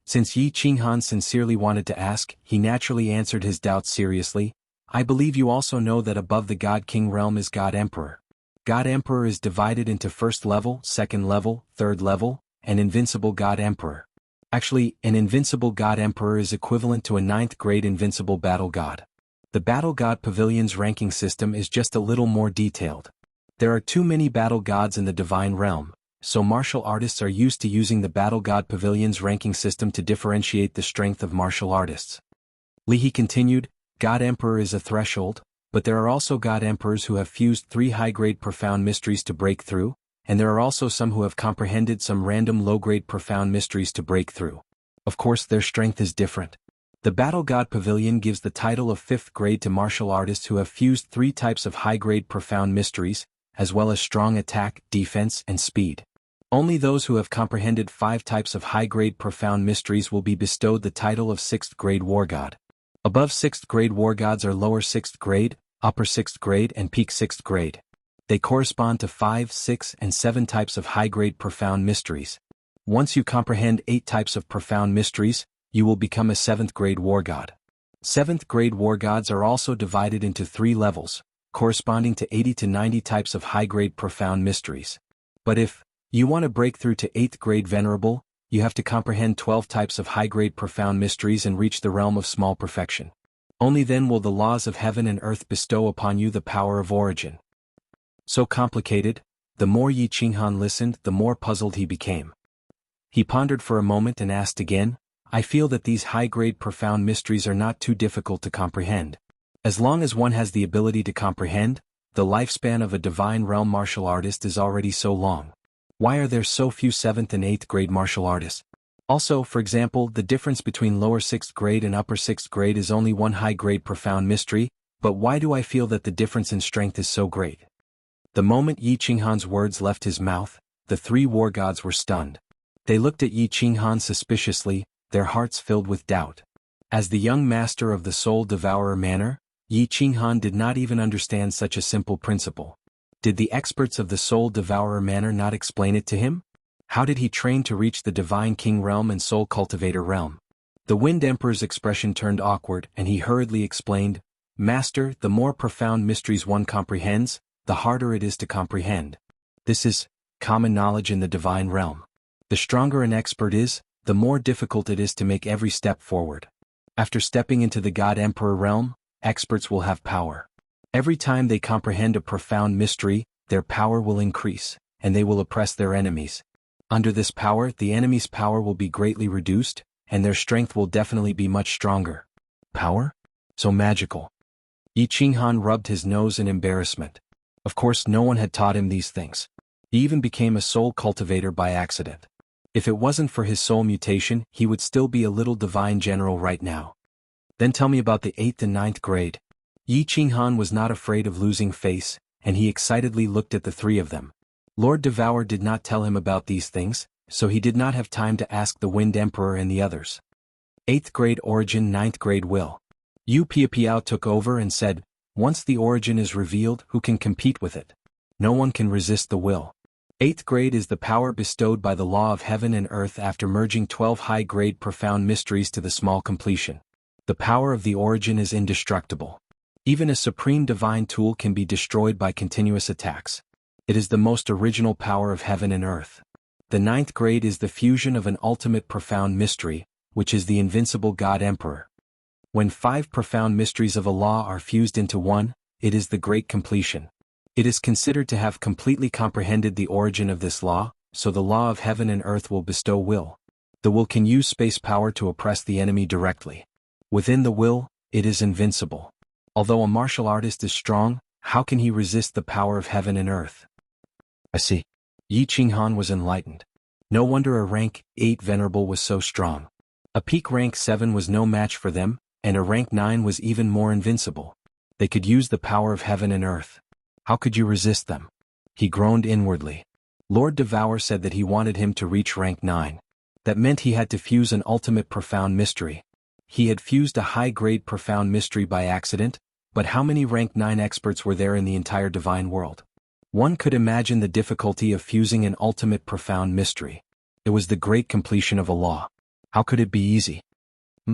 Since Yi Qinghan sincerely wanted to ask, he naturally answered his doubts seriously. I believe you also know that above the God King realm is God Emperor. God Emperor is divided into 1st level, 2nd level, 3rd level, and Invincible God Emperor. Actually, an Invincible God Emperor is equivalent to a 9th grade Invincible Battle God. The Battle God Pavilion's ranking system is just a little more detailed. There are too many battle gods in the divine realm, so martial artists are used to using the Battle God Pavilion's ranking system to differentiate the strength of martial artists. Li He continued, God Emperor is a threshold, but there are also God Emperors who have fused 3 high-grade profound mysteries to break through, and there are also some who have comprehended some random low-grade profound mysteries to break through. Of course their strength is different. The Battle God Pavilion gives the title of 5th grade to martial artists who have fused 3 types of high-grade profound mysteries, as well as strong attack, defense, and speed. Only those who have comprehended 5 types of high-grade profound mysteries will be bestowed the title of 6th grade war god. Above 6th grade war gods are lower 6th grade, upper 6th grade and peak 6th grade. They correspond to 5, 6 and 7 types of high-grade profound mysteries. Once you comprehend 8 types of profound mysteries, you will become a 7th grade war god. 7th grade war gods are also divided into 3 levels, corresponding to 80 to 90 types of high-grade profound mysteries. But if you want to break through to 8th grade venerable, you have to comprehend 12 types of high-grade profound mysteries and reach the realm of small perfection. Only then will the laws of heaven and earth bestow upon you the power of origin. So complicated, the more Yi Qinghan listened, the more puzzled he became. He pondered for a moment and asked again, I feel that these high-grade profound mysteries are not too difficult to comprehend. As long as one has the ability to comprehend, the lifespan of a divine realm martial artist is already so long. Why are there so few 7th and 8th grade martial artists? Also, for example, the difference between lower 6th grade and upper 6th grade is only one high-grade profound mystery, but why do I feel that the difference in strength is so great? The moment Yi Qinghan's words left his mouth, the 3 war gods were stunned. They looked at Yi Qinghan suspiciously, their hearts filled with doubt. As the young master of the Soul Devourer manner, Yi Qinghan did not even understand such a simple principle. Did the experts of the Soul Devourer manner not explain it to him? How did he train to reach the Divine King realm and Soul Cultivator realm? The Wind Emperor's expression turned awkward and he hurriedly explained, Master, the more profound mysteries one comprehends, the harder it is to comprehend. This is common knowledge in the divine realm. The stronger an expert is, the more difficult it is to make every step forward. After stepping into the God Emperor realm, experts will have power. Every time they comprehend a profound mystery, their power will increase, and they will oppress their enemies. Under this power, the enemy's power will be greatly reduced, and their strength will definitely be much stronger. Power? So magical. Yi Qinghan rubbed his nose in embarrassment. Of course, no one had taught him these things. He even became a soul cultivator by accident. If it wasn't for his soul mutation, he would still be a little divine general right now. Then tell me about the 8th and 9th grade. Yi Qinghan was not afraid of losing face, and he excitedly looked at the three of them. Lord Devour did not tell him about these things, so he did not have time to ask the Wind Emperor and the others. 8th grade origin, 9th grade will. Yu Piapiao took over and said, once the origin is revealed, who can compete with it? No one can resist the will. 8th grade is the power bestowed by the law of heaven and earth after merging 12 high-grade profound mysteries to the small completion. The power of the origin is indestructible. Even a supreme divine tool can be destroyed by continuous attacks. It is the most original power of heaven and earth. The 9th grade is the fusion of an ultimate profound mystery, which is the invincible God Emperor. When 5 profound mysteries of a law are fused into one, it is the great completion. It is considered to have completely comprehended the origin of this law, so the law of heaven and earth will bestow will. The will can use space power to oppress the enemy directly. Within the will, it is invincible. Although a martial artist is strong, how can he resist the power of heaven and earth? I see. Yi Qinghan was enlightened. No wonder a rank 8 venerable was so strong. A peak rank 7 was no match for them, and a rank 9 was even more invincible. They could use the power of heaven and earth. How could you resist them? He groaned inwardly. Lord Devour said that he wanted him to reach rank 9. That meant he had to fuse an ultimate profound mystery. He had fused a high-grade profound mystery by accident, but how many rank 9 experts were there in the entire divine world? One could imagine the difficulty of fusing an ultimate profound mystery. It was the great completion of a law. How could it be easy?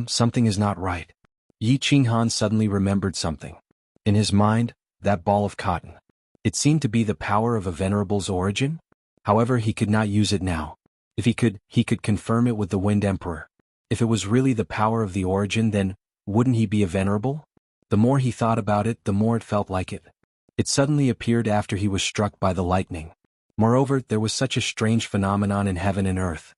Something is not right. Yi Qinghan suddenly remembered something. In his mind, that ball of cotton. It seemed to be the power of a venerable's origin? However, he could not use it now. If he could confirm it with the Wind Emperor. If it was really the power of the origin, then, wouldn't he be a venerable? The more he thought about it, the more it felt like it. It suddenly appeared after he was struck by the lightning. Moreover, there was such a strange phenomenon in heaven and earth.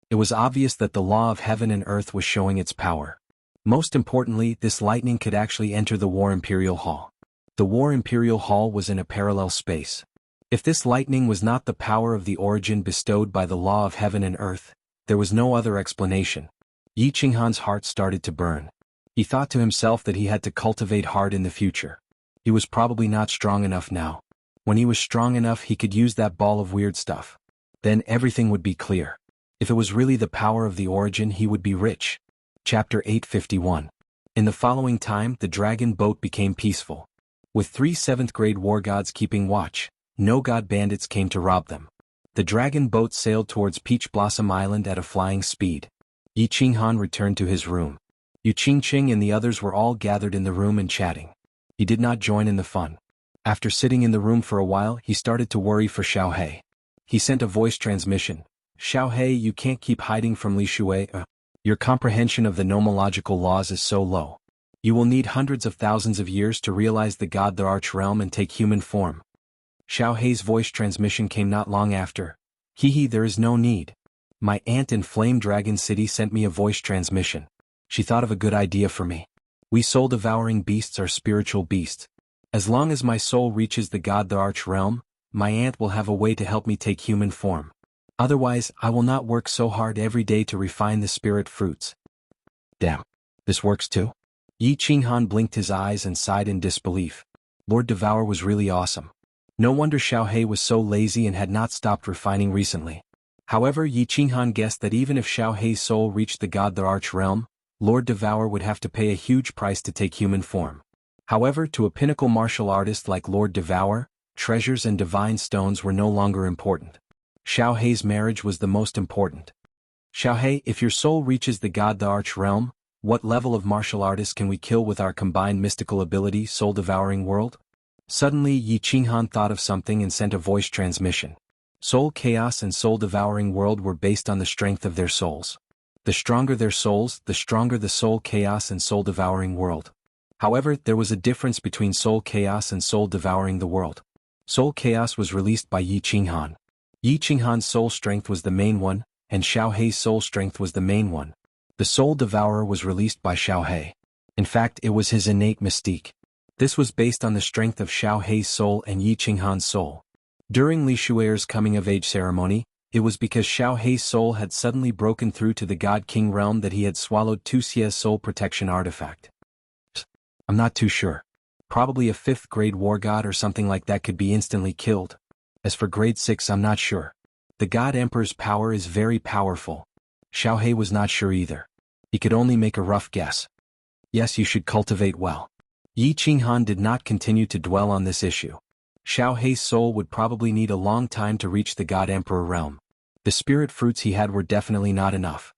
It was obvious that the law of heaven and earth was showing its power. Most importantly, this lightning could actually enter the War Imperial Hall. The War Imperial Hall was in a parallel space. If this lightning was not the power of the origin bestowed by the law of heaven and earth, there was no other explanation. Yi Qinghan's heart started to burn. He thought to himself that he had to cultivate hard in the future. He was probably not strong enough now. When he was strong enough, he could use that ball of weird stuff. Then everything would be clear. If it was really the power of the origin, he would be rich. Chapter 851. In the following time, the dragon boat became peaceful. With 3 7th-grade war gods keeping watch, no god bandits came to rob them. The dragon boat sailed towards Peach Blossom Island at a flying speed. Yi Qinghan returned to his room. Yu Qingqing and the others were all gathered in the room and chatting. He did not join in the fun. After sitting in the room for a while, he started to worry for Xiaohe. He sent a voice transmission. Xiaohe, you can't keep hiding from Li Shui. Your comprehension of the nomological laws is so low. You will need hundreds of thousands of years to realize the God the Arch Realm and take human form. Xiaohe's voice transmission came not long after. There is no need. My aunt in Flame Dragon City sent me a voice transmission. She thought of a good idea for me. We soul-devouring beasts are spiritual beasts. As long as my soul reaches the God the Arch Realm, my aunt will have a way to help me take human form. Otherwise, I will not work so hard every day to refine the spirit fruits. Damn. This works too? Yi Qinghan blinked his eyes and sighed in disbelief. Lord Devour was really awesome. No wonder Xiaohe was so lazy and had not stopped refining recently. However, Yi Qinghan guessed that even if Xiaohe's soul reached the God the Arch Realm, Lord Devour would have to pay a huge price to take human form. However, to a pinnacle martial artist like Lord Devour, treasures and divine stones were no longer important. Xiaohe's marriage was the most important. Xiaohe, if your soul reaches the God the Arch Realm, what level of martial artist can we kill with our combined mystical ability, soul-devouring world? Suddenly Yi Qinghan thought of something and sent a voice transmission. Soul Chaos and Soul-Devouring World were based on the strength of their souls. The stronger their souls, the stronger the Soul Chaos and Soul-Devouring World. However, there was a difference between Soul Chaos and Soul-Devouring the World. Soul Chaos was released by Yi Qinghan. Yi Qinghan's soul strength was the main one, and Xiaohe's soul strength was the main one. The Soul Devourer was released by Xiaohe. In fact, it was his innate mystique. This was based on the strength of Xiaohe's soul and Yi Qinghan's soul. During Li Shuer's coming-of-age ceremony, it was because Xiaohe's soul had suddenly broken through to the God King realm that he had swallowed Tuxia's soul protection artifact. I'm not too sure. Probably a 5th grade war god or something like that could be instantly killed. As for grade 6, I'm not sure. The God Emperor's power is very powerful. Xiaohei was not sure either. He could only make a rough guess. Yes, you should cultivate well. Yi Qinghan did not continue to dwell on this issue. Xiaohei's soul would probably need a long time to reach the God Emperor realm. The spirit fruits he had were definitely not enough.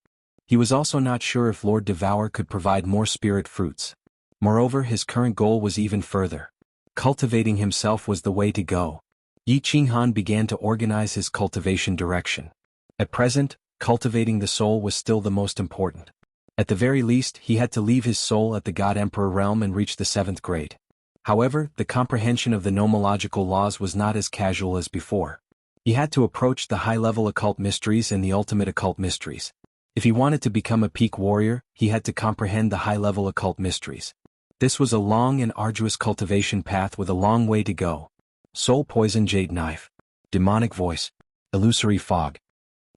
He was also not sure if Lord Devour could provide more spirit fruits. Moreover, his current goal was even further. Cultivating himself was the way to go. Yi Qinghan began to organize his cultivation direction. At present, cultivating the soul was still the most important. At the very least, he had to leave his soul at the God Emperor realm and reach the 7th grade. However, the comprehension of the nomological laws was not as casual as before. He had to approach the high-level occult mysteries and the ultimate occult mysteries. If he wanted to become a peak warrior, he had to comprehend the high-level occult mysteries. This was a long and arduous cultivation path with a long way to go. Soul poison jade knife. Demonic voice. Illusory fog.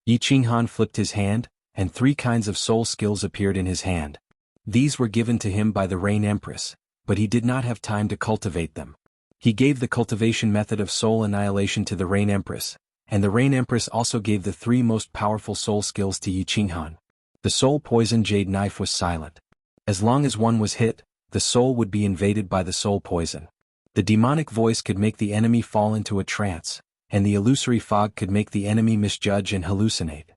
Yi Qinghan flipped his hand, and 3 kinds of soul skills appeared in his hand. These were given to him by the Rain Empress, but he did not have time to cultivate them. He gave the cultivation method of soul annihilation to the Rain Empress, and the Rain Empress also gave the 3 most powerful soul skills to Yi Qinghan. The soul poison jade knife was silent. As long as one was hit, the soul would be invaded by the soul poison. The demonic voice could make the enemy fall into a trance, and the illusory fog could make the enemy misjudge and hallucinate.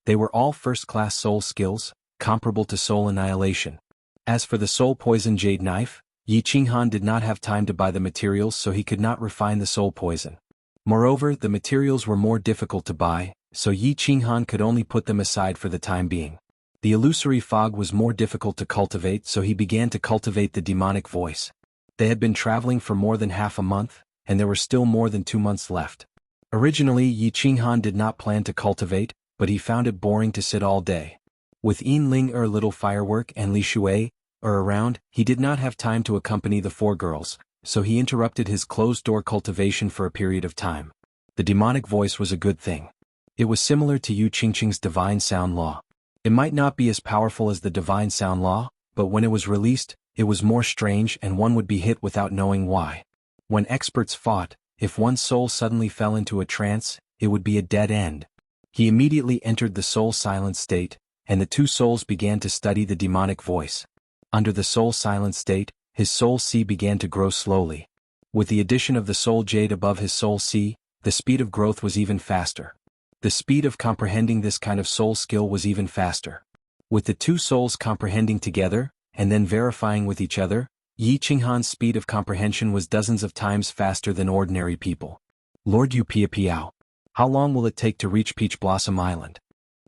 They were all first-class soul skills, comparable to soul annihilation. As for the soul poison jade knife, Yi Qinghan did not have time to buy the materials, so he could not refine the soul poison. Moreover, the materials were more difficult to buy, so Yi Qinghan could only put them aside for the time being. The illusory fog was more difficult to cultivate, so he began to cultivate the demonic voice. They had been traveling for more than half a month, and there were still more than 2 months left. Originally, Yi Qinghan did not plan to cultivate, but he found it boring to sit all day. With Yin Ling Little Firework and Li Shui around, he did not have time to accompany the 4 girls, so he interrupted his closed-door cultivation for a period of time. The demonic voice was a good thing. It was similar to Yu Qingqing's divine sound law. It might not be as powerful as the divine sound law, but when it was released, it was more strange and one would be hit without knowing why. When experts fought, if one's soul suddenly fell into a trance, it would be a dead end. He immediately entered the soul silent state, and the 2 souls began to study the demonic voice. Under the soul silent state, his soul C began to grow slowly. With the addition of the soul jade above his soul C, the speed of growth was even faster. The speed of comprehending this kind of soul skill was even faster. With the 2 souls comprehending together, and then verifying with each other, Yi Qinghan's speed of comprehension was dozens of times faster than ordinary people. Lord Yu Piao. How long will it take to reach Peach Blossom Island?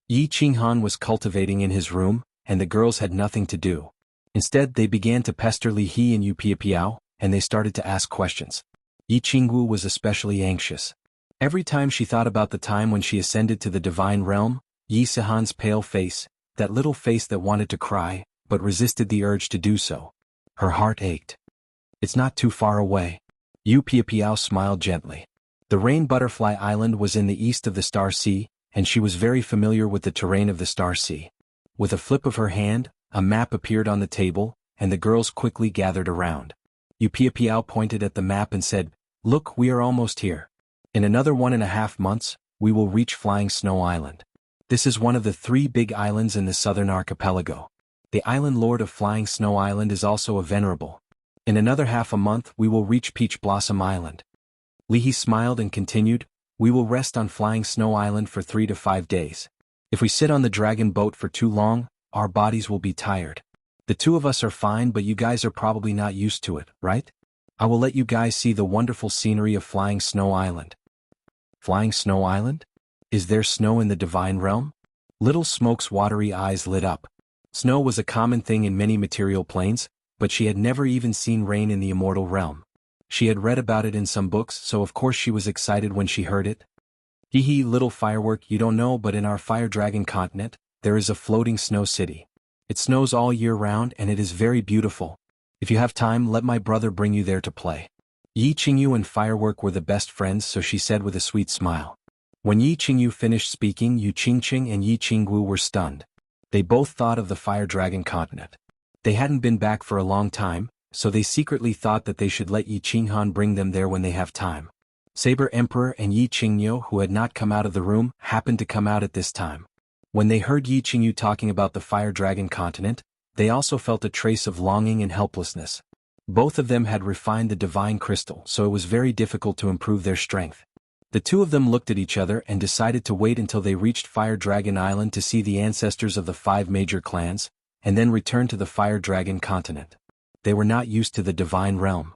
Yi Qinghan was cultivating in his room, and the girls had nothing to do. Instead, they began to pester Li He and Yu Piao, and they started to ask questions. Yi Qingwu was especially anxious. Every time she thought about the time when she ascended to the divine realm, Yi Sihan's pale face, that little face that wanted to cry, but resisted the urge to do so. Her heart ached. It's not too far away. Yu Piao smiled gently. The Rain Butterfly Island was in the east of the Star Sea, and she was very familiar with the terrain of the Star Sea. With a flip of her hand, a map appeared on the table, and the girls quickly gathered around. Yu Piao pointed at the map and said, "Look, we are almost here. In another 1.5 months, we will reach Flying Snow Island. This is one of the 3 big islands in the southern archipelago. The island lord of Flying Snow Island is also a venerable. In another half a month we will reach Peach Blossom Island." Li He smiled and continued, "We will rest on Flying Snow Island for 3 to 5 days. If we sit on the dragon boat for too long, our bodies will be tired. The 2 of us are fine, but you guys are probably not used to it, right? I will let you guys see the wonderful scenery of Flying Snow Island." Flying Snow Island? Is there snow in the divine realm? Little Smoke's watery eyes lit up. Snow was a common thing in many material planes, but she had never even seen rain in the immortal realm. She had read about it in some books, so of course she was excited when she heard it. Hee hee, little firework, you don't know, but in our Fire Dragon continent, there is a floating snow city. It snows all year round and it is very beautiful. If you have time, let my brother bring you there to play. Yi Qingyu and Firework were the best friends, so she said with a sweet smile. When Yi Qingyu finished speaking, Yu Qingqing and Yi Qingwu were stunned. They both thought of the Fire Dragon continent. They hadn't been back for a long time, so they secretly thought that they should let Yi Qinghan bring them there when they have time. Saber Emperor and Yi Qingyu, who had not come out of the room, happened to come out at this time. When they heard Yi Qingyu talking about the Fire Dragon continent, they also felt a trace of longing and helplessness. Both of them had refined the divine crystal, so it was very difficult to improve their strength. The two of them looked at each other and decided to wait until they reached Fire Dragon Island to see the ancestors of the 5 major clans, and then return to the Fire Dragon continent. They were not used to the divine realm.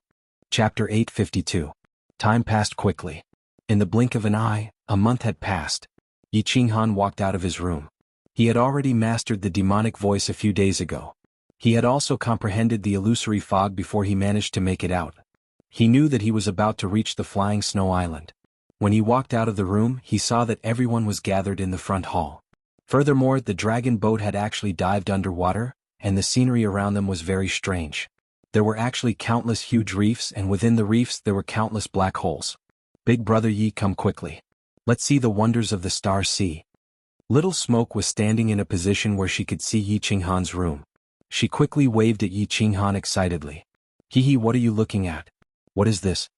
Chapter 852. Time passed quickly. In the blink of an eye, a month had passed. Yi Qinghan walked out of his room. He had already mastered the demonic voice a few days ago. He had also comprehended the illusory fog before he managed to make it out. He knew that he was about to reach the flying snow island. When he walked out of the room, he saw that everyone was gathered in the front hall. Furthermore, the dragon boat had actually dived underwater, and the scenery around them was very strange. There were actually countless huge reefs, and within the reefs there were countless black holes. Big brother Yi, come quickly. Let's see the wonders of the Star Sea. Little Smoke was standing in a position where she could see Yi Qinghan's room. She quickly waved at Yi Qinghan excitedly. Hee, what are you looking at? What is this?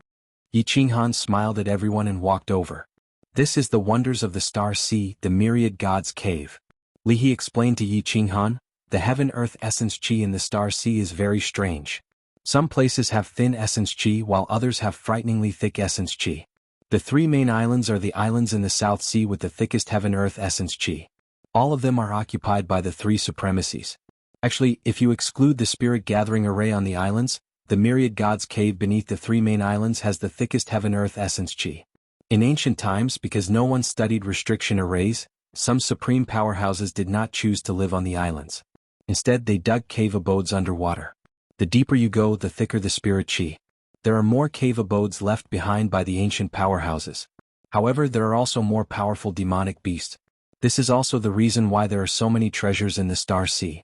Yi Qinghan smiled at everyone and walked over. This is the wonders of the Star Sea, the myriad gods' cave. Li He explained to Yi Qinghan, the heaven-earth essence chi in the Star Sea is very strange. Some places have thin essence chi while others have frighteningly thick essence chi. The 3 main islands are the islands in the South Sea with the thickest heaven-earth essence chi. All of them are occupied by the 3 supremacies. Actually, if you exclude the spirit gathering array on the islands, the myriad gods' cave beneath the 3 main islands has the thickest heaven-earth essence chi. In ancient times, because no one studied restriction arrays, some supreme powerhouses did not choose to live on the islands. Instead, they dug cave abodes underwater. The deeper you go, the thicker the spirit chi. There are more cave abodes left behind by the ancient powerhouses. However, there are also more powerful demonic beasts. This is also the reason why there are so many treasures in the Star Sea.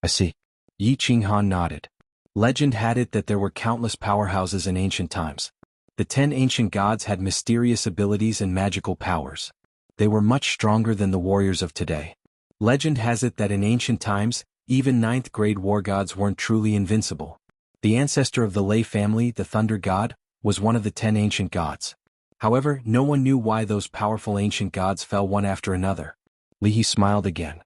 I see. Yi Qinghan nodded. Legend had it that there were countless powerhouses in ancient times. The 10 ancient gods had mysterious abilities and magical powers. They were much stronger than the warriors of today. Legend has it that in ancient times, even 9th grade war gods weren't truly invincible. The ancestor of the Lei family, the Thunder God, was one of the 10 ancient gods. However, no one knew why those powerful ancient gods fell one after another. Li He smiled again.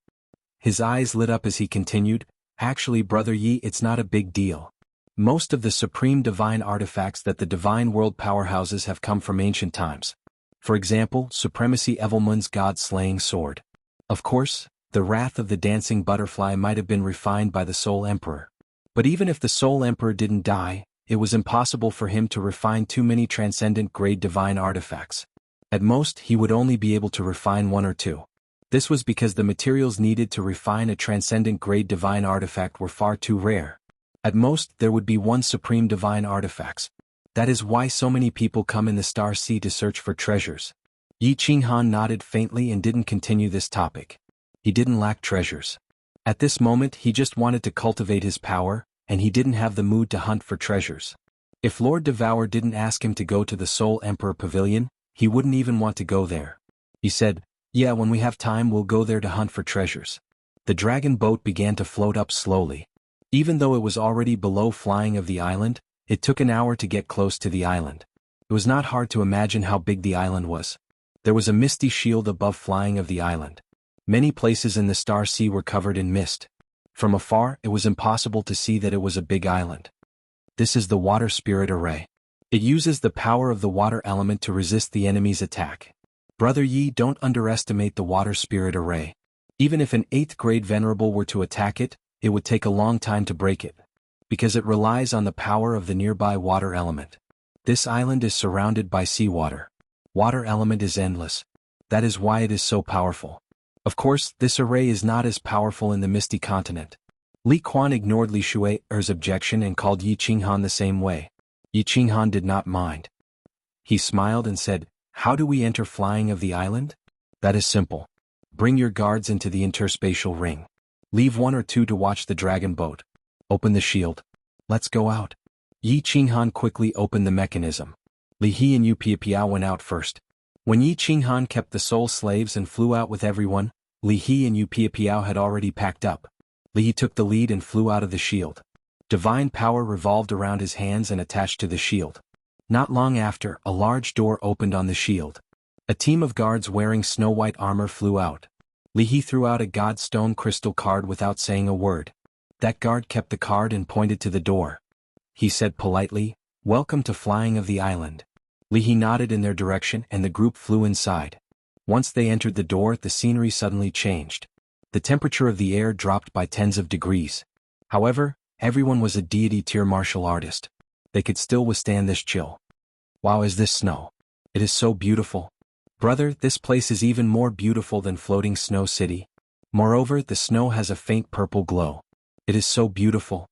His eyes lit up as he continued, actually brother Yi, it's not a big deal. Most of the supreme divine artifacts that the divine world powerhouses have come from ancient times. For example, Supremacy Evelmun's god-slaying sword. Of course, the wrath of the dancing butterfly might have been refined by the Soul Emperor. But even if the Soul Emperor didn't die, it was impossible for him to refine too many transcendent grade divine artifacts. At most, he would only be able to refine 1 or 2. This was because the materials needed to refine a transcendent grade divine artifact were far too rare. At most, there would be 1 supreme divine artifacts. That is why so many people come in the Star Sea to search for treasures. Yi Qinghan nodded faintly and didn't continue this topic. He didn't lack treasures. At this moment, he just wanted to cultivate his power, and he didn't have the mood to hunt for treasures. If Lord Devour didn't ask him to go to the Soul Emperor Pavilion, he wouldn't even want to go there. He said, yeah, when we have time we'll go there to hunt for treasures. The dragon boat began to float up slowly. Even though it was already below flying of the island, it took an hour to get close to the island. It was not hard to imagine how big the island was. There was a misty shield above flying of the island. Many places in the Star Sea were covered in mist. From afar, it was impossible to see that it was a big island. This is the Water Spirit Array. It uses the power of the water element to resist the enemy's attack. Brother Yi, don't underestimate the Water Spirit Array. Even if an 8th grade venerable were to attack it, it would take a long time to break it. Because it relies on the power of the nearby water element. This island is surrounded by seawater. Water element is endless. That is why it is so powerful. Of course, this array is not as powerful in the Misty Continent. Li Quan ignored Li Shui's objection and called Yi Qinghan the same way. Yi Qinghan did not mind. He smiled and said, how do we enter flying of the island? That is simple. Bring your guards into the interspatial ring. Leave 1 or 2 to watch the dragon boat. Open the shield. Let's go out. Yi Qinghan quickly opened the mechanism. Li He and Yu Piapiao went out first. When Yi Qinghan kept the soul slaves and flew out with everyone, Li He and Yu Piapiao had already packed up. Li He took the lead and flew out of the shield. Divine power revolved around his hands and attached to the shield. Not long after, a large door opened on the shield. A team of guards wearing snow-white armor flew out. Li He threw out a godstone crystal card without saying a word. That guard kept the card and pointed to the door. He said politely, "Welcome to Flying of the Island." Li He nodded in their direction and the group flew inside. Once they entered the door, the scenery suddenly changed. The temperature of the air dropped by tens of degrees. However, everyone was a deity-tier martial artist. They could still withstand this chill. Wow, is this snow? It is so beautiful. Brother, this place is even more beautiful than floating Snow City. Moreover, the snow has a faint purple glow. It is so beautiful.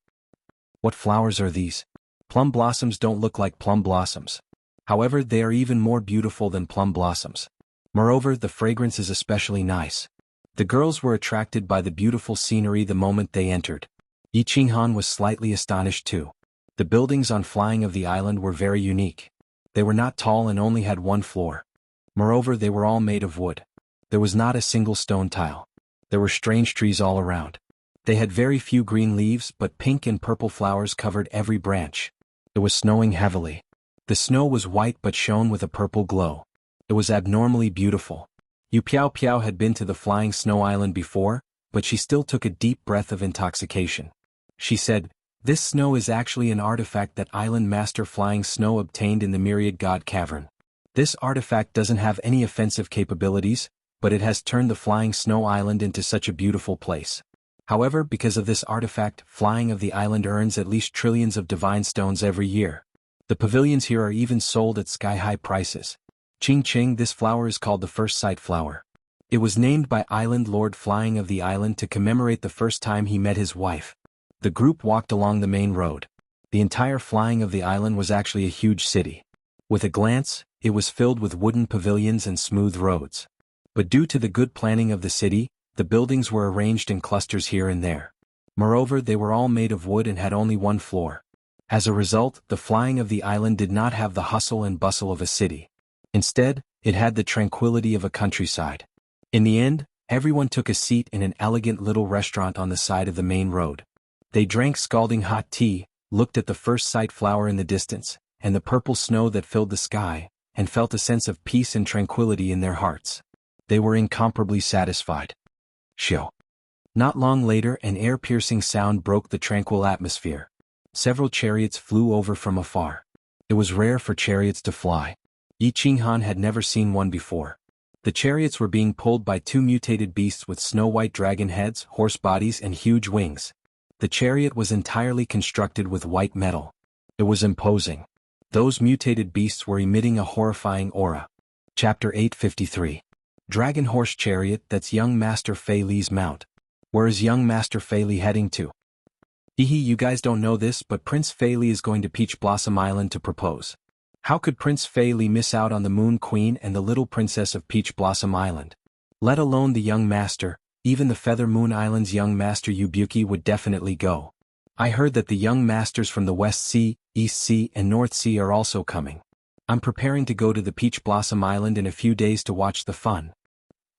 What flowers are these? Plum blossoms don't look like plum blossoms. However, they are even more beautiful than plum blossoms. Moreover, the fragrance is especially nice. The girls were attracted by the beautiful scenery the moment they entered. Yi Qinghan was slightly astonished too. The buildings on Flying of the Island were very unique. They were not tall and only had one floor. Moreover, they were all made of wood. There was not a single stone tile. There were strange trees all around. They had very few green leaves, but pink and purple flowers covered every branch. It was snowing heavily. The snow was white but shone with a purple glow. It was abnormally beautiful. Yu Piao Piao had been to the Flying Snow Island before, but she still took a deep breath of intoxication. She said, "This snow is actually an artifact that Island Master Flying Snow obtained in the Myriad God Cavern. This artifact doesn't have any offensive capabilities, but it has turned the Flying Snow Island into such a beautiful place. However, because of this artifact, Flying of the Island earns at least trillions of divine stones every year. The pavilions here are even sold at sky-high prices. Ching Ching, this flower is called the First Sight Flower. It was named by Island Lord Flying of the Island to commemorate the first time he met his wife." The group walked along the main road. The entire Flying of the Island was actually a huge city. With a glance, it was filled with wooden pavilions and smooth roads. But due to the good planning of the city, the buildings were arranged in clusters here and there. Moreover, they were all made of wood and had only one floor. As a result, the Flying of the Island did not have the hustle and bustle of a city. Instead, it had the tranquility of a countryside. In the end, everyone took a seat in an elegant little restaurant on the side of the main road. They drank scalding hot tea, looked at the First Sight Flower in the distance, and the purple snow that filled the sky, and felt a sense of peace and tranquility in their hearts. They were incomparably satisfied. Shio. Not long later, an ear-piercing sound broke the tranquil atmosphere. Several chariots flew over from afar. It was rare for chariots to fly. Yi Qinghan had never seen one before. The chariots were being pulled by two mutated beasts with snow-white dragon heads, horse bodies and huge wings. The chariot was entirely constructed with white metal. It was imposing. Those mutated beasts were emitting a horrifying aura. Chapter 853. Dragon Horse Chariot, that's young Master Fei Li's mount. Where is young Master Fei Li heading to? Hehe, you guys don't know this, but Prince Fei Li is going to Peach Blossom Island to propose. How could Prince Fei Li miss out on the Moon Queen and the little princess of Peach Blossom Island? Let alone the young master, even the Feather Moon Island's young master Yubuki would definitely go. I heard that the young masters from the West Sea, East Sea and North Sea are also coming. I'm preparing to go to the Peach Blossom Island in a few days to watch the fun.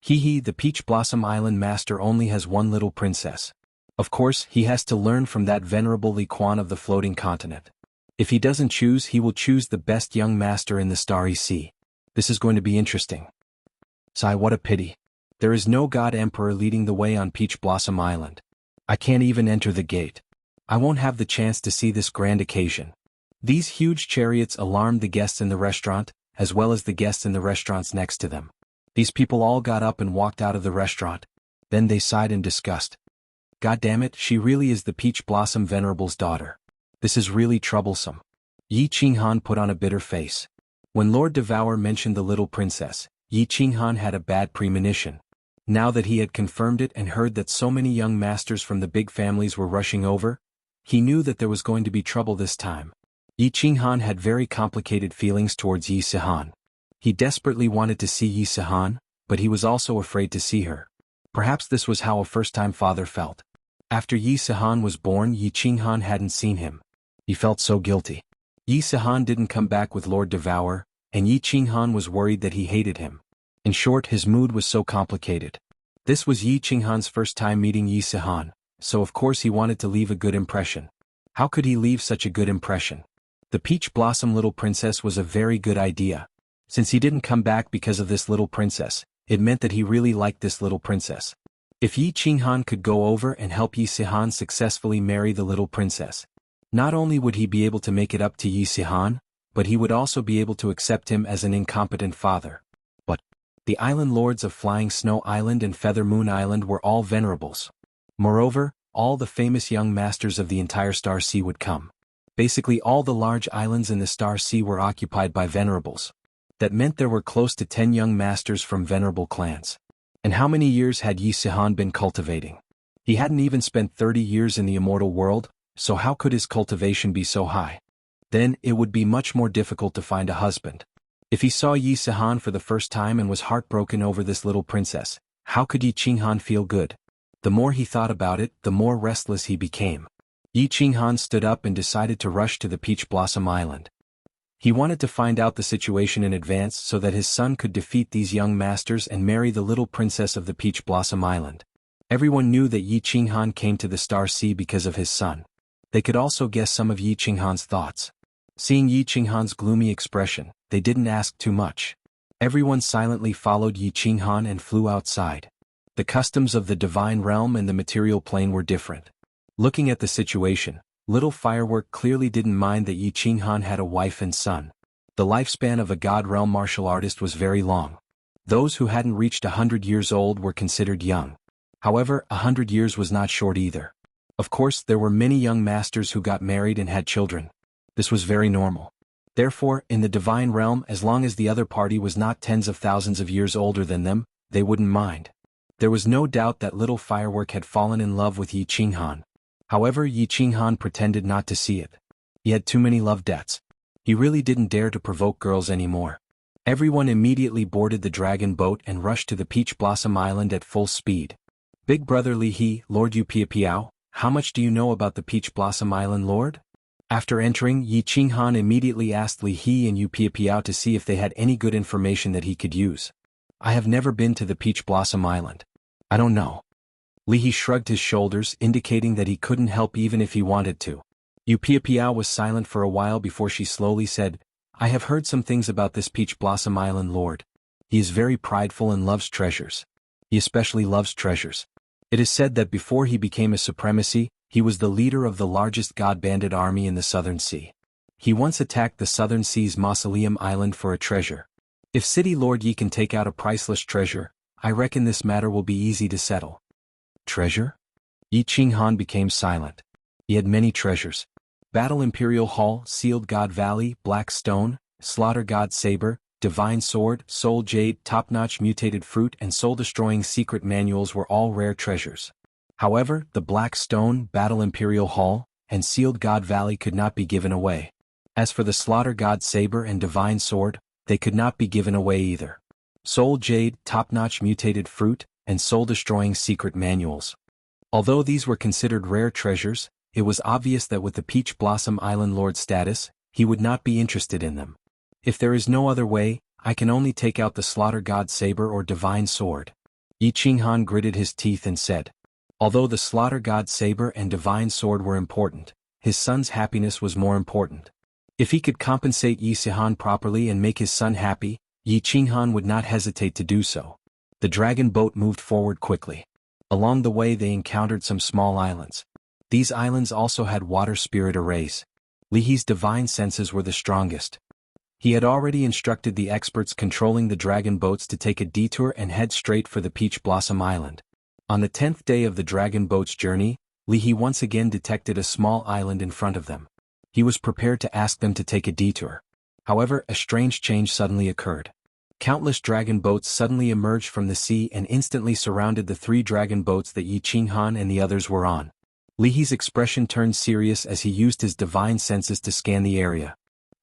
Hehe, the Peach Blossom Island master only has one little princess. Of course, he has to learn from that venerable Li Quan of the floating continent. If he doesn't choose, he will choose the best young master in the Starry Sea. This is going to be interesting. Sigh, what a pity. There is no God Emperor leading the way on Peach Blossom Island. I can't even enter the gate. I won't have the chance to see this grand occasion. These huge chariots alarmed the guests in the restaurant, as well as the guests in the restaurants next to them. These people all got up and walked out of the restaurant. Then they sighed in disgust. God damn it, she really is the Peach Blossom Venerable's daughter. This is really troublesome. Yi Qinghan put on a bitter face. When Lord Devour mentioned the little princess, Yi Qinghan had a bad premonition. Now that he had confirmed it and heard that so many young masters from the big families were rushing over, he knew that there was going to be trouble this time. Yi Qinghan had very complicated feelings towards Yi Sihan. He desperately wanted to see Yi Sihan, but he was also afraid to see her. Perhaps this was how a first-time father felt. After Yi Sihan was born, Yi Qinghan hadn't seen him. He felt so guilty. Yi Sihan didn't come back with Lord Devour, and Yi Qinghan was worried that he hated him. In short, his mood was so complicated. This was Yi Qinghan's first time meeting Yi Sihan, so of course he wanted to leave a good impression. How could he leave such a good impression? The peach blossom little princess was a very good idea. Since he didn't come back because of this little princess, it meant that he really liked this little princess. If Yi Qinghan could go over and help Yi Sihan successfully marry the little princess, not only would he be able to make it up to Yi Sihan, but he would also be able to accept him as an incompetent father. But the island lords of Flying Snow Island and Feather Moon Island were all venerables. Moreover, all the famous young masters of the entire Star Sea would come. Basically all the large islands in the Star Sea were occupied by venerables. That meant there were close to 10 young masters from venerable clans. And how many years had Yi Sihan been cultivating? He hadn't even spent 30 years in the immortal world, so how could his cultivation be so high? Then, it would be much more difficult to find a husband. If he saw Yi Sihan for the first time and was heartbroken over this little princess, how could Yi Qinghan feel good? The more he thought about it, the more restless he became. Yi Qinghan stood up and decided to rush to the Peach Blossom Island. He wanted to find out the situation in advance so that his son could defeat these young masters and marry the little princess of the Peach Blossom Island. Everyone knew that Yi Qinghan came to the Star Sea because of his son. They could also guess some of Yi Qinghan's thoughts. Seeing Yi Qinghan's gloomy expression, they didn't ask too much. Everyone silently followed Yi Qinghan and flew outside. The customs of the divine realm and the material plane were different. Looking at the situation, Little Firework clearly didn't mind that Yi Qinghan had a wife and son. The lifespan of a God Realm martial artist was very long. Those who hadn't reached 100 years old were considered young. However, 100 years was not short either. Of course, there were many young masters who got married and had children. This was very normal. Therefore, in the divine realm, as long as the other party was not tens of thousands of years older than them, they wouldn't mind. There was no doubt that Little Firework had fallen in love with Yi Qinghan. However, Yi Qinghan pretended not to see it. He had too many love debts. He really didn't dare to provoke girls anymore. Everyone immediately boarded the dragon boat and rushed to the Peach Blossom Island at full speed. Big Brother Li He, Lord Yu Piapiao, how much do you know about the Peach Blossom Island, Lord? After entering, Yi Qinghan immediately asked Li He and Yu Piapiao to see if they had any good information that he could use. I have never been to the Peach Blossom Island. I don't know. Li He shrugged his shoulders, indicating that he couldn't help even if he wanted to. Yu Piapiao was silent for a while before she slowly said, I have heard some things about this Peach Blossom Island lord. He is very prideful and loves treasures. He especially loves treasures. It is said that before he became a supremacy, he was the leader of the largest god bandit army in the Southern Sea. He once attacked the Southern Sea's Mausoleum Island for a treasure. If City Lord Yi can take out a priceless treasure, I reckon this matter will be easy to settle. Treasure? Yi Qinghan became silent. He had many treasures. Battle Imperial Hall, Sealed God Valley, Black Stone, Slaughter God Saber, Divine Sword, Soul Jade, Top-Notch Mutated Fruit and Soul-Destroying Secret Manuals were all rare treasures. However, the Black Stone, Battle Imperial Hall, and Sealed God Valley could not be given away. As for the Slaughter God Saber and Divine Sword, they could not be given away either. Soul Jade, Top-Notch Mutated Fruit, and Soul-Destroying Secret Manuals. Although these were considered rare treasures, it was obvious that with the Peach Blossom Island Lord status, he would not be interested in them. If there is no other way, I can only take out the Slaughter God Saber or Divine Sword. Yi Qinghan gritted his teeth and said. Although the Slaughter God Saber and Divine Sword were important, his son's happiness was more important. If he could compensate Yi Sihan properly and make his son happy, Yi Qinghan would not hesitate to do so. The dragon boat moved forward quickly. Along the way they encountered some small islands. These islands also had water spirit arrays. Li He's divine senses were the strongest. He had already instructed the experts controlling the dragon boats to take a detour and head straight for the Peach Blossom Island. On the 10th day of the dragon boat's journey, Li He once again detected a small island in front of them. He was prepared to ask them to take a detour. However, a strange change suddenly occurred. Countless dragon boats suddenly emerged from the sea and instantly surrounded the 3 dragon boats that Yi Qinghan and the others were on. Li He's expression turned serious as he used his divine senses to scan the area.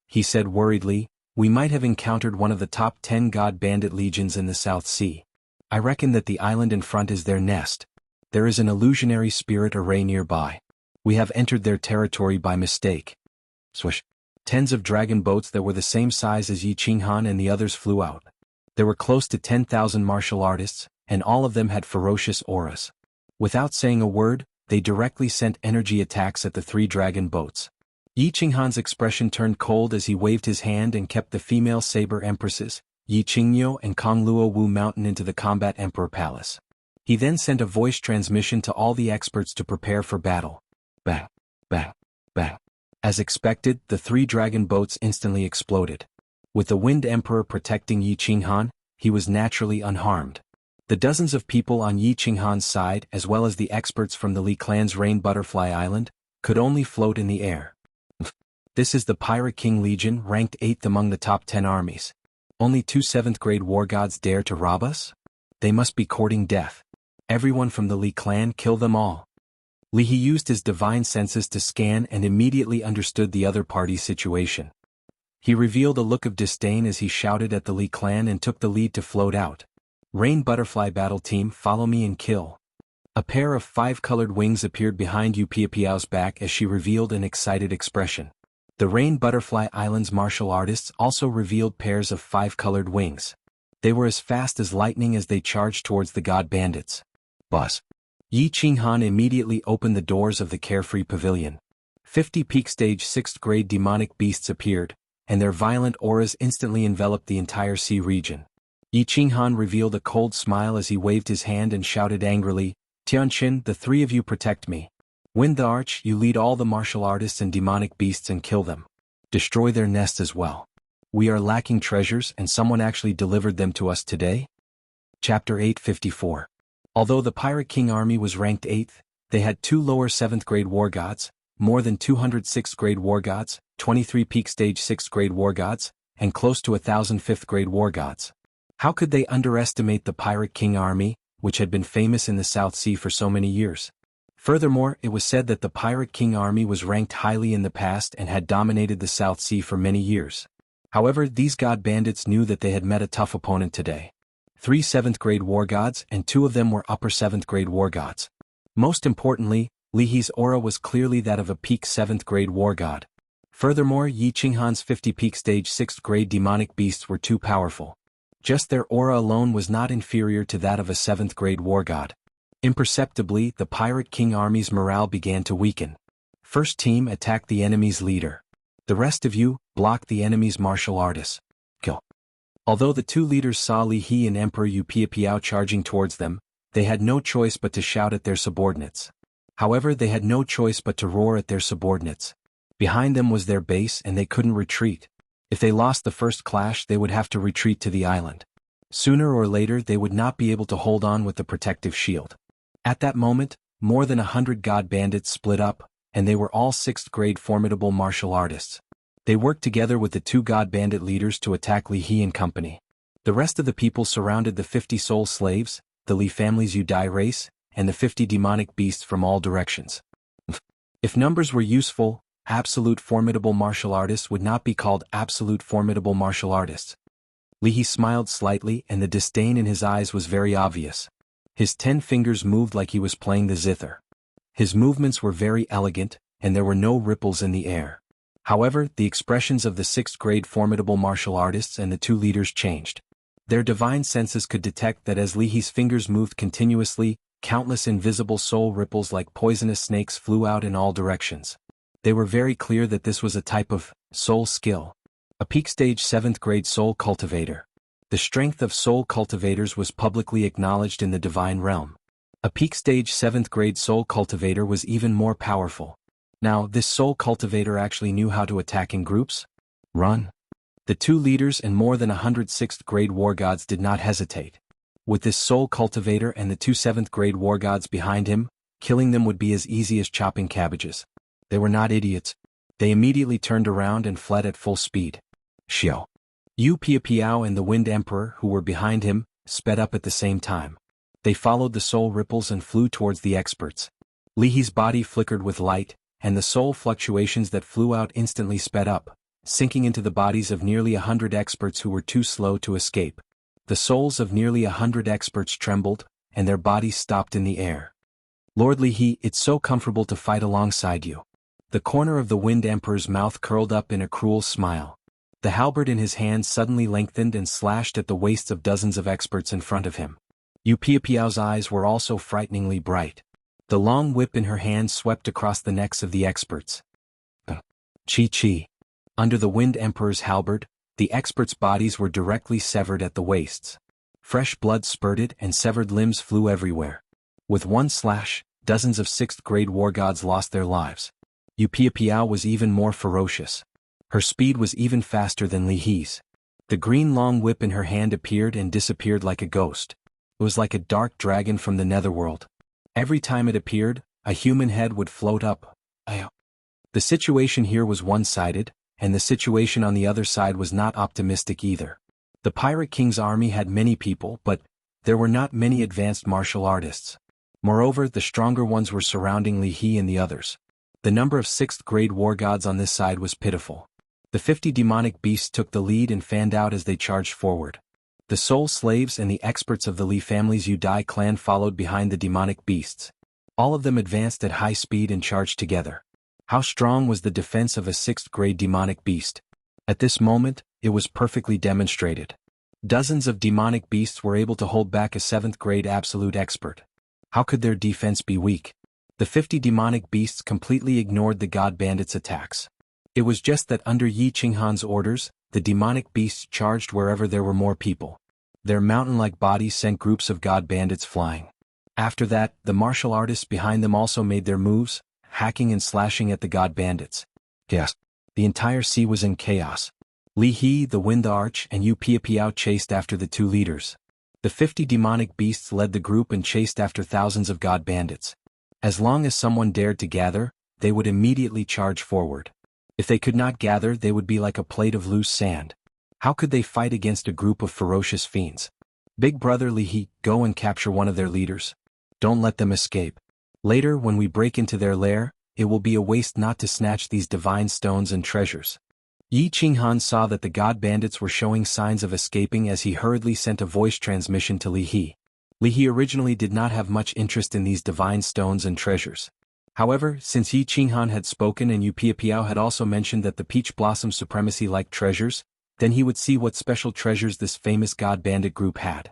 He said worriedly, we might have encountered one of the top 10 god bandit legions in the South Sea. I reckon that the island in front is their nest. There is an illusionary spirit array nearby. We have entered their territory by mistake. Swish. Tens of dragon boats that were the same size as Yi Qinghan and the others flew out. There were close to 10,000 martial artists, and all of them had ferocious auras. Without saying a word, they directly sent energy attacks at the three dragon boats. Yi Qinghan's expression turned cold as he waved his hand and kept the female saber empresses, Yi Qingyo and Kongluo Wu Mountain into the combat emperor palace. He then sent a voice transmission to all the experts to prepare for battle. Bang, bang, bang. As expected, the three dragon boats instantly exploded. With the Wind Emperor protecting Yi Qinghan, he was naturally unharmed. The dozens of people on Yi Qinghan's side, as well as the experts from the Li clan's Rain Butterfly Island, could only float in the air. This is the Pirate King Legion, ranked 8th among the top 10 armies. Only 2 7th-grade war gods dare to rob us? They must be courting death. Everyone from the Li clan, kill them all. Li He used his divine senses to scan and immediately understood the other party's situation. He revealed a look of disdain as he shouted at the Li clan and took the lead to float out. Rain Butterfly Battle Team, follow me and kill. A pair of 5-colored wings appeared behind Yu Piapiao's back as she revealed an excited expression. The Rain Butterfly Island's martial artists also revealed pairs of 5-colored wings. They were as fast as lightning as they charged towards the god bandits. Buzz. Yi Qinghan immediately opened the doors of the carefree pavilion. 50 peak stage 6th grade demonic beasts appeared, and their violent auras instantly enveloped the entire sea region. Yi Qinghan revealed a cold smile as he waved his hand and shouted angrily, Tianqin, the three of you protect me. Wind the Arch, you lead all the martial artists and demonic beasts and kill them. Destroy their nest as well. We are lacking treasures and someone actually delivered them to us today? Chapter 854. Although the Pirate King army was ranked 8th, they had 2 lower 7th grade war gods, more than 200 6th grade war gods, 23 peak stage 6th grade war gods, and close to 1,000 5th grade war gods. How could they underestimate the Pirate King army, which had been famous in the South Sea for so many years? Furthermore, it was said that the Pirate King army was ranked highly in the past and had dominated the South Sea for many years. However, these god bandits knew that they had met a tough opponent today. 3 7th grade war gods and 2 of them were upper 7th grade war gods. Most importantly, Li He's aura was clearly that of a peak 7th grade war god. Furthermore, Yi Qinghan's 50 peak stage 6th grade demonic beasts were too powerful. Just their aura alone was not inferior to that of a 7th grade war god. Imperceptibly, the Pirate King army's morale began to weaken. First team attacked the enemy's leader. The rest of you, block the enemy's martial artists. Kill. Although the 2 leaders saw Li He and Emperor Yu Piapiao charging towards them, they had no choice but to shout at their subordinates. However, they had no choice but to roar at their subordinates. Behind them was their base and they couldn't retreat. If they lost the first clash, they would have to retreat to the island. Sooner or later, they would not be able to hold on with the protective shield. At that moment, more than 100 god bandits split up, and they were all 6th grade formidable martial artists. They worked together with the 2 god bandit leaders to attack Li He and company. The rest of the people surrounded the 50 soul slaves, the Li family's Udai race, and the 50 demonic beasts from all directions. If numbers were useful, absolute formidable martial artists would not be called absolute formidable martial artists. Li He smiled slightly and the disdain in his eyes was very obvious. His 10 fingers moved like he was playing the zither. His movements were very elegant, and there were no ripples in the air. However, the expressions of the 6th grade formidable martial artists and the 2 leaders changed. Their divine senses could detect that as Li He's fingers moved continuously, countless invisible soul ripples like poisonous snakes flew out in all directions. They were very clear that this was a type of soul skill. A peak stage 7th grade soul cultivator. The strength of soul cultivators was publicly acknowledged in the divine realm. A peak stage 7th grade soul cultivator was even more powerful. Now, this soul cultivator actually knew how to attack in groups. Run. The 2 leaders and more than 100 6th grade war gods did not hesitate. With this soul cultivator and the 2 7th grade war gods behind him, killing them would be as easy as chopping cabbages. They were not idiots. They immediately turned around and fled at full speed. Xiao. Yu Piapiao and the Wind Emperor, who were behind him, sped up at the same time. They followed the soul ripples and flew towards the experts. Li He's body flickered with light, and the soul fluctuations that flew out instantly sped up, sinking into the bodies of nearly 100 experts who were too slow to escape. The souls of nearly 100 experts trembled, and their bodies stopped in the air. Lord Li He, it's so comfortable to fight alongside you. The corner of the Wind Emperor's mouth curled up in a cruel smile. The halberd in his hand suddenly lengthened and slashed at the waists of dozens of experts in front of him. Yu Piapiao's eyes were also frighteningly bright. The long whip in her hand swept across the necks of the experts. Chi. Under the Wind Emperor's halberd, the experts' bodies were directly severed at the waists. Fresh blood spurted and severed limbs flew everywhere. With one slash, dozens of 6th-grade war gods lost their lives. Yu Piapiao was even more ferocious. Her speed was even faster than Li He's. The green long whip in her hand appeared and disappeared like a ghost. It was like a dark dragon from the netherworld. Every time it appeared, a human head would float up. The situation here was one-sided, and the situation on the other side was not optimistic either. The Pirate King's army had many people, but there were not many advanced martial artists. Moreover, the stronger ones were surrounding Li He and the others. The number of 6th-grade war gods on this side was pitiful. The 50 demonic beasts took the lead and fanned out as they charged forward. The soul slaves and the experts of the Li family's Udai clan followed behind the demonic beasts. All of them advanced at high speed and charged together. How strong was the defense of a 6th-grade demonic beast? At this moment, it was perfectly demonstrated. Dozens of demonic beasts were able to hold back a 7th-grade absolute expert. How could their defense be weak? The 50 demonic beasts completely ignored the god bandits' attacks. It was just that under Yi Qinghan's orders, the demonic beasts charged wherever there were more people. Their mountain-like bodies sent groups of god bandits flying. After that, the martial artists behind them also made their moves, hacking and slashing at the god bandits. Yes. The entire sea was in chaos. Li He, the Wind Arch, and Yu Piapiao chased after the two leaders. The 50 demonic beasts led the group and chased after thousands of god bandits. As long as someone dared to gather, they would immediately charge forward. If they could not gather, they would be like a plate of loose sand. How could they fight against a group of ferocious fiends? Big brother Li He, go and capture one of their leaders. Don't let them escape. Later, when we break into their lair, it will be a waste not to snatch these divine stones and treasures. Yi Qinghan saw that the god bandits were showing signs of escaping as he hurriedly sent a voice transmission to Li He. Li He originally did not have much interest in these divine stones and treasures. However, since Yi Qinghan had spoken and Yu Piapiao had also mentioned that the peach blossom supremacy liked treasures, then he would see what special treasures this famous god bandit group had.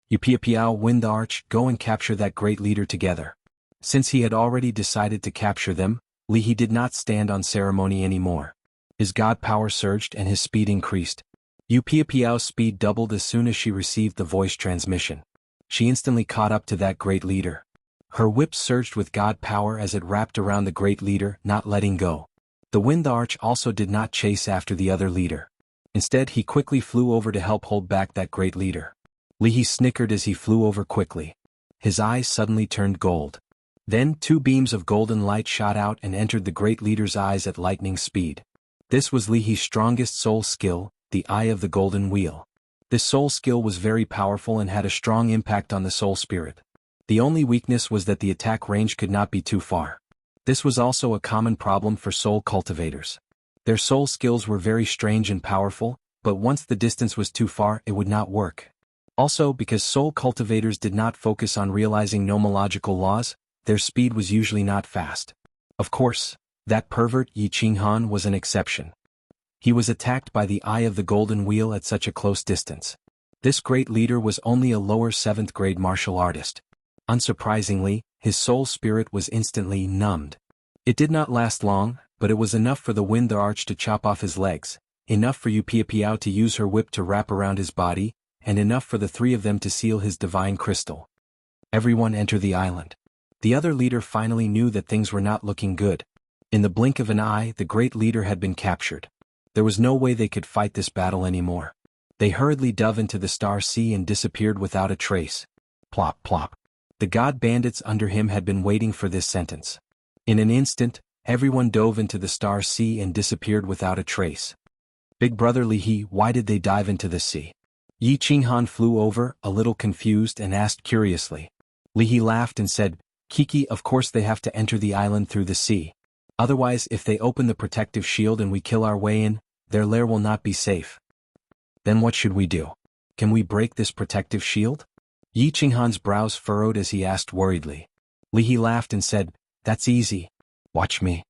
Yu Piapiao, Wind Arch, go and capture that great leader together. Since he had already decided to capture them, Li He did not stand on ceremony anymore. His god power surged and his speed increased. Yu Piapiao's speed doubled as soon as she received the voice transmission. She instantly caught up to that great leader. Her whip surged with god power as it wrapped around the great leader, not letting go. The Wind Arch also did not chase after the other leader. Instead, he quickly flew over to help hold back that great leader. Li He snickered as he flew over quickly. His eyes suddenly turned gold. Then 2 beams of golden light shot out and entered the great leader's eyes at lightning speed. This was Li He's strongest soul skill, the Eye of the Golden Wheel. This soul skill was very powerful and had a strong impact on the soul spirit. The only weakness was that the attack range could not be too far. This was also a common problem for soul cultivators. Their soul skills were very strange and powerful, but once the distance was too far, it would not work. Also, because soul cultivators did not focus on realizing nomological laws, their speed was usually not fast. Of course, that pervert Yi Qinghan was an exception. He was attacked by the Eye of the Golden Wheel at such a close distance. This great leader was only a lower 7th grade martial artist. Unsurprisingly, his soul spirit was instantly numbed. It did not last long, but it was enough for the Wind Arch to chop off his legs, enough for Yu Piapiao to use her whip to wrap around his body, and enough for the 3 of them to seal his divine crystal. Everyone enter the island. The other leader finally knew that things were not looking good. In the blink of an eye, the great leader had been captured. There was no way they could fight this battle anymore. They hurriedly dove into the Star Sea and disappeared without a trace. Plop, plop. The god bandits under him had been waiting for this sentence. In an instant, everyone dove into the Star Sea and disappeared without a trace. Big brother Li He, why did they dive into the sea? Yi Qinghan flew over, a little confused, and asked curiously. Li He laughed and said, Kiki, of course they have to enter the island through the sea. Otherwise, if they open the protective shield and we kill our way in, their lair will not be safe. Then what should we do? Can we break this protective shield? Yi Qinghan's brows furrowed as he asked worriedly. Li He laughed and said, That's easy. Watch me.